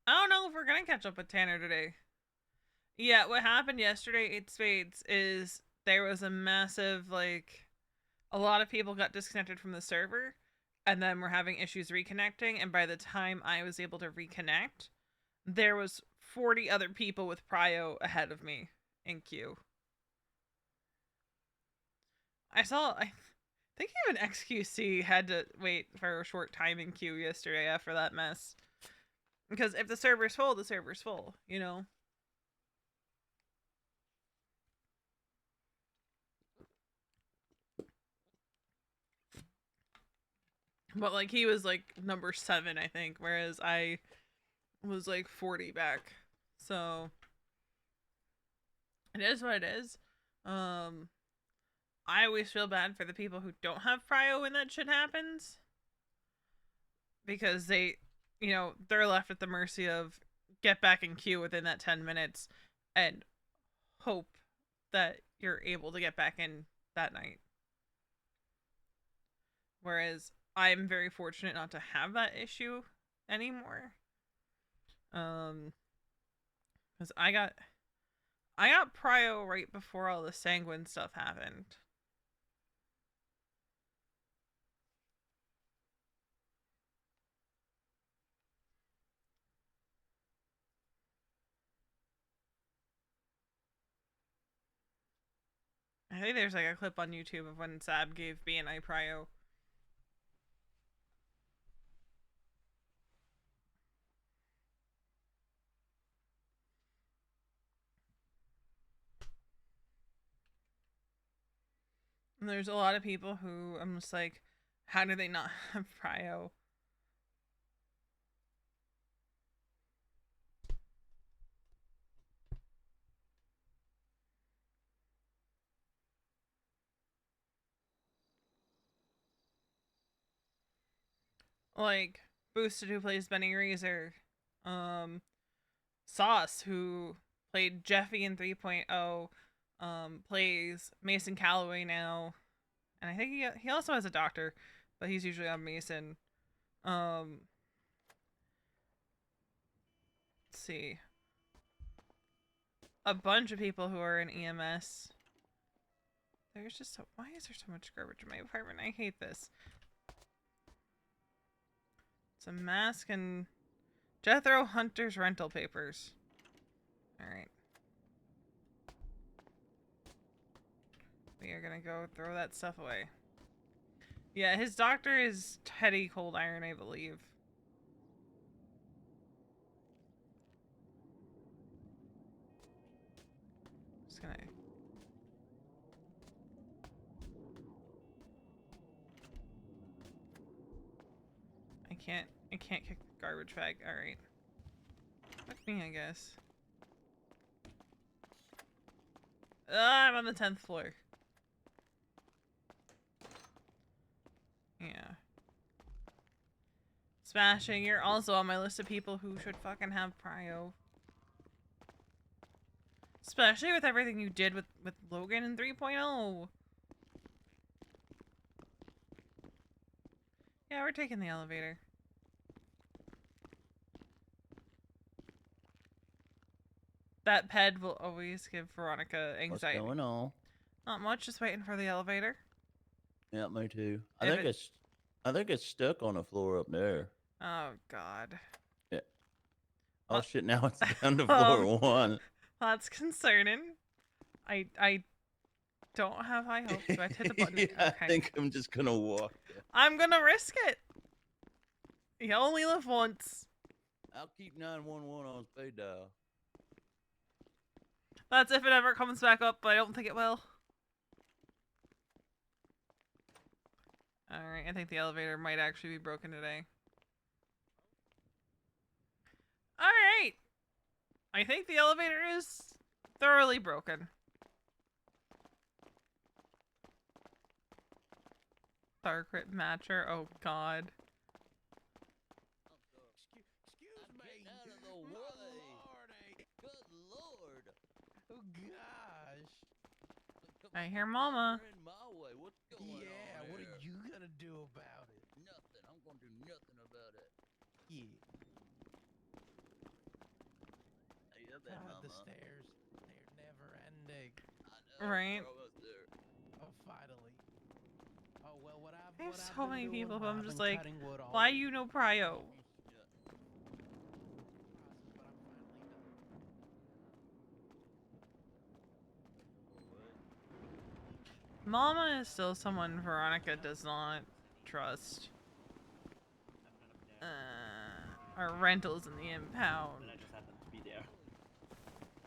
I don't know if we're gonna catch up with Tanner today. Yeah, what happened yesterday, 8 Spades, is there was a massive, a lot of people got disconnected from the server, and then we're having issues reconnecting, and by the time I was able to reconnect, there was 40 other people with prio ahead of me in queue. I think even XQC had to wait for a short time in queue yesterday after that mess. Because if the server's full, the server's full, But, he was, number 7, I think, whereas I was, 40 back. So, it is what it is. I always feel bad for the people who don't have prio when that shit happens. Because they, they're left at the mercy of get back in queue within that 10 minutes and hope that you're able to get back in that night. Whereas I'm very fortunate not to have that issue anymore. Because I got prio right before all the sanguine stuff happened. I think there's a clip on YouTube of when Sab gave BNI prio. And there's a lot of people who I'm just like, how do they not have prio? Boosted, who plays Benny Razor, Sauce, who played Jeffy in 3.0, plays Mason Calloway now, and I think he also has a doctor, but he's usually on Mason. Let's see, a bunch of people who are in EMS. There's just why is there so much garbage in my apartment? I hate this. It's a mask and Jethro Hunter's rental papers. Alright. We are gonna go throw that stuff away. Yeah, his doctor is Teddy Cold Iron, I believe. Just gonna... I can't kick the garbage bag. Alright. Fuck me, I guess. I'm on the 10th floor. Yeah. Smashing, you're also on my list of people who should fucking have prio. Especially with everything you did with Logan in 3.0. Yeah, we're taking the elevator. That ped will always give Veronica anxiety. What's going on? Not much, just waiting for the elevator. Yeah, me too. I If think it's stuck on the floor up there. Oh God. Yeah. Oh shit! Now it's down to floor 1. That's concerning. I don't have high hopes. Do I hit the button? Yeah, Okay. I think I'm just gonna walk. I'm gonna risk it. You only live once. I'll keep 911 on speed dial. That's if it ever comes back up, but I don't think it will. Alright, I think the elevator might actually be broken today. Alright! I think the elevator is thoroughly broken. Dark Rip Matcher, oh God. Excuse me. Out of the way. Good lord. Oh gosh. I hear Mama. In my way. What's going on? Yeah, what are you gonna do about it? Nothing. I'm gonna do nothing about it. Yeah. Hey, up there, God, the Mama. stairs. They're never ending. I know. Right. We're almost there. Oh, finally. Oh, well, what I've There's what I've so been many doing, people who I'm I've just been like, cutting wood all why week. you no prio? Mama is still someone Veronica does not trust. Our rentals in the impound. I just happened to be there.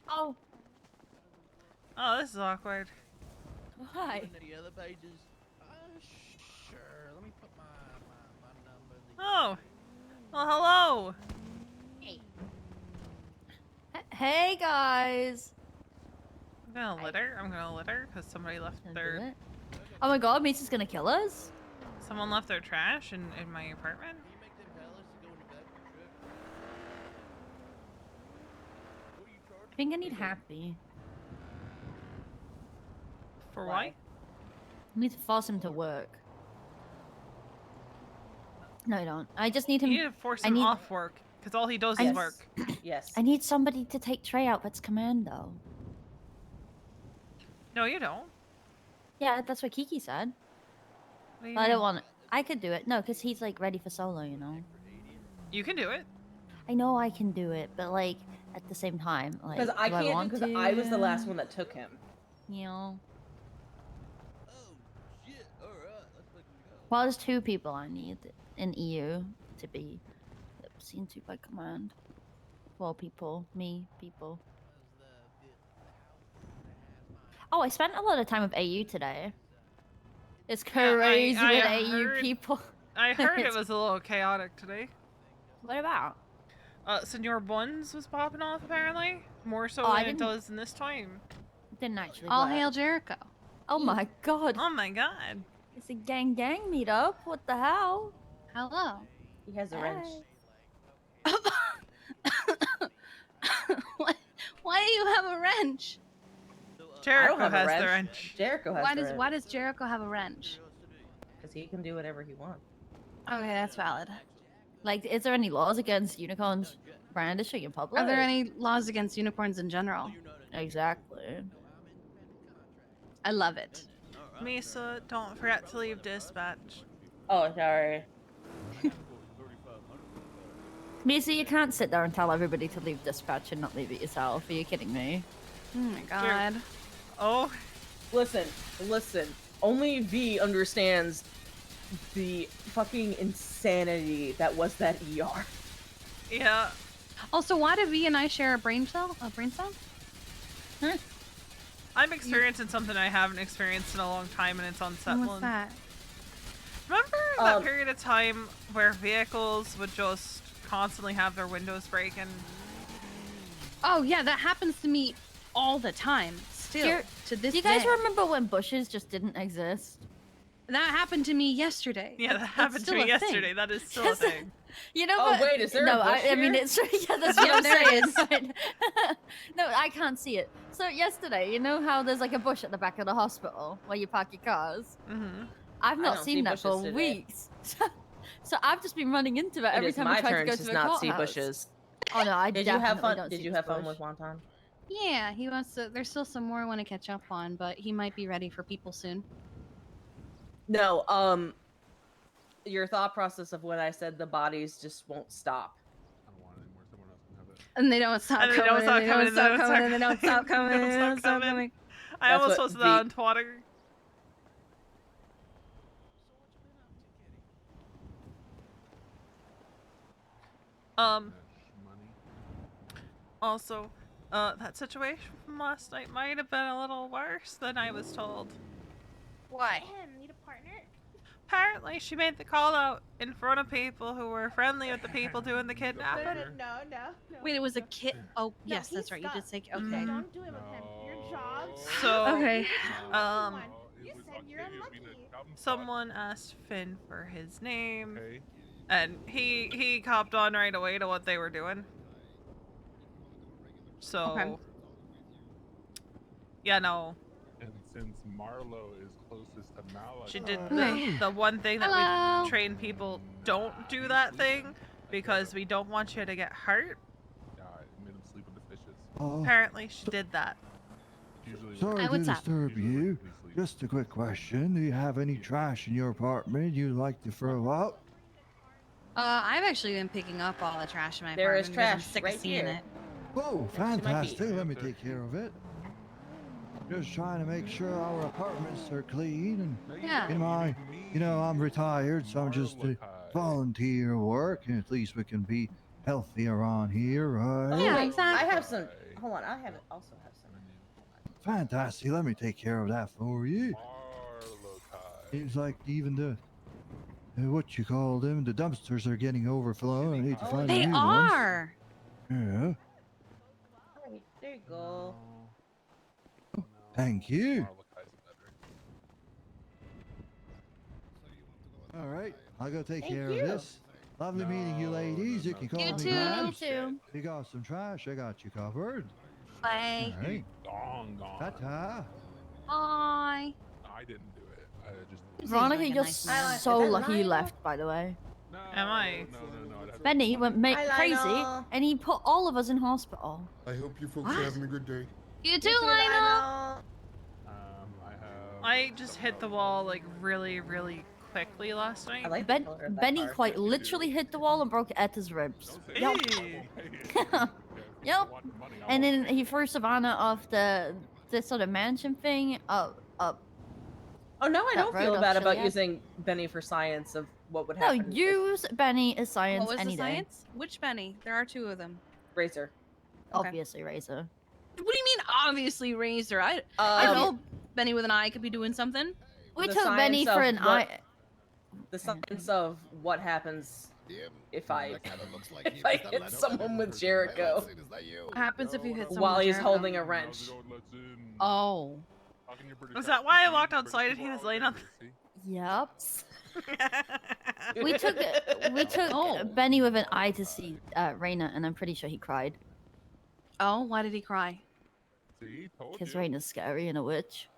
Oh. Oh, this is awkward. Why? The other pages. Sure. Let me put my number. Oh. Well, hello. Hey. Hey guys. I'm gonna litter because somebody left their. Oh my God, Mace is gonna kill us. Someone left their trash in my apartment. I think I need Happy. For why? I need to force him to work. No, I don't. I just need him. You need to force him off work because all he does is work. Yes. I need somebody to take Trey out that's commando. No, you don't. Yeah, that's what Kiki said. What do you But I mean? don't want. I could do it. No, because he's like ready for solo, you know. You can do it. I know I can do it, but like at the same time, like Because I do can't want because to? I was the last one that took him. You know. Shit. All right. Let's fucking go. Well, there's 2 people I need in EU to be seen to by command. 4 people, me, people. Oh, I spent a lot of time with AU today. It's crazy I with AU heard- people. I heard it It's- was a little chaotic today. What about? Senor Buns was popping off apparently. More so Oh, I than it didn't- does in this time. Didn't actually. All work. hail Jericho. Oh my God. Oh my God. It's a gang meetup. What the hell? Hello. He has a wrench. Why do you have a wrench? Jericho have a has the wrench. wrench. Jericho has Why the does wrench. why does Jericho have a wrench? Because he can do whatever he wants. Okay, that's valid. Like, is there any laws against unicorns brandishing in public? Are there any laws against unicorns in general? Exactly. I love it. Misa, don't forget to leave dispatch. Oh, sorry. Misa, you can't sit there and tell everybody to leave dispatch and not leave it yourself. Are you kidding me? Oh my God. Oh. Listen. Only V understands the fucking insanity that was that ER. Yeah. Also, why do V and I share a brain cell? A brain cell? I'm experiencing something I haven't experienced in a long time, and it's unsettling. What's that? Remember that period of time where vehicles would just constantly have their windows breaking? Oh yeah, that happens to me all the time. Still, to this Do you guys day. remember when bushes just didn't exist? That happened to me yesterday. Yeah, that That's happened to still me a thing. yesterday. That is still a thing. You know Oh, what? wait, is there a no, bush I mean, here? it's yeah, that's what Yeah, I'm there saying. is. Right? No, I can't see it. So yesterday, you know how there's like a bush at the back of the hospital where you park your cars? Mm-hmm. I've I not don't see seen that bushes for today. weeks. So I've just been running into it every is time my I try to turn go to to a not see courthouse. bushes. Oh no, I Did you have definitely fun? don't Did see you this have fun bush. with Wonton? Yeah, he wants to. There's still some more I want to catch up on, but he might be ready for people soon. No. Your thought process of when I said the bodies just won't stop. And they don't stop And they coming. don't stop They coming. don't stop coming. And they don't stop coming. They And they don't stop coming. I That's almost what posted that on Twitter. Also, that situation from last night might have been a little worse than I was told. Why? Need a partner? Apparently, she made the call out in front of people who were friendly with the people doing the kidnapping. No. Wait, it was a kid. Oh, yes, that's right. You did say. Okay. Don't do it with him. Your job. So, Okay. You said you're unlucky. Someone asked Finn for his name, and he copped on right away to what they were doing. So, yeah, no. And since Marlo is closest to Malachi, She did the one thing that we train people don't do that thing because we don't want you to get hurt. made him sleep with the fishes. Apparently, she did that. Sorry to disturb you. Just a quick question. Do you have any trash in your apartment you'd like to throw out? I've actually been picking up all the trash in my There is apartment because I'm trash sick right of seeing here. it. Oh, fantastic. Let me take care of it. Just trying to make sure our apartments are clean and Yeah. I'm retired, so I'm just volunteer work, and at least we can be healthy around here, right? Yeah, exactly. I have some. Hold on, I also have some. Fantastic. Let me take care of that for you. Seems like even the what you call them, the dumpsters are getting overflowing. I need to find They new ones. are. Yeah. Alright, there you go. Thank you. All right, I'll go take care of this. Lovely meeting you, ladies. You can call me Grimes. too. If you got some trash, I got you covered. Bye. All right. Gone. Ta-ta. Bye. I didn't do it. I just. Veronica, you're so lucky you left, by the way. Am I? Benny went Hi, crazy, Lionel. and he put all of us in hospital. I hope you folks are having a good day. You too, Lionel. I just hit the wall like really, really quickly last night. Benny quite literally hit the wall and broke Etta's ribs. Yep. Yep. And then he threw Savannah off the sort of mansion thing up. Oh no, I that don't road feel up bad about Chiliad. using Benny for science of what would No, happen. use Benny as science What was any the day. science? Which Benny? There are two of them. Razor. Okay. Obviously, Razor. What do you mean, obviously, Razor? I Um, know Benny with an eye could be doing something. We the took Benny science for of an what- eye. The science of what happens if I if I hit someone with Jericho What happens if you hit someone while with he's Jericho? holding a wrench. Oh. Was that why I walked outside and he was laying on? Yep. we took Benny with an eye to see Raina, and I'm pretty sure he cried. Oh, why did he cry? See, told Because you. Raina's scary and a witch.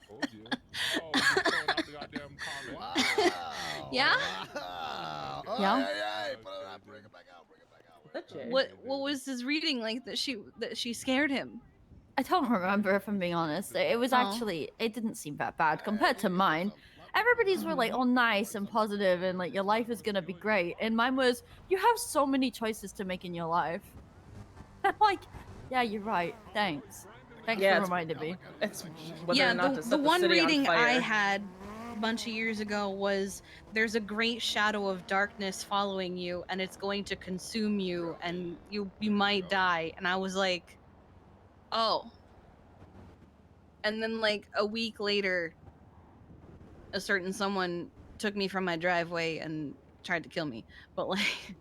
Told you. Oh, he's throwing out the goddamn comment. Yeah? Yeah. What was his reading like that she scared him? I don't remember, if I'm being honest. It was Oh. actually, it didn't seem that bad compared to mine. Everybody's were like all nice and positive and like your life is gonna be great. And mine was, you have so many choices to make in your life. I'm like, yeah, you're right. Thanks. Thanks Yeah, for it's- reminding me. It's whether Yeah, or not the to set one city on reading I fire. had a bunch of years ago was there's a great shadow of darkness following you and it's going to consume you and you might die. And I was like, oh. And then like a week later, a certain someone took me from my driveway and tried to kill me. But like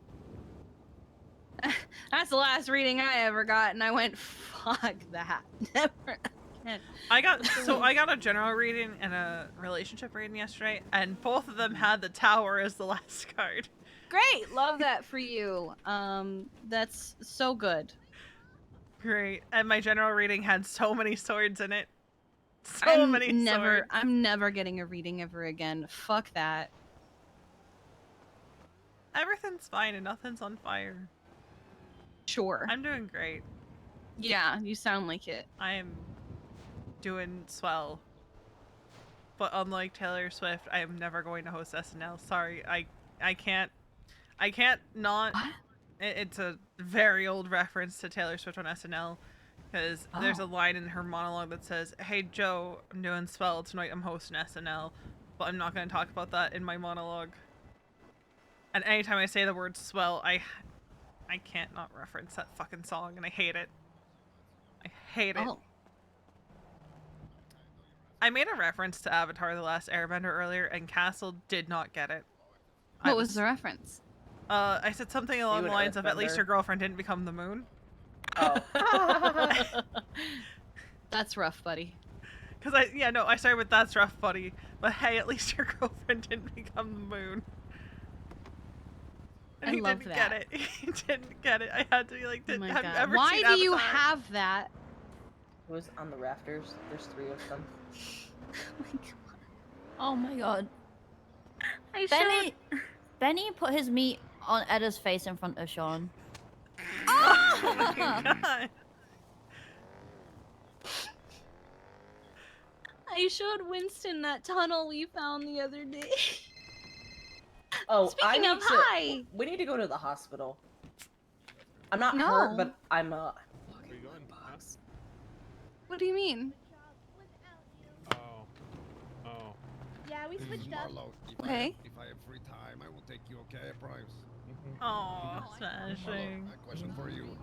that's the last reading I ever got and I went, fuck that. Never again. I got a general reading and a relationship reading yesterday, and both of them had the tower as the last card. Great, love that for you. That's so good. Great, and my general reading had so many swords in it. So many swords. I'm never getting a reading ever again. Fuck that. Everything's fine and nothing's on fire. Sure. I'm doing great. Yeah, you sound like it. I am doing swell. But unlike Taylor Swift, I am never going to host SNL. Sorry, I can't not. It's a very old reference to Taylor Swift on SNL, because there's a line in her monologue that says, "Hey Joe, I'm doing swell tonight. I'm hosting SNL, but I'm not going to talk about that in my monologue." And anytime I say the word swell, I can't not reference that fucking song, and I hate it. I hate it. I made a reference to Avatar: The Last Airbender earlier, and Castle did not get it. What was the reference? I said something along the an lines of, "At least earthbender. your girlfriend didn't become the moon." That's rough, buddy. Because I started with "That's rough, buddy," but hey, at least your girlfriend didn't become the moon. And I he love didn't that. get it. He didn't get it. I had to be like, Oh my have you God. ever Why seen do you Avatar? have that? It was on the rafters. There's 3 of them. Oh my god. I Benny put his meat on Edda's face in front of Sean. Oh my God. I showed Winston that tunnel we found the other day. Oh, Speaking I of need to. high. We need to go to the hospital. I'm not No. hurt, but I'm Where you going? Huh? What do you mean? Oh. Yeah, we switched up. Okay. If I have free time, I will take you. Okay, I promise. Oh, smashing. A question for you.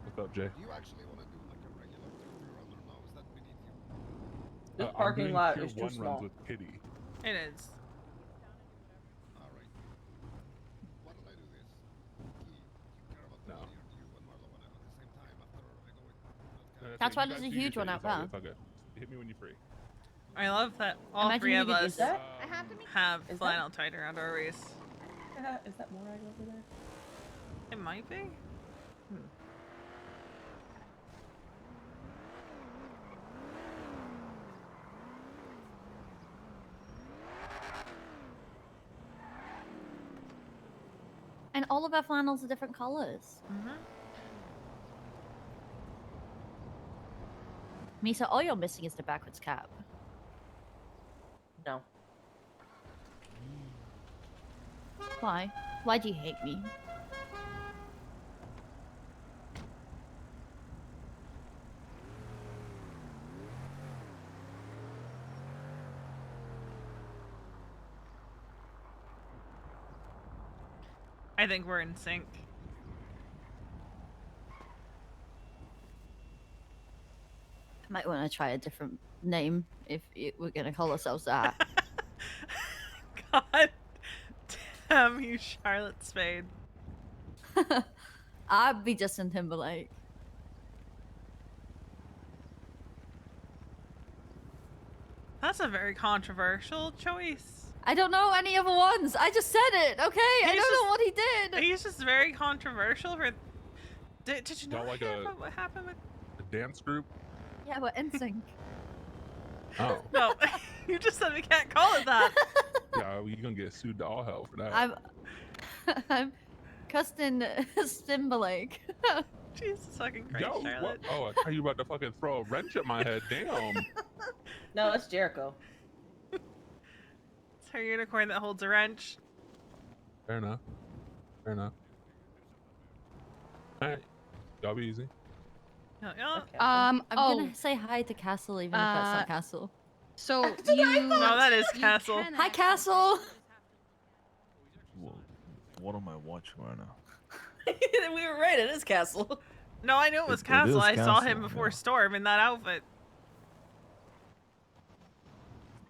What's up, Jay? Do you actually want to do like a regular turkey run or no? Is that beneath you? This I'm parking doing lot tier is too 1 small. runs with Kitty. It is. All right. Why don't I do this? You care about the money, or do you and Marlo want to at the same time after I go with? That's why there's a huge one out there. It's all good. Hit me when you're free. I love that all Imagine 3 you of could us use that. have Is flannel tied around our waist. Is that more right over there? It might be. And all of our flannels are different colors. Misa, all you're missing is the backwards cap. No. Why? Why do you hate me? I think we're in sync. Might want to try a different name if we're gonna call ourselves that. God damn you, Charlotte Spade. I'd be Justin Timberlake. That's a very controversial choice. I don't know any other ones. I just said it, okay? I don't know what he did. He's just very controversial for... Did you know Y'all like a what happened with... dance group? Yeah, we're in sync. Oh. No, you just said we can't call it that. Yeah, you're gonna get sued to all hell for that. I'm Justin Timberlake. Jesus fucking Christ, Yo, Charlotte. what? Oh, I thought you were about to fucking throw a wrench at my head. Damn. No, it's Jericho. It's her unicorn that holds a wrench. Fair enough. Fair enough. All right, y'all be easy. I'm gonna say hi to Castle, even if that's not Castle. So you... No, that is Castle. Hi, Castle. What am I watching right now? We were right. It is Castle. No, I knew it was It Castle. is I saw Castle, him before yeah. Storm in that outfit.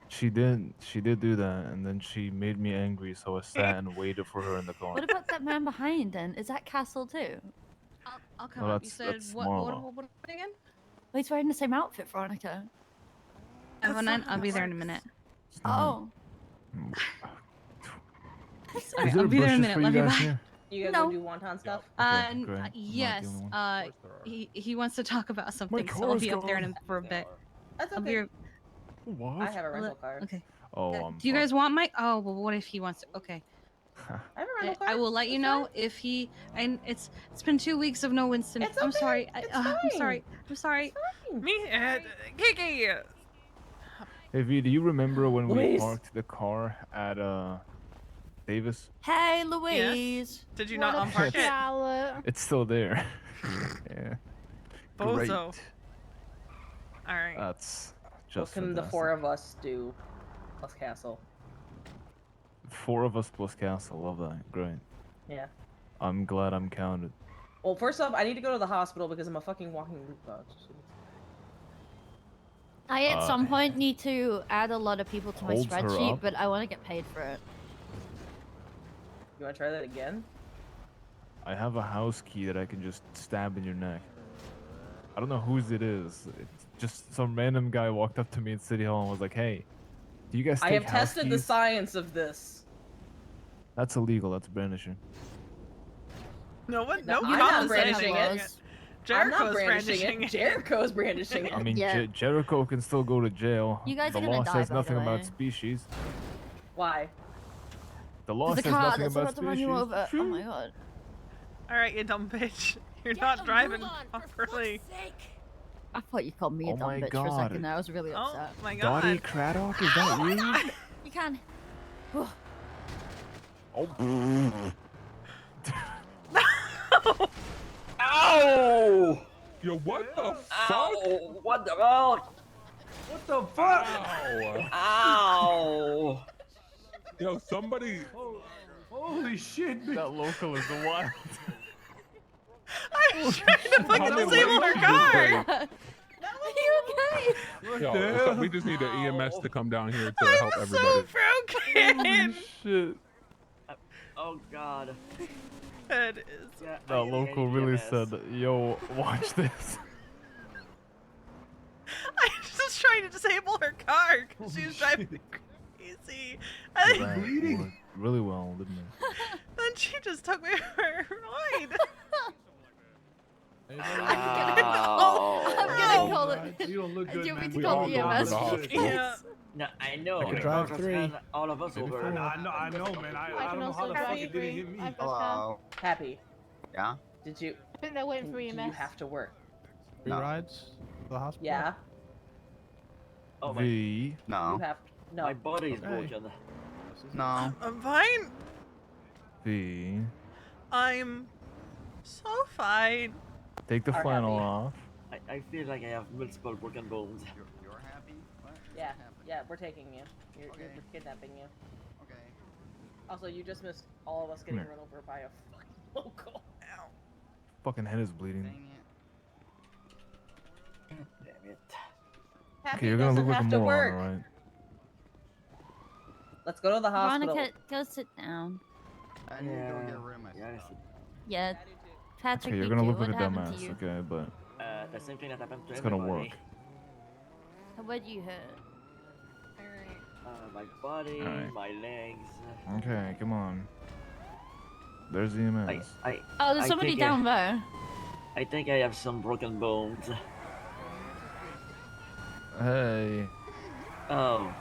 She did do that, and then she made me angry, so I sat and waited for her in the car. What about that man behind then? Is that Castle too? I'll come No, up. You that's- said that's Marlo. what again? Oh, he's wearing the same outfit, Veronica. I'll be there in a minute. Oh. Sorry, Is there I'll be there in a bushes minute. for Love you you. guys Bye. here? You guys No. want to do wonton stuff? Okay, great. I'm not the Yes. only one. He wants to talk about something, so I'll car's be up there gone. for a bit. That's I'll okay. be. What? I have a rental car. Okay. Oh, I'm Do you guys want my? Oh, well, what if he wants to? Okay. I have a rental I car. will let you It's know fine. if he. And it's been 2 weeks of no Winston. It's I'm okay. sorry. It's I'm fine. sorry. I'm sorry. It's fine. Me, Kiki. Hey V, do you remember when we Luis. parked the car at Davis? Hey, Louise. Did you What not a unpark it? Charlotte. It's still there. Yeah. Great. Bozo. All right. That's What just can the fantastic. 4 of us do? Plus Castle. 4 of us plus Castle. Love that. Great. Yeah. I'm glad I'm counted. Well, first off, I need to go to the hospital because I'm a fucking walking loot box. I at some point need to add a lot of people to my holds her spreadsheet, up. but I want to get paid for it. You want to try that again? I have a house key that I can just stab in your neck. I don't know whose it is. It's just some random guy walked up to me in City Hall and was like, "Hey, do you guys I take have house tested the keys?" science of this. That's illegal. That's brandishing. No one. No, No I'm not Kyle is brandishing saying it. Jericho's I'm not brandishing it. Jericho's brandishing it. I mean, Yeah. Jericho can still go to jail. You guys the are gonna law die, says by nothing the about way. species. Why? The law There's a says car nothing that's about about to run species. you over. Oh my god. All right, you dumb bitch. You're not driving properly. I thought you called me a Oh dumb my bitch for a God. second there. I was really upset. Oh my god. Dottie Craddock, is that you? You can. Oh. Ow! Yo, what the fuck? Ow! What the fuck? What the fuck? Ow! Yo, somebody. Holy shit! That local is the wild. I'm trying to fucking disable her car. Are you okay? Yo, we just need the EMS to come down here to help I'm everybody. so broken. Shit. Oh god. It is. Yeah, That local really said, "Yo, watch this." I'm just trying to disable her car because she's driving crazy. And That worked really well, didn't it? then she just took me for a ride. I'm gonna call it. You don't look Do good, you want me man. to We call all the go to EMS? the hospital. Yeah. No, I know. I can you drive just three. hand all of us Maybe over. 4. I know, man. I I don't can know how also the fuck drive it didn't hit me. I've got Happy. Yeah? Did you? I think they're waiting for Do EMS. you have to work? Free rides to the hospital? Yeah. Oh my. V. No. You have. No. My body is Okay. broken. No. I'm fine. V. I'm so fine. Take the Are flannel happy. off. I feel like I have multiple broken bones. You're happy? What? Yeah. Yeah. We're taking you. You're Okay. kidnapping you. Okay. Also, you just missed all of us getting Come here. run over by a fucking local. Fucking head is bleeding. Dang it. Damn it. Happy Okay, you're gonna doesn't look like a have to moron, work. alright? Let's go to the hospital. Veronica, go sit down. I need to go get Yeah. rid of myself. Yes. Yeah. Patrick, Okay, you're me gonna too. look like What a happened to dumbass, you? okay, but The same thing that happened to it's gonna everybody. work. What you hurt? My body, Alright. my legs. Okay, come on. There's the EMS. Oh, there's I somebody think down there. I think I have some broken bones. Hey. Oh.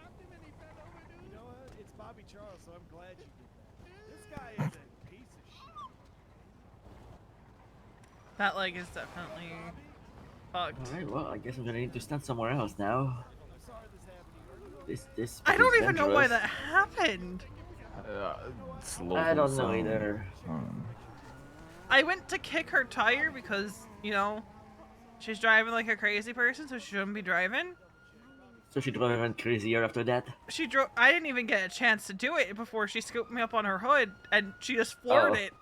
You know what? It's Bobby Charles, so I'm glad you did that. This guy is a piece of shit. That leg is definitely fucked. Alright, well, I guess I'm gonna need to stand somewhere else now. This I don't is even know why dangerous. that happened. It's I don't know local, either. I went to kick her tire because, you know, she's driving like a crazy person, so she shouldn't be driving. So she drove even crazier after that. She drove. I didn't even get a chance to do it before she scooped me up on her hood, and she just floored Oh. it.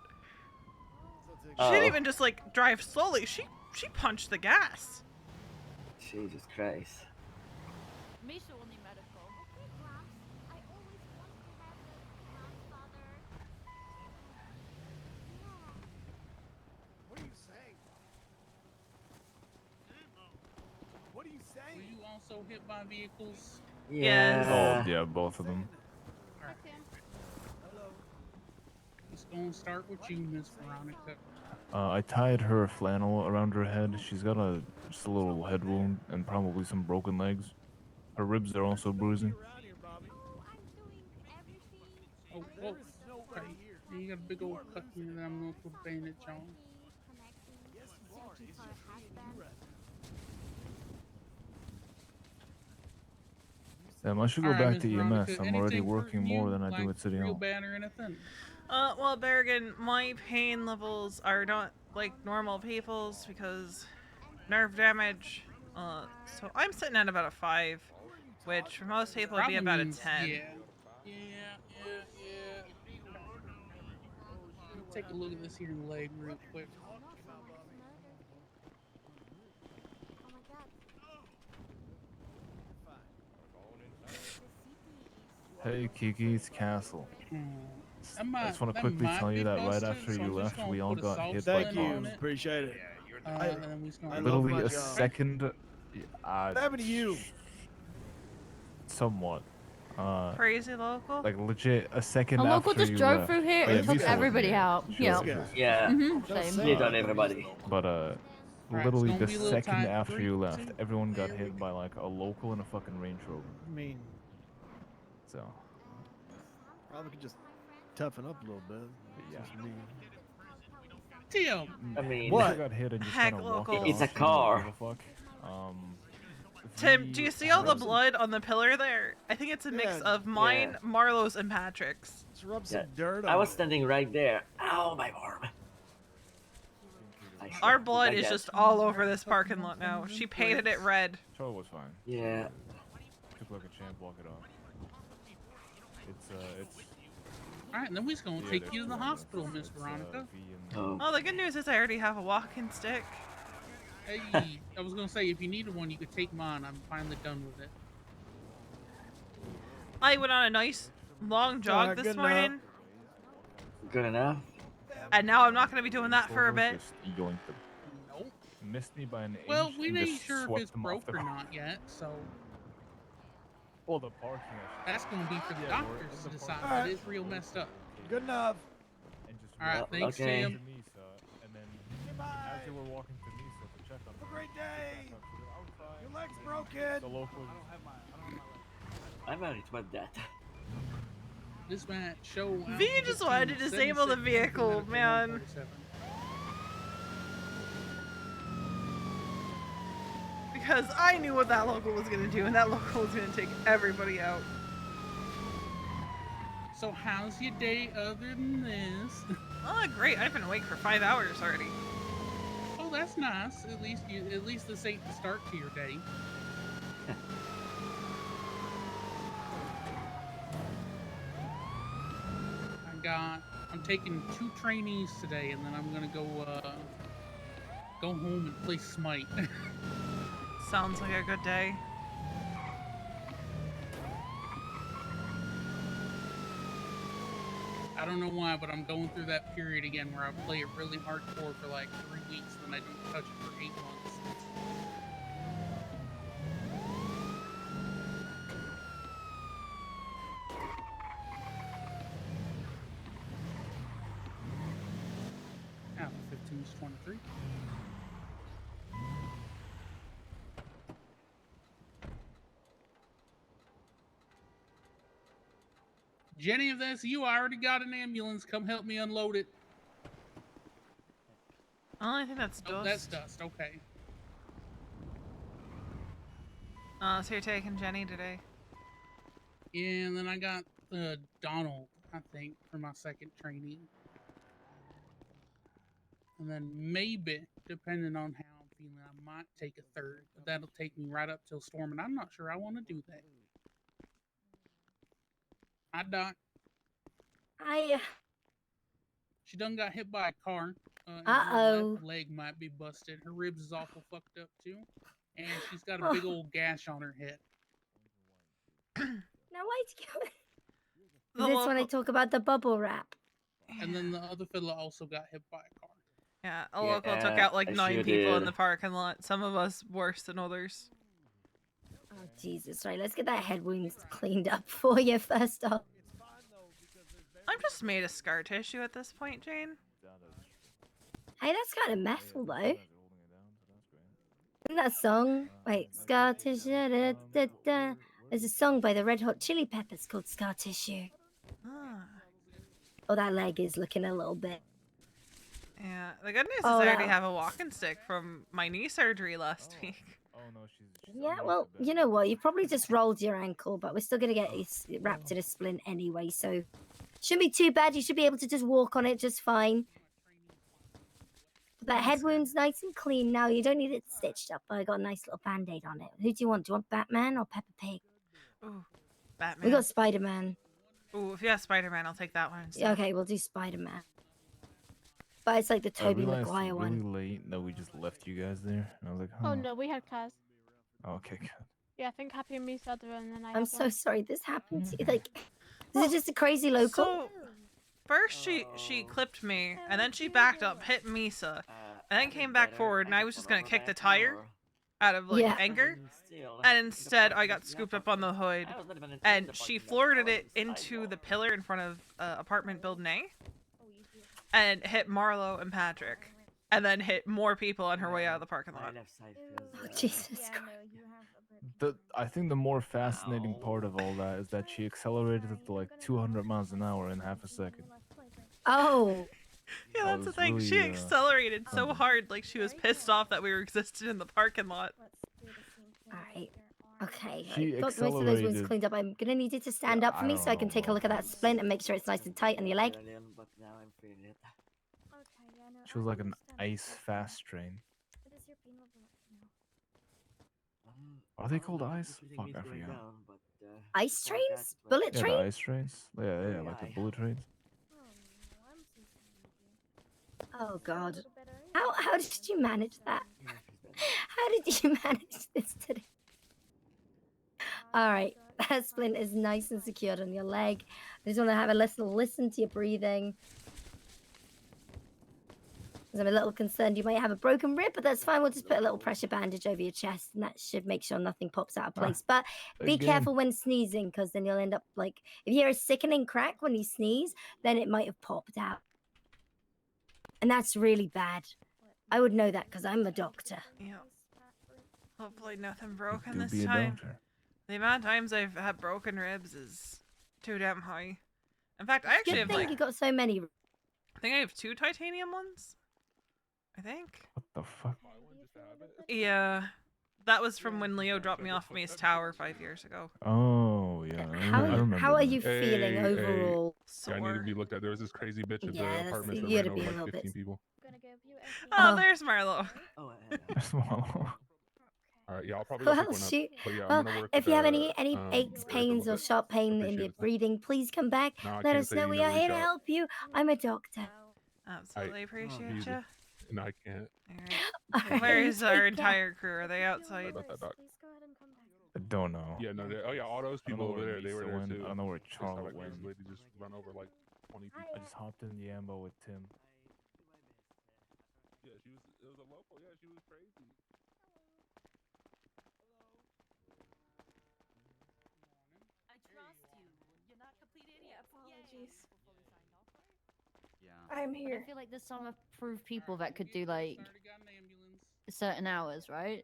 She didn't even just like drive slowly. She punched the gas. Jesus Christ. Misha will need medical. What are you saying? What are you saying? Were you also hit by vehicles? Oh, yeah, both of them. It's gonna start with you, Miss Veronica. I tied her flannel around her head. She's got just a little head wound and probably some broken legs. Her ribs are also bruising. Oh, whoa. Okay. You got a big old cut here that I'm going to put a bandage on. Yes, you are. It's just me and you right Damn, I should go Alright, back Miss to Veronica, EMS. I'm already anything working hurting more you, than I do like, at City real Hall. bad or anything? Well, Berrigan, my pain levels are not like normal people's because nerve damage. So I'm sitting at about a 5, which for most people would be Probably about a means, 10. yeah. Take a look at this here leg real quick. Hey, Kiki, it's Castle. I just want to That quickly might tell you be that right busted, after so you I'm just left, gonna we all put a got salt hit by splint Thank on you. it. Appreciate it. And then we just gonna Literally my a job. second. What happened to you? Somewhat. Crazy local? Like legit a second A local after just you drove left. through here Oh, yeah, and took Misa was everybody there. out. She Yeah. was there. Yeah. Same. Hit on everybody. But Alright, it's literally gonna the be a little second tight. after 3, you left, 2, everyone got there we hit by like a local and a fucking Range Rover. I mean, So probably could just toughen up a little bit. Yeah. Just me. Tim. I mean, Misa got hit and just Heck, kind of walked local. off. It's a She didn't car. give a fuck. Tim, do you see all the blood on the pillar there? I think it's a mix Yeah. of mine, Marlowe's, and Patrick's. Just rub Yeah. some dirt on I was it. standing right there. Ow, my arm. Our blood like is that. just all over this parking lot now. She painted it red. Charlie was fine. Yeah. Took like a champ, walk it off. It's Alright, and then we're just gonna Yeah, take there's you to the two of us. hospital, Miss It's, Veronica. V and Oh. Well, the good news is I already have a walking stick. Hey, I was gonna say, if you needed one, you could take mine. I'm finally done with it. I went on a nice long jog Alright, this good morning, enough. Good enough. and now I'm not going to be doing that for a bit. Just yoinked him. Nope. Missed me by an Well, inch we and ain't just sure if swept it's him off broke the or road. not yet, so Well, the parking. that's gonna be for the Yeah, we're- doctors to the decide. Alright. It is real messed up. Good enough. And just Alright, walked thanks, okay. Tim. to Misa, and then Goodbye. as they were walking to Misa to check on Have a her, great day. I was fine. Your leg's broken. The local. I'm already with that. This might show. V just wanted to disable the vehicle, man. Because I knew what that local was going to do, and that local was going to take everybody out. So how's your day other than this? Oh, great. I've been awake for 5 hours already. Oh, that's nice. At least this ain't the start to your day. I'm taking 2 trainees today, and then I'm gonna go home and play Smite. Sounds like a good day. I don't know why, but I'm going through that period again where I play it really hardcore for like 3 weeks, then I don't touch it for 8 months. Ah, 15 is 23. Jenny, if that's you, I already got an ambulance. Come help me unload it. Oh, I think that's dust. Oh, that's dust. Okay. So you're taking Jenny today? Yeah, and then I got Donald, I think, for my second trainee. And then maybe, depending on how I'm feeling, I might take a third. But that'll take me right up till Storm, and I'm not sure I want to do that. Hi, Doc. She done got hit by a car. And her Uh-oh. left leg might be busted. Her ribs is awful fucked up, too. And she's got a big old gash on her head. Now why's going? The This when I talk about the bubble wrap. And then the other fella also got hit by a car. Yeah, a local took out like 9 people in the parking lot. Some of us worse than others. Oh Jesus! Right, let's get that head wound cleaned up for you first off. I'm just made of scar tissue at this point, Jane. Hey, that's kind of metal though. Isn't that a song? Wait, scar tissue. Da, da, da. There's a song by the Red Hot Chili Peppers called Scar Tissue. Ah. Oh, that leg is looking a little bit. Yeah, the good news is Oh, I already that- have a walking stick from my knee surgery last week. Oh no, she's Yeah, well, you know what? You probably just rolled your ankle, but we're still gonna get it wrapped in a splint anyway, so shouldn't be too bad. You should be able to just walk on it just fine. That head wound's nice and clean now. You don't need it stitched up. I got a nice little band-aid on it. Who do you want? Do you want Batman or Peppa Pig? Ooh, Batman. We got Spider-Man. Ooh, if you have Spider-Man, I'll take that one instead. Yeah, okay, we'll do Spider-Man. But it's like the I Tobey realized Maguire really one. late that we just left you guys there, and I was like, Oh huh. no, we had cars. Oh, okay, good. Yeah, I think Happy and me said her, and then I. I'm so sorry this happened to you. Like, is it just a crazy local? So, first she clipped me, and then she backed up, hit Misa, and then came back forward, and I was just gonna kick the tire out of like Yeah. anger, and instead I got scooped up on the hood, and she floored it into the pillar in front of apartment building A, and hit Marlo and Patrick, and then hit more people on her way out of the parking lot. Oh, Jesus Christ. I think the more fascinating part of all that is that she accelerated to like 200 miles an hour in half a second. Oh. Yeah, That that's the was thing. She really, accelerated so something. hard, like she was pissed off that we were existed in the parking lot. Alright. Okay. She Got most of those wounds accelerated- cleaned up. I'm gonna need you to stand up for I me don't so I can know take a look at that splint and make sure it's nice and tight on your leg. She was like an ice fast train. Are they called ice? Fuck, I forgot. Ice trains? Bullet Yeah, the trains? ice trains. Yeah, like the bullet trains. Oh God. How did you manage that? How did you manage this today? Alright, that splint is nice and secured on your leg. I just want to have a listen to your breathing. 'Cause I'm a little concerned you might have a broken rib, but that's fine. We'll just put a little pressure bandage over your chest, and that should make sure nothing pops out of place. But be again. careful when sneezing, because then you'll end up like, if you hear a sickening crack when you sneeze, then it might have popped out. And that's really bad. I would know that because I'm a doctor. Yeah. Hopefully nothing broken Do this be a time. doctor. The amount of times I've had broken ribs is too damn high. In fact, I actually Good have thing like, you got so many. I think I have 2 titanium ones. I think. What the fuck? Yeah. That was from when Leo dropped me off Mace Tower 5 years ago. Oh yeah, I remember. How are that. you feeling overall? I need to be looked at. There was this crazy bitch at Yeah, the that's- apartments that you ran gotta over be a like little 15 bit- people. Oh, there's Marlo. All right, yeah, I'll probably go Well, pick one up. shoot. But yeah, Well, I'm gonna work if with, you have any Veronica aches, a pains, little or bit. sharp pain in Appreciate your it. breathing, please come back. No, I Let can't us say know you we never are here reach to out. help you. I'm a doctor. Absolutely appreciate Easy. you. No, I can't. Alright, Where's our take care. entire crew? Are they Sorry outside? about that, Doc. I don't know. Yeah, no, oh yeah, all those I don't know people over where there, they were Lisa there went. too. I don't know where They saw Charlotte that crazy went. lady just run over like 20 people. I just hopped in the Ambo with Tim. Yeah, she was. It was a local. Yeah, she was crazy. I trust you. You're not a complete idiot. Apologies. Yeah. I'm But here. I feel like there's some approved people that could do like certain hours, right?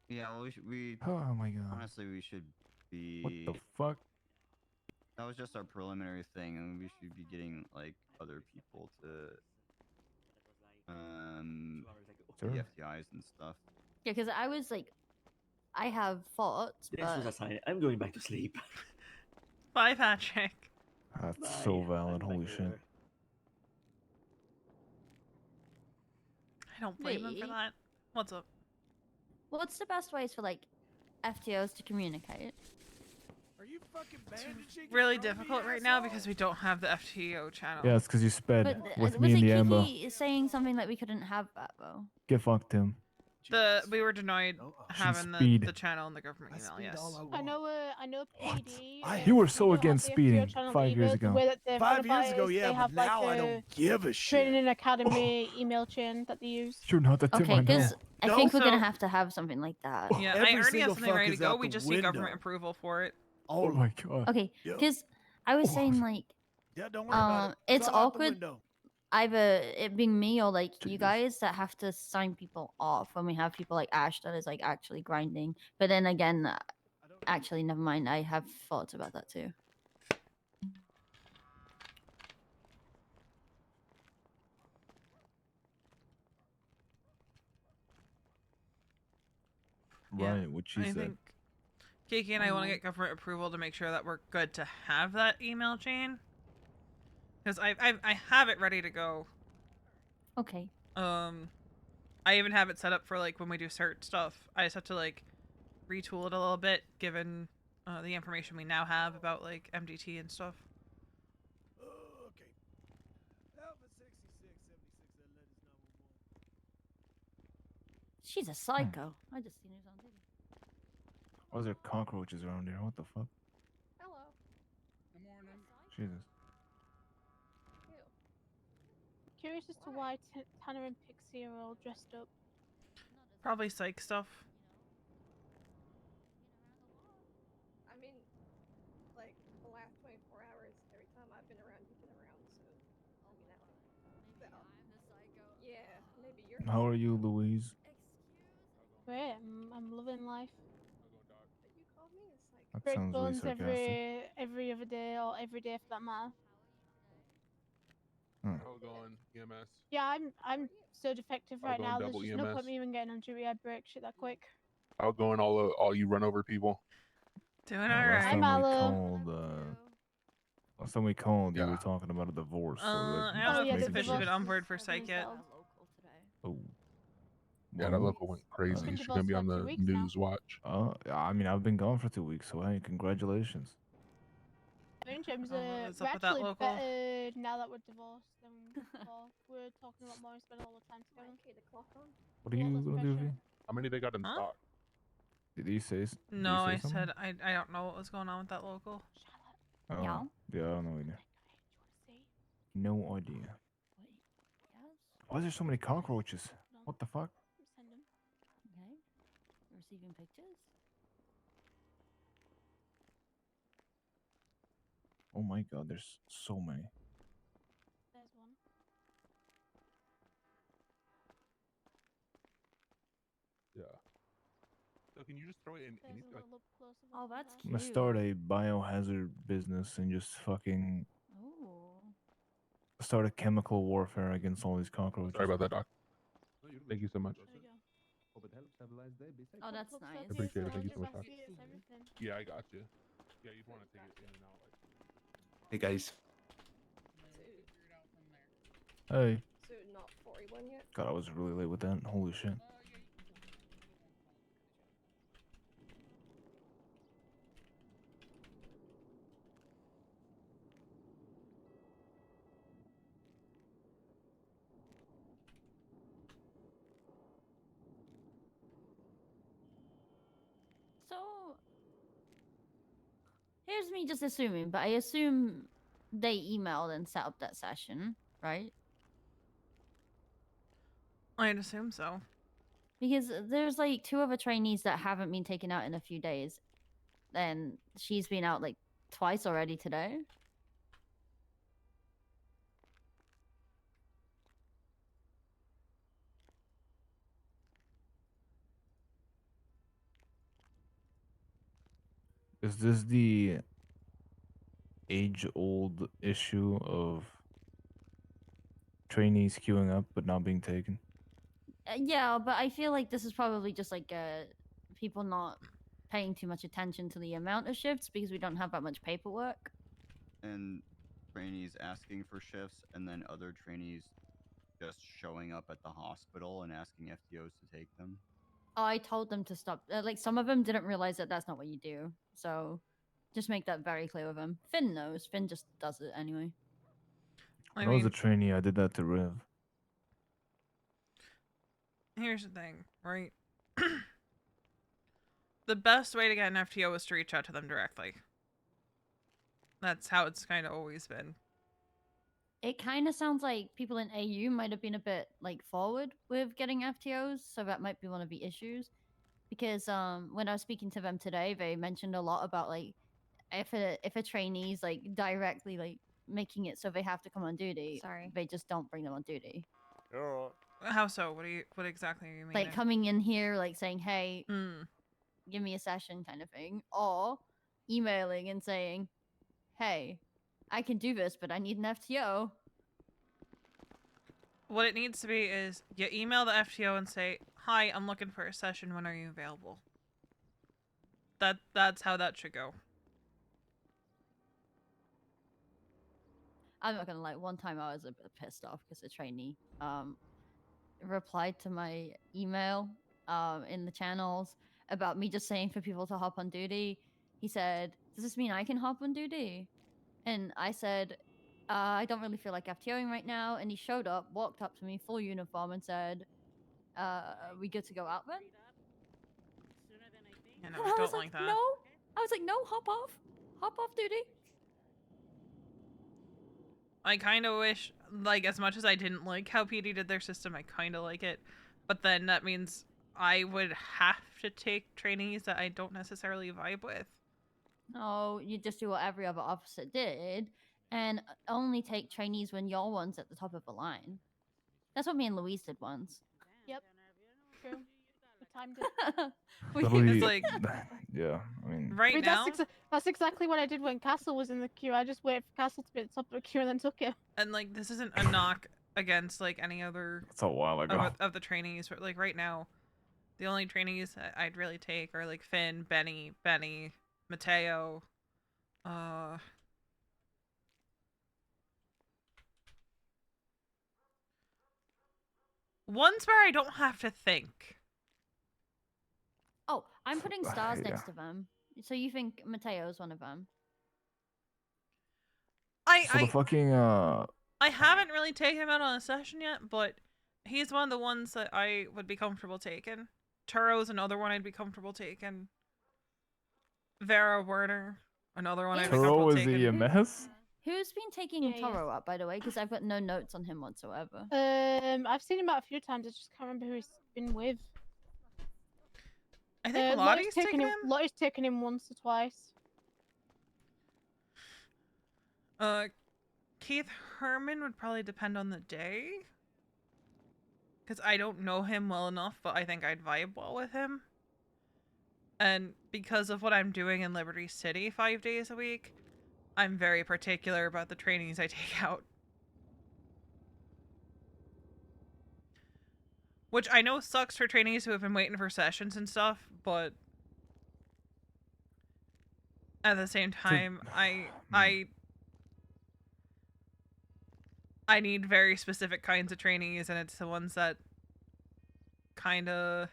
Yeah, well, we Oh my god. honestly, we should be. What the fuck? That was just our preliminary thing, and we should be getting like other people to Sure. the FTIs and stuff. Yeah, because I was like, I have thoughts, This was a but sign. I'm going back to sleep. Bye, Patrick. That's so valid. Holy shit. I don't blame him for Wait. that. What's up? what's the best ways for like FTOs to communicate? Are you fucking bandaging? Really difficult right now because we don't have the FTO channel. Yeah, it's because you sped But with was me and it the Ambo. Kiki saying something like we couldn't have that though? Get fucked, Tim. We were denied having speed. the channel in the government email. Yes. I know PD. You were so they don't have against the FTO speeding channel 5 years either. The ago. way that they've 5 gone about years it ago, is yeah, they but have now like I a don't give a shit. Training Academy email chain that they use. You're not the Tim Okay, I know. because I think we're So- gonna have to have something like that. Yeah, Every I already have single something fuck ready to is go. out We the just need government window. approval for it. Oh my god. Okay, Yep. because I was saying like, Yeah, don't worry about it. it's all out the awkward. window. either it being me or like you guys that have to sign people off when we have people like Ash that is like actually grinding. But then again, actually, never mind. I have thoughts about that too. Right, what she I said. think Kiki and I want to get government approval to make sure that we're good to have that email chain. Because I have it ready to go. Okay. I even have it set up for like when we do cert stuff. I just have to like retool it a little bit given the information we now have about like MDT and stuff. Okay. Alpha 66, 76, that letter's 911. She's a psycho. I just seen her on TV. Why is there cockroaches around here? What the fuck? Hello. Good morning. Jesus. Curious as to why Tanner and Pixie are all dressed up. Probably psych stuff. I mean, like the last 24 hours, every time I've been around, you've been around. So, I mean, maybe I'm the psycho. Yeah, maybe you're. How are you, Louise? Great. I'm loving life. But you called me a psycho. That Break sounds really bones sarcastic. every other day or every day for that matter. How going, EMS? Yeah, I'm so defective right going now. There's double just no EMS. point me even getting on duty. I break shit that quick. How going all you run over people? Doing Last alright. time we called, last time we called, you were talking about a divorce. So I that don't know just if he's making officially sure. been on board for psych yet. Oh. Yeah, that Well, local went crazy. been She's gonna be on divorced the for 2 weeks now. news watch. I mean, I've been gone for 2 weeks, so hey, congratulations. In terms of, what's we're up with that actually local? better now that we're divorced than before. We're talking about more and spending all the time together. Okay, the clock on. What are you gonna do, V? How many they got in Huh? stock? Did you say? No, did you I say something? said I don't know what was going on with that local. Oh, Yeah. yeah, I don't know either. No idea. Why is there so many cockroaches? What the fuck? Send them. Okay. Receiving pictures. Oh my god, there's so many. There's one. Yeah. So can you just throw it in There's anything? a Like, little up close of Oh, that's I'm cute. gonna start a biohazard business and just fucking Oh. start a chemical warfare against all these cockroaches. sorry about that, Doc. Thank you so much. There we go. Hope it helps. Have a nice day. Be safe. Oh, that's Looks nice. like Appreciate it. it's Thank you so much, Doc. baskets, everything. Yeah, I got you. Yeah, you want to take it in and out. Hey guys. Hey. So not 41 yet? God, I was really late with that. Holy shit. So here's me just assuming, but I assume they emailed and set up that session, right? I'd assume so. Because there's like 2 other trainees that haven't been taken out in a few days. And she's been out like twice already today. Is this the age-old issue of trainees queuing up but not being taken? Yeah, but I feel like this is probably just like people not paying too much attention to the amount of shifts because we don't have that much paperwork. And trainees asking for shifts, and then other trainees just showing up at the hospital and asking FTOs to take them. I told them to stop. Like some of them didn't realize that that's not what you do. So just make that very clear with them. Finn knows. Finn just does it anyway. When I was a trainee, I did that to Riv. Here's the thing, right? The best way to get an FTO is to reach out to them directly. That's how it's kind of always been. It kind of sounds like people in AU might have been a bit like forward with getting FTOs, so that might be one of the issues. Because when I was speaking to them today, they mentioned a lot about like if a trainee's like directly like making it so they have to come on duty. Sorry. They just don't bring them on duty. How so? What exactly are you meaning? Like coming in here, like saying, "Hey, Hmm. give me a session," kind of thing, or emailing and saying, "Hey, I can do this, but I need an FTO." What it needs to be is you email the FTO and say, "Hi, I'm looking for a session. When are you available?" That's how that should go. I'm not gonna lie. One time I was a bit pissed off because a trainee replied to my email in the channels about me just saying for people to hop on duty. He said, "Does this mean I can hop on duty?" And I said, "I don't really feel like FTOing right now." And he showed up, walked up to me, full uniform, and said, "Are we good to go out then?" You And know, I don't was like like, that. "No." I was like, "No, hop off duty." I kind of wish, like, as much as I didn't like how PD did their system, I kind of like it. But then that means I would have to take trainees that I don't necessarily vibe with. No, you just do what every other officer did and only take trainees when your one's at the top of the line. That's what me and Louise did once. Yep. True. We timed it. Literally, like- yeah, I mean, Right I mean, now, that's exactly what I did when Castle was in the queue. I just waited for Castle to be at the top of the queue and then took it. and like this isn't a knock against like any other it's a while ago. of the trainees. But, like right now, the only trainees that I'd really take are like Finn, Benny, Mateo, ones where I don't have to think. Oh, I'm putting stars yeah. next to them. So you think Mateo's one of them? So the fucking I haven't really taken him out on a session yet, but he's one of the ones that I would be comfortable taking. Turo's another one I'd be comfortable taking. Vera Werner, another one I'd be Turo comfortable is taking. EMS. Who's been taking Toro up, by the way? Because I've got no notes on him whatsoever. I've seen him out a few times. I just can't remember who he's been with. I think Lottie's taken taken him. Lottie's taken him once or twice. Keith Herman would probably depend on the day. Because I don't know him well enough, but I think I'd vibe well with him. And because of what I'm doing in Liberty City 5 days a week, I'm very particular about the trainees I take out. Which I know sucks for trainees who have been waiting for sessions and stuff, but at the same time, I need very specific kinds of trainees, and it's the ones that kind of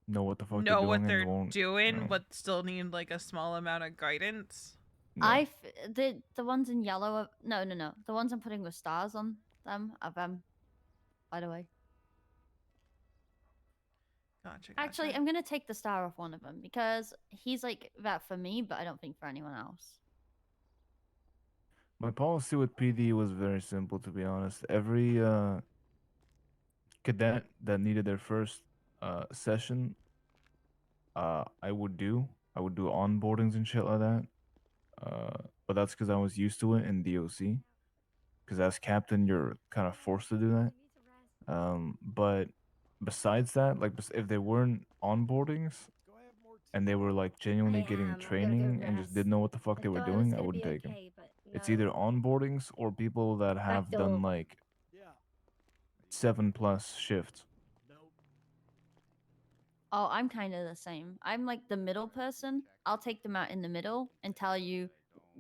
Know what the fuck know they're what doing they're and won't, doing, no. but still need like a small amount of guidance. The ones in yellow are, no. The ones I'm putting with stars on them are them, by the way. Gotcha. Actually, I'm gonna take the star off one of them because he's like that for me, but I don't think for anyone else. My policy with PD was very simple, to be honest. Every cadet that needed their first session, I would do onboardings and shit like that. But that's because I was used to it in DOC. Because as captain, you're kind of forced to do that. But besides that, like if they weren't onboardings and they were like genuinely getting training and just didn't know what the fuck they were doing, I wouldn't take them. It's either onboardings or people that have done like 7+ shifts. Oh, I'm kind of the same. I'm like the middle person. I'll take them out in the middle and tell you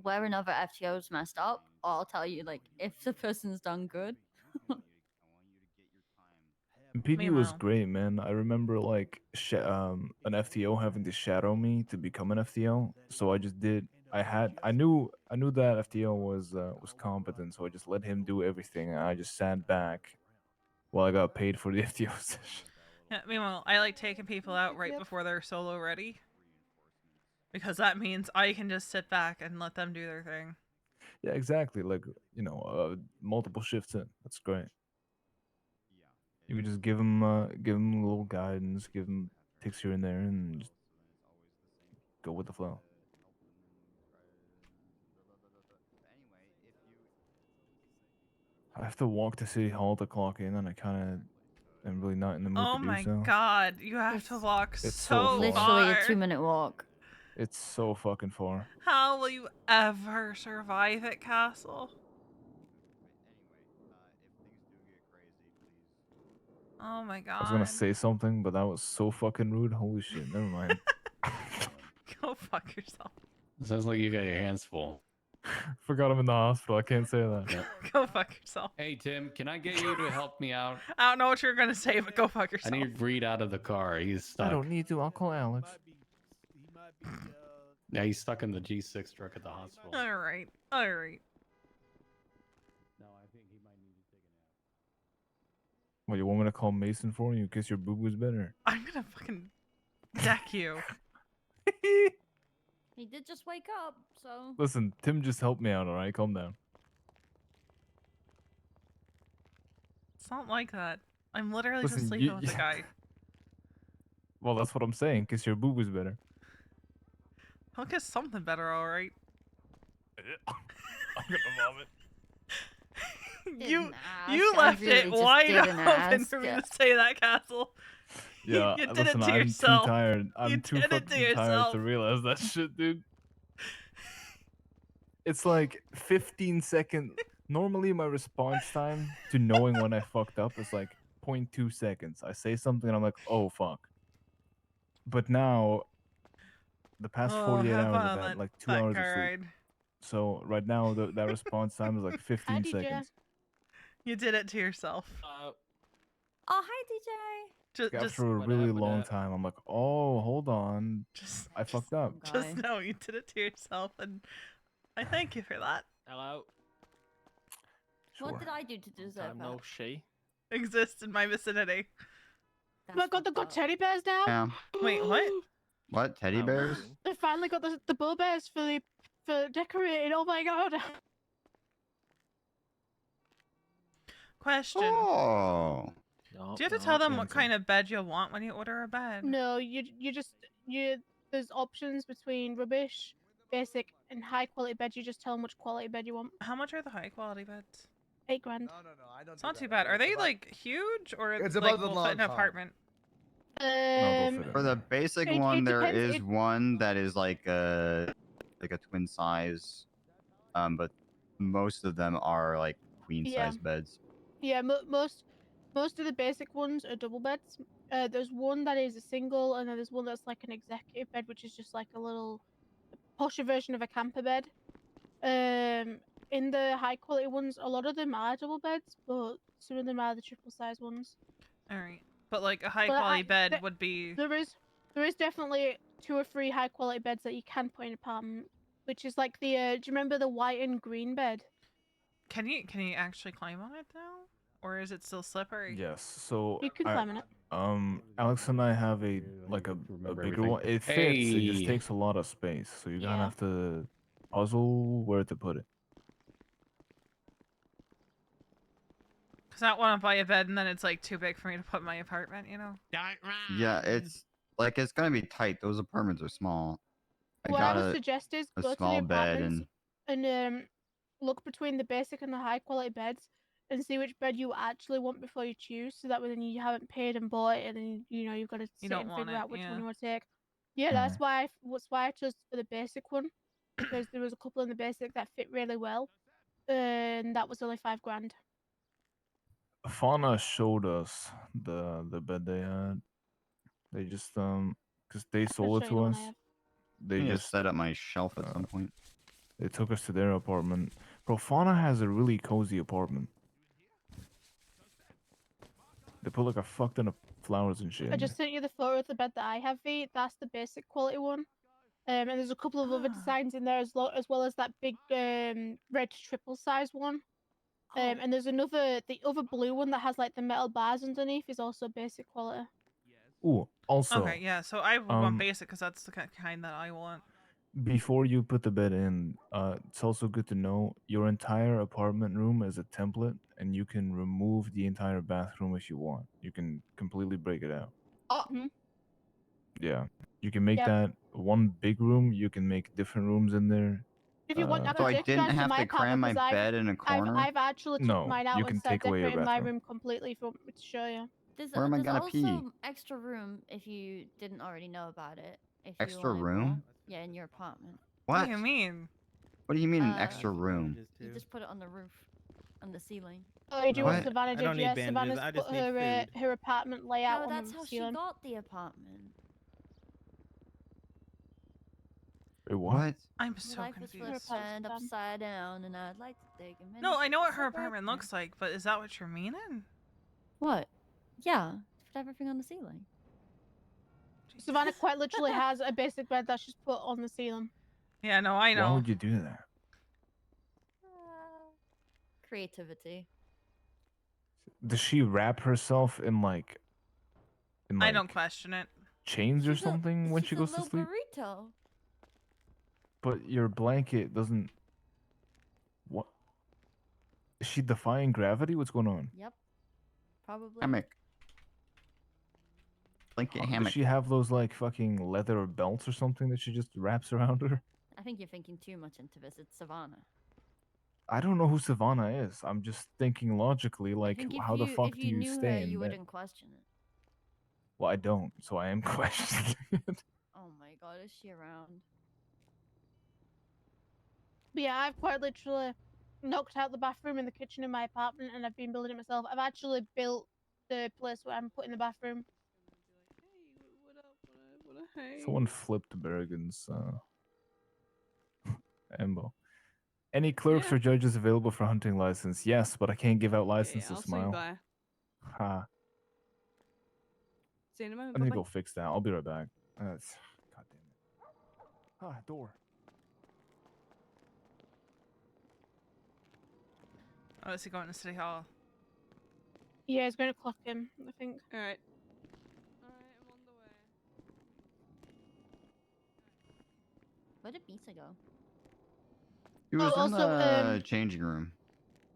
where another FTO's messed up, or I'll tell you like if the person's done good. And PD was Meanwhile. great, man. I remember like an FTO having to shadow me to become an FTO, so I just did. I knew that FTO was competent, so I just let him do everything, and I just sat back while I got paid for the FTO session. Yeah, meanwhile, I like taking people out right before they're solo ready. Because that means I can just sit back and let them do their thing. Yeah, exactly. Like, multiple shifts in. That's great. You can just give them a little guidance, give them ticks here and there, and just go with the flow. I have to walk to City Hall to clock in, and I kind of am really not in the mood Oh to do my so. god, you have to walk It's so so far. far. Literally a 2-minute walk. It's so fucking far. How will you ever survive at Castle? Oh my god. I was gonna say something, but that was so fucking rude. Holy shit, never mind. Go fuck yourself. Sounds like you got your hands full. Forgot I'm in the hospital. I can't say that. Go fuck yourself. Hey Tim, can I get you to help me out? I don't know what you're gonna say, but go fuck I yourself. need Reed out of the car. He's stuck. I don't need to. I'll call Alex. Yeah, he's stuck in the G6 truck at the hospital. Alright, alright. No, I think he might need to take a nap. What, you want me to call Mason for you in case your boob was better? I'm gonna fucking deck you. He did just wake up, so. Listen, Tim just helped me out, alright? Calm down. It's not like that. I'm literally Listen, just sleeping with the guy. Well, that's what I'm saying, because your boob was better. I'll get something better, alright. I'm gonna vomit. You ask, I left really it just wide didn't open ask. for me to say that, Castle. Yeah, you did listen, it to I'm yourself. too tired. I'm You too did it to fucking tired yourself. to realize that shit, dude. It's like 15-second. Normally, my response time to knowing when I fucked up is like 0.2 seconds. I say something and I'm like, oh fuck. But now, the past 48 have hours, fun I've on had like 2 that hours of car sleep. ride. So right now, that response time is like 15 DJ. seconds. You did it to yourself. Oh, hi, DJ. Like, after a really long time, I'm like, oh, hold on. I fucked up. Just know you did it to yourself, and I thank you for that. Hello. What did I do to deserve I'm that? no she. Exist in my vicinity. Oh my god, they've got teddy bears now. Yeah. Wait, what? What? Teddy bears? They finally got the bull bears for decorating. Oh my god. Question. Oh. Do you have to tell them what kind of bed you want when you order a bed? No, you there's options between rubbish, basic, and high quality beds. You just tell them which quality bed you want. How much are the high quality beds? $8 grand. I don't. It's not too bad. Are they like huge or It's like about the will fit in an long apartment? For the basic it one, there depends, is one that is like a twin size, but most of them are like queen Yeah. size beds. Yeah, most of the basic ones are double beds. There's one that is a single, and then there's one that's like an executive bed, which is just like a little posher version of a camper bed. In the high quality ones, a lot of them are double beds, but some of them are the triple size ones. All right, but like a high But quality bed would be. There is definitely 2 or 3 high quality beds that you can put in an apartment, which is like the do you remember the white and green bed? Can you actually climb on it though, or is it still slippery? Yes. So You can climb on it. Alex and I have a bigger everything. one. It fits. It just Hey. takes a lot of space, so you kind of Yeah. have to puzzle where to put it. Cause I don't want to buy a bed and then it's like too big for me to put in my apartment, you know. Yeah, it's gonna be tight. Those apartments are small. What I would suggest is a go to the small bed apartments and look between the basic and the high quality beds and see which bed you actually want before you choose, so that way then you haven't paid and bought it, and then you've got to sit don't and want figure it, out which yeah. one you want to take. Yeah, that's why I chose for the basic one, because there was a couple in the basic that fit really well, and that was only $5 grand. Fauna showed us the bed they had. They just because they sold it show you to the one us. I have. They I need to just set up my shelf at some point. They took us to their apartment. Bro, Fauna has a really cozy apartment. They put like a fuck ton of flowers and shit. I just sent you the photo of the bed that I have, V. That's the basic quality one. And there's a couple of other designs in there as well as that big red triple size one. And there's the other blue one that has like the metal bars underneath is also basic quality. Ooh, also. Okay, yeah. So I would want basic because that's the kind that I want. Before you put the bed in, it's also good to know your entire apartment room is a template, and you can remove the entire bathroom if you want. You can completely break it out. Yeah, you can make that one big room. You can make different rooms in there. If you want, I So can I take you didn't guys to have my to cram apartment my 'cause I've, bed in a corner. I've actually took No, mine out you and can started take away your decorating my bathroom. room completely if you want me to show you. There's, Where am I there's gonna also pee? extra room if you didn't already know about it. If Extra you wanted room? more. Yeah, in your apartment. What What? do you mean? What do you mean an extra You room? just put it on the roof, on the ceiling. Oh, you do what What? Savannah I did? don't need Yeah, bandages, Savannah's I put just need her food. her apartment layout No, on that's the how she ceiling. got the apartment. Wait, what? What? I'm Her so life was confused. turned upside down, and I'd like to take a minute. No, I know to what her celebrate apartment that. looks like, but is that what you're meaning? What? Yeah, put everything on the ceiling. Savannah quite literally has a basic bed that she's put on the ceiling. Yeah, no, I Why know. would you do that? Creativity. Does she wrap herself in like I don't question it. chains or something when She's she a goes to little sleep? burrito. But your blanket doesn't. What? Is she defying gravity? What's going on? Yep. Probably. Hammock. Blanket Does hammock. she have those like fucking leather belts or something that she just wraps around her? I think you're thinking too much into this. It's Savannah. I don't know who Savannah is. I'm just thinking logically, I like, think if how the you, fuck if do you you knew stay her, in you bed? wouldn't question it. Well, I don't, so I am questioning it. Oh my god, is she around? But yeah, I've quite literally knocked out the bathroom and the kitchen in my apartment, and I've been building it myself. I've actually built the place where I'm putting the bathroom. Someone flipped Berrigan's Embo. Any clerks or judges available for hunting license? Yes, but I can't give out licenses, I'll swing Smile. by. Ha. See you in a moment. I need to Bye-bye. go fix that. I'll be right back. God damn it. Ah, door. Oh, is he going to City Hall? Yeah, it's going to clock him, I think. Alright. Where did Misa go? He was Oh, in also, the changing room.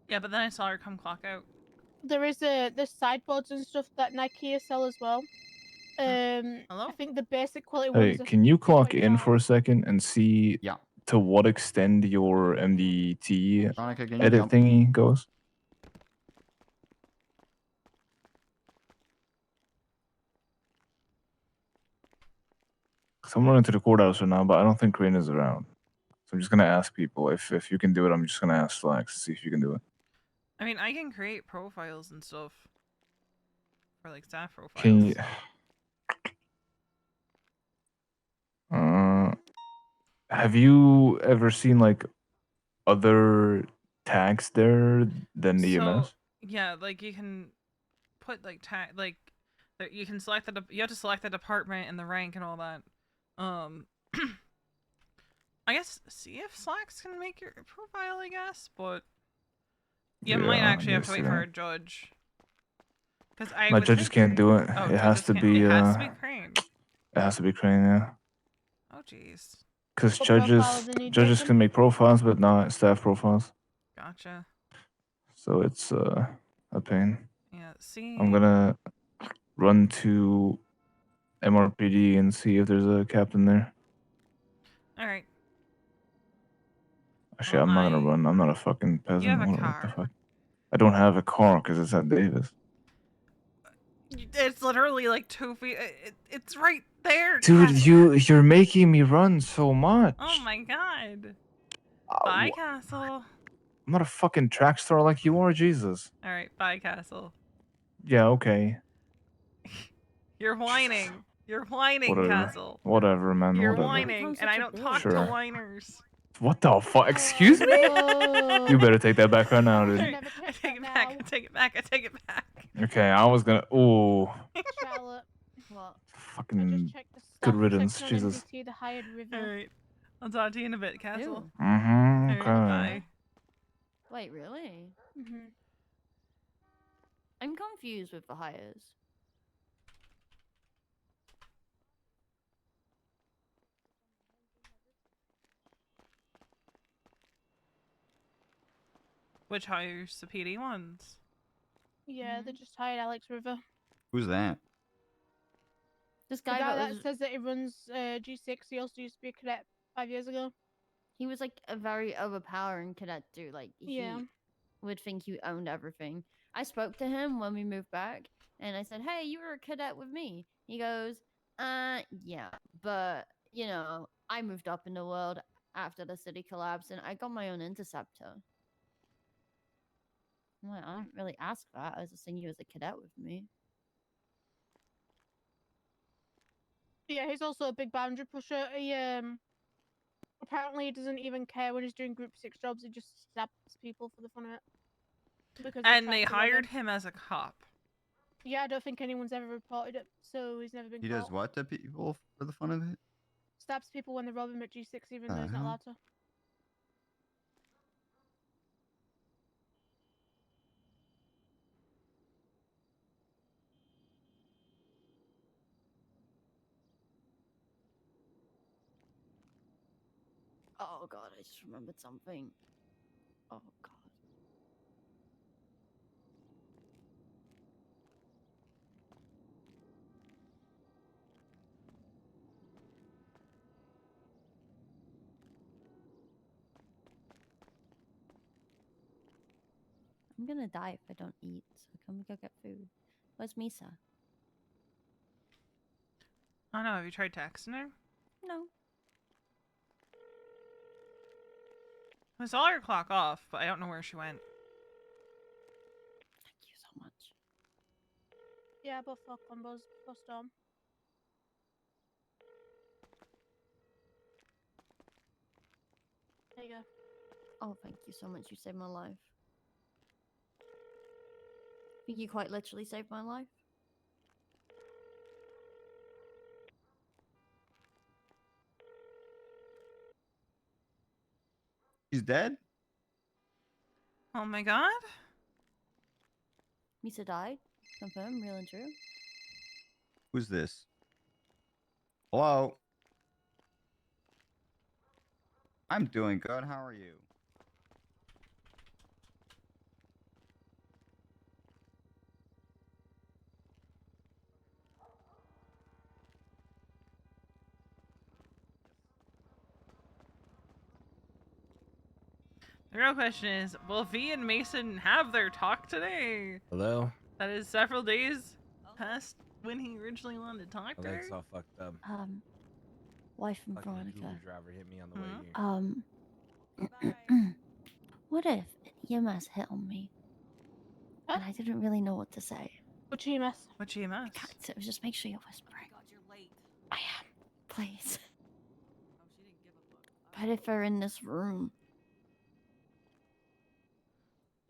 Yeah, but then I saw her come clock out. There is there's sideboards and stuff that Nike sell as well. Hello? I think the basic quality Hey, ones are can you clock in 25. for a second and see to what extent your MDT Veronica, can you edit jump? thingy goes? So I'm running to the courthouse right now, but I don't think Crane is around. So I'm just gonna ask people if you can do it. I'm just gonna ask Flax to see if you can do it. I mean, I can create profiles and stuff. For like staff profiles. Can you? Have you ever seen like other tags there than the So, EMS? yeah, like you can put like you can select you have to select the department and the rank and all that. I guess see if Slacks can make your profile, I guess, but you might Yeah, actually have I to see wait for that. a judge. Because I My would judges think can't do it. Oh, It has judges to can't. be. It has to be Crane. It has to be Crane, yeah. Oh, jeez. Because What profile judges do they need judges taken? can make profiles, but not staff profiles. Gotcha. So it's a pain. Yeah. See. I'm gonna run to MRPD and see if there's a captain there. All right. Actually, I'm not gonna run. I'm not a fucking peasant. You have a What the car. fuck? I don't have a car because it's at Davis. It's literally like 2 feet. It's right there. Dude, Castle. you're making me run so much. Oh my god. Bye, Castle. I'm not a fucking track star like you are, Jesus. All right. Bye, Castle. Yeah, okay. You're whining. You're whining, Whatever. Castle. Whatever, man. You're Whatever. whining, and I don't talk to Sure. whiners. What the fuck? Excuse me? You better take that back right now, dude. I take it back. I take it back. I take it back. Okay, I was gonna. Ooh. Charlotte. What? Fucking Check the good staff riddance, section on Jesus. MDT, the hired river. All right. I'll talk to you in a bit, Castle. Mm-hmm. All right, Okay. bye. Wait, really? Mm-hmm. I'm confused with the hires. Which hires the PD ones? Yeah, they just hired Alex River. Who's that? This The guy, guy that that was, says that he runs G6, he also used to be a cadet 5 years ago. He was like a very overpowering cadet dude. Like Yeah. he would think you owned everything. I spoke to him when we moved back, and I said, "Hey, you were a cadet with me." He goes, yeah, but you know, I moved up in the world after the city collapsed, and I got my own interceptor." I'm like, I didn't really ask that. I was just saying you as a cadet with me. Yeah, he's also a big boundary pusher. He apparently he doesn't even care when he's doing group 6 jobs. He just stabs people for the fun of it. Because he's And trying they to rob hired him. him as a cop. Yeah, I don't think anyone's ever reported it, so he's never been He caught. does what to people for the fun of it? Stabs people when they rob him at G6, even though he's not Uh-huh. allowed to. Oh god, I just remembered something. Oh god. I'm gonna die if I don't eat, so can we go get food? Where's Misa? I don't know. Have you tried texting her? No. I saw her clock off, but I don't know where she went. Thank you so much. Yeah, but fuck combos, for Storm. There you go. Oh, thank you so much. You saved my life. I think you quite literally saved my life. He's dead? Oh my god. Misa died. Confirm, real and true. Who's this? Hello? I'm doing good. How are you? The real question is, will V and Mason have their talk today? Hello? That is several days past when he originally wanted to talk My to her. leg's all fucked up. Wife and Fucking Veronica. Uber driver hit me on the way here. What if an EMS hit on me? And I didn't really know what to say. What EMS? What EMS? So just make sure you're whispering. God, you're late. I am. Please. But if they're in this room.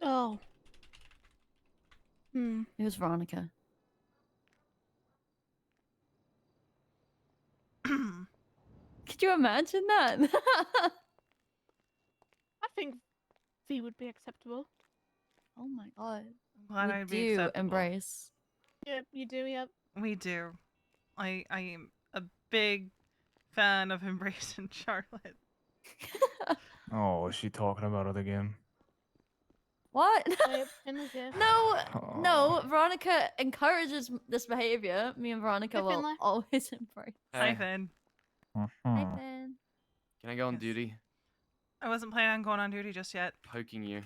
Oh. Hmm. It was Veronica. Could you imagine that? I think V would be acceptable. Oh my god. Glad We I'd be do acceptable. embrace. Yep, you do, yep. We do. I am a big fan of embracing Charlotte. Oh, is she talking about it again? What? Yep, Finley's here. No, no. Veronica encourages this behavior. Me and Veronica Hey, will Finley. always embrace. Hi, Finn. Hi, Mhm. Finn. Can I go on duty? I wasn't planning on going on duty just yet. Poking you.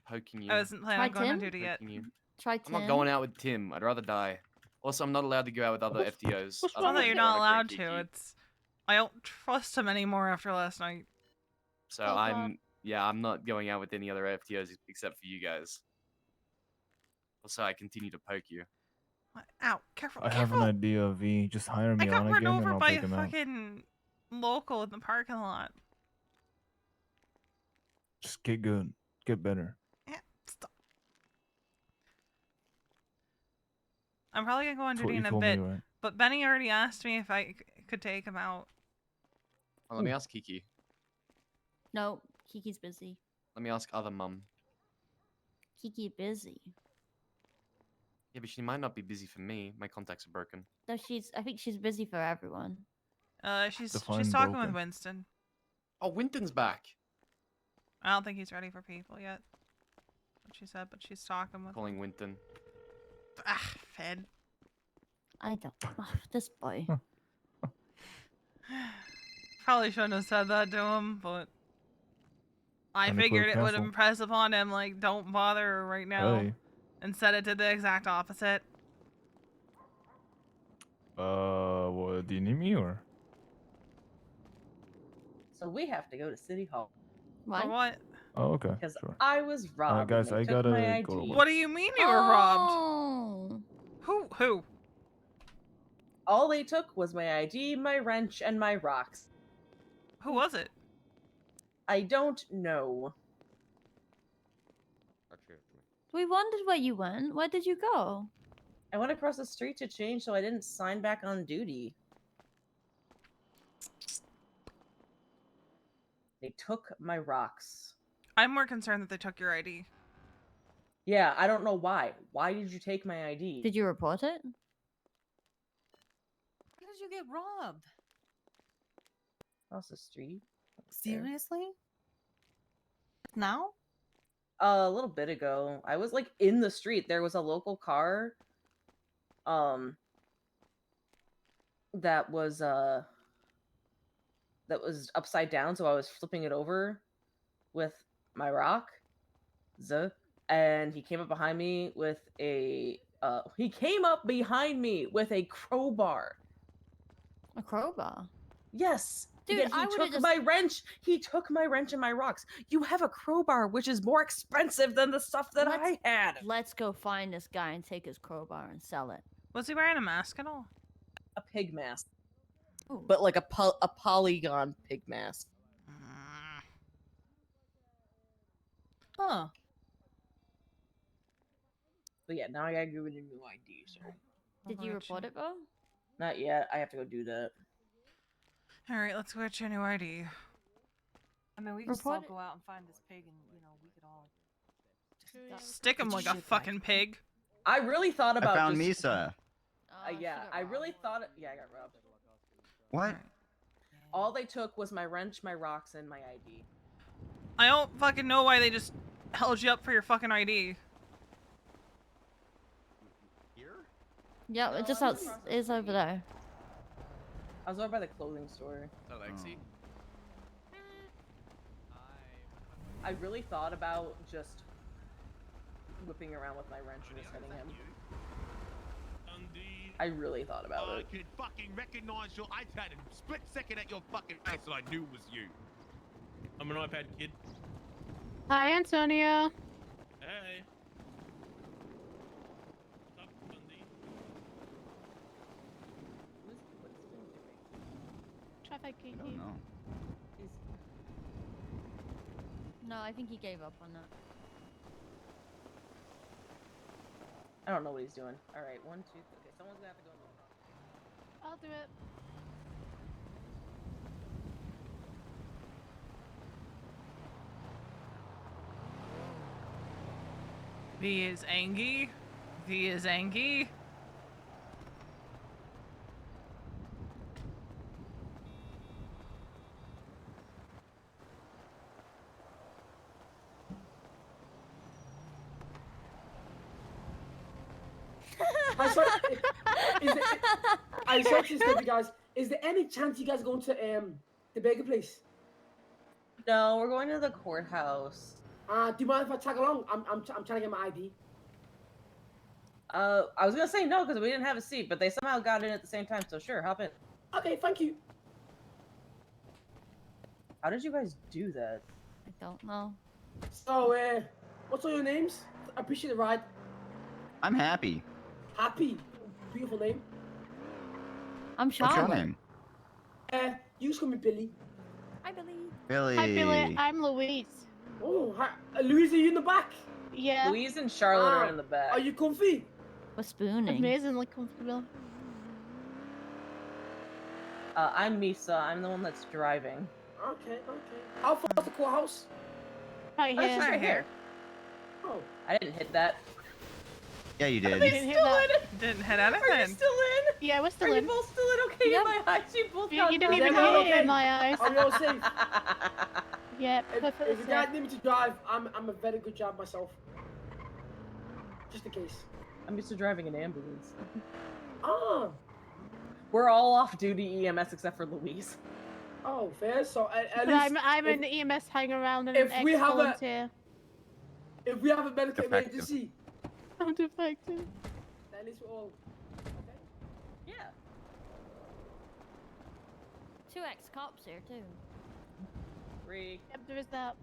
Poking you. I wasn't planning on going on duty yet. Poking you. Try I'm not Tim. going out with Tim. I'd rather die. Also, I'm not allowed to go out with other FTOs. It's not that you're not allowed to. It's I don't trust him anymore after last night. So Oh, I'm not going out with any other FTOs except for you guys. Also, I continue to poke you. Ow, careful, I have careful. an idea, V. Just hire me I got on run again and over I'll by take a him out. fucking local in the parking lot. Just get good. Get better. I'm probably gonna go on That's what duty you in a told me, bit, right? but Benny already asked me if I could take him out. Oh, let me ask Kiki. No, Kiki's busy. Let me ask other mum. Kiki busy. Yeah, but she might not be busy for me. My contacts are broken. No, I think she's busy for everyone. She's Define talking with broken. Winston. Oh, Winton's back. I don't think he's ready for people yet. What she said, but she's talking with. Calling Winton. Ah, Fed. I don't. Oh, this boy. Probably shouldn't have said that to him, but I Kinda figured quick it would cancel. impress upon him, like, don't bother right now. Hey. Instead, it did the exact opposite. What, do you need me or? So we have to go to City Hall For what? Oh, okay, because sure. I was robbed. guys, and they I took gotta my go to ID. work. What do you mean you were robbed? Oh. Who? All they took was my ID, my wrench, and my rocks. Who was it? I don't know. We wondered where you went. Where did you go? I went across the street to change so I didn't sign back on duty. They took my rocks. I'm more concerned that they took your ID. Yeah, I don't know why. Why did you take my ID? Did you report it? How did you get robbed? Across the street. Seriously? Now? A little bit ago. I was like in the street. There was a local car. That was upside down, so I was flipping it over with my rock. And he came up behind me with a crowbar. A crowbar? Yes. Dude, Yet I he would've took just- my wrench. He took my wrench and my rocks. You have a crowbar, which is more expensive than the stuff that I had. Let's go find this guy and take his crowbar and sell it. Was he wearing a mask at all? A pig mask. But like a polygon pig mask. Huh. But yeah, now I gotta give it a new ID, so. Did you report it, Bo? Not yet. I have to go do that. Alright, let's go get your new ID. I mean, we can still Report it. go out and find this pig, and we could all Stick him like a fucking pig. I really thought about. I found just, Misa. Yeah, I really thought. Yeah, I got robbed. What? All they took was my wrench, my rocks, and my ID. I don't fucking know why they just held you up for your fucking ID. Yeah, it just is over there. I was over by the clothing store. Alexi? I really thought about just whipping around with my wrench and just hitting him. I really thought about it. I could fucking recognize your iPad in a split second at your fucking face, and I knew it was you. I'm an iPad kid. Hi, Antonio. Hey. Traffic I don't know. No, I think he gave up on that. I don't know what he's doing. All right, 1, 2, 3. Okay, someone's gonna have to go in the front. I'll do it. V is Angie. V is Angie. I said to you guys, is there any chance you guys are going to the burger place? No, we're going to the courthouse. Do you mind if I tag along? I'm trying to get my ID. I was gonna say no because we didn't have a seat, but they somehow got in at the same time. So sure, hop in. Okay, thank you. How did you guys do that? I don't know. So, what's all your names? I appreciate the ride. I'm happy. Happy, beautiful name. I'm What's your Charlotte. name? You just call me Billy. Hi, Billy. Billy. Hi, Billy. I'm Louise. Oh, hi. Louise, are you in the back? Yeah. Louise and Charlotte are in the back. Are you comfy? We're spooning. Amazingly comfortable. I'm Misa. I'm the one that's driving. Okay. How far is the courthouse? Right Oh, here. it's just right here. Oh. I didn't hit that. Yeah, you did. Are they Didn't hit still that. in? Didn't hit Are you anything. still in? Yeah, we're still Are in. you both still in? Okay, Yep. in my eyes, you both You got didn't even Everyone hit it in okay? my eyes. Are you all safe? Yeah, If perfectly you safe. guys need me to drive, I'm a very good driver myself. Just in case. I'm used to driving an ambulance. Ah. We're all off duty EMS except for Louise. Oh, fair. So at But least I'm if, an EMS hanging around and if an we have a ex-volunteer. if we have a medical Defective. emergency, I'm defective. at least we're all okay. Yeah. 2 ex-cops here too. 3. Yep, there is that.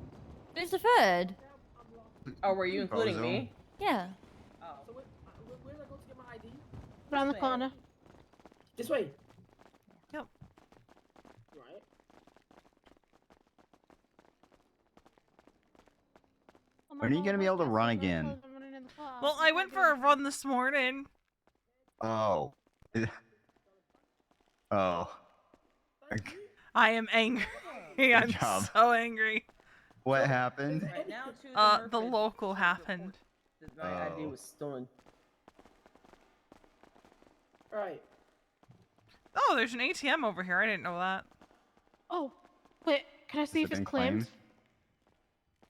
There's a third. Oh, were you including Bozo. me? Yeah. Oh. So where did I go to get my ID? Around the way. corner. This way. Yep. Right. When are you gonna be able to run again? Well, I went for a run this morning. Oh. Oh. I am angry. I'm job. so angry. What happened? Right now, to The local happened. that my ID Oh. was stolen. Right. Oh, there's an ATM over here. I didn't know that. Oh, wait. Can I see if Has it it's been claimed? claimed?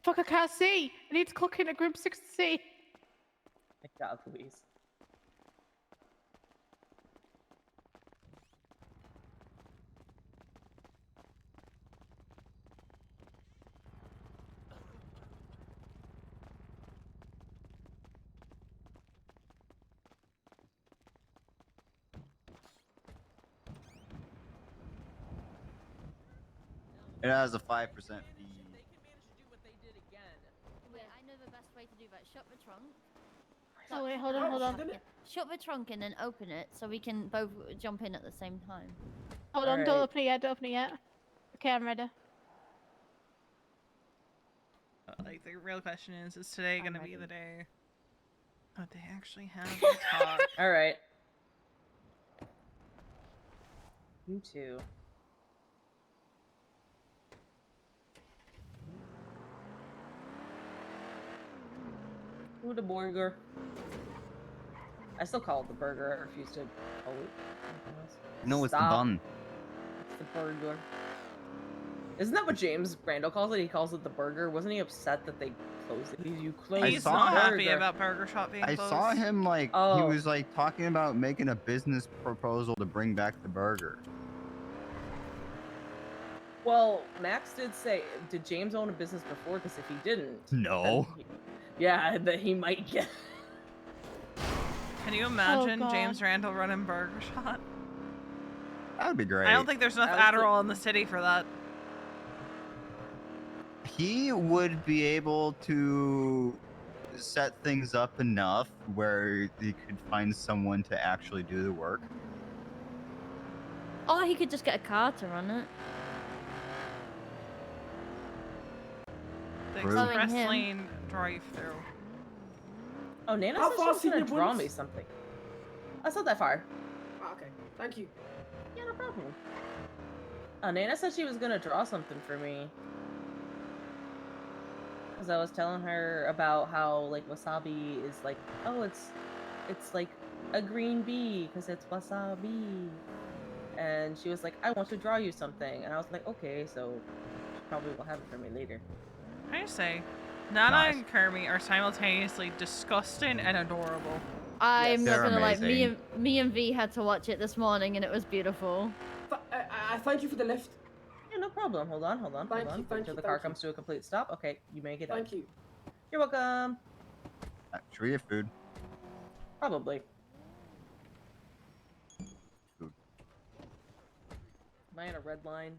Fuck, I can't see. I need to click in a group 6 to see. My God, Louise. It has a 5% fee. Wait, I know the best way to do that. Shut the trunk. Oh, wait, hold on, hold on. Yeah. Shut the trunk and then open it so we can both jump in at the same time. Hold on, don't Alright. open it yet, don't open it yet. Okay, I'm ready. Like, the real question is today gonna be ready. the day that they actually have the talk? All right. You too. Ooh, the burger. I still call it the burger. I refuse to call it anything else. No, it's the Stop. bun. It's the burger. Isn't that what James Brando calls it? He calls it the burger. Wasn't he upset that they closed it? You closed He's the not happy burger. about Burger Shop being I closed. saw him like he Oh. was like talking about making a business proposal to bring back the burger. Well, Max did say, did James own a business before? Because if he didn't, No. then yeah, that he might get. Can you imagine God. James Randall running Burger Shop? That would be great. I don't think there's enough I was Adderall in the city for that. He would be able to set things up enough where he could find someone to actually do the work. Or he could just get a car to run it. The True. express Following him. lane drive-through. Oh, Nana How said far she was seen gonna your draw bullets? me something. That's not that far. Ah, okay. Thank you. Yeah, no problem. Nana said she was gonna draw something for me. Because I was telling her about how like wasabi is like, oh, it's like a green bee because it's wasabi. And she was like, I want to draw you something. And I was like, okay, so she probably will have it for me later. Can I say, Nana Nice. and Kermie are simultaneously disgusting and adorable. I'm They're not gonna lie, amazing. me and V had to watch it this morning and it was beautiful. I thank you for the lift. Yeah, no problem. Hold on. Thank you, Wait thank till you, the car thank you. comes to a complete stop. Okay, you may get out. Thank you. You're welcome. Should we get food? Probably. Food. Am I in a red line?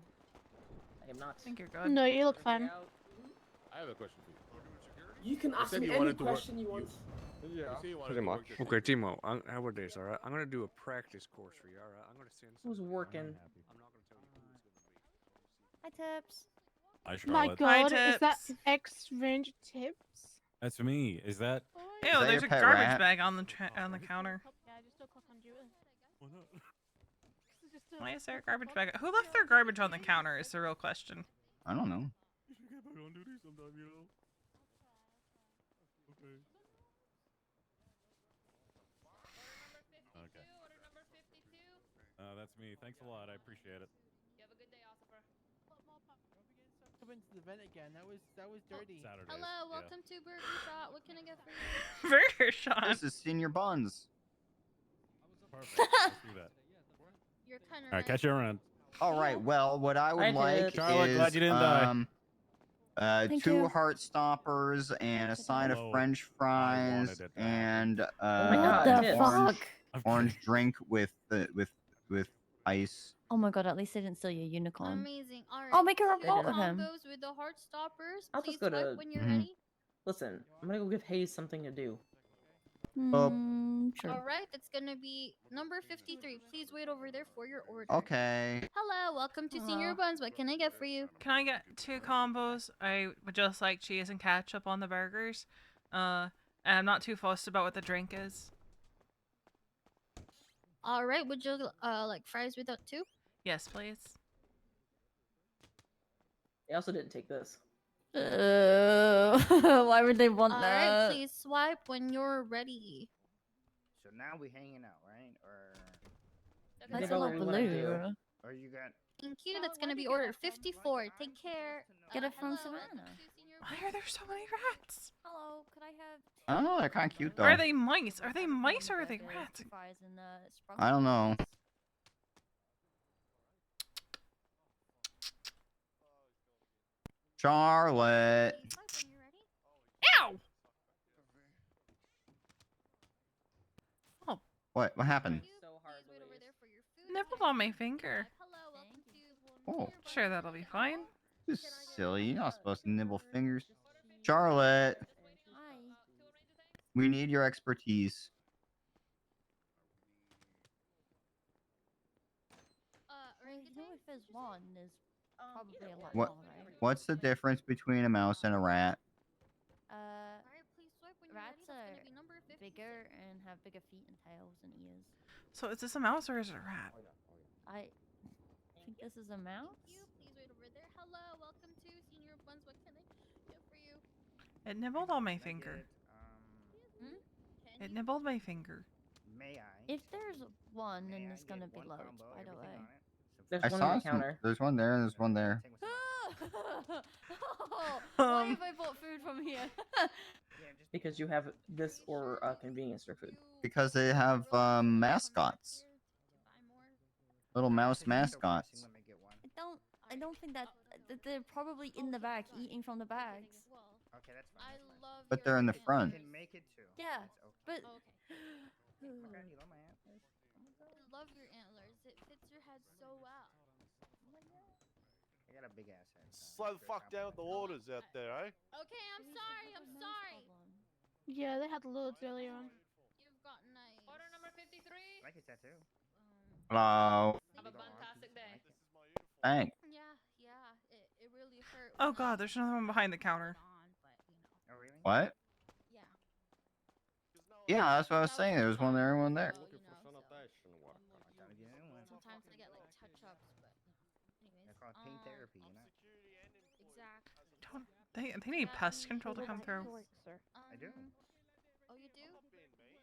I am not. I think you're good. No, you look fine. I have a question for you. You can ask said me you any wanted to work- question you want. Yeah. Pretty much. Okay, Timo, how about this, alright? I'm gonna do a practice course for you, alright? I'm gonna send Who's somebody. working? I'm not gonna tell you who it's gonna be. Hi, Tips. Hi, My Charlotte. God, Hi, is that Tips. X-range tips? That's me. Is that? Ew, that there's your a pet garbage rat? bag on the counter. Yeah, I just don't click on duty. Why is there a garbage bag? Who left their garbage on the counter is the real question. I don't know. You should get back on duty sometime, you know? Okay. Okay. That's me. Thanks a lot. I appreciate it. Come into the vent again. That was dirty. Saturdays. Hello, yeah. welcome to Burger Shot. What can I get for you? Burger Shot. This is Senior Buns. Perfect. Let's do that. You're kind of All right, catch you around. All right. Well, what I would Hi, like Tips. Charlotte, glad is you didn't die. Thank 2 you. heart stoppers and a side of Although, French I fries wanted it to and Oh my God, What the Tips. fuck? orange drink with ice. Oh my god, at least they didn't steal your unicorn. Amazing. All right. I'll make a They report didn't. with him. Combos with the heart stoppers. I'll Please just go swipe to. when you're Mhm. ready. Listen, I'm gonna go give Hayes something to do. Sure. All right, that's gonna be number 53. Please wait over there for your order. Okay. Hello, welcome to Senior Buns. What can I get for you? Can I get 2 combos? I would just like cheese and ketchup on the burgers. And I'm not too fussed about what the drink is. All right, would you like fries with that too? Yes, please. They also didn't take this. Why would they want All that? right, please swipe when you're ready. So now we hanging out, right? Or That's a lot blue. or you got Thank you. That's gonna be order 54. Take care. Get it from Hello, Savannah. Why are there so many rats? Hello, could I have Oh, they're kind of cute though. Are they mice? Are they mice or are they rats? fries and I don't know. Charlotte. Ow! Oh, What happened? nibbled on my finger. Oh, Sure, that'll be fine. this is silly. You're not supposed to nibble fingers. Charlotte, Hi. we need your expertise. Well, you know if there's one, there's probably a lot What? more, right? What's the difference between a mouse and a rat? Rats are bigger and have bigger feet and tails and ears. So is this a mouse or is it a rat? I think this is a mouse. Please wait over there. Hello, welcome to Senior Buns. What can I get for you? It nibbled on my finger. It nibbled my finger. May I? If there's one, then there's gonna be loads, by the way. There's I one saw on the some. counter. There's one there and there's one there. Why have I bought food from here? Because you have this or convenience store food. Because they have mascots. Little mouse mascots. I don't think that they're probably in the bag, eating from the bags. Okay, that's fine. I love But they're in the front. You can make it too. Yeah, but Okay, you love my antlers? I love your antlers. It fits your head so well. I got a big ass head. Slow the fuck down with the orders out there, eh? Okay, I'm sorry. I'm sorry. Yeah, they had loads earlier on. You've got nice. Order number 53. I like your tattoo. Hello. Have a fantastic day. Thanks. Yeah. It really hurt. Oh god, there's another one behind the counter. Oh really? What? Yeah. Yeah, that's what I was saying. There was one there and one there. Sometimes I get like touch-ups, but anyways. They're called pain therapy, you know? Exactly. Don't they need pest control to come through? I do. Oh, you do?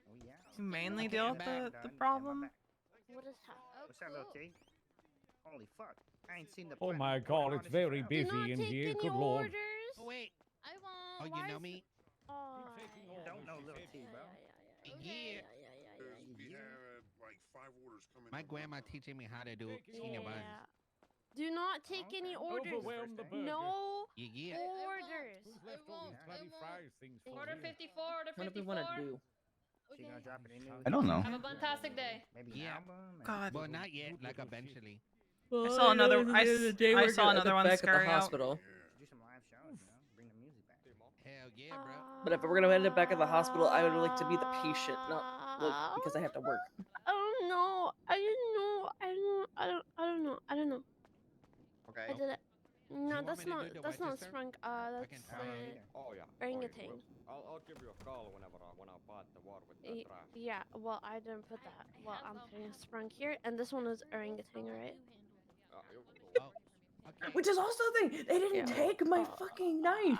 Oh yeah. You mainly Okay, deal I'm with back, the done. problem? What is happening? What's up, little T? Holy fuck. I ain't seen the Oh plan my going god, on it's this very round. busy in here. Good lord. Oh wait. I won't. Oh, you know me? Don't know little T, bro. Yeah. We have like 5 orders coming. My grandma teaching me how to do senior buns. Do not take any orders. Overwhelm the burger. No Yeah. orders. Who's left all these bloody fries things for Order you? 54. Order 54. What do we want to do? She gonna drop it in there? I don't know. Have a fantastic day. Maybe Yeah. an album? God. Well, not yet. Like eventually. I saw another. I saw another one back at the scurry out. hospital. Do some live shows, you know? Bring the music back. Hell yeah, bro. But if we're gonna end up back at the hospital, I would like to be the patient, not look because I have to work. I don't know. I don't know. Okay. I did it. No, want that's me to not. do the That's not register? Sprunk. That's Oh yeah. orangutan. I'll give you a call whenever when I part the water with the trash. Yeah. Well, I didn't put that. Well, I'm putting a Sprunk here, and this one is orangutan, right? Which is also the thing. They didn't take my fucking knife.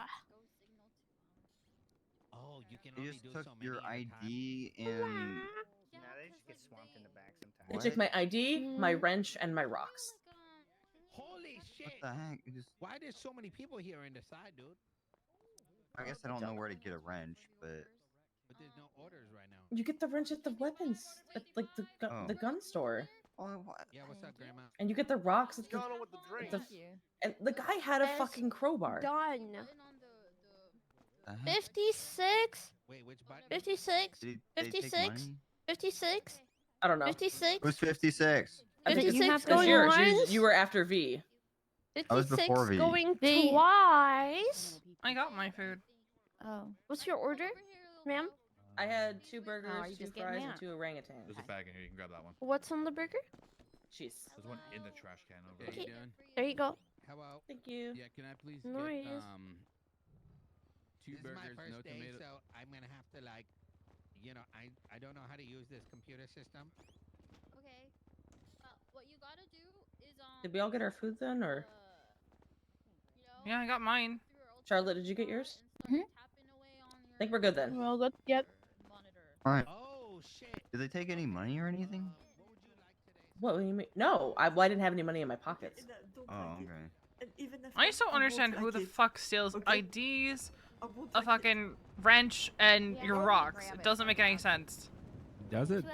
Oh, you can You only just do took so many your at a time. ID and No, they just get swamped in the back sometimes. They took my ID, my wrench, and my rocks. Holy shit! what the heck? You just, Why there's so many people here in the side, dude? I guess I don't know where to get a wrench, but But there's no orders right now. You get the wrench at the weapons, at like the Oh. the gun store. Yeah, what's up, Grandma? And you get the rocks at the, Going on with the at drinks. the and the guy had a It's fucking crowbar. Done. Uh-huh. 56. Wait, which button? 56. Did they take 56. money? 56. I don't know. 56. Who's 56? I think 56 that's going yours. once. You were after V. I was 56 before V. going V. twice. I got my food. Oh. What's your order, ma'am? I had 2 burgers, are you 2 just getting fries, me and out? 2 orangutans. There's a bag in here. You can grab that one. What's on the burger? Cheese. There's one in the trash can over How there. you doing? There you go. How about? Thank you. Yeah, can I please No get worries. 2 This is burgers, my first no day, tomato. so I'm gonna have to like, I don't know how to use this computer system. Okay. What you gotta do is Did we all get our food then, or? Yeah, I got mine. Charlotte, did you get yours? Mhm. I think we're good then. We're all good. Yep. All right. Oh shit. Did they take any money or anything? What do you mean? No, I didn't have any money in my pockets. Oh, okay. I just don't understand who the fuck steals IDs, a fucking wrench, and your rocks. It doesn't make any sense. Does it?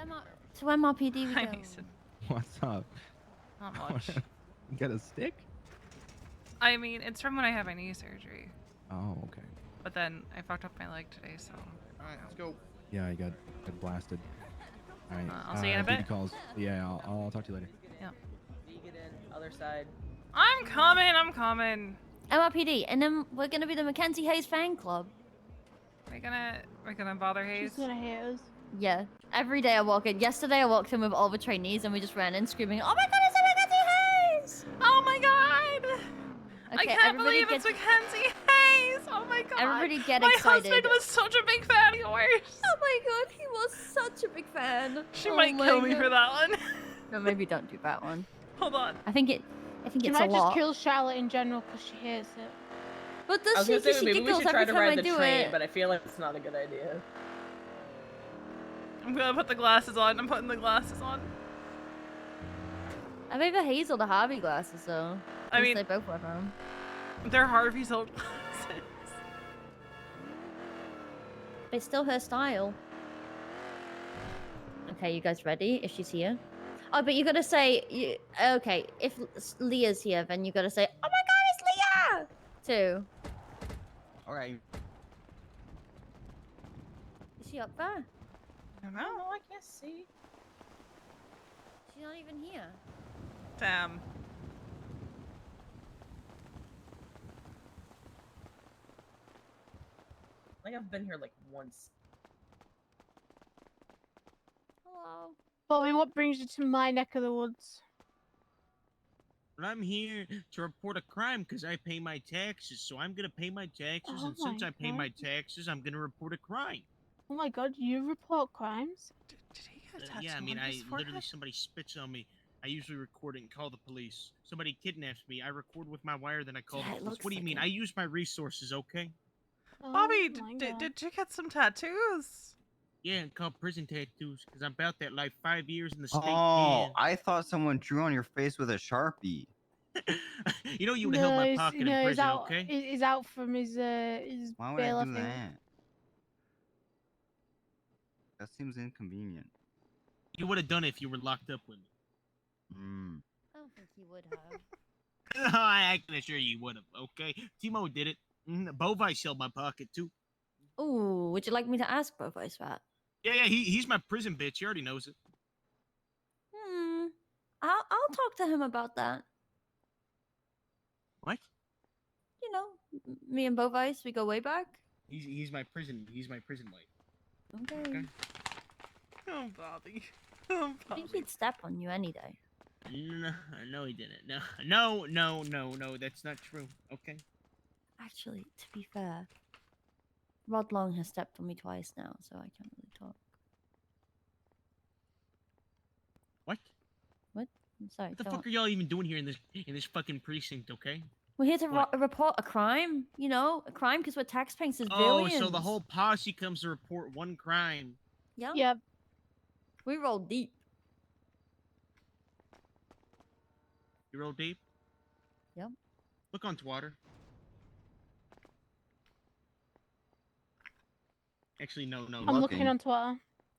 To MRPD we Hi, go. Mason. What's up? Not much. You got a stick? I mean, it's from when I had my knee surgery. Oh, okay. But then I fucked up my leg today, so. Alright, let's go. Yeah, I got blasted. All right. I'll see you in a duty bit. Calls. Yeah, I'll talk to you later. Yeah. You get in, other side. I'm coming. MRPD, and then we're gonna be the Mackenzie Hayes fan club. We're gonna bother Hayes. She's gonna hate us. Yeah. Every day I walk in. Yesterday I walked in with all the trainees and we just ran in screaming, "Oh my god, it's a Mackenzie Hayes!" Oh my god! I Okay, can't everybody believe it's get- Mackenzie Hayes! Oh my god! Everybody get my excited. husband was such a big fan of yours! Oh my god, he was such a big fan. She Oh might my kill me God. for that one. No, maybe don't do that one. Hold on. I think She it's a might just lot. kill Charlotte in general because she hates it. But I does was she? gonna say 'Cause she maybe we giggles should try every to time I ride the do train, it. but I feel like it's not a good idea. I'm gonna put the glasses on. I'm putting the glasses on. I've either Hazel or Harvey glasses though. I mean- they both wear them. They're Harvey's old glasses. It's still her style. Okay, you guys ready? If she's here. Oh, but you gotta say, okay, if Leah's here, then you gotta say, "Oh my god, it's Leah!" Too. Alright. Is she up there? I don't know. No, I can't see. She's not even here. Damn. I think I've been here like once. Hello. Bobby, what brings you to my neck of the woods? But I'm here to report a crime because I pay my taxes, so I'm gonna pay my taxes, Oh and since my I pay my God. taxes, I'm gonna report a crime. Oh my god, you report crimes? Did he get a Yeah, I tattoo mean, on his literally forehead? somebody spits on me. I usually record it and call the police. Somebody kidnaps me. I record with my wire, then I call Yeah, the it police. looks What do you like mean? it. I use my resources, okay? Bobby, Oh my did God. you get some tattoos? Yeah, and call prison tattoos because I'm about that life. 5 years in the state. Oh, I thought someone drew on your face with a Sharpie. You know you would have held my he's- pocket in he's prison, out, okay? He's out from his Why would bail, I do think. that? That seems inconvenient. You would have done it if you were locked up with me. Hmm. I don't think he would have. I can assure you would have, okay? Timo did it. Bovice held my pocket too. Ooh, would you like me to ask Bovice that? Yeah, he's my prison bitch. He already knows it. I'll talk to him about that. What? You know, me and Bovice, we go way back. He's my prison wife. Okay. Oh, Bobby. Oh, I think Bobby. he'd step on you any day. No, he didn't. No, that's not true. Okay. Actually, to be fair, Rod Long has stepped on me twice now, so I can't really talk. What? What? I'm sorry. What the go fuck on. are y'all even doing here in this fucking precinct? Okay. We're here to What? report a crime. You know, a crime because we're taxpaying Oh, civilians. so the whole posse comes to report one crime. Yep. Yep. We roll deep. You roll deep. Yep. Look on Twitter. Actually, no. I'm looking on Twitter.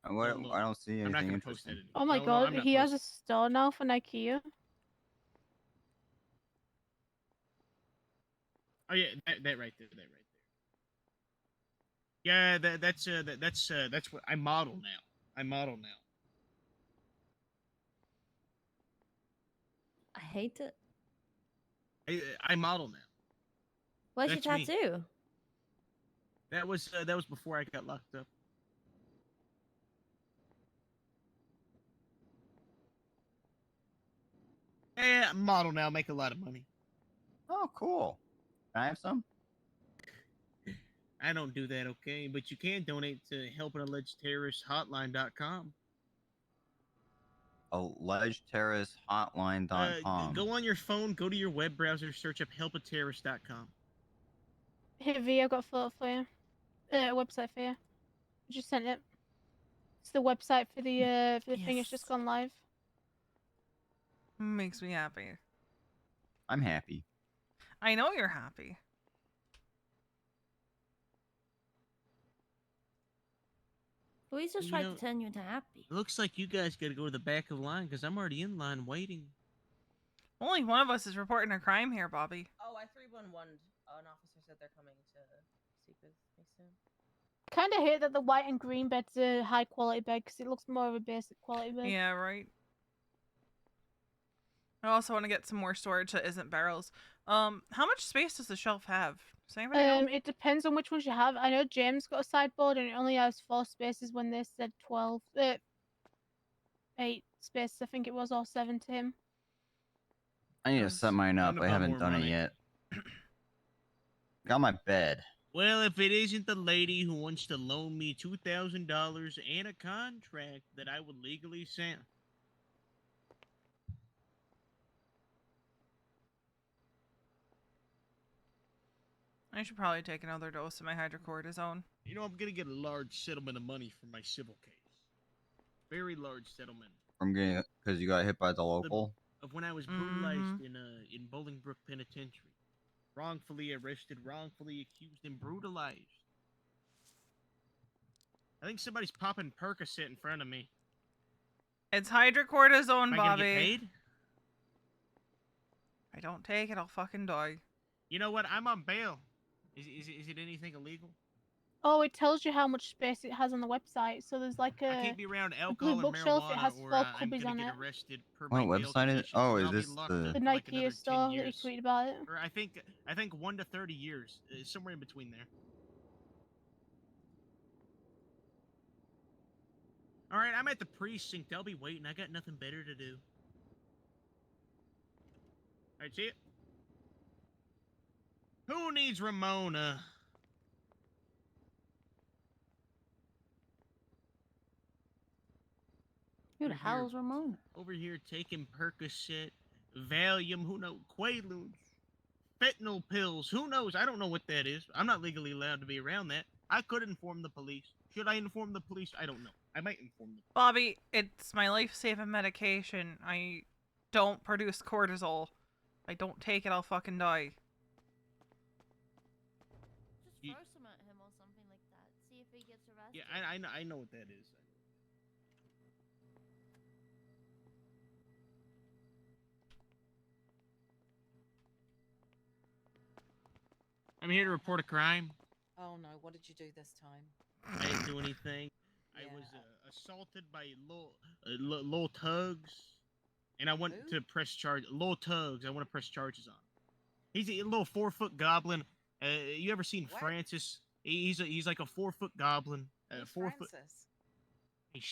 What? I don't see I'm not anything gonna post interesting. that. Oh my No, god, I'm not he has posting. a store now for IKEA. Oh yeah, that right there, that right there. Yeah, that's what I model now. I model now. I hate it. I model now. Where's That's your me. tattoo? That was before I got locked up. Yeah, model now, make a lot of money. Oh, cool. Can I have some? I don't do that, okay? But you can donate to helpinallegedterroristhotline.com. AllegedTerroristHotline.com. Go on your phone, go to your web browser, search up helpaterrorist.com. Here, V, I've got a photo for you. A website for you. I just sent it. It's the website for the thing. It's just gone live. Makes me happy. I'm happy. I know you're happy. Louise just You tried know- to turn you into happy. It looks like you guys gotta go to the back of the line because I'm already in line waiting. Only one of us is reporting a crime here, Bobby. Oh, I 311. An officer said they're coming to speak with me soon. Kind of hate that the white and green bed's a high quality bed because it looks more of a basic quality bed. Yeah, right. I also want to get some more storage that isn't barrels. How much space does the shelf have? Does anybody know? It depends on which ones you have. I know James got a sideboard and it only has 4 spaces when they said 12. 8 spaces, I think it was, or 7 to him. I need to set mine up. Time to I buy haven't more done money. it yet. Got my bed. Well, if it isn't the lady who wants to loan me $2,000 and a contract that I would legally sign. I should probably take another dose of my hydrocortisone. You know, I'm gonna get a large settlement of money for my civil case. Very large settlement. From getting because you got hit by the local. Of when I was brutalized in Bolingbrook Penitentiary. Wrongfully arrested, wrongfully accused, and brutalized. I think somebody's popping Percocet in front of me. It's hydrocortisone, Am I Bobby. gonna get paid? I don't take it, I'll fucking die. You know what? I'm on bail. Is it anything illegal? Oh, it tells you how much space it has on the website. So there's like I a can't be around blue alcohol and bookshelf. It marijuana, has or 4 I'm cubbies gonna on get it. arrested per What my bail website is? conditions, Oh, and is I'll be this locked the? up The for like another IKEA 10 store that you years. tweeted about it. Or I think 1 to 30 years, somewhere in between there. All right, I'm at the precinct. I'll be waiting. I got nothing better to do. All right, see it. Who needs Ramona? Who the hell's Ramona? Over here taking Percocet, Valium, who knows, Quaaludes, fentanyl pills, who knows? I don't know what that is. I'm not legally allowed to be around that. I could inform the police. Should I inform the police? I don't know. I might inform them. Bobby, it's my life-saving medication. I don't produce cortisol. I don't take it, I'll fucking die. Just throw some at him or something like that. See if he gets arrested. Yeah, I know what that is. I'm here to report a crime. Oh no, what did you do this time? I didn't do anything. I was assaulted by Lil Tugs, and I want to press charge. Lil Tugs, I want to press charges on. He's a little 4-foot goblin. You ever seen Francis? He's like a 4-foot goblin. 4 foot. Hey,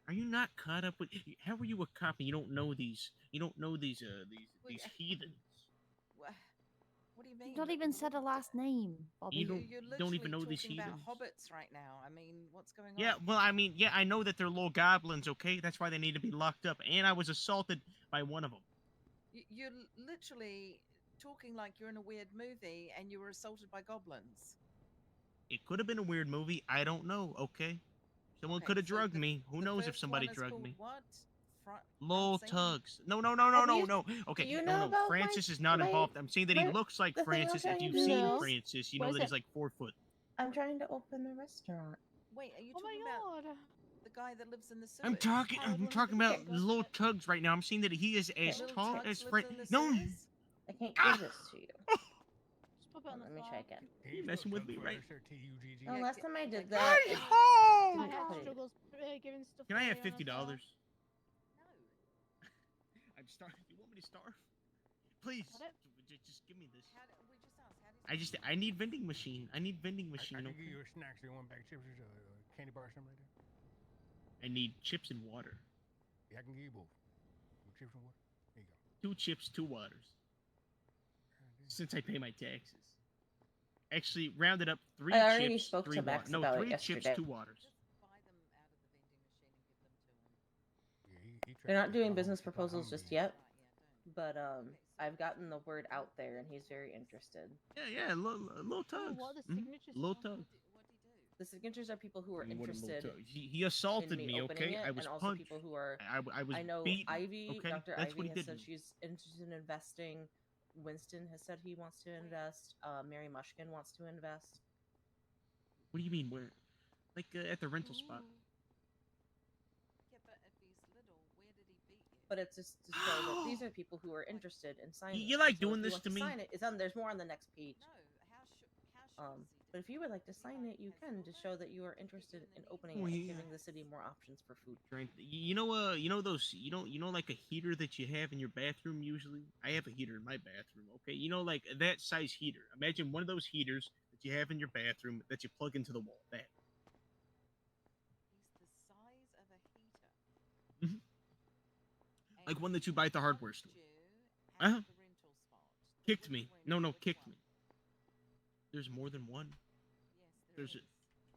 are you not caught up with? How are you a cop and you don't know these? You don't know these heathens. What do you mean? You've not even said a last name, Bobby. You You're don't even know literally these talking about heathens. hobbits right now. I mean, what's going on? Yeah, well, I mean, yeah, I know that they're little goblins, okay? That's why they need to be locked up. And I was assaulted by one of them. You're literally talking like you're in a weird movie and you were assaulted by goblins. It could have been a weird movie. I don't know, okay? Someone Okay, could have so drugged the- me. Who the knows if first somebody one is drugged called me? What? Lil Francine? Tugs. No. you- Okay, do you no. know about Francis is not my- involved. I'm saying that he my- looks like the thing I'm Francis. If trying you've to do seen is- Francis, you What know is that he's it? like 4 foot. I'm trying to open the restaurant. Wait, are you Oh talking my about god. the guy that lives in the sewers? I'm talking about little tugs right now. I'm saying that he is as Little tall Tugs as lives Fred. in the No, sewers? I can't give this to you. Just pop it on the Let me floor. try again. you messing with me, right? No, last time I did yeah, that, get- it I didn't had put it. struggles giving stuff Can I away have on as $50? well. No. I'm starving. You want me to starve? Please, Got it? just give me this. We just asked, how do you I need vending machine. I need vending machine. I can Okay? give you a snack. So you want a bag of chips or a candy bar or something like that? I need chips and water. Yeah, I can give you both. Chips and water. There you go. 2 chips, 2 waters. Since I pay my taxes. Actually, round it up. 3 I already chips, spoke 3 to waters. Max No, about it 3 chips, yesterday. 2 waters. They're not doing business proposals just yet, but I've gotten the word out there, and he's very interested. Yeah, little tugs. What are the signatures Little for? tug. The signatures are people who are What a little interested. tug. He assaulted in me. opening Okay, it, I was and also punched. people who are. I was I know beaten. Ivy, Okay, Dr. that's what Ivy he has did. said she's interested in investing. Winston has said he wants to invest. Mary Mushkin wants to invest. What do you mean? Where? Like at the rental spot. Yeah, but if he's little, where did he beat you? But it's just to show that these are people who are interested in signing. You like so doing if you this want to me? Sign it. It's on. There's more on the next page. No, how sure But if you would like to sign it, you can to show that you are interested in opening Oh, it and yeah. giving the city more options for food. You know those. You know, like a heater that you have in your bathroom. Usually, I have a heater in my bathroom. Okay, you know, like that size heater. Imagine one of those heaters that you have in your bathroom that you plug into the wall. That. He's the size of a heater. Like one that you buy at the hardware store. At Uh-huh. the rental spot. Kicked me. No, kicked me. There's more than one. Yes,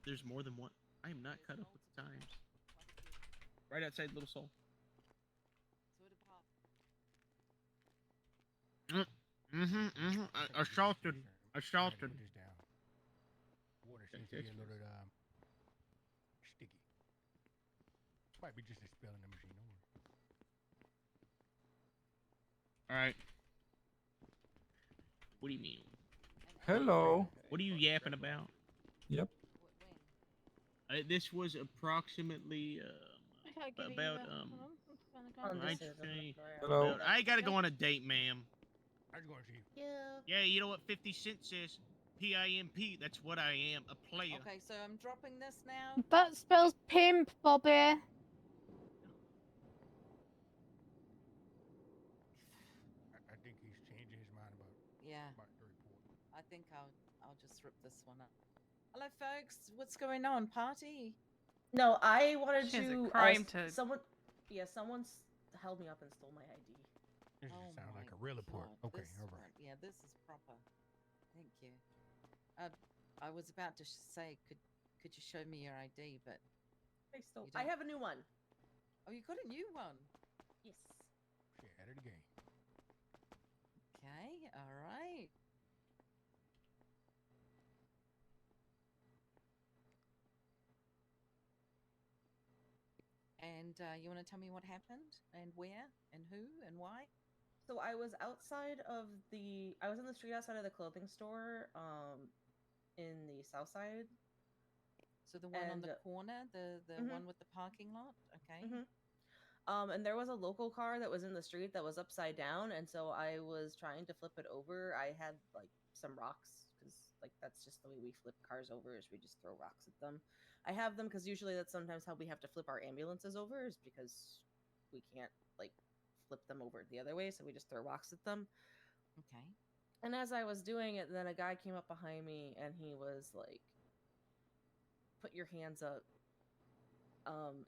There's more than one. I am not cut up with the times. Right outside Little Soul. Assaulted. Put this down. Water seems to be a little sticky. Might be just a spill in the machine. Don't worry. All right. What do you mean? Hello. What are you yapping about? Yep. This was approximately I can't give it about either. Hold on, I'm trying to On grab this it. is a- Hello. about- I gotta go on a date, ma'am. How's it going, Chief? Yeah. Yeah, you know what 50 Cent says? P-I-M-P. That's what I am, a player. Okay, so I'm dropping this now. That spells pimp, Bobby. I think he's changing his mind about Yeah, the report. I think I'll just rip this one up. Hello, folks. What's going on? Party? No, I wanted She has a to. crime to- Someone. Yeah, someone's held me up and stole my ID. This Oh sounds like my a real report. God, Okay, this all one- right. Yeah, this is proper. Thank you. I was about to say, could you show me your ID? But I stole. You I don't- have a new one. oh, you got a new one. Yes. Shit, out of the game. Okay, all right. And you want to tell me what happened and where and who and why? So I was outside of the. I was in the street outside of the clothing store, in the south side. So the one on the And- corner, the Mhm. one with the parking lot. Okay. Mhm. And there was a local car that was in the street that was upside down, and so I was trying to flip it over. I had like some rocks because like that's just the way we flip cars over is we just throw rocks at them. I have them because usually that's sometimes how we have to flip our ambulances over is because we can't like flip them over the other way, so we just throw rocks at them. Okay. And as I was doing it, then a guy came up behind me and he was like, "Put your hands up."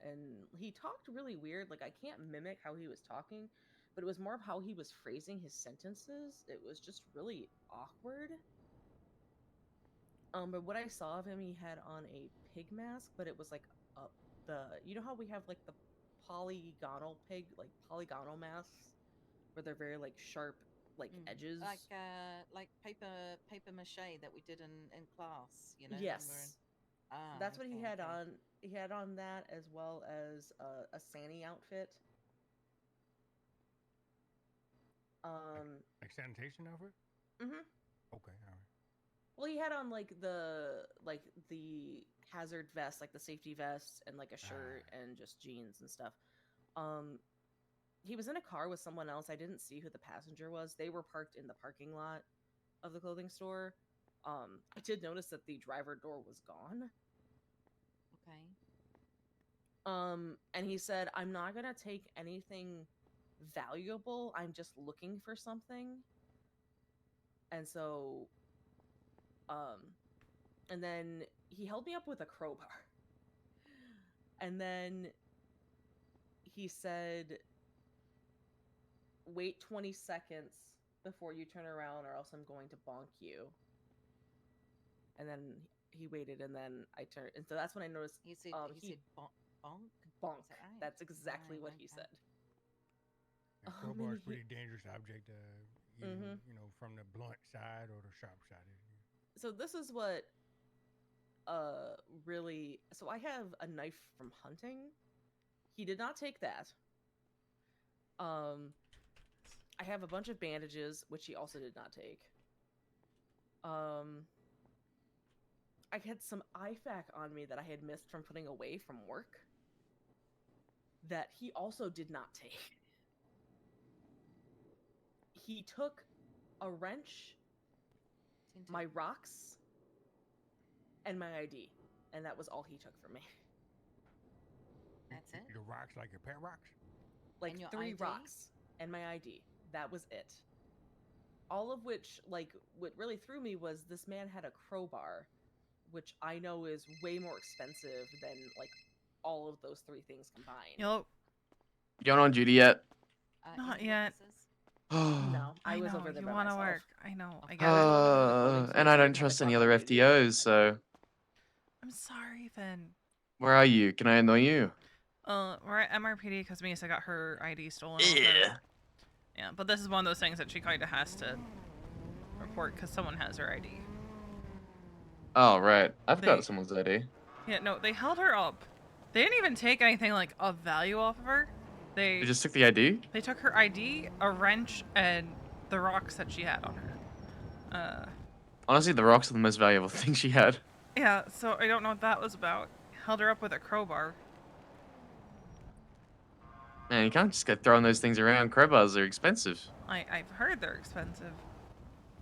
And he talked really weird. Like I can't mimic how he was talking, but it was more of how he was phrasing his sentences. It was just really awkward. But what I saw of him, he had on a pig mask, but it was like you know how we have like the polygonal masks where they're very like sharp like edges. Like paper mache that we did in class. You know. when Yes. we're in- Ah, That's what he okay, had okay. on. He had on that as well as a Sani outfit. Like sanitation outfit? Mhm. Okay, all right. Well, he had on like the hazard vest, like the safety vest, and like a shirt and just jeans and stuff. He was in a car with someone else. I didn't see who the passenger was. They were parked in the parking lot of the clothing store. I did notice that the driver door was gone. Okay. And he said, I'm not gonna take anything valuable. I'm just looking for something. And so, and then he held me up with a crowbar. And then he said, wait 20 seconds before you turn around or else I'm going to bonk you. And then he waited, and then I turned, and so that's when I noticed He said bonk? Bonk. Is that right? That's exactly Right, what he okay. said. A crowbar is a pretty dangerous object, either, you know, from the blunt side or the sharp side. So this is what really, so I have a knife from hunting. He did not take that. I have a bunch of bandages, which he also did not take. I had some IFAC on me that I had missed from putting away from work that he also did not take. He took a wrench, my rocks, and my ID, and that was all he took from me. That's it? The rocks, like your pet rocks? Like And your 3 ID? rocks and my ID. That was it. All of which, like, what really threw me was this man had a crowbar, which I know is way more expensive than, like, all of those 3 things combined. Yup. You on duty yet? Not yet. No, I was know, over there you by want to myself. work. I know. I get it. And I don't trust any other FTOs, so I'm sorry, Finn. where are you? Can I annoy you? We're at MRPD because Misa got her ID stolen. off her. Yeah, but this is one of those things that she kind of has to report because someone has her ID. Oh, right. I've got someone's ID. Yeah, no, they held her up. They didn't even take anything like of value off of her. They just took the ID? They took her ID, a wrench, and the rocks that she had on her. Honestly, the rocks are the most valuable thing she had. Yeah, so I don't know what that was about. Held her up with a crowbar. Man, you can't just go throwing those things around. Crowbars are expensive. I've heard they're expensive.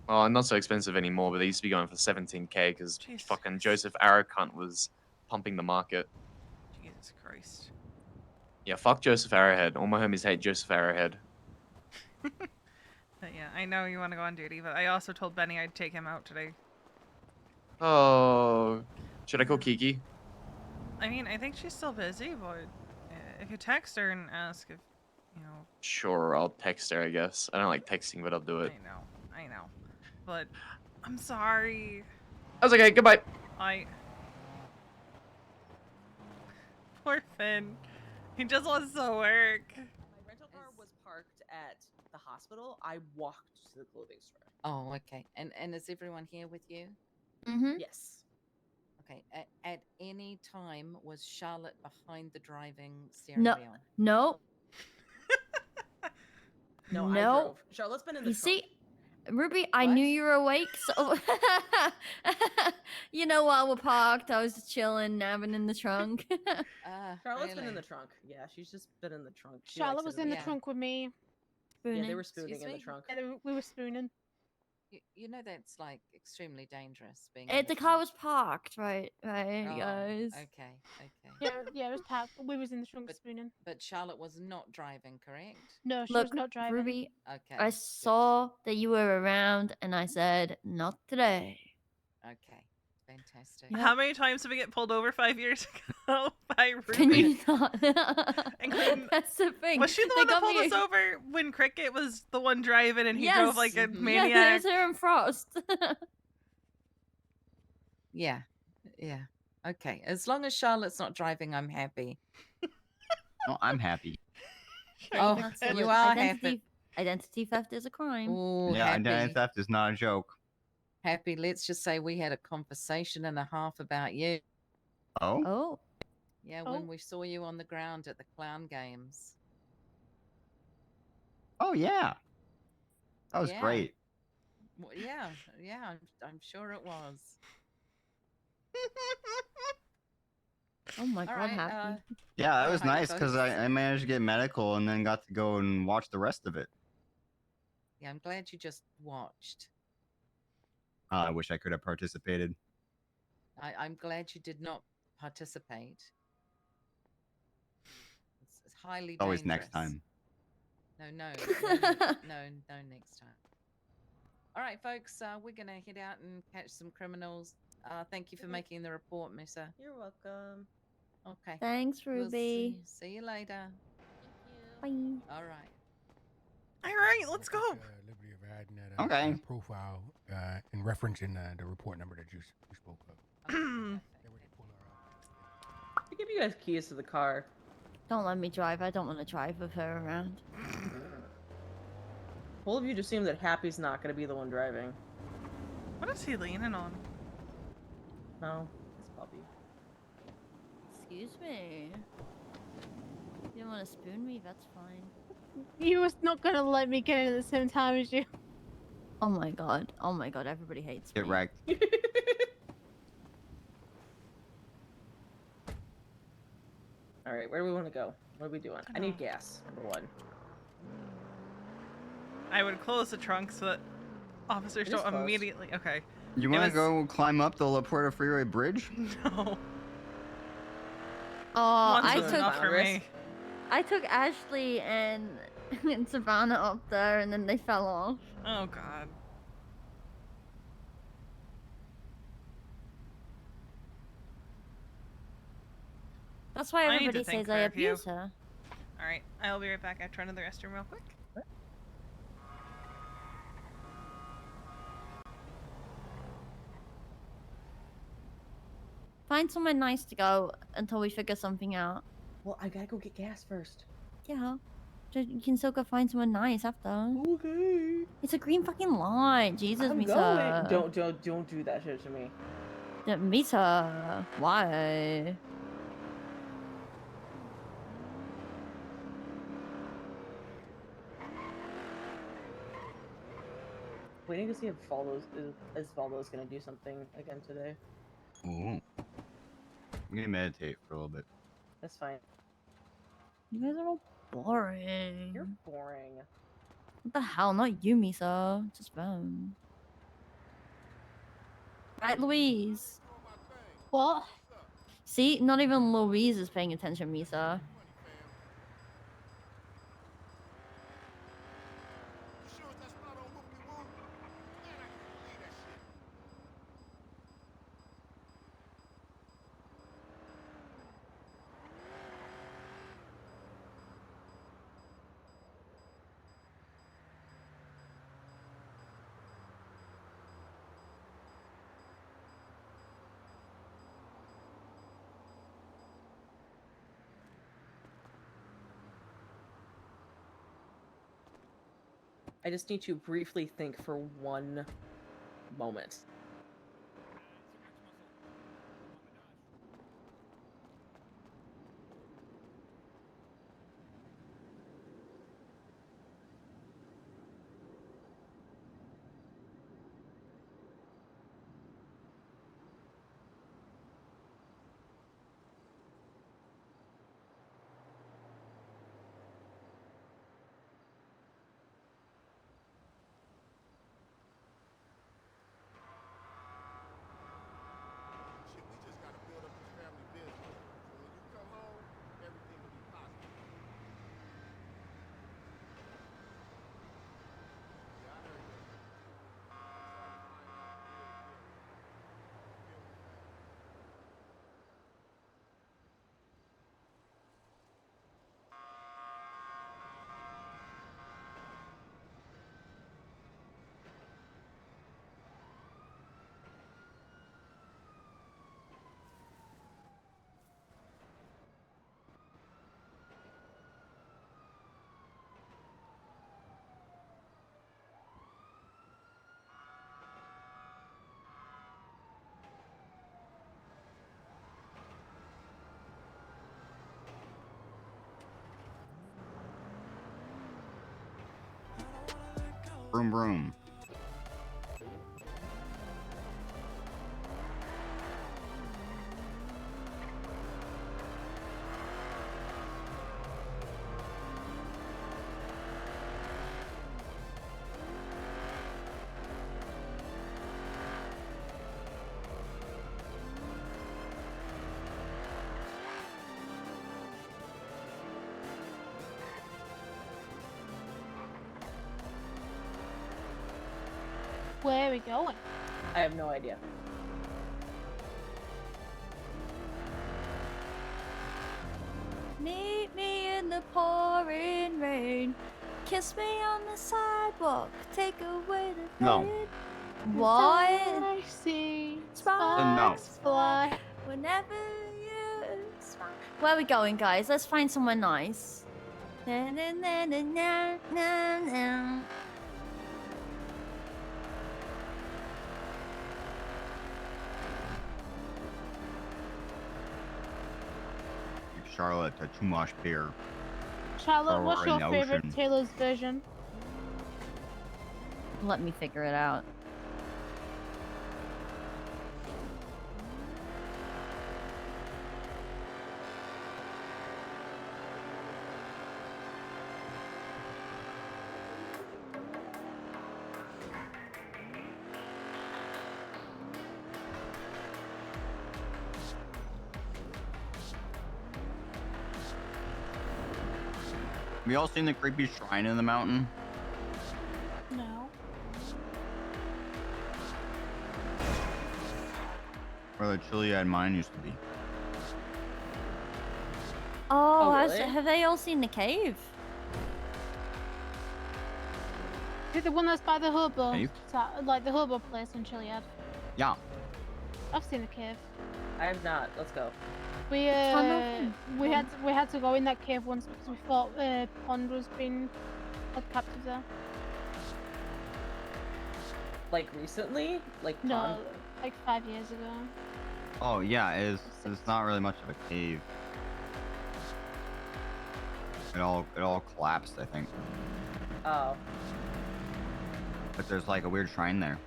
Well, not so expensive anymore, but they used to be going for 17K because fucking Joseph Arrowcunt was pumping the market. Jesus Christ. Yeah, fuck Joseph Arrowhead. All my homies hate Joseph Arrowhead. But yeah, I know you want to go on duty, but I also told Benny I'd take him out today. Oh, should I call Kiki? I mean, I think she's still busy, but if you text her and ask if, you know... Sure, I'll text her, I guess. I don't like texting, but I'll do it. I know. But I'm sorry. That's okay, goodbye. Poor Finn. He just wants to work. My rental car was parked at the hospital. I walked to the clothing store. Oh, okay. And is everyone here with you? Mm-hmm. Yes. Okay. At any time, was Charlotte behind the driving steering No, wheel? no. No, I no. drove. Charlotte's been in the You trunk. see, Ruby, I knew you were awake, so you know, while we're parked, I was just chilling, napping in the trunk. Charlotte's been in the trunk. Yeah, she's just been in the trunk. She Charlotte likes was it in the there. trunk with me. Yeah, they were Excuse spooning in the me? trunk. Yeah, we were spooning. You know that's like extremely dangerous being. The car was parked, right, guys. Okay. Yeah, it was parked. We was in the trunk spooning. But Charlotte was not driving, correct? No, she Look, was not driving. Ruby, Okay. I saw that you were around, and I said, not today. Okay. Fantastic. How many times did we get pulled over 5 years ago by Ruby? Can you not? That's the thing. Was she the They one that got pulled me- us over when Cricket was the one driving and he Yes. drove like a Yeah, maniac? it was her and Frost. Yeah. Okay. As long as Charlotte's not driving, I'm happy. No, I'm happy. Oh, Absolutely. you are identity, happy. Identity theft is a crime. Ooh, Yeah, happy. identity theft is not a joke. Happy. Let's just say we had a conversation and a half about you. Oh? Oh. Yeah, when we saw you on the ground at the clown games. Oh, yeah. That was Yeah. great. Well, yeah, I'm sure it was. Oh my All god, right, happy. Yeah, that was Alright, nice because folks. I managed to get medical and then got to go and watch the rest of it. Yeah, I'm glad you just watched. I wish I could have participated. I'm glad you did not participate. It's highly dangerous. Always next time. No, no, next time. All right, folks, we're gonna head out and catch some criminals. Thank you for making the report, Misa. You're welcome. Okay. Thanks, We'll Ruby. see you later. Bye. All right. All right, let's go. Liberty of adding that, Okay. that profile in referencing the report number that you spoke of. I give you guys keys to the car. Don't let me drive. I don't want to drive with her around. All of you just assume that Happy's not going to be the one driving. What is he leaning on? No, it's puppy. Excuse me. If you don't want to spoon me, that's fine. You was not gonna let me get in at the same time as you. Oh my god. Oh my god, everybody hates me. Get wrecked. All right, where do we want to go? What are we doing? I need gas, number one. I would close the trunk so that officers It is don't closed. immediately. Okay. You It want to was- go climb up the La Puerta Freeway Bridge? No. Oh, Once I was took enough for me. I took Ashley and Savannah up there, and then they fell off. Oh god. That's why I need to everybody think says I for you. abuse her. All right, I'll be right back. I have to run to the restroom real quick. Find somewhere nice to go until we figure something out. Well, I gotta go get gas first. Yeah. You can still go find someone nice after. Okay. It's a green fucking light. Jesus, I'm Misa. going. Don't do that shit to me. Yeah, Misa. Why? Waiting to see if Valdo's gonna do something again today. Ooh. I'm gonna meditate for a little bit. That's fine. You guys are all boring. You're boring. What the hell? Not you, Misa. Just them. Right, Louise? What? See, not even Louise is paying attention, Misa. I just need to briefly think for one moment. Broom broom. Where are we going? I have no idea. Meet me in the pouring rain. Kiss me on the sidewalk. Take away the No. pain. 'Cause What? I see No. sparks fly. Whenever you smile. Where are we going, guys? Let's find somewhere nice. Na, na, na, na, na, na, na. Charlotte, too much beer. Charlotte, what's Or your in the favorite ocean. Taylor's version? Let me figure it out. Have you all seen the creepy shrine in the mountain? No. Where the Chiliad mine used to be. Oh, really? have they all seen the cave? Is it the one that's by the hobo? Cave? Like the hobo place in Chiliad? Yeah. I've seen the cave. I have not. Let's go. We had to go in that cave once because we thought Pond was being held captive there. Like recently? Like No, Pond? like 5 years ago. Oh yeah, it's not really much of a cave. It all collapsed, I think. Oh. But there's like a weird shrine there.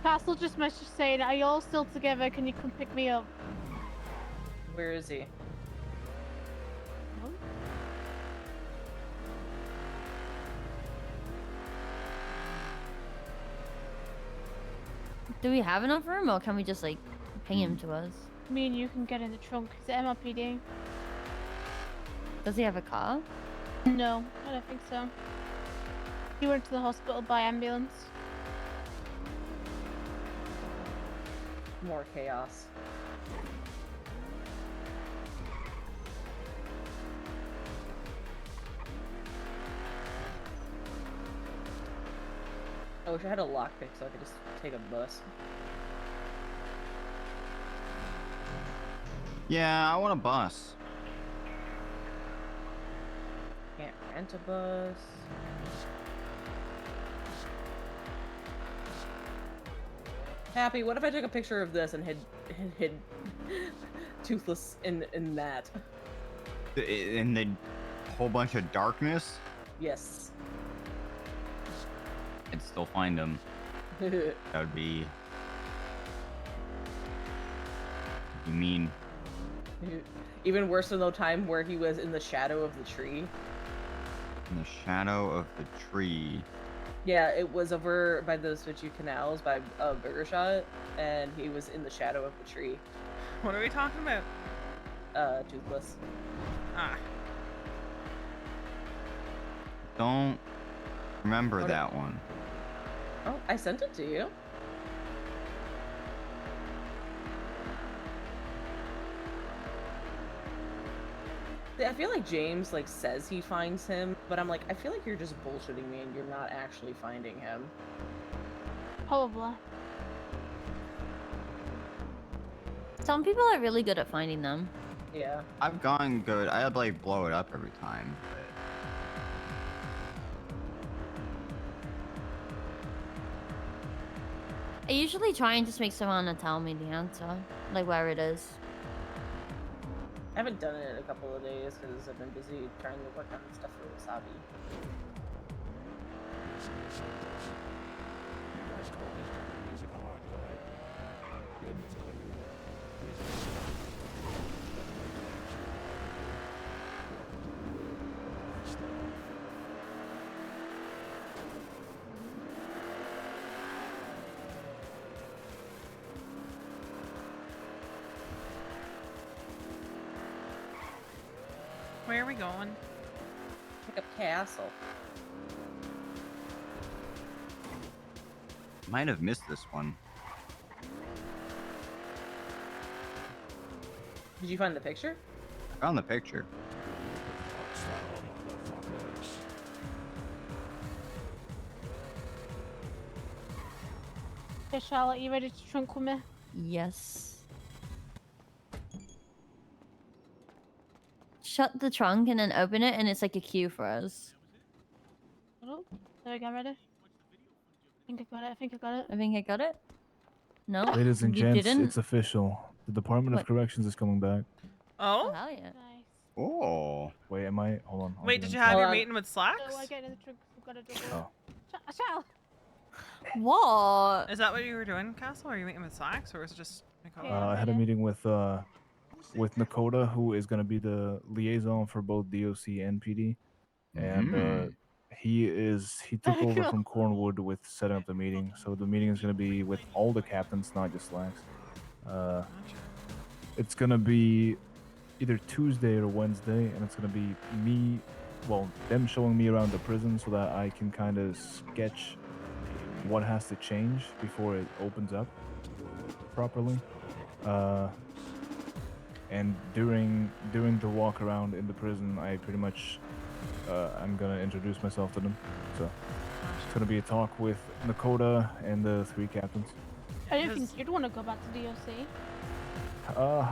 Castle just messaged saying, "Are you all still together? Can you come pick me up?" Where is he? Do we have enough room, or can we just like ping him to us? Me and you can get in the trunk. Is it MRPD? Does he have a car? No, I don't think so. He went to the hospital by ambulance. More chaos. I wish I had a lockpick so I could just take a bus. Yeah, I want a bus. Can't rent a bus. Happy, what if I took a picture of this and hid Toothless in that? In the whole bunch of darkness, Yes. I'd still find him. That would be. You mean? Even worse than the time where he was in the shadow of the tree. In the shadow of the tree. Yeah, it was over by those Vichy canals by Burger Shot, and he was in the shadow of the tree. What are we talking about? Toothless. Ah. Don't remember What that one. Oh, I sent it to you. See, I feel like James like says he finds him, but I'm like, I feel like you're just bullshitting me and you're not actually finding him. Probably. Some people are really good at finding them. Yeah. I've gone good. I'd like blow it up every time. I usually try and just make someone to tell me the answer, like where it is. I haven't done it in a couple of days because I've been busy trying to work on stuff for Wasabi. Where are we going? Pick up Castle. Might have missed this one. Did you find the picture? I found the picture. Okay, Charlotte, you ready to trunk with me? Yes. Shut the trunk and then open it, and it's like a queue for us. Oh, there we go, ready? I think I got it, I think I got it. I think I got it. No, Ladies and you gents, didn't. it's official. The Department What? of Corrections is coming back. Oh? Hell yeah. Nice. Oh. Wait, am I? Hold on. I'll Wait, get did you into have it. your meeting with Slacks? So I get in the trunk, I've got a double. Oh. Charlotte! What? Is that what you were doing, Castle? Are you meeting with Slacks, or is it just Nicole? I had a meeting with Nakota, who is going to be the liaison for both DOC and PD, and he took over from Cornwood with setting up the meeting. So the meeting is going to be with all the captains, not just Slacks. It's going to be either Tuesday or Wednesday, and it's going to be me, well, them showing me around the prison so that I can kind of sketch what has to change before it opens up properly. And during the walk around in the prison, I pretty much I'm gonna introduce myself to them. So it's gonna be a talk with Nakota and the 3 captains. I didn't think you'd want to go back to DOC.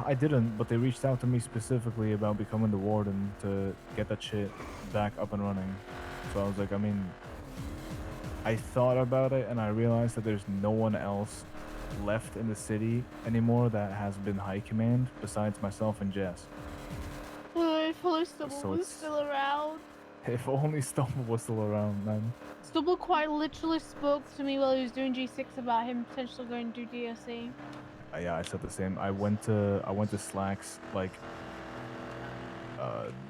I didn't, but they reached out to me specifically about becoming the warden to get that shit back up and running. So I was like, I mean, I thought about it and I realized that there's no one else left in the city anymore that has been high command besides myself and Jess. If only Stubble So was it's- still around. If only Stumble was still around, man. Stubble quite literally spoke to me while he was doing G6 about him potentially going to do DOC. Yeah, I said the same. I went to Slacks like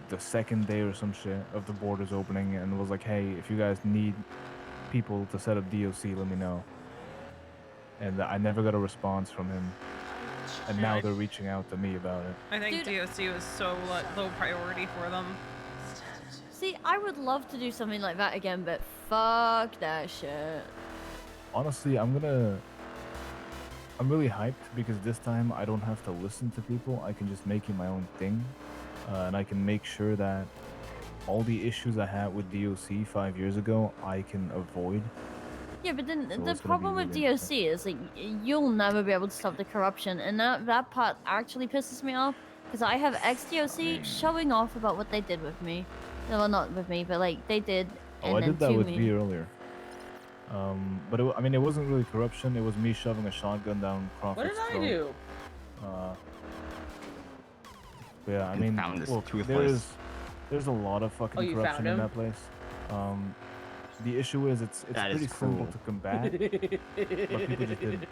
the second day or some shit of the borders opening, and was like, hey, if you guys need people to set up DOC, let me know. And I never got a response from him. And now they're reaching out to me about it. I think DOC was so low priority for them. See, I would love to do something like that again, but fuck that shit. Honestly, I'm really hyped because this time I don't have to listen to people. I can just make it my own thing. And I can make sure that all the issues I had with DOC 5 years ago, I can avoid. Yeah, but then So the it's gonna be problem with really DOC is like you'll never be able to stop the corruption, and that part actually pisses me off because I have ex-DOC showing off about what they did with me. Well, not with me, but like they did. Oh, I did that with V earlier. But I mean, it wasn't really corruption. It was me shoving a shotgun down Crawford's What did I throat. do? But yeah, I mean, found this look, toothless. there's a lot of fucking Oh, you corruption found in him? that place. The issue is it's That is pretty simple cruel. to combat, but people just didn't.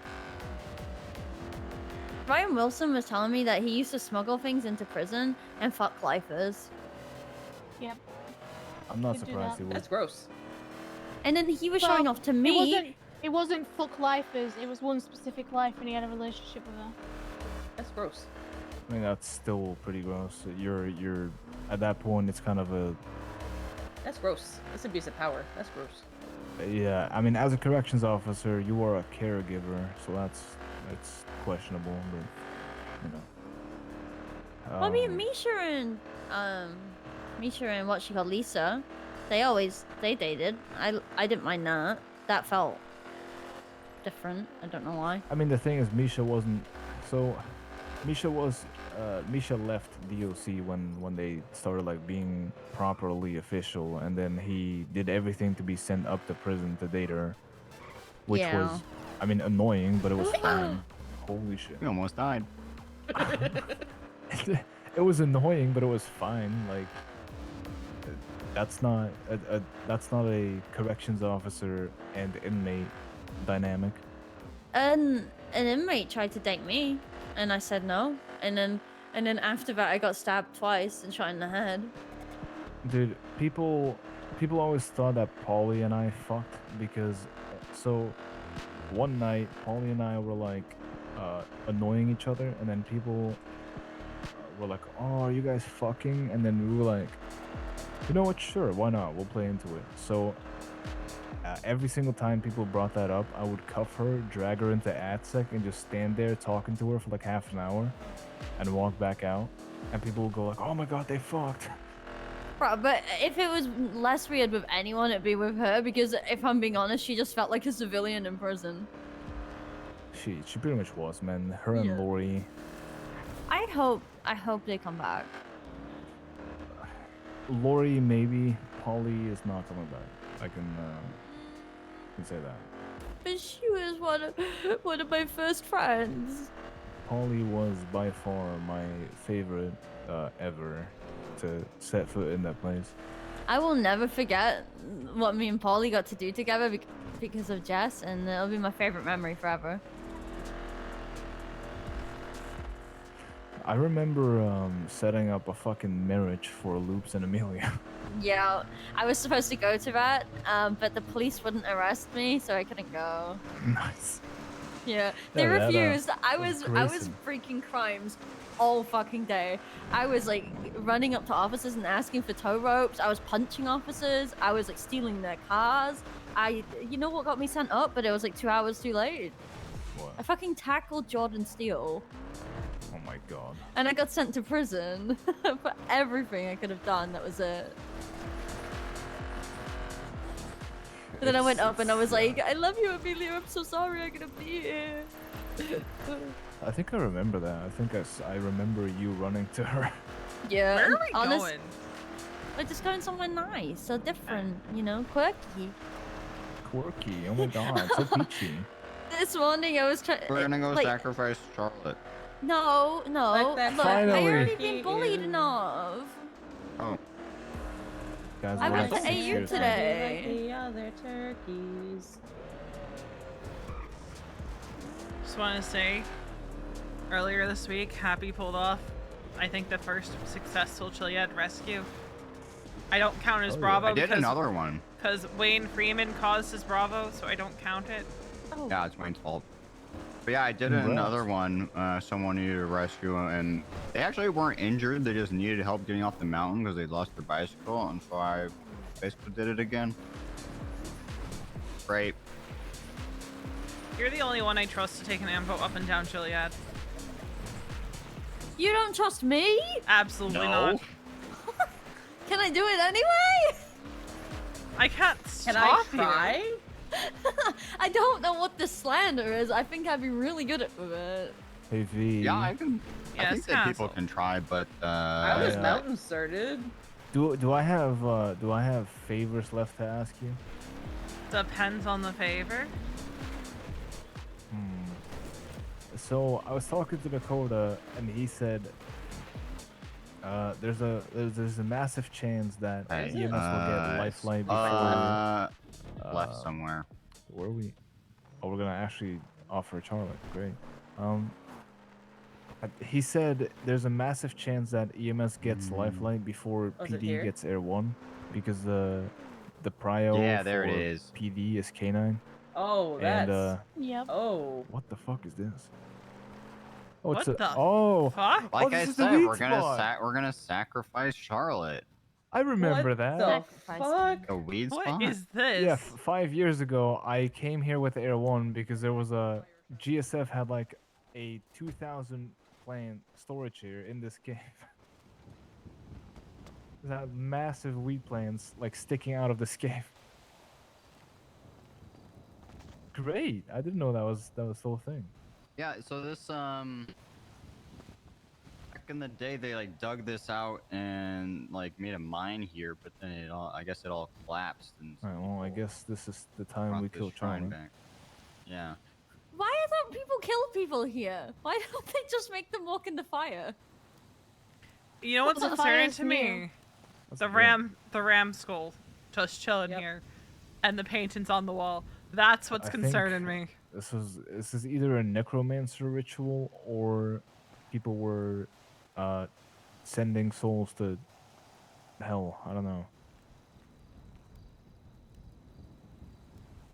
Ryan Wilson was telling me that he used to smuggle things into prison and fuck lifers. Yep. I'm not Could do surprised that. he would. That's gross. And then he was Well, showing off to me. It wasn't fuck lifers, it was one specific life and he had a relationship with her. That's gross. I mean, that's still pretty gross. You're at that point, it's kind of a That's gross. That's abuse of power. That's gross. yeah. I mean, as a corrections officer, you are a caregiver, so that's questionable, but you know. Well, I mean, Misha and what she called Lisa, they dated. I didn't mind that. That felt different. I don't know why. I mean, the thing is, Misha wasn't. So, Misha was. Misha left DOC when they started like being properly official, and then he did everything to be sent up to prison to date her, which Yeah. was, I mean, annoying, but it was fine. Holy shit! We almost died. It was annoying, but it was fine. Like, that's not a corrections officer and inmate dynamic. An inmate tried to date me, and I said no. And then after that, I got stabbed twice and shot in the head. Dude, people always thought that Polly and I fucked because, so one night Polly and I were like annoying each other, and then people were like, "Oh, are you guys fucking?" And then we were like, "You know what? Sure, why not? We'll play into it." So every single time people brought that up, I would cuff her, drag her into AdSec, and just stand there talking to her for like half an hour, and walk back out. And people would go like, "Oh my god, they fucked." Bro, but if it was less weird with anyone, it'd be with her, because if I'm being honest, she just felt like a civilian in prison. She pretty much was, man. Her and Yeah. Lori. I hope they come back. Lori maybe. Polly is not coming back. I can say that. But she was one of my first friends. Polly was by far my favorite ever to set foot in that place. I will never forget what me and Polly got to do together because of Jess, and it'll be my favorite memory forever. I remember setting up a fucking marriage for Loops and Amelia. Yeah, I was supposed to go to that, but the police wouldn't arrest me, so I couldn't go. Nice. Yeah, they Yeah, that, refused. I was was Grayson. freaking crimes all fucking day. I was like running up to officers and asking for tow ropes. I was punching officers. I was like stealing their cars. You know what got me sent up? But it was like 2 hours too late. What? I fucking tackled Jordan Steele, Oh my god. and I got sent to prison for everything I could have done. That was it. And then I went up and I was like, "I love you, Amelia. I'm so sorry I couldn't be here." I think I remember that. I remember you running to her. Yeah. Where and are we honest- going? We're just going somewhere nice, so different, you know, quirky. Quirky. Oh my god, so peachy. This morning I was trying. We're gonna go like, sacrifice Charlotte. No, no. Like that Look, I Finally. already been bullied enough. Oh. Guys, I we're went at to 6 AU years now. today. Like the other turkeys. Just want to say, earlier this week, Happy pulled off, I think, the first successful Chiliad rescue. I don't count as Oh, yeah. Bravo I did because another one. Wayne Freeman caused his Bravo, so I don't count it. Oh. Yeah, it's Wayne's fault. But yeah, I did Congrats. another one. Someone needed a rescue, and they actually weren't injured. They just needed help getting off the mountain because they lost their bicycle, and so I basically did it again. Great. You're the only one I trust to take an ambo up and down Chiliad. You don't trust me? Absolutely not. Can I do it anyway? I can't Can stop I try? I don't know what the slander is. I think I'd be really good at it. Hey V. Yeah, I can. I Yes, think that people Castle. can try, but I was yeah. mountain started. Do I have favors left to ask you? Depends on the favor. So I was talking to Dakota, and he said there's a massive chance that EMS will get lifeline before left somewhere. Where are we? Oh, we're gonna actually offer Charlotte. Great. He said there's a massive chance that EMS gets lifeline before Oh, is it PD here? gets Air 1 because the prio Yeah, there it for is. PD is K9. Oh, that's. And Yep. Oh. what the fuck is this? Oh, What it's a, the oh, fuck? Like this I is the said, weed we're gonna spot. we're gonna sacrifice Charlotte. I remember What that. the Sacrifice. fuck? The weed What spot. is this? Yeah, 5 years ago, I came here with Air 1 because there was a GSF had like a 2,000 plant storage here in this cave. That massive weed plants like sticking out of this cave. Great! I didn't know that was still a thing. Yeah, so this back in the day they like dug this out and like made a mine here, but then I guess it all collapsed and All right, well, I guess this is the time brought we this kill shrine Charlie. back. Yeah. Why don't people kill people here? Why don't they just make them walk in the fire? You know what's Well, the concerning fire's to new. me? That's The good. ram skull just chilling Yep. here, and the paintings on the wall. That's what's I think concerning me. This is either a necromancer ritual or people were sending souls to hell. I don't know.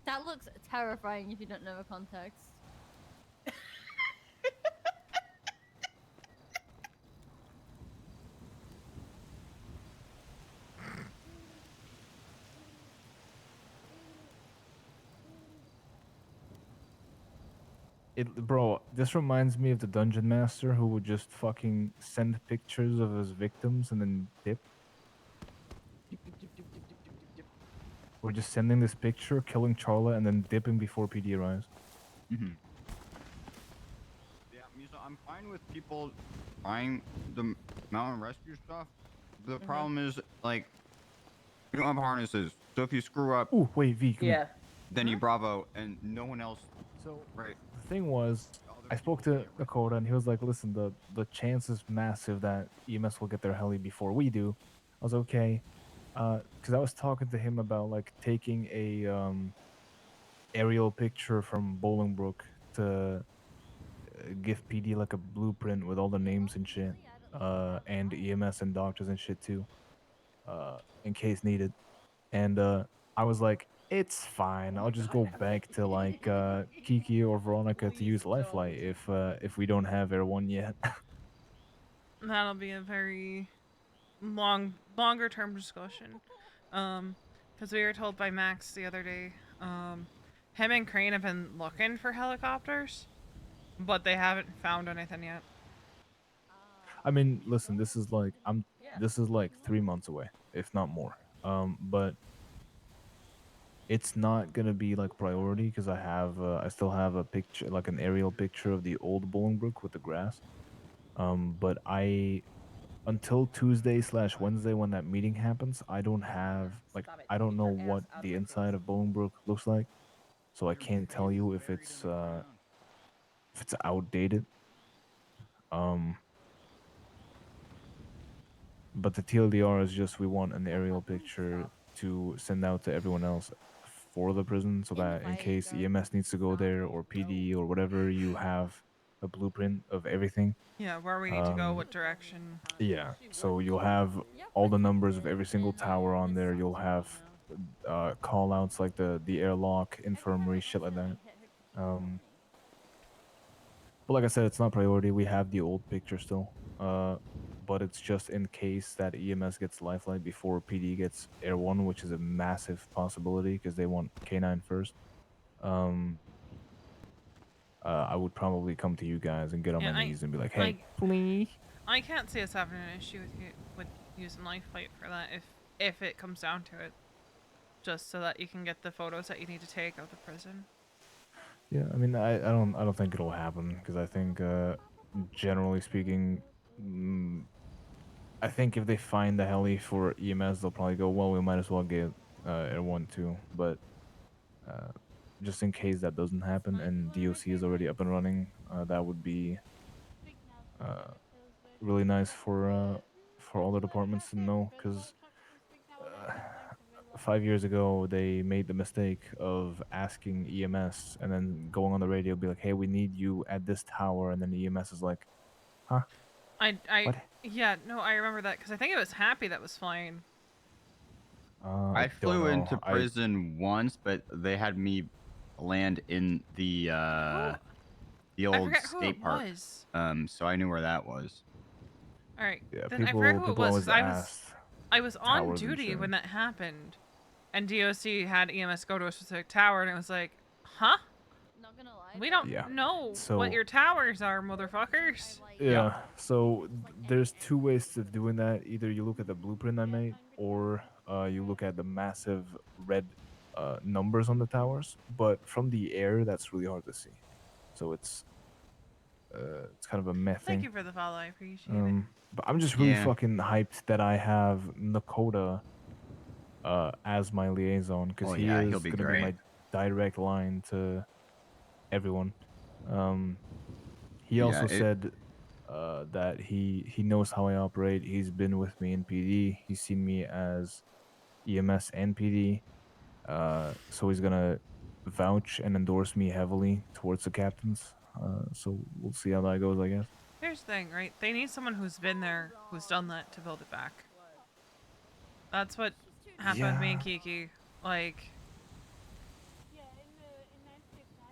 That looks terrifying if you don't know the context. Bro, this reminds me of the dungeon master who would just fucking send pictures of his victims and then dip. We're just sending this picture, killing Charla, and then dipping before PD arrives. Yeah, Musa, I'm fine with people trying the mountain rescue stuff. The problem is, like, we don't have harnesses. So if you screw up, Ooh, wait, V, come here. Yeah. then you bravo, and no one else. So right. The thing was, I spoke to Dakota, and he was like, "Listen, the chance is massive that EMS will get their heli before we do." I was okay, because I was talking to him about like taking a aerial picture from Bolingbrook to give PD like a blueprint with all the names and shit, and EMS and doctors and shit too, in case needed. And I was like, it's fine. I'll just go back to like Kiki or Veronica to use Lifelight if we don't have Air One yet. That'll be a very longer term discussion. Because we were told by Max the other day, him and Crane have been looking for helicopters, but they haven't found anything yet. I mean, listen, this is like this is like 3 months away, if not more. But it's not gonna be like priority because I still have a picture, like an aerial picture of the old Bolingbrook with the grass. But until Tuesday/Wednesday when that meeting happens, I don't have like I don't know what the inside of Bolingbrook looks like, so I can't tell you if it's outdated. But the TLDR is just we want an aerial picture to send out to everyone else for the prison so that in case EMS needs to go there or PD or whatever, you have a blueprint of everything. Yeah, where we need to go, what direction. Yeah, so you'll have all the numbers of every single tower on there. You'll have call outs like the airlock, infirmary, shit like that. But like I said, it's not priority. We have the old picture still. But it's just in case that EMS gets Lifeline before PD gets Air One, which is a massive possibility because they want K9 first. I would probably come to you guys and get on Yeah, my knees and be like, "Hey, please." I can't see us having an issue with using Lifelight for that if it comes down to it. Just so that you can get the photos that you need to take of the prison. Yeah, I mean, I don't think it'll happen because I think, generally speaking, I think if they find the heli for EMS, they'll probably go, well, we might as well get Air One too. But just in case that doesn't happen and DOC is already up and running, that would be really nice for all the departments to know because 5 years ago they made the mistake of asking EMS and then going on the radio be like, hey, we need you at this tower, and then the EMS is like, huh? What? Yeah, no, I remember that because I think it was Happy that was flying. I flew into prison once, but they had me land in the old forget who state it park. was. So I knew where that was. All right. Yeah, then I forget who it was. 'Cause always I was on towers and duty shit. when that happened, and DOC had EMS go to a specific tower, and it was like, huh? Not gonna lie. We don't Yeah. know So- what your towers are, motherfuckers. Yeah. So there's two ways of doing that. Either you look at the blueprint I made, or you look at the massive red numbers on the towers. But from the air, that's really hard to see. So it's kind of a meh thing. Thank you for the follow. I appreciate it. But I'm just really Yeah. fucking hyped that I have Nakota as my liaison because Oh, he yeah, is he'll be gonna be great. my direct line to everyone. He Yeah, also said that he knows how I operate. He's been with me in PD. He's seen me as EMS and PD. So he's gonna vouch and endorse me heavily towards the captains. So we'll see how that goes, I guess. Here's the thing, right? They need someone who's been there, who's done that to build it back. That's what happened with me and Kiki. Like,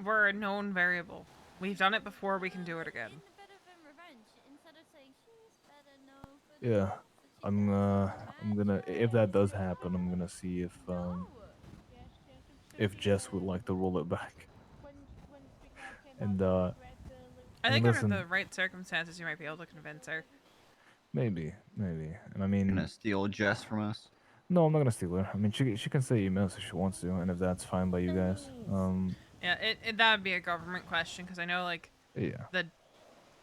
we're a known variable. We've done it before, we can do it again. Yeah, I'm gonna if that does happen, I'm gonna see if Jess would like to roll it back. And I think listen, under the right circumstances, you might be able to convince her. maybe. And I You're mean, gonna steal Jess from us? no, I'm not gonna steal her. I mean, she can say emails if she wants to, and if that's fine by you guys. Yeah, that would be a government question because I know like Yeah.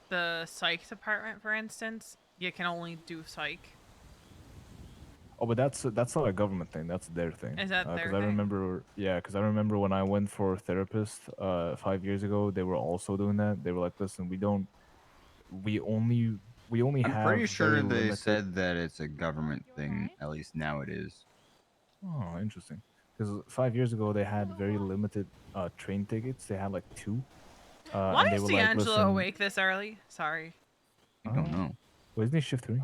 the psych department, for instance, you can only do psych. Oh, but that's not a government thing. That's their thing. Is that their Because thing? because I remember when I went for a therapist 5 years ago, they were also doing that. They were like, "Listen, we only I'm have pretty very sure they limited." said that it's a government thing. At least now it is. Oh, interesting. Because 5 years ago they had very limited train tickets. They had like 2, Why and they is were like, D'Angelo "Listen." awake this early? Sorry. I don't know. Well, isn't he shift 3?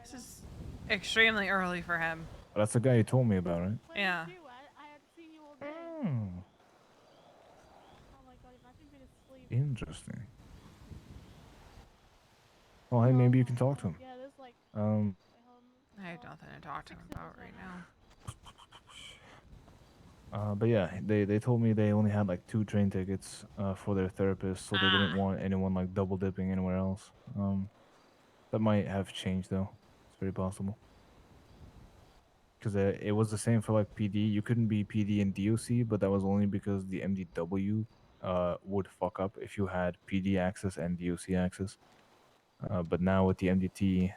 This is extremely early for him. Oh, that's the guy you told me about, right? Yeah. Hmm. Interesting. Well, hey, maybe you can talk to him. I have nothing to talk to him about right now. But yeah, they told me they only had like 2 train tickets for their therapist, so they didn't want anyone like double dipping anywhere else. That might have changed though. It's very possible. Because it was the same for like PD. You couldn't be PD and DOC, but that was only because the MDW would fuck up if you had PD access and DOC access. But now with the MDT,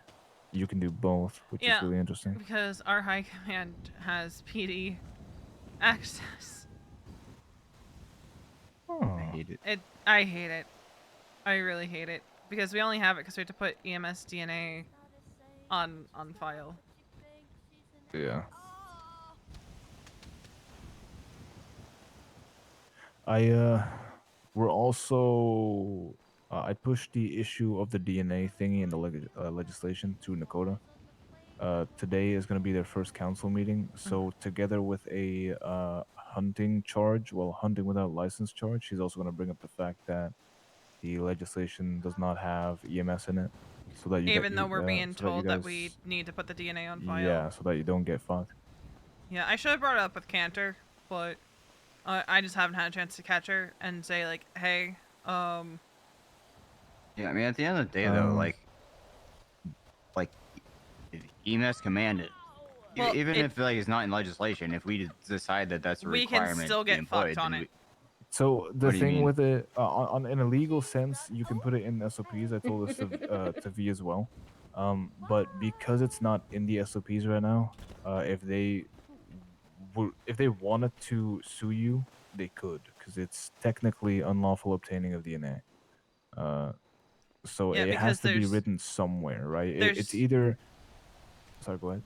you can do both, which is really interesting. Because our high command has PD access. I hate it. I hate it. I really hate it because we only have it because we have to put EMS DNA on file. Yeah. We're also I pushed the issue of the DNA thingy in the legislation to Nakota. Today is going to be their first council meeting, so together with a hunting charge, well, hunting without license charge, she's also going to bring up the fact that the legislation does not have EMS in it, so that Even though we're being so that you told that guys, we need to put the DNA on file. yeah, so that you don't get fucked. Yeah, I should have brought it up with Cantor, but I just haven't had a chance to catch her and say like, hey, Yeah, I mean, at the end of the day, though, like EMS command it. Well, Even if like it's not in legislation, if we decide that that's a we requirement, can still to be get fucked employed, on then it. So the What do you thing mean? with it, in a legal sense, you can put it in SOPs. I told this to V as well. But because it's not in the SOPs right now, if they wanted to sue you, they could, because it's technically unlawful obtaining of DNA. So Yeah, it because has to be there's- written somewhere, right? It's there's- either. Sorry, go ahead.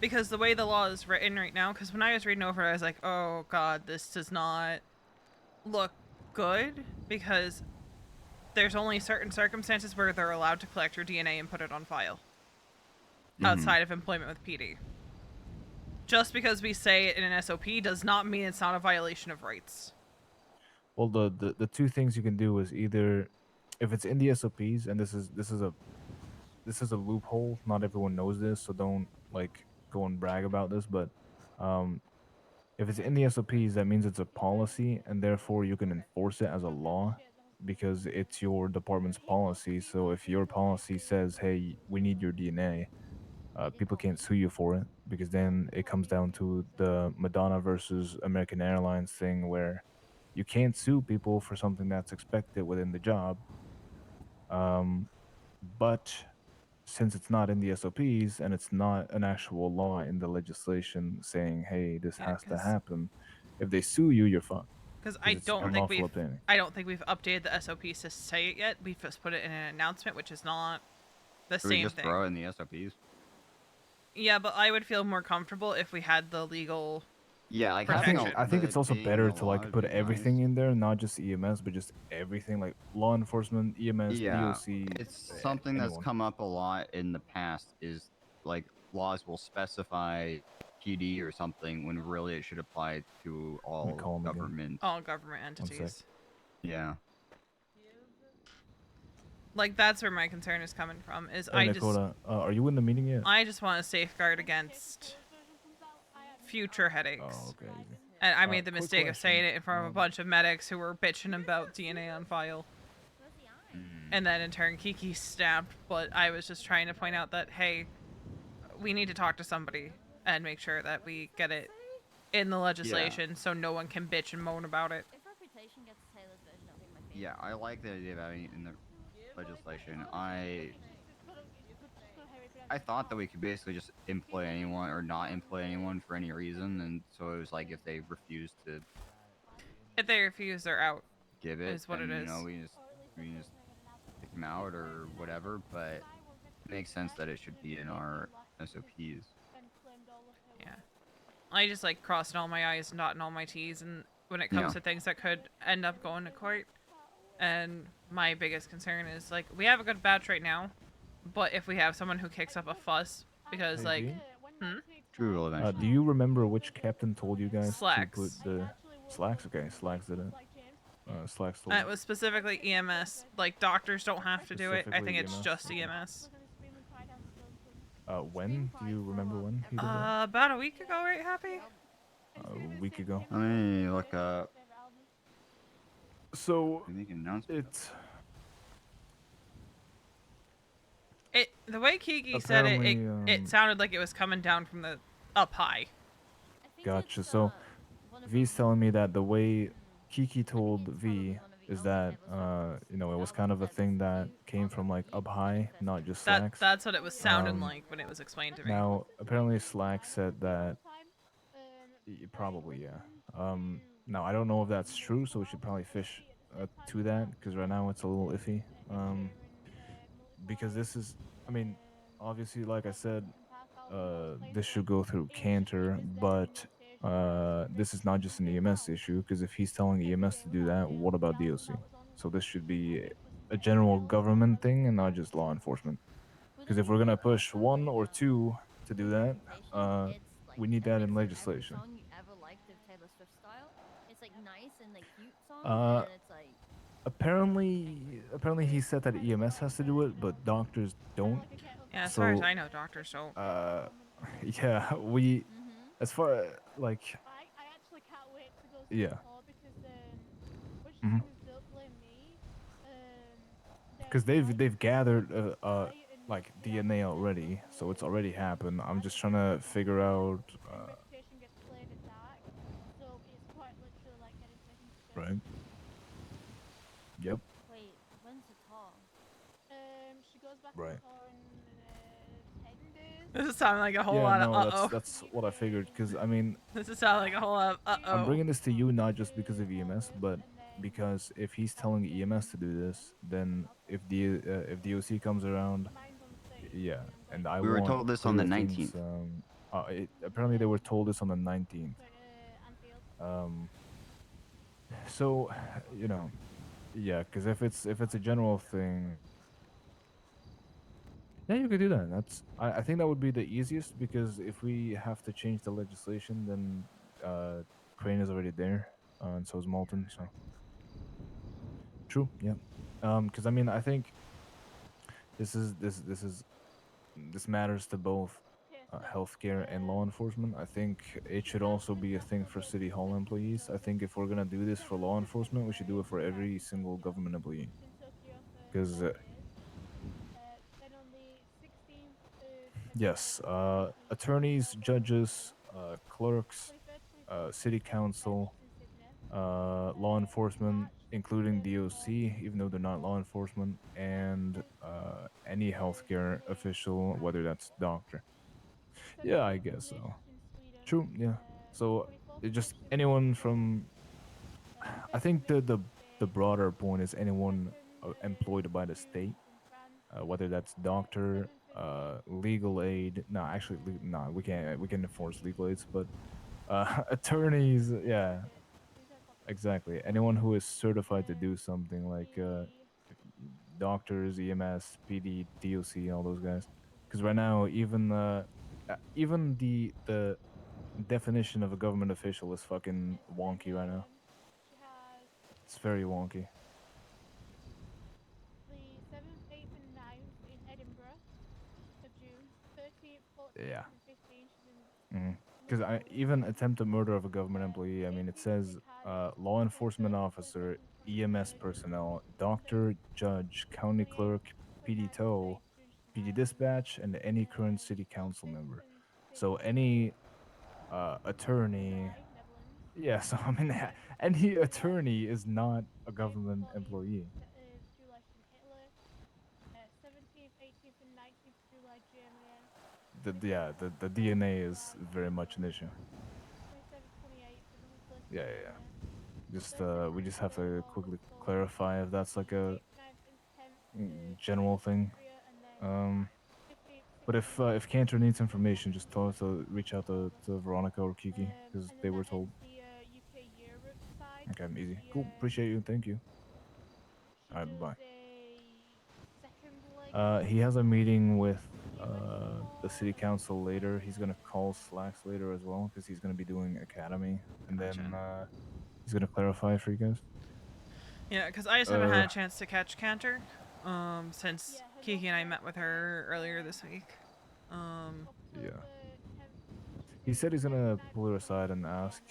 Because the way the law is written right now, because when I was reading over it, I was like, oh god, this does not look good, because there's only certain circumstances where they're allowed to collect your DNA and put it on file. Outside of employment with PD. Just because we say it in an SOP does not mean it's not a violation of rights. Well, the 2 things you can do is either, if it's in the SOPs, and this is a loophole. Not everyone knows this, so don't like go and brag about this. But if it's in the SOPs, that means it's a policy, and therefore you can enforce it as a law because it's your department's policy. So if your policy says, "Hey, we need your DNA," people can't sue you for it, because then it comes down to the Madonna versus American Airlines thing, where you can't sue people for something that's expected within the job. But since it's not in the SOPs and it's not an actual law in the legislation saying, "Hey, this has to happen," if they sue you, you're fucked. Because I it's don't think unlawful we've obtaining. updated the SOPs to say it yet. We've just put it in an announcement, which is not the Should we same just thing. throw it in the SOPs? Yeah, but I would feel more comfortable if we had the legal. Yeah, like protection. I think it's also better to like put would be everything in there, not just EMS, but just everything, like law enforcement, EMS, Yeah, DOC. it's something that's anyone. come up a lot in the past. Is like laws will specify PD or something when really it should apply to all call 'em again. government. All government One sec. entities. Yeah. Like that's where my concern is coming from. Is Hey, Dakota, are you in the meeting yet? I just want to safeguard against future headaches. Oh, okay. And I made the quick mistake of saying question. it in front of a bunch of medics who were bitching about DNA on file. And then in turn, Kiki snapped, but I was just trying to point out that, hey, we need to talk to somebody and make sure that we get it in the legislation so no one can bitch and moan about it. If reputation gets Taylor's version, that'll be my favorite. Yeah, I like the idea of having it in the legislation. I thought that we could basically just employ anyone or not employ anyone for any reason, and so it was like if they refuse to If they refuse, they're out. give it, Is what then it you is. know we just kick them out or whatever. But it makes sense that it should be in our SOPs. Yeah. I just like crossing all my I's and dotting all my T's, and when it comes Yeah. to things that could end up going to court. And my biggest concern is like we have a good batch right now, but if we have someone who kicks up a fuss because Hey, like, V? True will eventually. Do you remember which captain told you guys Slacks. to put the slacks? Okay, slacks did it. Slacks told. It was specifically EMS. Like doctors don't have to do it. I Specifically think it's EMS? just Okay. EMS. When? Do you remember when he did that? About a week ago, right, Happy? A week ago. Let me look up. So it's The way Kiki said it, Apparently, it sounded like it was coming down from the up high. Gotcha. So V's telling me that the way Kiki told V is that you know, it was kind of a thing that came from like up high, not just slacks. That's what it was sounding Um, like when it was explained to me. Now, apparently, Slack said that. Probably, yeah. Now I don't know if that's true, so we should probably fish to that because right now it's a little iffy. Because this is, I mean, obviously, like I said, this should go through Cantor, but this is not just an EMS issue because if he's telling EMS to do that, what about DOC? So this should be a general government thing and not just law enforcement. Because if we're gonna push one or two to do that, we need that in legislation. Song you ever liked of Taylor Swift style. It's like nice and like cute song, Uh, and it's like Apparently he said that EMS has to do it, but doctors don't. Yeah, as so, far as I know, doctors don't. Yeah, we, as far like, yeah. Because they've gathered like DNA already, so it's already happened. I'm just trying to figure out. Right. Yep. wait, when's the talk? She goes back Right. to Tor in 10 days. This is sounding like a whole Yeah, lot no, of uh-oh. that's what I figured. Because I mean, This is sounding like a whole lot of uh-oh. I'm bringing this to you not just because of EMS, but because if he's telling EMS to do this, then if DOC comes around, yeah, and I We were want told this on the clear things, 19th. Apparently they were told this on the 19th. So, you know, yeah, because if it's a general thing, yeah, you could do that. I think that would be the easiest because if we have to change the legislation, then Crane is already there, and so is Molten. So true, yeah. Because I mean, I think this matters to both healthcare and law enforcement. I think it should also be a thing for City Hall employees. I think if we're gonna do this for law enforcement, we should do it for every single government employee. Because yes, attorneys, judges, clerks, city council, law enforcement, including DOC, even though they're not law enforcement, and any healthcare official, whether that's doctor. Yeah, I guess so. True. Yeah. So it just anyone from. I think the broader point is anyone employed by the state, whether that's doctor, legal aid. No, actually, no, we can enforce legal aids, but attorneys. Yeah, exactly. Anyone who is certified to do something like doctors, EMS, PD, DOC, all those guys. Because right now, even the definition of a government official is fucking wonky right now. It's very wonky. The 7th, 8th, and 9th in Edinburgh of June. 13th, 14th, Yeah. and 15th she's in because I even attempted murder of a government employee. I mean, it says law enforcement officer, EMS personnel, doctor, judge, county clerk, PD tow, PD dispatch, and any current city council member. So any attorney. Yeah, so I mean, any attorney is not a government employee. July in Italy. 17th, 18th, and 19th July, Germany. The DNA is very much an issue. 27th, 28th, another place in Yeah, yeah, Germany. yeah. Just we just have to quickly clarify if that's like a 9th and 10th general thing. Austria, and then 15th, But 16th. if Cantor needs information, just tell us to reach out to Veronica or Kiki because And they then were that told. ends the UK Europe side. Okay, easy. The, Cool. Appreciate you. Thank you. she All right, does bye. a second leg. He has a meeting with the city council later. He's gonna call Slacks later as well because he's gonna be doing academy, and then he's gonna clarify for you guys. Yeah, because I just haven't had a chance to catch Cantor, since Kiki and I met with her earlier this week. Yeah. He said he's gonna pull her aside and ask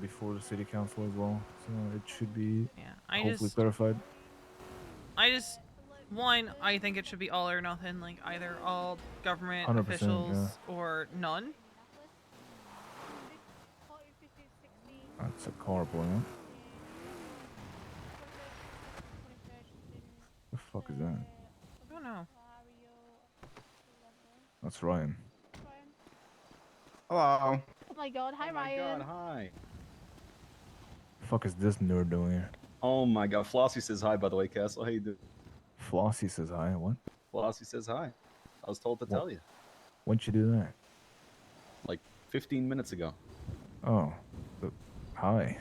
before the city council as well, so it should be hopefully clarified. One, I think it should be all or nothing, like either all government 100%, officials or none. That's a car pulling up. The fuck is that? I don't know. That's Ryan. Hello. Oh my god, hi Ryan. God, hi. The fuck is this nerd doing here? Oh my god, Flossie says hi, by the way, Castle. How you doing? Flossie says hi. What? Flossie says hi. I was told to tell you. When'd you do that? Like 15 minutes ago. Oh, hi.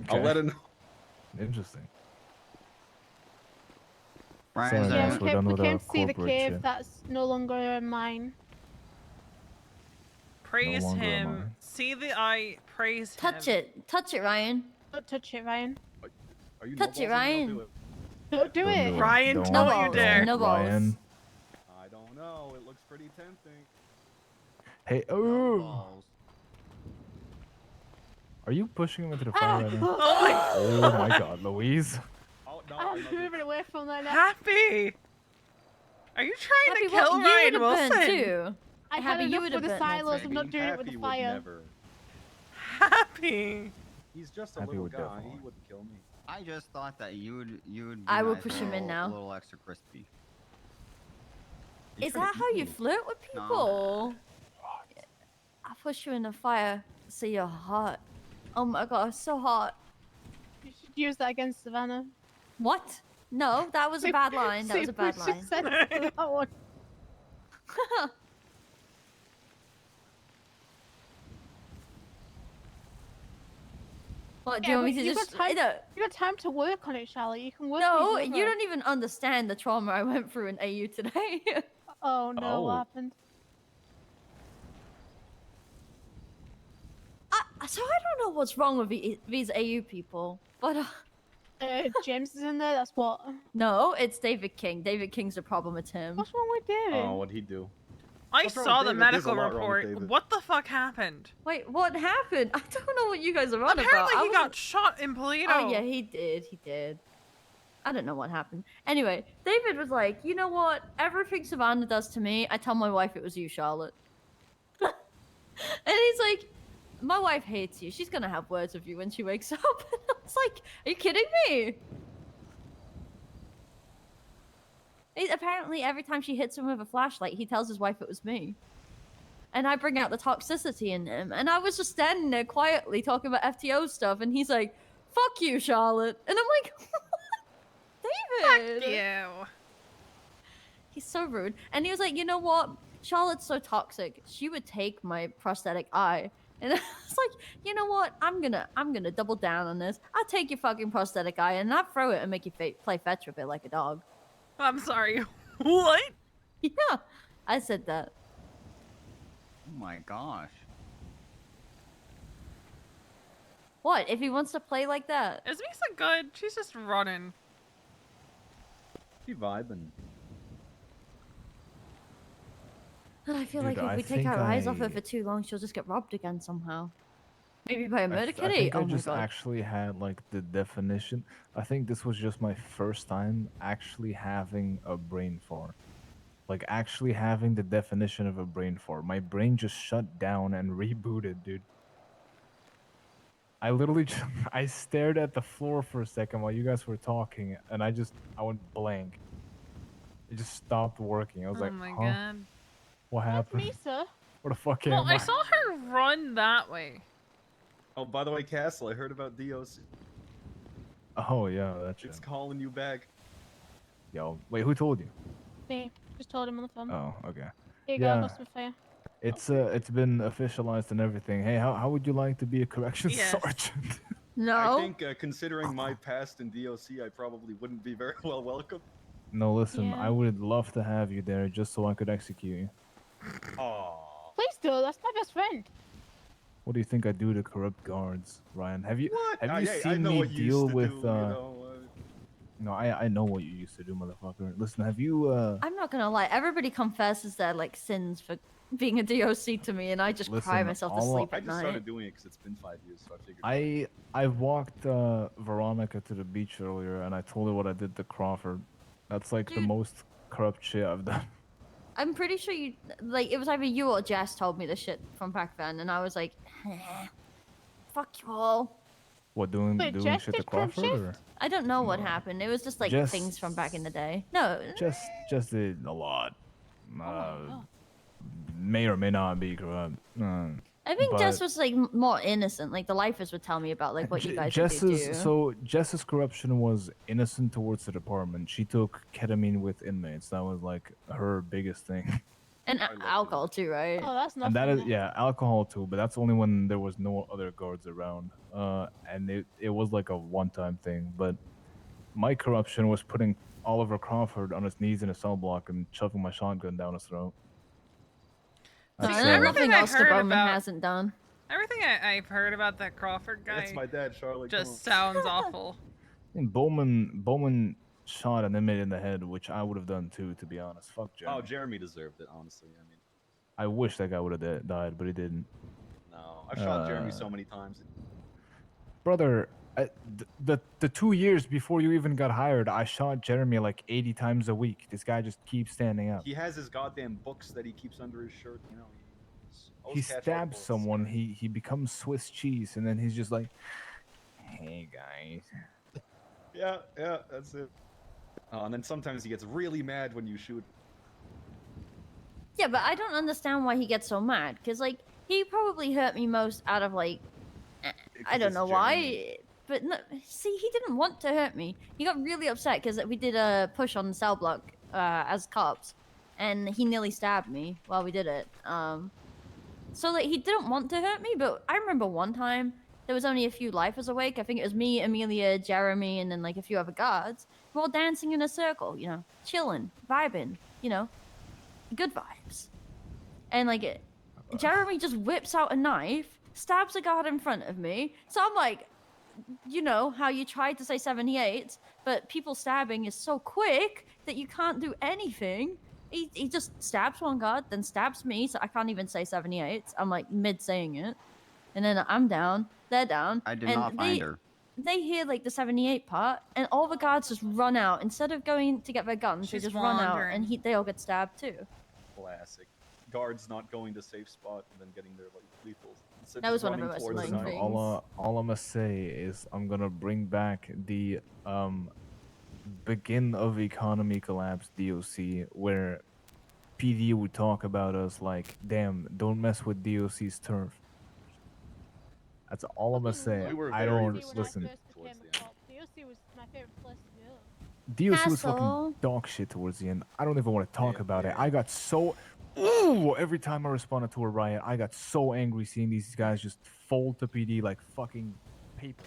I'll let her know. Interesting. Right. Sorry, Yeah, guys, we we're done with came our to see the corporate cave shit. that's no longer mine. Praise longer am him. See the eye. Praise him. Touch it. Touch it, Ryan. Don't touch it, Ryan. Are you Touch it, Ryan. Don't do it. Ryan, Don't- don't you dare. No balls. Ryan. I don't know. It looks pretty tempting. Hey, oh. Are you pushing him into the fire right now? Oh Oh my god, Louise. Oh, no, I'm moving away from that. Happy! Are you trying Happy, to kill what? You Ryan would've burned Wilson? too. I Happy, had you enough would've with the burned. silos. I'm not doing it with Happy the would fire. never. Happy! He's just a Happy little would guy. definitely. He wouldn't kill me. I just thought that you would be I will nice push and him in a now. little extra crispy. You Is tried that to how eat you me. flirt with No. people? I push you in the fire so you're hot. Oh my god, so hot. You should use that against Savannah. What? No, that was a bad line. That See was a what bad she line. said to that one. What, do you want me to you've just... got time, No, you got time to work on it, Charlotte. You can work no, these you over. don't even understand the trauma I went through in AU today. Oh no, what Oh. happened? So I don't know what's wrong with these AU people, but... James is in there, that's what. No, it's David King. David King's the problem, it's him. What's wrong with David? Oh, what'd he do? I What's wrong saw with the David? There's a medical lot wrong with report. David. What the fuck happened? Wait, what happened? I don't know what you guys are on about. Apparently I he got wasn't- shot in Polito. Oh yeah, he did. I don't know what happened. Anyway, David was like, you know what? Everything Savannah does to me, I tell my wife it was you, Charlotte. And he's like, my wife hates you. She's gonna have words with you when she wakes up. And I was like, are you kidding me? Apparently, every time she hits him with a flashlight, he tells his wife it was me. And I bring out the toxicity in him. And I was just standing there quietly talking about FTO stuff, and he's like, fuck you, Charlotte. And I'm like, David! Fuck you. He's so rude. And he was like, you know what? Charlotte's so toxic. She would take my prosthetic eye. And I was like, you know what? I'm gonna double down on this. I'll take your fucking prosthetic eye and I'll throw it and make you play fetch with it like a dog. I'm sorry. What? Yeah, I said that. Oh my gosh. What? If he wants to play like that? Is Misa good? She's just running. She vibing. I feel Dude, like if I we take think our eyes off her I- for too long, she'll just get robbed again somehow. Maybe by a murder I kitty. think Oh I my just god. actually had like the definition. I think this was just my first time actually having a brain fart. Like actually having the definition of a brain fart. My brain just shut down and rebooted, dude. I literally just, I stared at the floor for a second while you guys were talking, and I went blank. It just stopped working. I was Oh like, my huh? god. What happened? Misa. Where the fuck Well, am I I? saw her run that way. Oh, by the way, Castle, I heard about DOC. Oh yeah, that shit. It's calling you back. Yo, wait, who told you? Me. Just told him on the phone. Oh, okay. Here you go, I got some for you. It's been officialized and everything. Hey, how would you like to be a corrections Yes. sergeant? I think, considering my past in DOC, I probably wouldn't be very well welcome. No, listen, Yeah. I would love to have you there just so I could execute you. Aww. Please do. That's my best friend. What do you think I do to corrupt guards, Ryan? Have you Hey, I seen know me what you deal used to with do, No, I know what you used to do, motherfucker. Listen, have you I'm not gonna lie. Everybody confesses their like sins for being a DOC to me, and I just cry Listen, myself to all sleep I at just night. started doing it because it's been 5 years, so I figured. I walked Veronica to the beach earlier, and I told her what I did to Crawford. That's like the Dude. most corrupt shit I've done. I'm pretty sure you like it was either you or Jess told me this shit from back then, and I was like, fuck you all. What doing Wait, doing Jess shit to did crump Crawford or I don't know what happened. It was just like Jess- things from back in the day. No, just did a lot. Oh. May or may not be corrupt. I think but Jess was like more innocent. Like the lifers would tell me about like what you guys would do. Jess's so Jess's corruption was innocent towards the department. She took ketamine with inmates. That was like her biggest thing. And alcohol too, right? Oh, that's And nothing. that is alcohol too, but that's only when there was no other guards around. And it was like a one-time thing. But my corruption was putting Oliver Crawford on his knees in a cell block and shoving my shotgun down his throat. No, That's, and everything nothing I've else the heard Bowman about- hasn't done. Everything I've heard about that Crawford guy That's my dad, Charlotte. just sounds awful. And Bowman shot an inmate in the head, which I would have done too, to be honest. Fuck Jeremy. Oh, Jeremy deserved it, honestly. I mean, I wish that guy would have died, but he didn't. no, I've shot Jeremy so many times. Brother, the 2 years before you even got hired, I shot Jeremy like 80 times a week. This guy just keeps standing up. He has his goddamn books that he keeps under his shirt. You know, he's He always catch all the stabs bullets. someone, he becomes Swiss cheese, and then he's just like, hey guys. Yeah, that's it. And then sometimes he gets really mad when you shoot. Yeah, but I don't understand why he gets so mad. Cause like he probably hurt me most out of like I don't it's know why, but no, see, he didn't want to hurt me. He got really upset because we did a push on the cell block as cops, and he nearly stabbed me while we did it. So like he didn't want to hurt me, but I remember one time there was only a few lifers awake. I think it was me, Amelia, Jeremy, and then like a few other guards. We're all dancing in a circle, you know, chilling, vibing, you know, good vibes. And like Jeremy just whips out a knife, stabs a guard in front of me. So I'm like, you know how you tried to say 78, but people stabbing is so quick that you can't do anything. He just stabs one guard, then stabs me, so I can't even say 78. I'm like mid saying it. And then I'm down, they're down. I did and not find her. They hear like the 78 part, and all the guards just run out. Instead of going to get their guns, they She's just run out, wandering. and they all get stabbed too. Classic. Guards not going to safe spot and then getting their like lethals. Instead That just was one of running the most towards the annoying knife. things. All I'm gonna say is I'm gonna bring back the begin of economy collapse DOC where PD would talk about us like, damn, don't mess with DOC's turf. That's all I'm gonna say. We were I very don't restrictive listen. towards the end. DOC was my favorite place to go. DOC was Castle. fucking dog shit towards the end. I don't even want to talk about it. I got so every time I responded to a riot, I got so angry seeing these guys just fold to PD like fucking paper.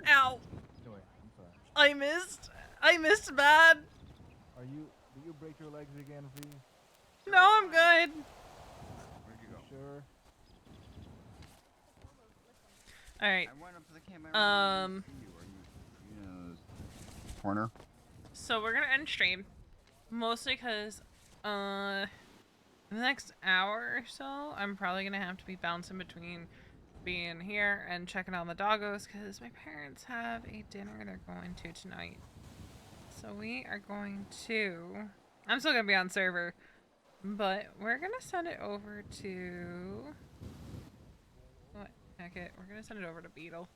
Ow! Anyway, I'm sorry. I missed bad. Do you break your legs again, V? No, I'm good. Where'd you go? Sure. All right. I went up to the camera. I didn't see you. Are you corner? So we're gonna end stream, mostly because In the next hour or so, I'm probably gonna have to be bouncing between being here and checking on the doggos because my parents have a dinner they're going to tonight. So we are going to... I'm still gonna be on server, but we're gonna send it over to... What? Heck it. We're gonna send it over to Beetle.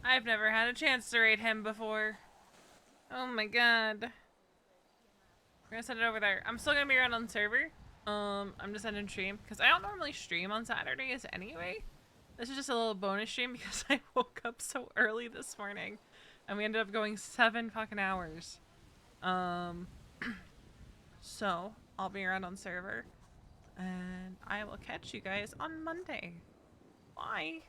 I've never had a chance to raid him before. Oh my god. We're gonna send it over there. I'm still gonna be around on server. I'm just ending stream because I don't normally stream on Saturdays anyway. This is just a little bonus stream because I woke up so early this morning and we ended up going 7 fucking hours. So I'll be around on server and I will catch you guys on Monday. Bye.